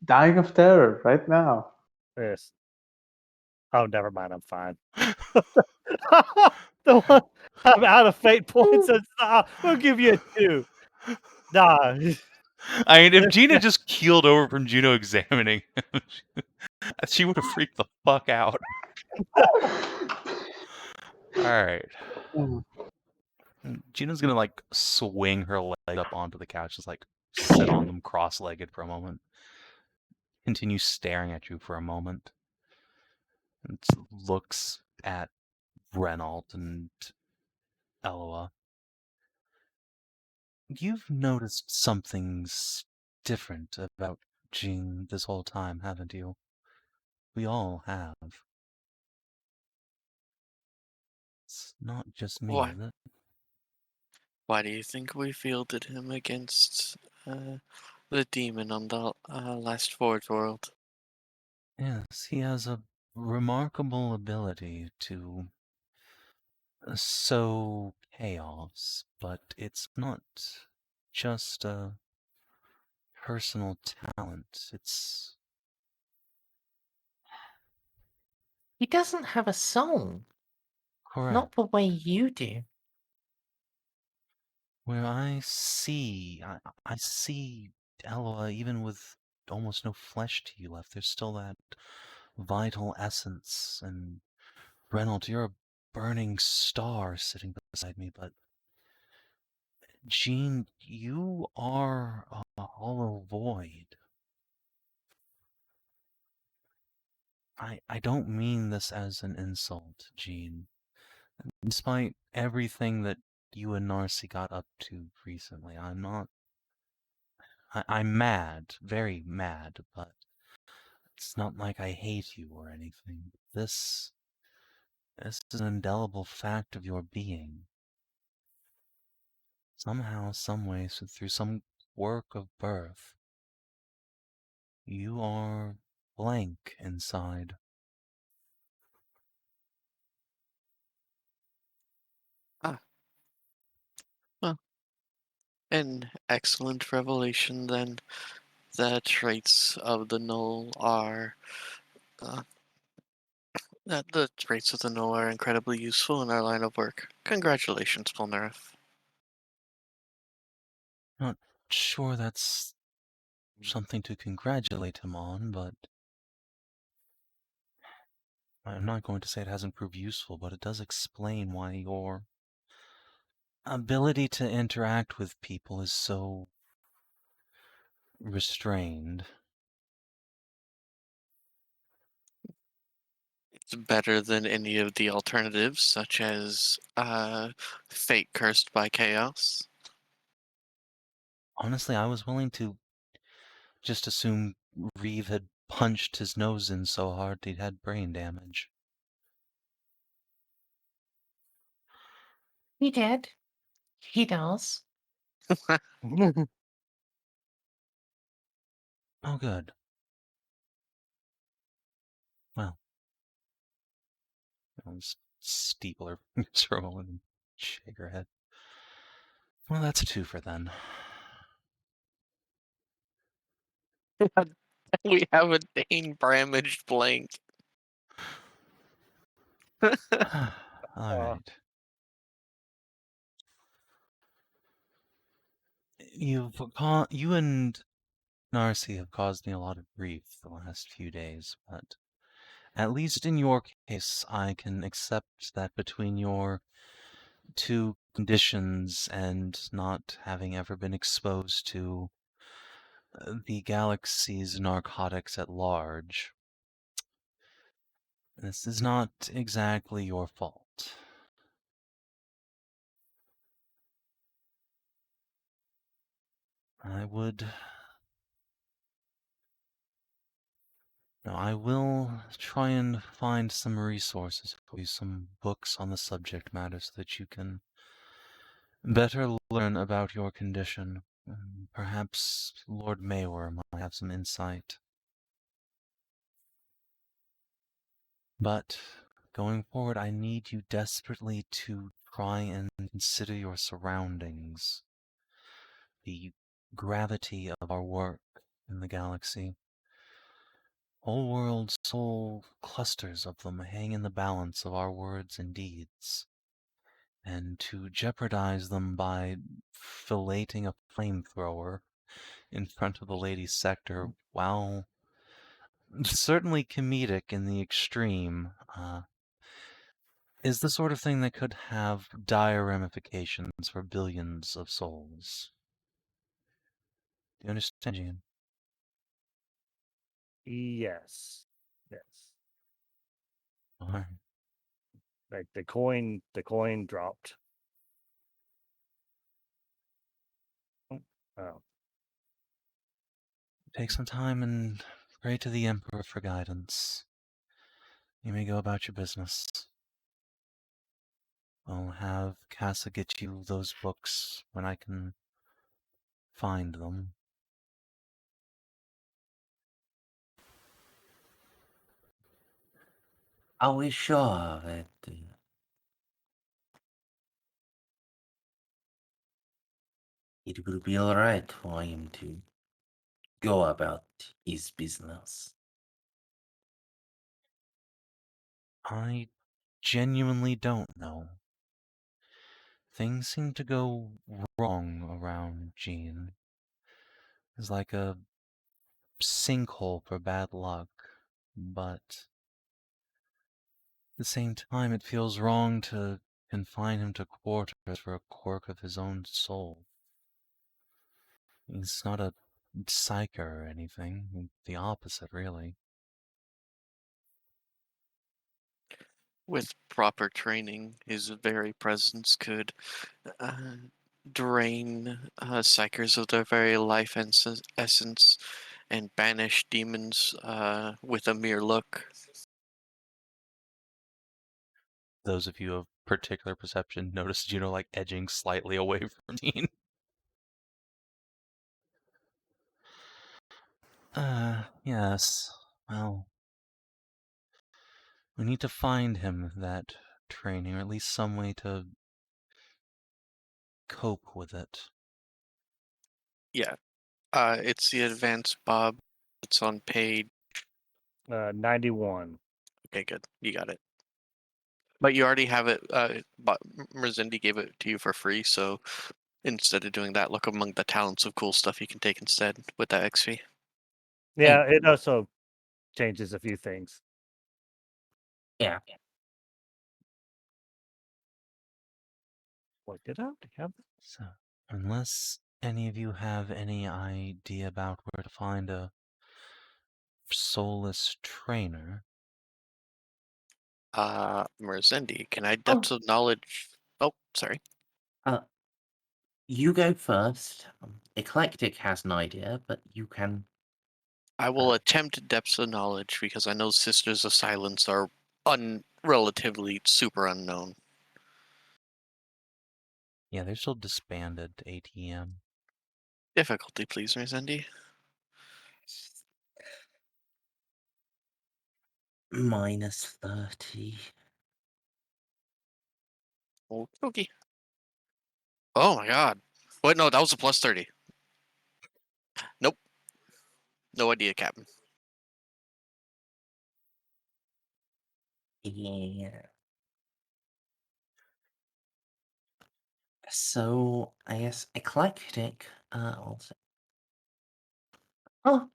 dying of terror right now. Yes. Oh, never mind. I'm fine. The one I'm out of fate points. We'll give you a 2. Nah. I mean, if Gina just keeled over from Juno examining him, she would have freaked the fuck out. Alright. Gina's gonna, like, swing her leg up onto the couch, just, like, sit on them cross-legged for a moment. Continue staring at you for a moment. And looks at Renault and Eloa. You've noticed something's different about Jean this whole time, haven't you? We all have. It's not just me, Why? is it? Why do you think we fielded him against the demon on the last Forge World? Yes, he has a remarkable ability to sow chaos, but it's not just a personal talent. It's He doesn't have a soul. correct. Not the way you do. Where I see Eloa, even with almost no flesh to you left, there's still that vital essence. And Reynolds, you're a burning star sitting beside me, but Jean, you are a hollow void. I don't mean this as an insult, Jean. Despite everything that you and Narcie got up to recently, I'm not. I'm mad, very mad, but it's not like I hate you or anything. This is an indelible fact of your being. Somehow, someway, so through some work of birth, you are blank inside. Ah, well, an excellent revelation then. The traits of the null are uh, that the traits of the null are incredibly useful in our line of work. Congratulations, Polnareff. Not sure that's something to congratulate him on, but I'm not going to say it hasn't proved useful, but it does explain why your ability to interact with people is so restrained. It's better than any of the alternatives, such as fate cursed by chaos. Honestly, I was willing to just assume Reeve had punched his nose in so hard he'd had brain damage. He did. He does. Oh, good. Well, I'll just steeple her miserable and shake her head. Well, that's a twofer then. We have a Dane Bramaged blank. All right. You and Narcie have caused me a lot of grief the last few days, but at least in your case, I can accept that between your two conditions and not having ever been exposed to the galaxy's narcotics at large, this is not exactly your fault. I will try and find some resources for you, some books on the subject matter so that you can better learn about your condition. Perhaps Lord Mayor might have some insight. But going forward, I need you desperately to try and consider your surroundings, the gravity of our work in the galaxy. Whole worlds, whole clusters of them hang in the balance of our words and deeds. And to jeopardize them by filleting a flamethrower in front of the lady's sector, while certainly comedic in the extreme, is the sort of thing that could have dire ramifications for billions of souls. Do you understand, Jean? Yes. Yes. All right. Like the coin dropped. Oh. Take some time and pray to the Emperor for guidance. You may go about your business. I'll have Casa get you those books when I can find them. Are we sure that it will be alright for him to go about his business? I genuinely don't know. Things seem to go wrong around Jean. It's like a sinkhole for bad luck, but at the same time it feels wrong to confine him to quarters for a quirk of his own soul. He's not a psyker or anything, the opposite, really. With proper training, his very presence could drain psychers of their very life essence and banish demons with a mere look. Those of you of particular perception notice Juno like edging slightly away from Dean. Yes. Well, we need to find him that training, or at least some way to cope with it. Yeah, it's the advanced Bob. It's on page. 91. Okay, good. You got it. But you already have it. Merzendi gave it to you for free, so instead of doing that, look among the talents of cool stuff you can take instead with that XP. Yeah, it also changes a few things. Yeah. What did I have? So, unless any of you have any idea about where to find a soulless trainer. Merzendi, can I depths of knowledge? Oh, sorry. You go first. Eclectic has an idea, but you can. I will attempt depths of knowledge because I know Sisters of Silence are relatively super unknown. Yeah, they're still disbanded ATM. Difficulty, please, Merzendi. -30. Okay. Oh my god. Wait, no, that was a plus 30. Nope. No idea, Captain. Yeah. So I guess eclectic. Also. Oh,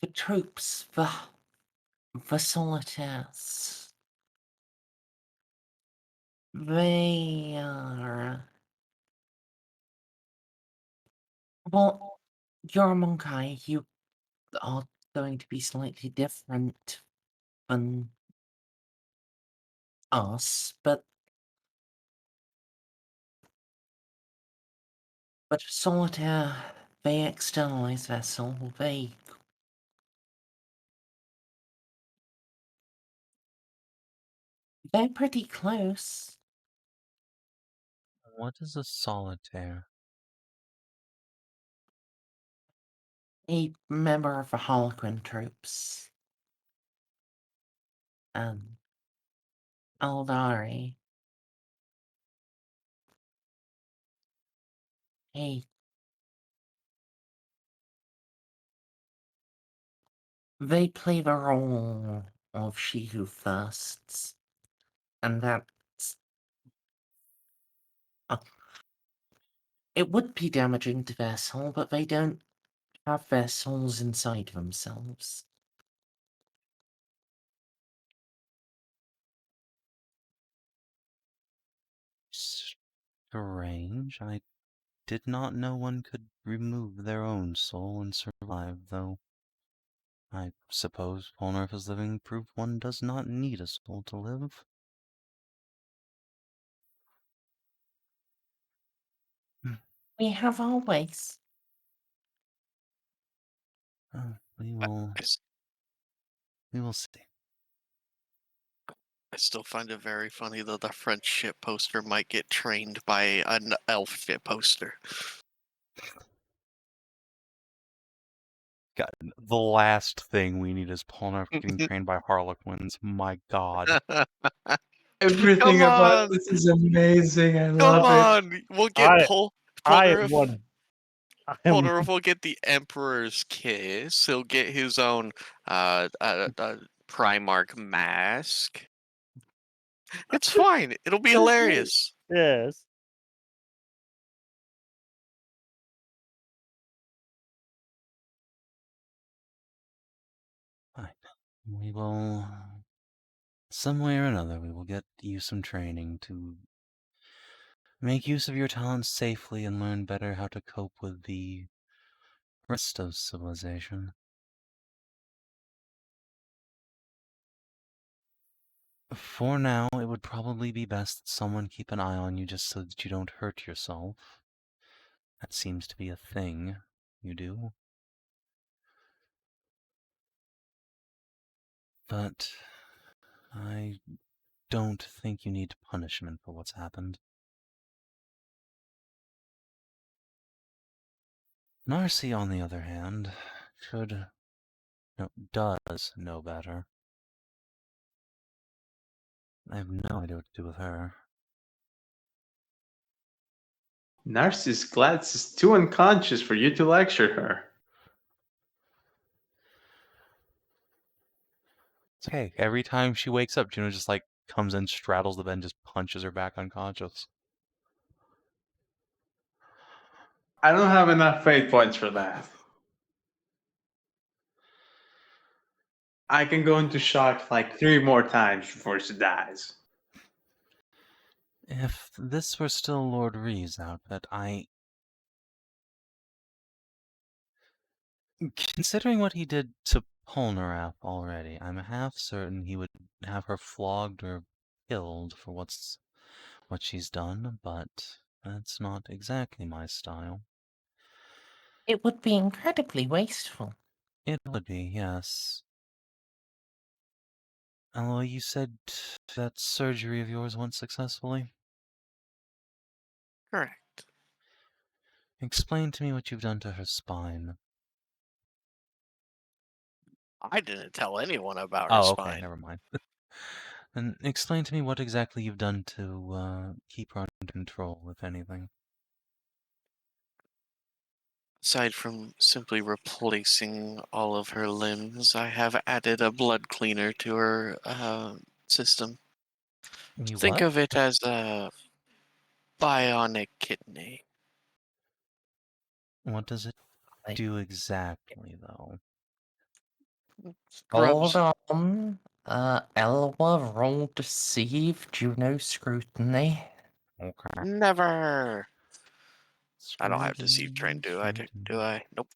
the troops, the solitaires. They are. Well, you're a Monkai. You are going to be slightly different than us, but solitaire, they externalize their soul. They're pretty close. What is a solitaire? A member of the Harlequin troops. Aldari. Hey. They play the role of she who thirsts. And that's... it would be damaging to their soul, but they don't have their souls inside themselves. Strange. I did not know one could remove their own soul and survive, though. I suppose Polnareff is living proof one does not need a soul to live. We have always. We I, will. I s- We will see. I still find it very funny that the French ship poster might get trained by an elf ship poster. God, the last thing we need is Polnareff getting trained by Harlequins. My God. Everything Come about on! this is amazing. I Come love it. on! We'll get I am Polnareff. one. I am Polnareff will get the Emperor's Kiss. He'll get his own Primarch mask. It's fine. It'll be hilarious. yes. Fine. We will. Some way or another, we will get you some training to make use of your talents safely and learn better how to cope with the rest of civilization. For now, it would probably be best that someone keep an eye on you just so that you don't hurt yourself. That seems to be a thing you do. But I don't think you need punishment for what's happened. Narcie, on the other hand, does know better. I have no idea what to do with her. Narcissus Gladys is too unconscious for you to lecture her. It's okay. Every time she wakes up, Juno just like comes in, straddles the bed, and just punches her back unconscious. I don't have enough fate points for that. I can go into shock like 3 more times before she dies. If this were still Lord Ree's outfit, considering what he did to Polnareff already, I'm half certain he would have her flogged or killed for what she's done, but that's not exactly my style. It would be incredibly wasteful. It would be, yes. Eloa, you said that surgery of yours went successfully? Correct. Explain to me what you've done to her spine. I didn't tell anyone about her Oh, okay, spine. never mind. Then explain to me what exactly you've done to keep her under control, if anything. Aside from simply replacing all of her limbs, I have added a blood cleaner to her system. You Think what? of it as a bionic kidney. What does it I- do exactly, though? Scrubs. Hold on. Eloa, roll deceive, Juno scrutiny. Okay. Never. I don't have deceive Scrutiny, trained, do I? Do scrutiny. I? Nope.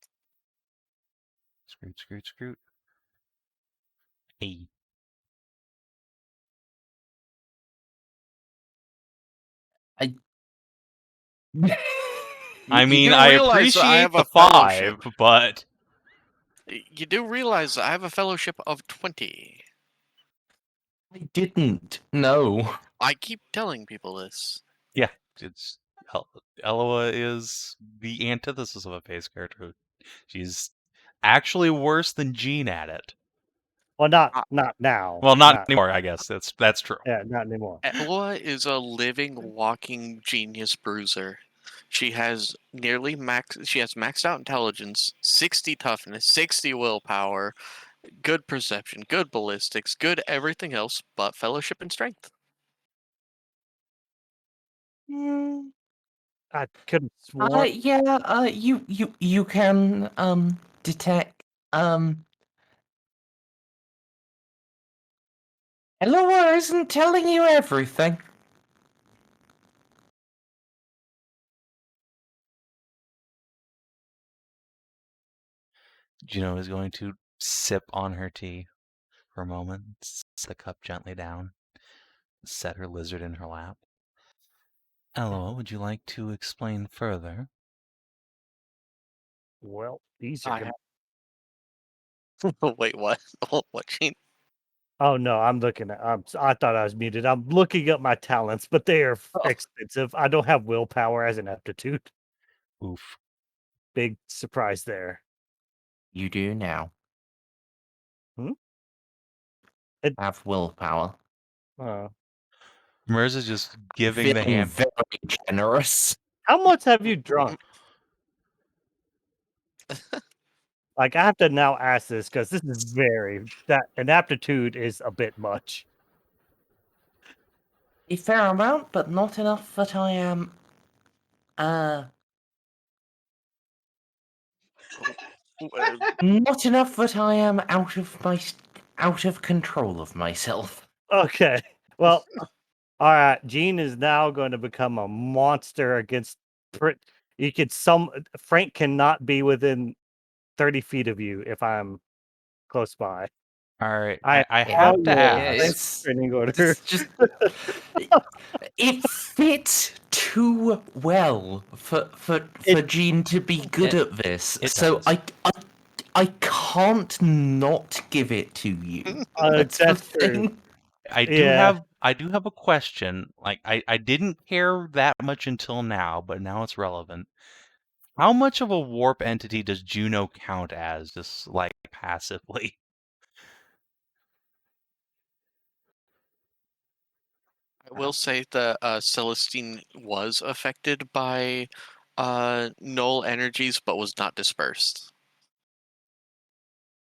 Scroot. Hey. I mean, do I realize that I appreciate have the a fellowship. 5, but You do realize I have a fellowship of 20. I didn't. No. I keep telling people this. yeah, it's Eloa is the antithesis of a face character. She's actually worse than Jean at it. Well, not now. Well, not anymore, I guess. That's true. Yeah, not anymore. Eloa is a living, walking genius bruiser. She has maxed out intelligence, 60 toughness, 60 willpower, good perception, good ballistics, good everything else but fellowship and strength. I could have sworn. Yeah, you can, detect, Eloa isn't telling you everything. Juno is going to sip on her tea for a moment, set the cup gently down, set her lizard in her lap. Eloa, would you like to explain further Well, these are I gonna. Wait, what? What, Gene? Oh no, I'm looking at. I thought I was muted. I'm looking up my talents, but they are Oh. expensive. I don't have willpower as an aptitude. Oof. Big surprise there. You do now. Hmm? It- Have willpower. Uh, Merz is just giving the Feeling hand. very generous. how much have you drunk? Like I have to now ask this because this is that an aptitude is a bit much. A fair amount, but not enough that I am not enough that I am out of control of myself. Okay, well, all right. Jean is now going to become a monster against. You could Frank cannot be within 30 feet of you if I'm close by. All right, I I Yeah, have to yeah, ask. it's training order. It's just it fits too well for Jean to be good at this. it So does. I can't not give it to you. That's the true. thing. I Yeah. do have a question. Like I didn't care that much until now, but now it's relevant. How much of a warp entity does Juno count as, just like passively? I will say that Celestine was affected by null energies, but was not dispersed.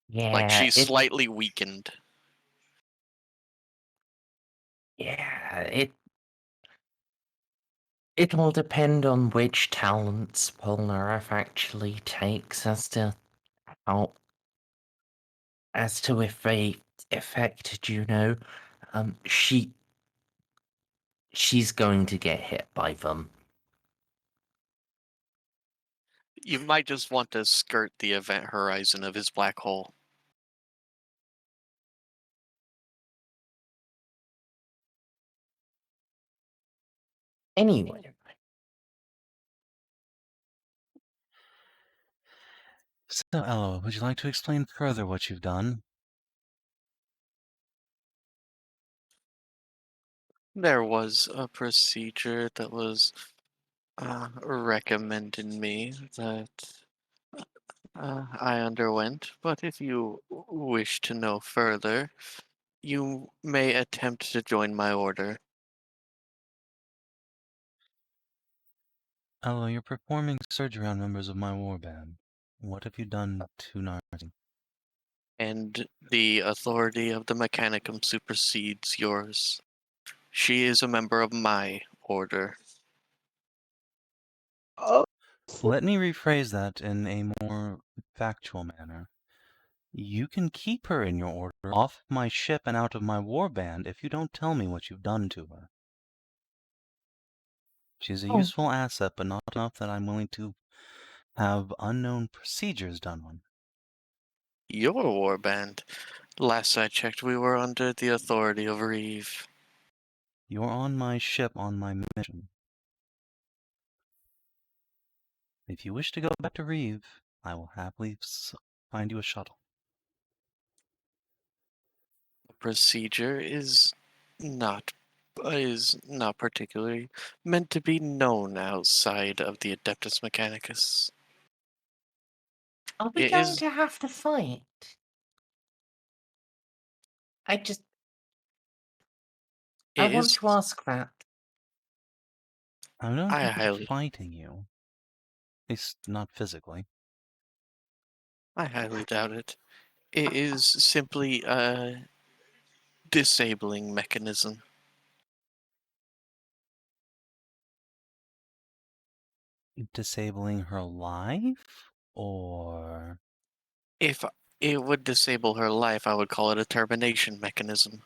Like Yeah, she's slightly weakened. it'll depend on which talents Polnareff actually takes as to how if they affect Juno. She's going to get hit by them. You might just want to skirt the event horizon of his black hole. Anyway, So, Eloa, would you like to explain further what you've done? There was a procedure that was recommended me that I underwent, but if you wish to know further, you may attempt to join my order. Eloa, you're performing surgery on members of my warband. What have you done to Narcie? And the authority of the Mechanicum supersedes yours. She is a member of my order. Oh, Let me rephrase that in a more factual manner. You can keep her in your order off my ship and out of my warband if you don't tell me what you've done to her. She's a Oh. useful asset, but not enough that I'm willing to have unknown procedures done on. Your warband. Last I checked, we were under the authority of Reeve. You're on my ship on my mission. If you wish to go back to Reeve, I will happily find you a shuttle. The procedure is not particularly meant to be known outside of the Adeptus Mechanicus. are we It going is to have to fight? I it want is to ask that. I don't I think we're highly fighting you. At least not physically. I highly doubt it. It is simply a disabling mechanism. Disabling her life? Or... If it would disable her life, I would call it a termination mechanism.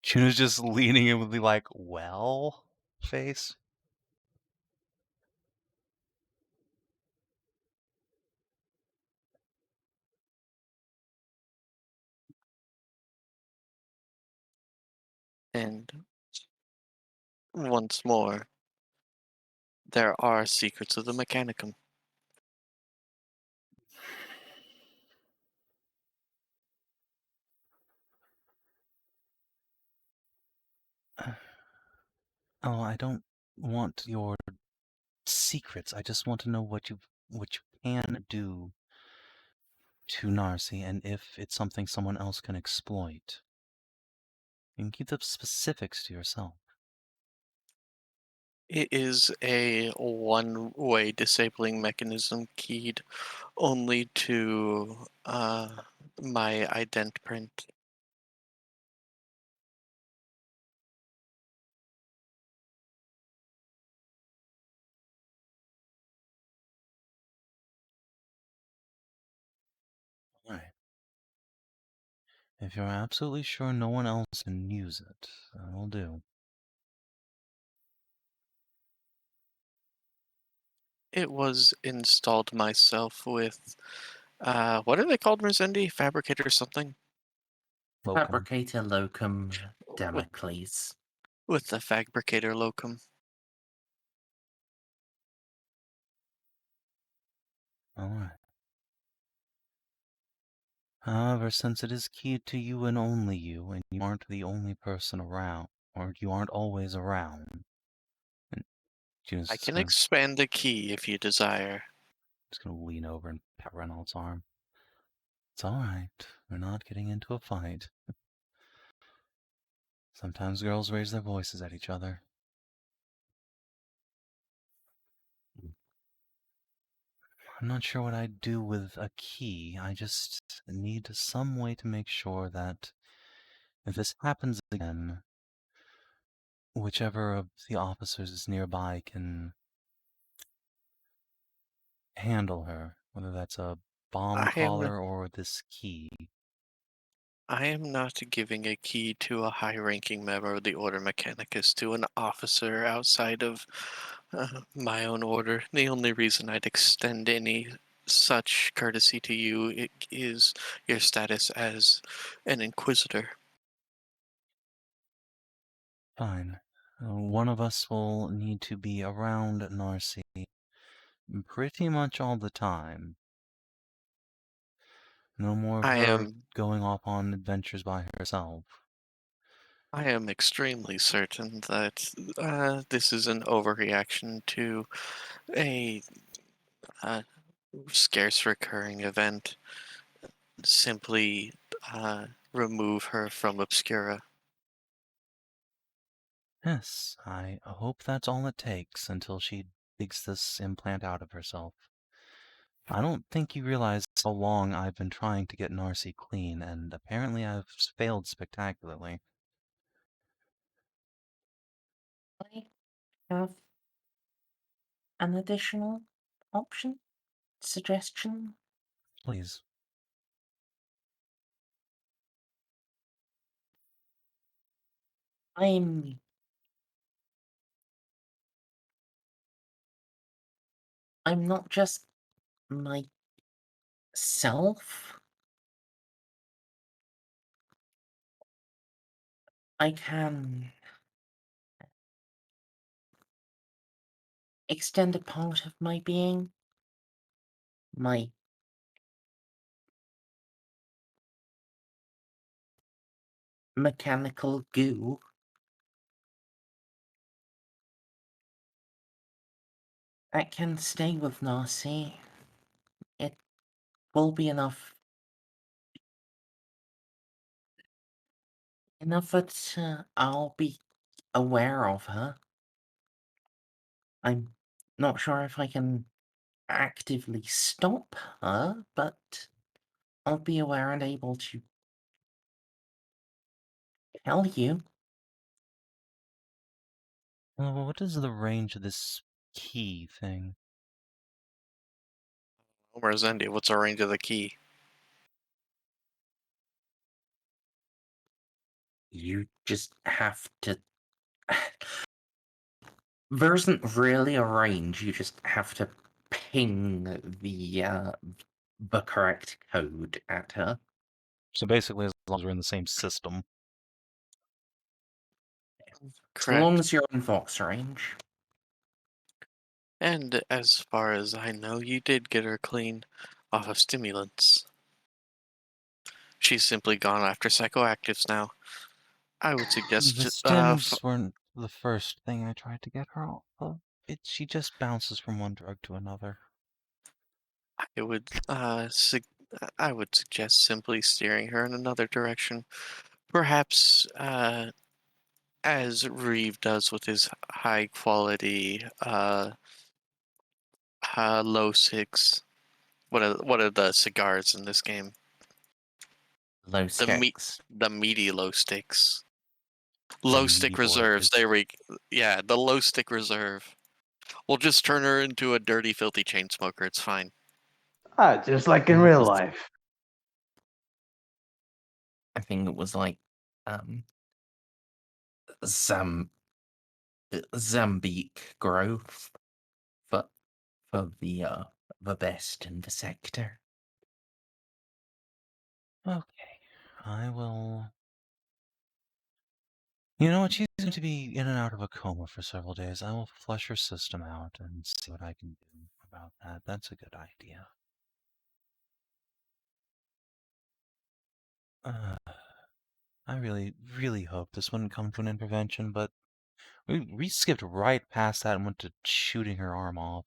Juno's just leaning in with the like, well, face. And once more, There are secrets of the Mechanicum. Oh, I don't want your secrets. I just want to know what you can do to Narcie, and if it's something someone else can exploit. You can keep the specifics to yourself. It is a one-way disabling mechanism keyed only to my ident print. Alright. If you're absolutely sure no one else can use it, that'll do. It was installed myself with, what are they called, Merzendi? Fabricator something? Locum. Fabricator locum Damocles. With the Fabricator locum. Alright. However, since it is keyed to you and only you, and you aren't the only person around, or you aren't always around, and I can expand the key if you desire. just gonna lean over and pat Reynolds' arm. It's alright. We're not getting into a fight. Sometimes girls raise their voices at each other. I'm not sure what I'd do with a key. I just need some way to make sure that if this happens again, whichever of the officers nearby can handle her, whether that's a bomb collar or this key. I am not giving a key to a high-ranking member of the Order Mechanicus to an officer outside of my own order. The only reason I'd extend any such courtesy to you is your status as an Inquisitor. Fine. One of us will need to be around Narcie pretty much all the time. No more of her going off on adventures by herself. I am extremely certain that this is an overreaction to a scarce recurring event. Simply remove her from Obscura. Yes, I hope that's all it takes until she digs this implant out of herself. I don't think you realize how long I've been trying to get Narcie clean, and apparently I've failed spectacularly. I have an additional option? Suggestion? Please. I'm not just myself. I can extend a part of my being, my mechanical goo. That can stay with Narcie. It will be enough that I'll be aware of her. I'm not sure if I can actively stop her, but I'll be aware and able to tell you. Well, what is the range of this key thing? Merzendi, what's the range of the key? You just have to. There isn't really a range, you just have to ping the correct code at her. So basically, as long as we're in the same system. Correct. As long as you're in Vox range. And as far as I know, you did get her clean off of stimulants. She's simply gone after psychoactives now. I would suggest The stims weren't the first thing I tried to get her off of. She just bounces from one drug to another. I would I would suggest simply steering her in another direction. Perhaps as Reeve does with his high quality low six. What are the cigars in this game? Low The sticks. the meaty low sticks. The Low meaty stick reserves. boys. Yeah, the low stick reserve. We'll just turn her into a dirty, filthy chain smoker. It's fine. Just like in And real just- life. I think it was like Zambique growth for the best in the sector. Okay, I will. You know what? She seems to be in and out of a coma for several days. I will flush her system out and see what I can do about that. That's a good idea. I really, really hope this wouldn't come to an intervention, but we skipped right past that and went to shooting her arm off.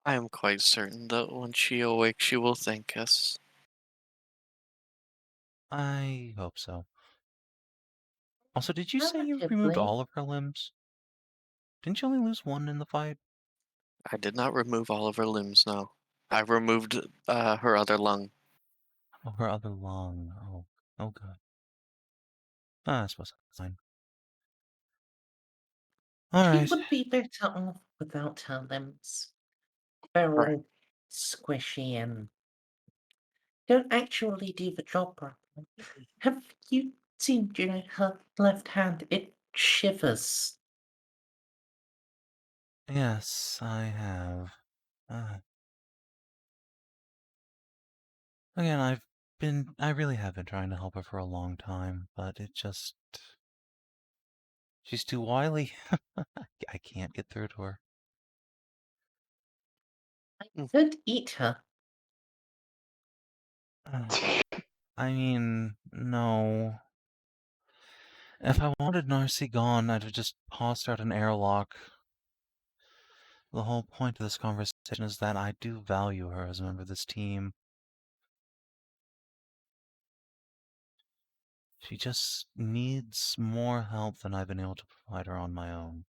I am quite certain that when she awakes, she will thank us. I hope so. Also, did you say you removed Relatively. all of her limbs? Didn't you only lose one in the fight? I did not remove all of her limbs, no. I removed her other lung. Oh, her other lung. Oh, good. I suppose that's fine. All right. She would be better off without her limbs. They're Right. all squishy and don't actually do the job properly. Have you seen her left hand? It shivers. Yes, I have. Again, I really have been trying to help her for a long time, but she's too wily. I can't get through to her. I could eat her. I mean, no. If I wanted Narcie gone, I'd have just tossed out an airlock. The whole point of this conversation is that I do value her as a member of this team. She just needs more help than I've been able to provide her on my own.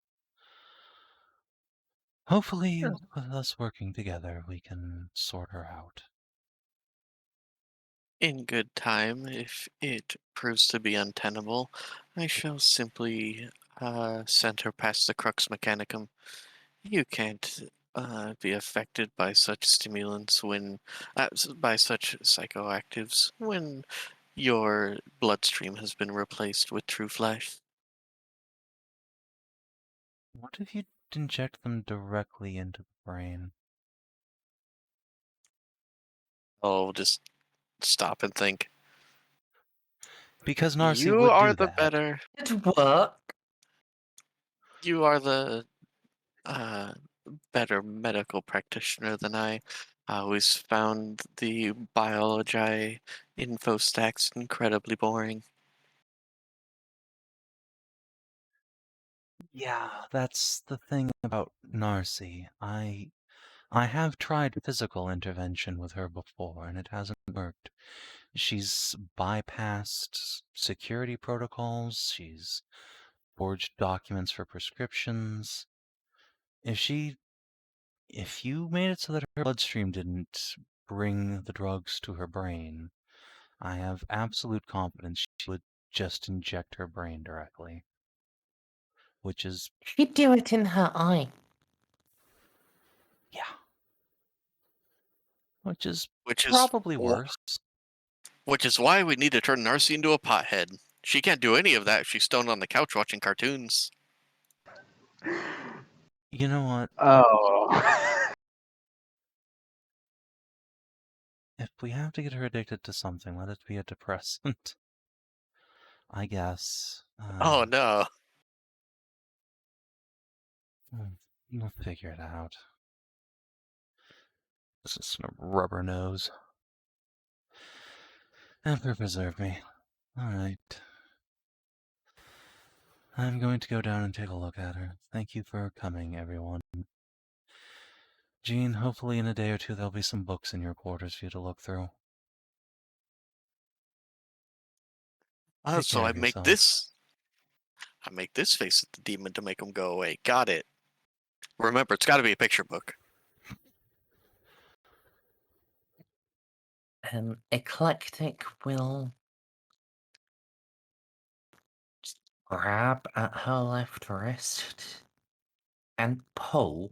Hopefully, with us working together, we can sort her out. In good time, if it proves to be untenable, I shall simply send her past the Crux Mechanicum. You can't be affected by such stimulants by such psychoactives when your bloodstream has been replaced with true flesh. What if you inject them directly into the brain? Oh, just stop and think. Because Narcie You would are do the that. better. It'd work. You are the better medical practitioner than I. I always found the biology info stacks incredibly boring. Yeah, that's the thing about Narcie. I have tried physical intervention with her before, and it hasn't worked. She's bypassed security protocols, she's forged documents for prescriptions. If you made it so that her bloodstream didn't bring the drugs to her brain, I have absolute confidence she would just inject her brain directly. Which is, She'd do it in her eye. yeah. Which is Which is probably worse. Which is why we need to turn Narcie into a pothead. She can't do any of that if she's stoned on the couch watching cartoons. You know what? Oh. If we have to get her addicted to something, let it be a depressant. I guess. Oh no. We'll figure it out. This is a rubber nose. Emperor preserve me. Alright. I'm going to go down and take a look at her. Thank you for coming, everyone. Jean, hopefully in a day or two there'll be some books in your quarters for you to look through. Take So care I of make yourself. this. I make this face at the demon to make him go away. Got it. Remember, it's got to be a picture book. Eclectic will just grab at her left wrist and pull,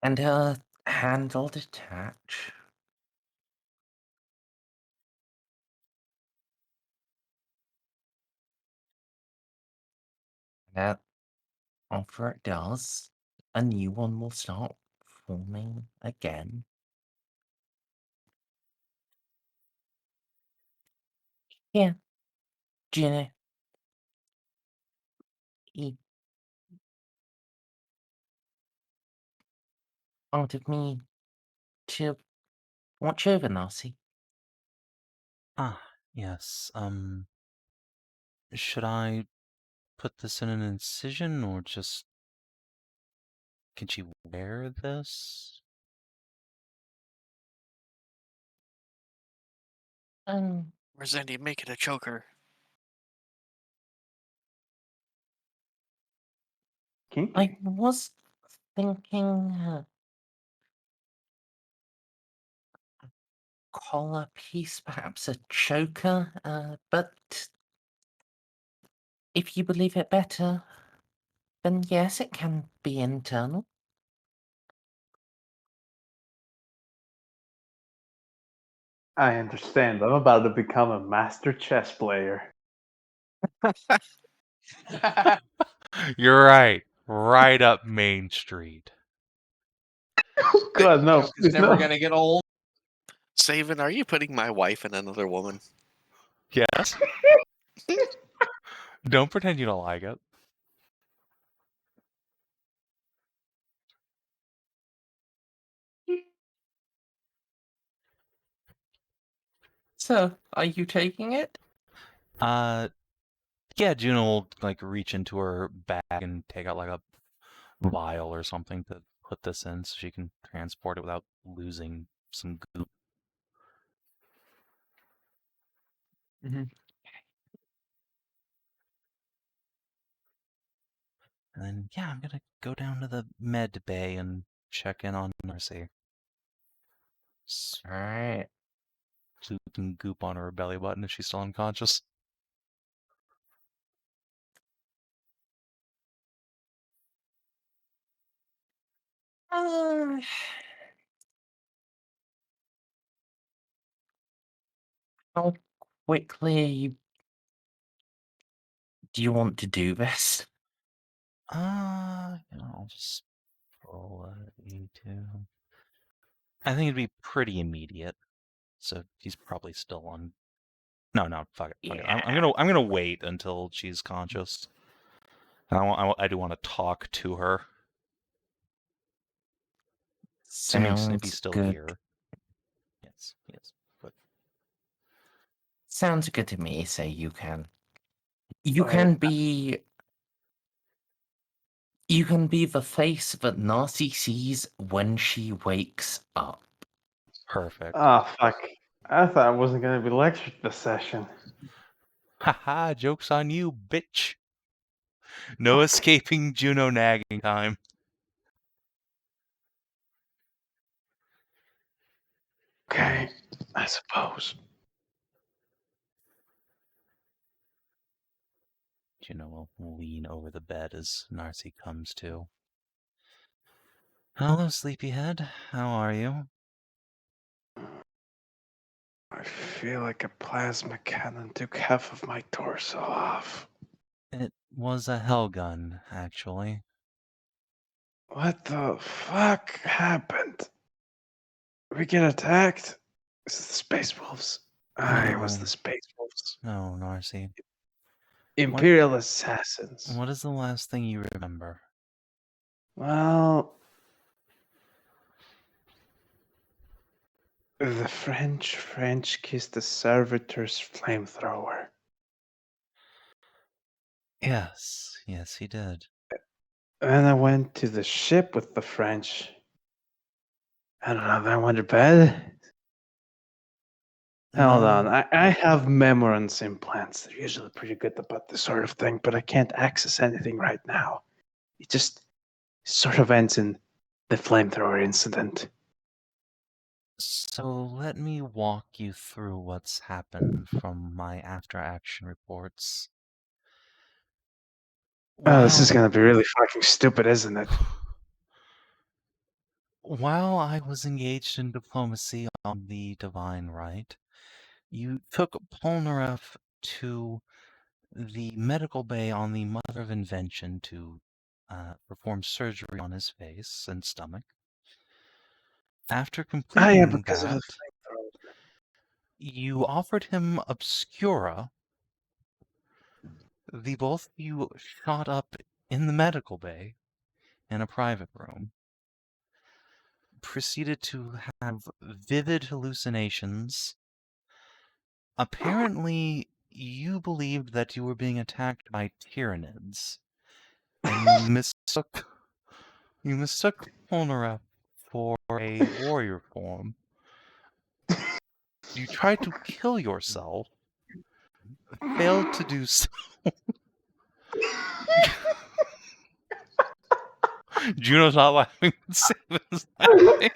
and her hand will detach. Now, after it does, a new one will start forming again. Here, Juno. You ordered me to watch over Narcie. Ah, yes. Should I put this in an incision or just... Can she wear this? Merzendi, make it a choker. Kinky. I was thinking collar piece, perhaps a choker, but if you believe it better, then yes, it can be internal. I understand. I'm about to become a master chess player. You're right. Right up Main Street. God, no. It's Please, never no. gonna get old. Savin, are you putting my wife in another woman? Yes? Don't pretend you don't like it. So, are you taking it? Yeah, Juno will like reach into her bag and take out like a vial or something to put this in so she can transport it without losing some goop. Mhm. And then, yeah, I'm gonna go down to the med bay and check in on Narcie. Alright. So we can goop on her belly button if she's still unconscious. Uh, how quickly do you want to do this? I'll just roll a E2. I think it'd be pretty immediate. So he's probably still on. No, fuck it. Fuck it. I'm gonna wait until she's conscious. And I do want to talk to her. Assuming Snippy's Sounds still good. here. Yes. But Sounds good to me, so you can. You Oh, can be. You can be the face that Narcie sees when she wakes up. perfect. Oh, fuck. I thought I wasn't going to be lectured this session. Haha, joke's on you, bitch. No escaping Juno nagging time. Okay, I suppose. Juno will lean over the bed as Narcie comes to. Hello, sleepyhead. How are you? I feel like a plasma cannon took half of my torso off. It was a hellgun, actually. What the fuck happened? We get attacked? Is it the Space Wolves? I was No. the Space Wolves. No, Narcie. Imperial assassins. What is the last thing you remember? Well, the French kissed the servitor's flamethrower. Yes, he did. Then I went to the ship with the French. I don't know, then I went to bed. Hold on, I have memorance implants. They're usually pretty good about this sort of thing, but I can't access anything right now. It just sort of ends in the flamethrower incident. So let me walk you through what's happened from my after-action reports. Oh, this is gonna be really fucking stupid, isn't it? While I was engaged in diplomacy on the Divine Right, you took Polnareff to the medical bay on the Mother of Invention to perform surgery on his face and stomach. After completing because of the that, flamethrower. you offered him Obscura. The both of you shot up in the medical bay in a private room, proceeded to have vivid hallucinations. Apparently, you believed that you were being attacked by Tyranids, and you mistook Polnareff for a warrior form. You tried to kill yourself, failed to do so. Juno's not laughing, but Savin's laughing.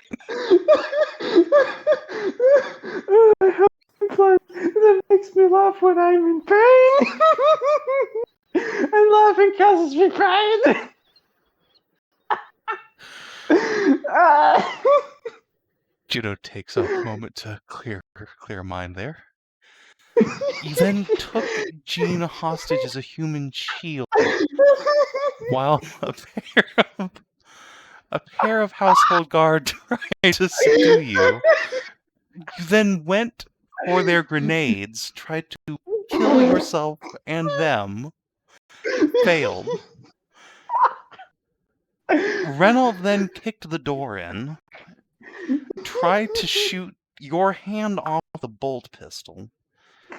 I have implant that makes me laugh when I'm in pain. And laughing causes me pain. Juno takes a moment to clear her mind there. You then took Jean hostage as a human shield, while a pair of household guards tried to subdue you. You then went for their grenades, tried to kill yourself and them, failed. Reynolds then kicked the door in, tried to shoot your hand off the bolt pistol,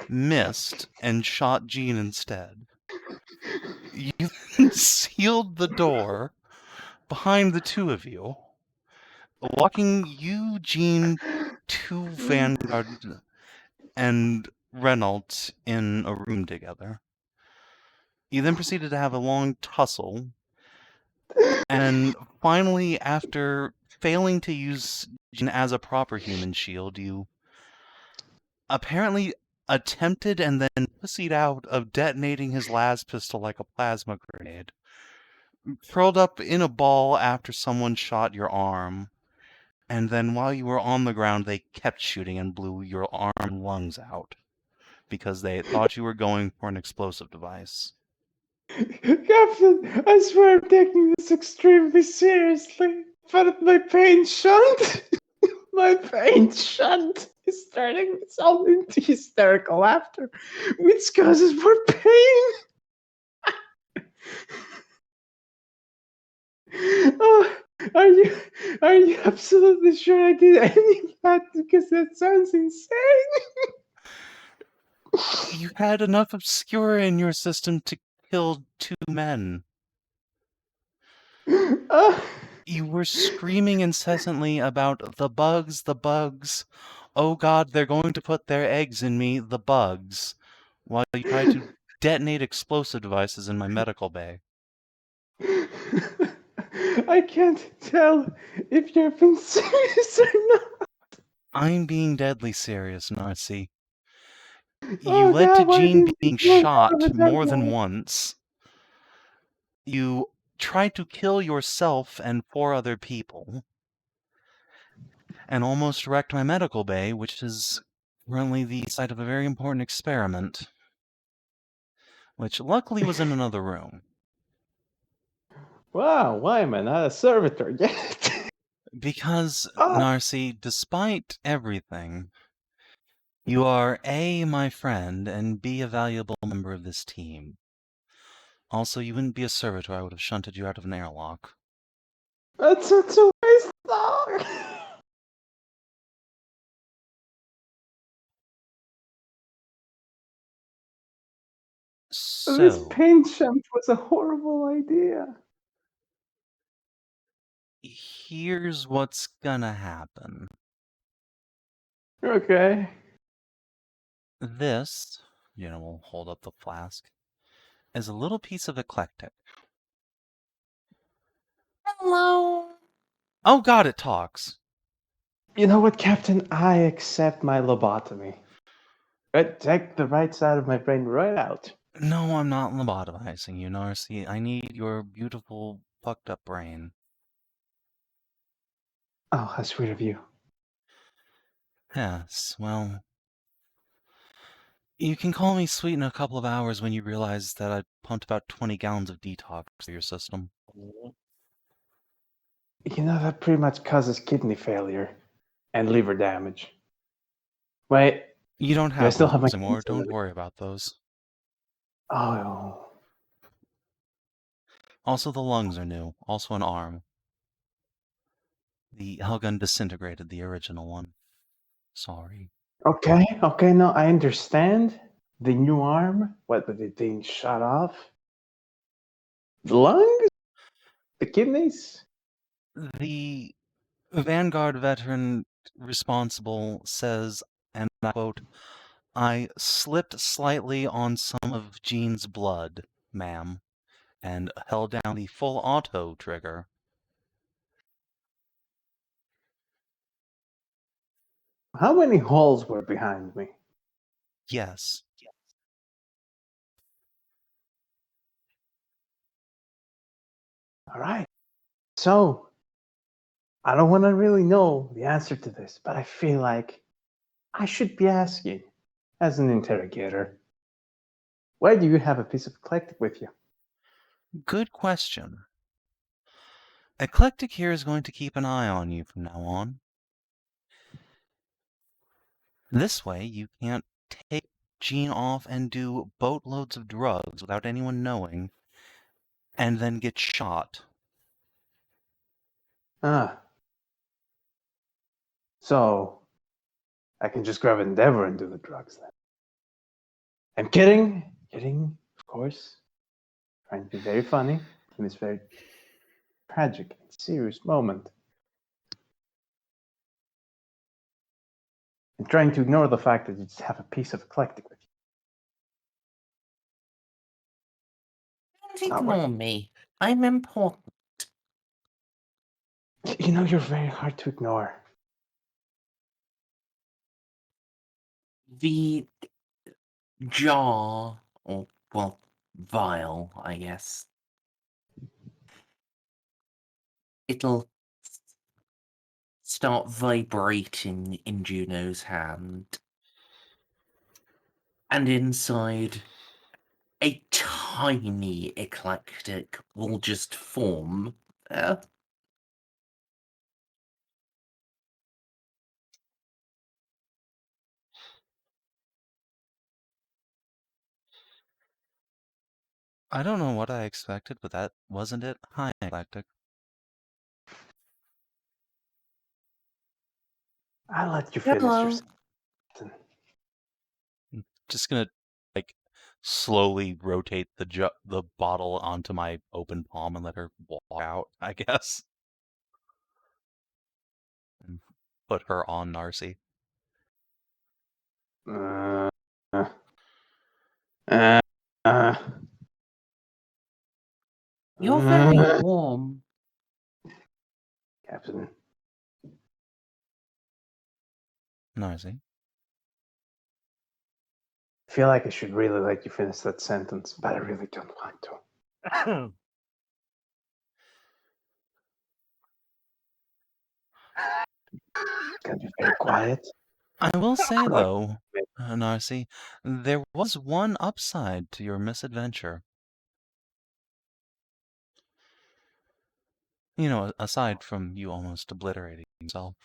missed, and shot Jean instead. You then sealed the door behind the two of you, locking you, Jean, to Vanguard, and Reynolds in a room together. You then proceeded to have a long tussle, and finally, after failing to use Jean as a proper human shield, you apparently attempted and then pussied out of detonating his las pistol like a plasma grenade. Curled up in a ball after someone shot your arm, and then while you were on the ground, they kept shooting and blew your arm and lungs out because they thought you were going for an explosive device. Captain, I swear I'm taking this extremely seriously. But my pain shunt, is turning itself into hysterical laughter, which causes more pain. Oh, are you absolutely sure I did any of that? Because that sounds insane. You had enough Obscura in your system to kill 2 men. You were screaming incessantly about the bugs, the bugs. Oh God, they're going to put their eggs in me, the bugs. While you tried to detonate explosive devices in my medical bay. I can't tell if you're being serious or not. I'm being deadly serious, Narcie. You Oh, led God, to why Jean didn't you being do it shot out of more that than way? once. You tried to kill yourself and 4 other people. And almost wrecked my medical bay, which is currently the site of a very important experiment. Which luckily was in another room. Wow, why am I not a servitor yet? Because, Oh. Narcie, despite everything, you are A, my friend, and B, a valuable member of this team. Also, you wouldn't be a servitor. I would have shunted you out of an airlock. That's such a waste, dog. This So, paint shampoo was a horrible idea. here's what's gonna happen. Okay. This, will hold up the flask, is a little piece of eclectic. Hello. Oh god, it talks. You know what, Captain? I accept my lobotomy. Take the right side of my brain right out. No, I'm not lobotomizing you, Narcie. I need your beautiful, fucked up brain. Oh, how sweet of you. Yes, well, you can call me sweet in a couple of hours when you realize that I pumped about 20 gallons of detox through your system. You know, that pretty much causes kidney failure and liver damage. Wait, You don't do I have still those have my anymore. keys Don't already? worry about those. Oh. Also, the lungs are new. Also, an arm. The Hellgun disintegrated the original one. Sorry. Okay, no, I understand. The new arm? What, but it being shot off? The lungs? The kidneys? The Vanguard veteran responsible says, and I quote, "I slipped slightly on some of Jean's blood, ma'am, and held down the full auto trigger." How many holes were behind me? Yes. All right. So, I don't want to really know the answer to this, but I feel like I should be asking, as an interrogator, why do you have a piece of eclectic with you? Good question. Eclectic here is going to keep an eye on you from now on. This way, you can't take Jean off and do boatloads of drugs without anyone knowing, and then get shot. Ah. So, I can just grab Endeavor and do the drugs then. I'm kidding, of course. Trying to be very funny in this very tragic and serious moment. And trying to ignore the fact that you just have a piece of eclectic with Don't Ah, ignore me. I'm important. you. You know, you're very hard to ignore. The jar, or, well, vial, I guess. It'll start vibrating in Juno's hand. And inside, a tiny eclectic will just form. I don't know what I expected, but that wasn't it. Hi, Eclectic. I'll let you finish Hello. your sentence. Just gonna, slowly rotate the bottle onto my open palm and let her walk out, I guess. And put her on Narcie. Uh, uh, uh, You're very warm. Captain. Narcie. I feel like I should really let you finish that sentence, but I really don't want to. It's gonna be very quiet. I will say, Like- though, Narcie, there was one upside to your misadventure. Aside from you almost obliterating yourself.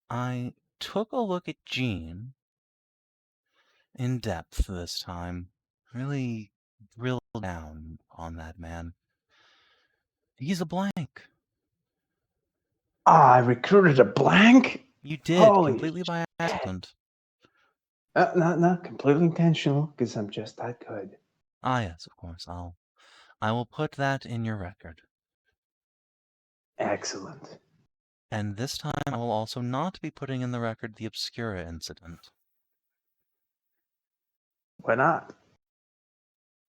I took a look at Jean in depth this time. Really drill down on that man. He's a blank. Ah, I recruited a blank? You did, Holy completely by accident. Not completely intentional, because I'm just that good. Ah, yes, of course. I will put that in your record. Excellent. And this time I will also not be putting in the record the Obscura incident. Why not?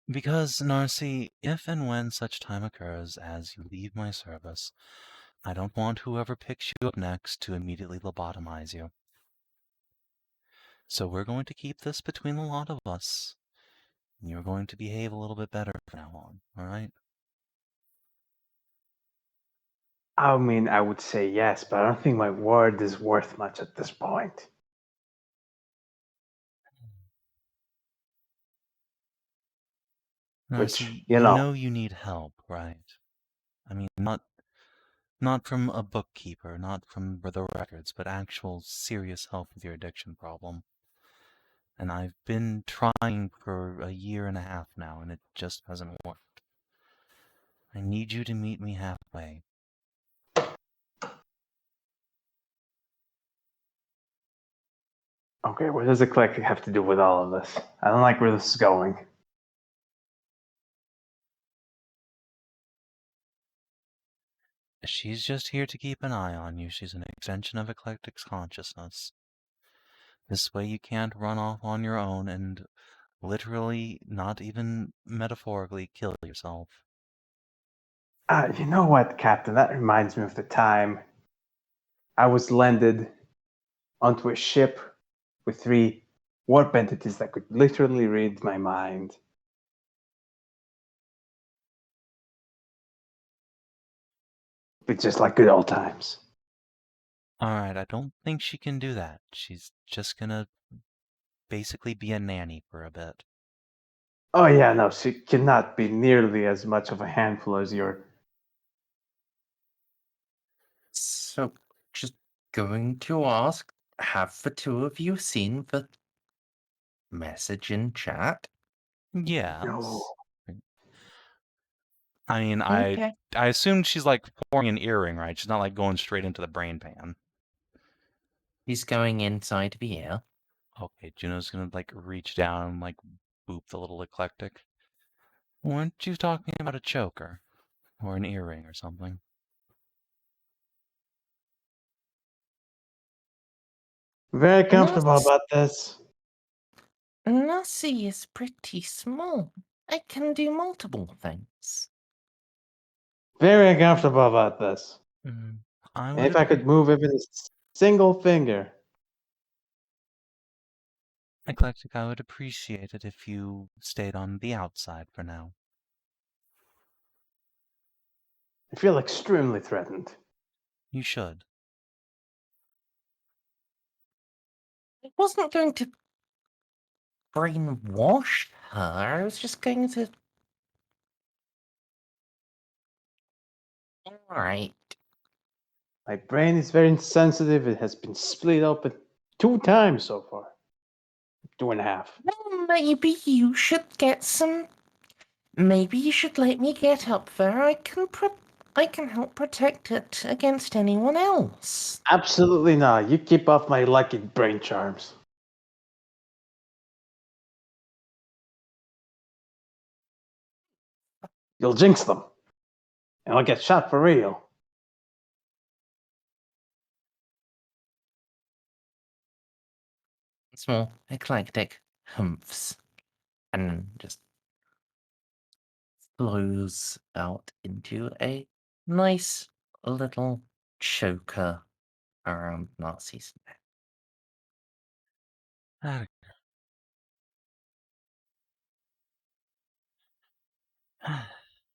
Because, Narcie, if and when such time occurs as you leave my service, I don't want whoever picks you up next to immediately lobotomize you. So we're going to keep this between the lot of us. And you're going to behave a little bit better from now on, alright? I mean, I would say yes, but I don't think my word is worth much at this point. Narcie, you you know. know you need help, right? I mean, not from a bookkeeper, not from the records, but actual serious help with your addiction problem. And I've been trying for 1.5 years now, and it just hasn't worked. I need you to meet me halfway. Okay, what does eclectic have to do with all of this? I don't like where this is going. She's just here to keep an eye on you. She's an extension of Eclectic's consciousness. This way you can't run off on your own and literally, not even metaphorically, kill yourself. You know what, Captain? That reminds me of the time I was landed onto a ship with 3 warp entities that could literally read my mind. It's just like good old times. Alright, I don't think she can do that. She's just gonna basically be a nanny for a bit. Oh yeah, no, she cannot be nearly as much of a handful as your... So, just going to ask, have the two of you seen the message in chat? Yes. No. I mean, Okay. I assumed she's like pouring an earring, right? She's not like going straight into the brain pan. He's going inside the ear. Okay, Juno's gonna like reach down and like boop the little eclectic. Weren't you talking about a choker? Or an earring or something? Very comfortable Narc- about this. Narcie is pretty small. I can do multiple things. Very uncomfortable about this. I And would if I could move even a single finger. Eclectic, I would appreciate it if you stayed on the outside for now. I feel extremely threatened. You should. I wasn't going to brainwash her. I was just going to... Alright. My brain is very insensitive. It has been split open 2 times so far. 2.5. Well, maybe you should get some... Maybe you should let me get up there. I can help protect it against anyone else. Absolutely not. You keep off my lucky brain charms. You'll jinx them. And I'll get shot for real. Small, eclectic humphs. And just flows out into a nice little choker around Narcie's neck.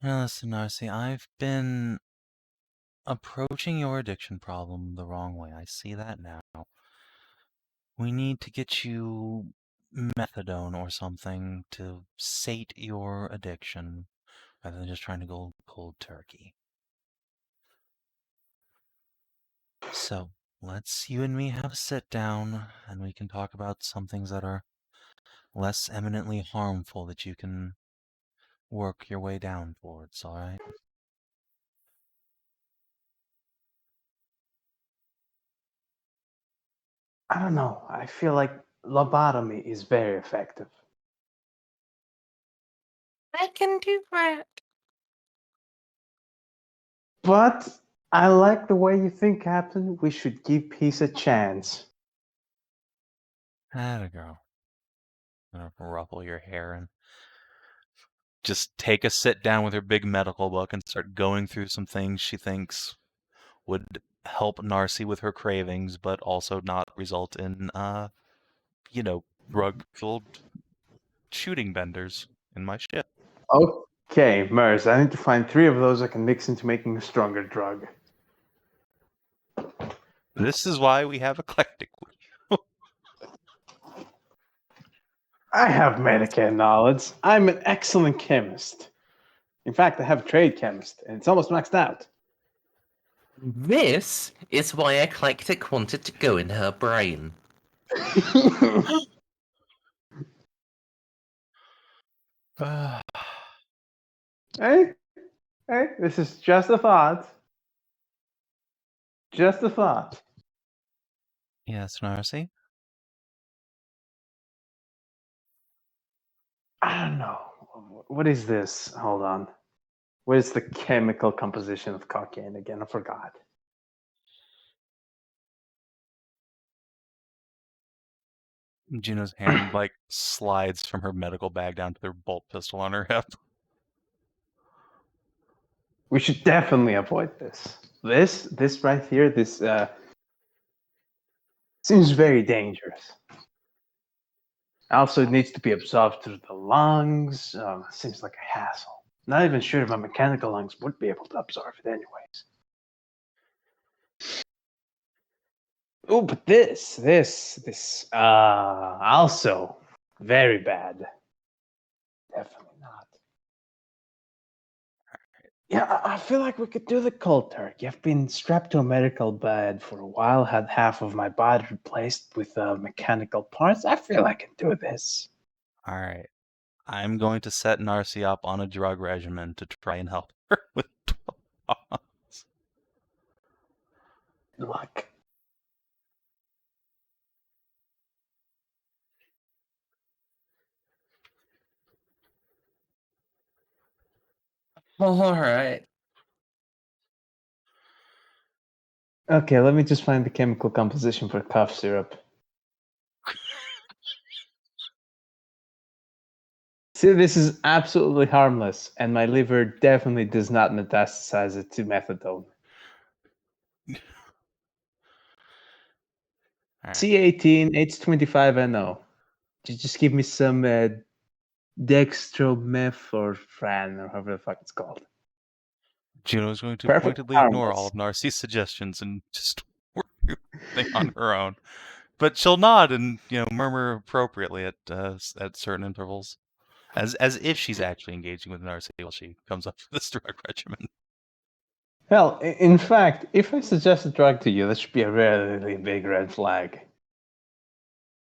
Now listen, Narcie, I've been approaching your addiction problem the wrong way. I see that now. We need to get you methadone or something to sate your addiction, rather than just trying to go cold turkey. So, let's you and me have a sit down, and we can talk about some things that are less eminently harmful that you can work your way down towards, all right? I don't know. I feel like lobotomy is very effective. I can do that. But I like the way you think, Captain. We should give peace a chance. Atta girl. Gonna ruffle your hair and just take a sit down with her big medical book and start going through some things she thinks would help Narcie with her cravings, but also not result in, drug-filled shooting benders in my ship. Okay, Merz, I need to find 3 of those I can mix into making a stronger drug. This is why we have eclectic. I have Medicare knowledge. I'm an excellent chemist. In fact, I have a trade chemist, and it's almost maxed out. This is why Eclectic wanted to go in her brain. Hey, this is just a thought. Just a thought. Yes, Narcie? I don't know. What is this? Hold on. What is the chemical composition of cocaine again? I forgot. Juno's hand, slides from her medical bag down to her bolt pistol on her hip. We should definitely avoid this. This right here, this seems very dangerous. Also, it needs to be absorbed through the lungs. Seems like a hassle. Not even sure if my mechanical lungs would be able to absorb it anyways. Oh, but this, also very bad. Definitely not. Yeah, I feel like we could do the cold turkey. I've been strapped to a medical bed for a while, had half of my body replaced with mechanical parts. I feel I can do this. All right. I'm going to set Narcie up on a drug regimen to try and help her with 12 Luck. Alright. Okay, let me just find the chemical composition for cough syrup. See, this is absolutely harmless, and my liver definitely does not metastasize it to methadone. Alright. C18, H25NO. Just give me some dextromethorphan, or however the fuck it's called. Juno's going to Perfect pointedly ignore harmless. all of Narcie's suggestions and just work everything on her own. But she'll nod and murmur appropriately at certain intervals, as if she's actually engaging with Narcie while she comes up with this drug regimen. Hell, in fact, if I suggest a drug to you, that should be a really big red flag.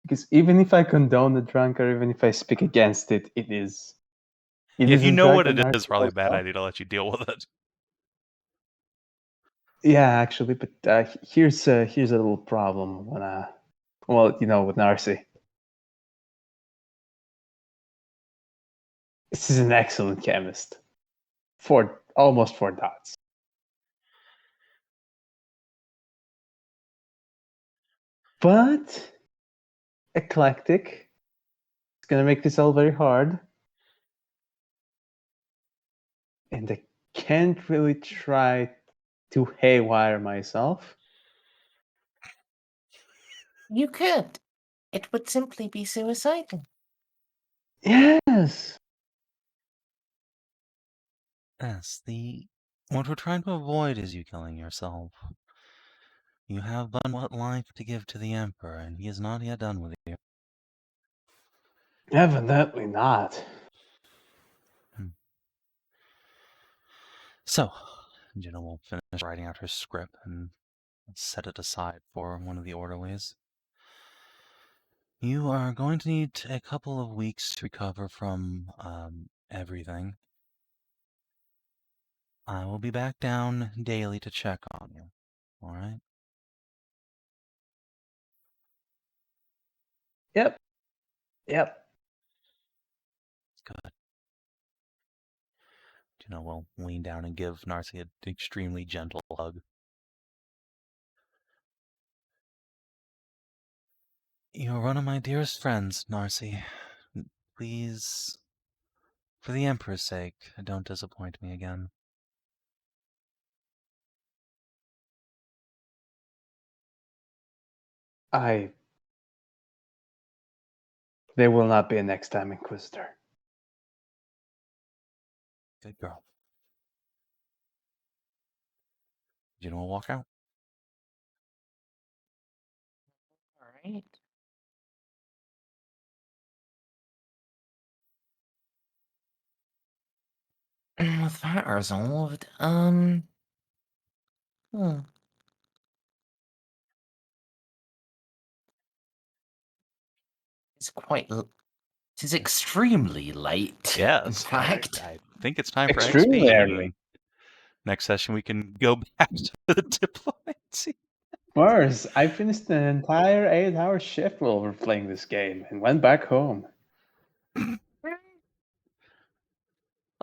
Because even if I condone the drug, or even if I speak against it, it is. If you know what it is, is, probably a bad idea to let you deal with it. Yeah, actually, but here's a little problem when with Narcie. This is an excellent chemist. Almost 4 dots. But eclectic. It's gonna make this all very hard. And I can't really try to haywire myself. You could. It would simply be suicidal. Yes. Yes, what we're trying to avoid is you killing yourself. You have but one life to give to the Emperor, and he is not yet done with you. Evidently not. So, Juno will finish writing out her script and set it aside for one of the orderlies. You are going to need a couple of weeks to recover from everything. I will be back down daily to check on you. All right? Yep. Yep. Good. Juno will lean down and give Narcia an extremely gentle hug. You're one of my dearest friends, Narcie. Please, for the Emperor's sake, don't disappoint me again. There will not be a next time, Inquisitor. Good girl. Juno will walk out. All right. And with that resolved, it's it is extremely late. Yes, in fact. I think it's time for Extremely XP. early. Next session, we can go back to the diplomacy. Merz, I finished an entire 8-hour shift while we were playing this game and went back home.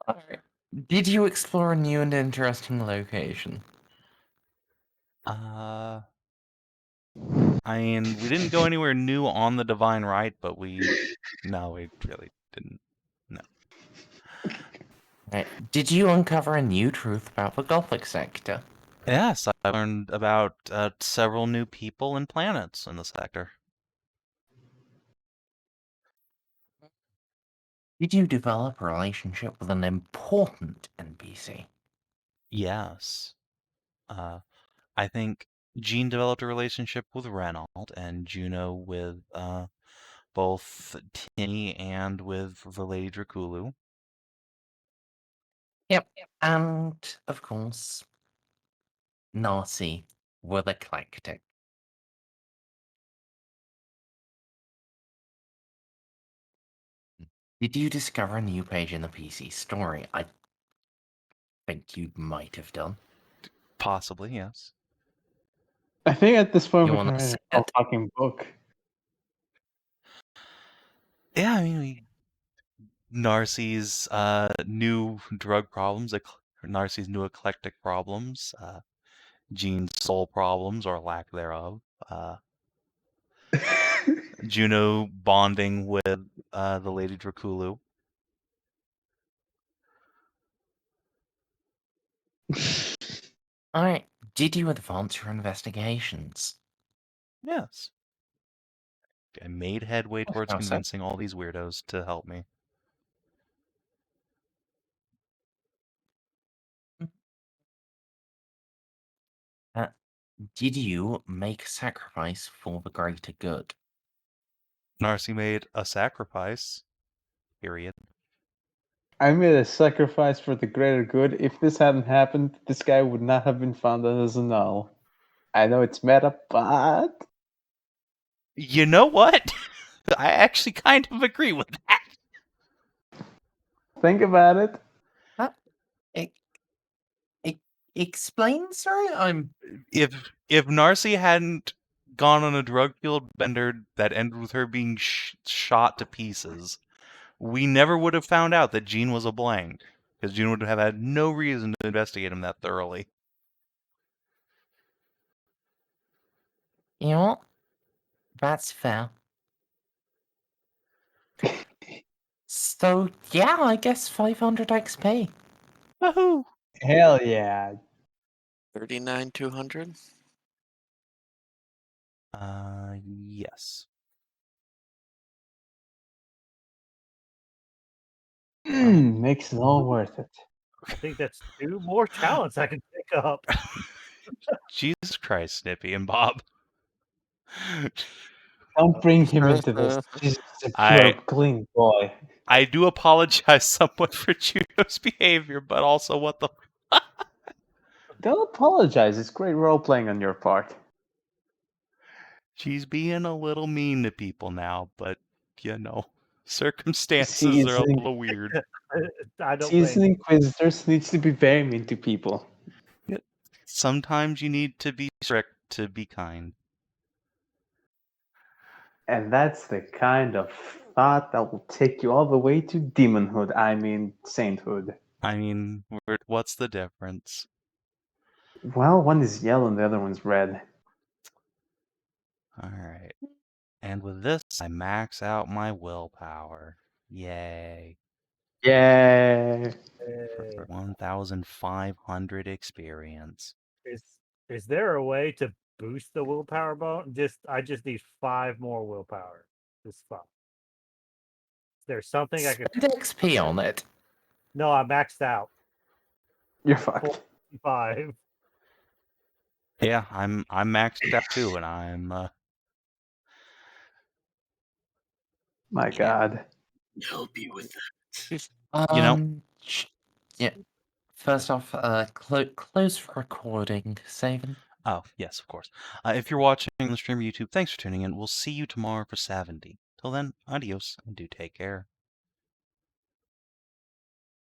Alright. Did you explore a new and interesting location? I mean, we didn't go anywhere new on the Divine Right, but we really didn't. No. Right. Did you uncover a new truth about the Gothic sector? Yes, I learned about several new people and planets in the sector. Did you develop a relationship with an important NPC? Yes. I think Jean developed a relationship with Renault, and Juno with both Tinny and with the Lady Draculu. Yep. And, of course, Narcie with Eclectic. Did you discover a new page in the PC story? I think you might have done. Possibly, yes. I think at this point You we wanna can say read a it? fucking book. Yeah, I mean, Narcie's new drug problems, Narcie's new eclectic problems, Jean's soul problems or lack thereof, Juno bonding with the Lady Draculu. Alright. Did you advance your investigations? Yes. I made headway towards How so? convincing all these weirdos to help me. Did you make a sacrifice for the greater good? Narcie made a sacrifice. Period. I made a sacrifice for the greater good. If this hadn't happened, this guy would not have been found as a null. I know it's meta, but You know what? I actually kind of agree with that. think about it. Explain, sorry? If Narcie hadn't gone on a drug-fueled bender that ended with her being shot to pieces, we never would have found out that Jean was a blank, because Jean would have had no reason to investigate him that thoroughly. You know what? That's fair. So, yeah, I guess 500 XP. Woohoo! Hell yeah. 39,200. Yes. Makes it all worth it. I think that's 2 more talents I can pick up. Jesus Christ, Snippy and Bob. Don't bring him into this. He's a pure, clean boy. I do apologize somewhat for Juno's behavior, but also what the... Don't apologize. It's great role playing on your part. She's being a little mean to people now, but, you know. Circumstances are a Seasoning. little weird. I don't Seasoned think. Inquisitors needs to be very mean to people. Sometimes you need to be strict to be kind. And that's the kind of thought that will take you all the way to demonhood. I mean, sainthood. I mean, what's the difference? Well, one is yellow and the other one's red. Alright. And with this, I max out my willpower. Yay. Yay! For 1,500 experience. Is there a way to boost the willpower bone? I just need 5 more willpower. Just 5. Is there something I could? Spend XP on it. No, I maxed out. You're fucked. 5. Yeah, I'm maxed out too, and I'm My God. Help you with that. You know- Yeah. First off, close recording, Savin. Oh, yes, of course. If you're watching the stream or YouTube, thanks for tuning in. We'll see you tomorrow for Savin. Till then, adios, and do take care.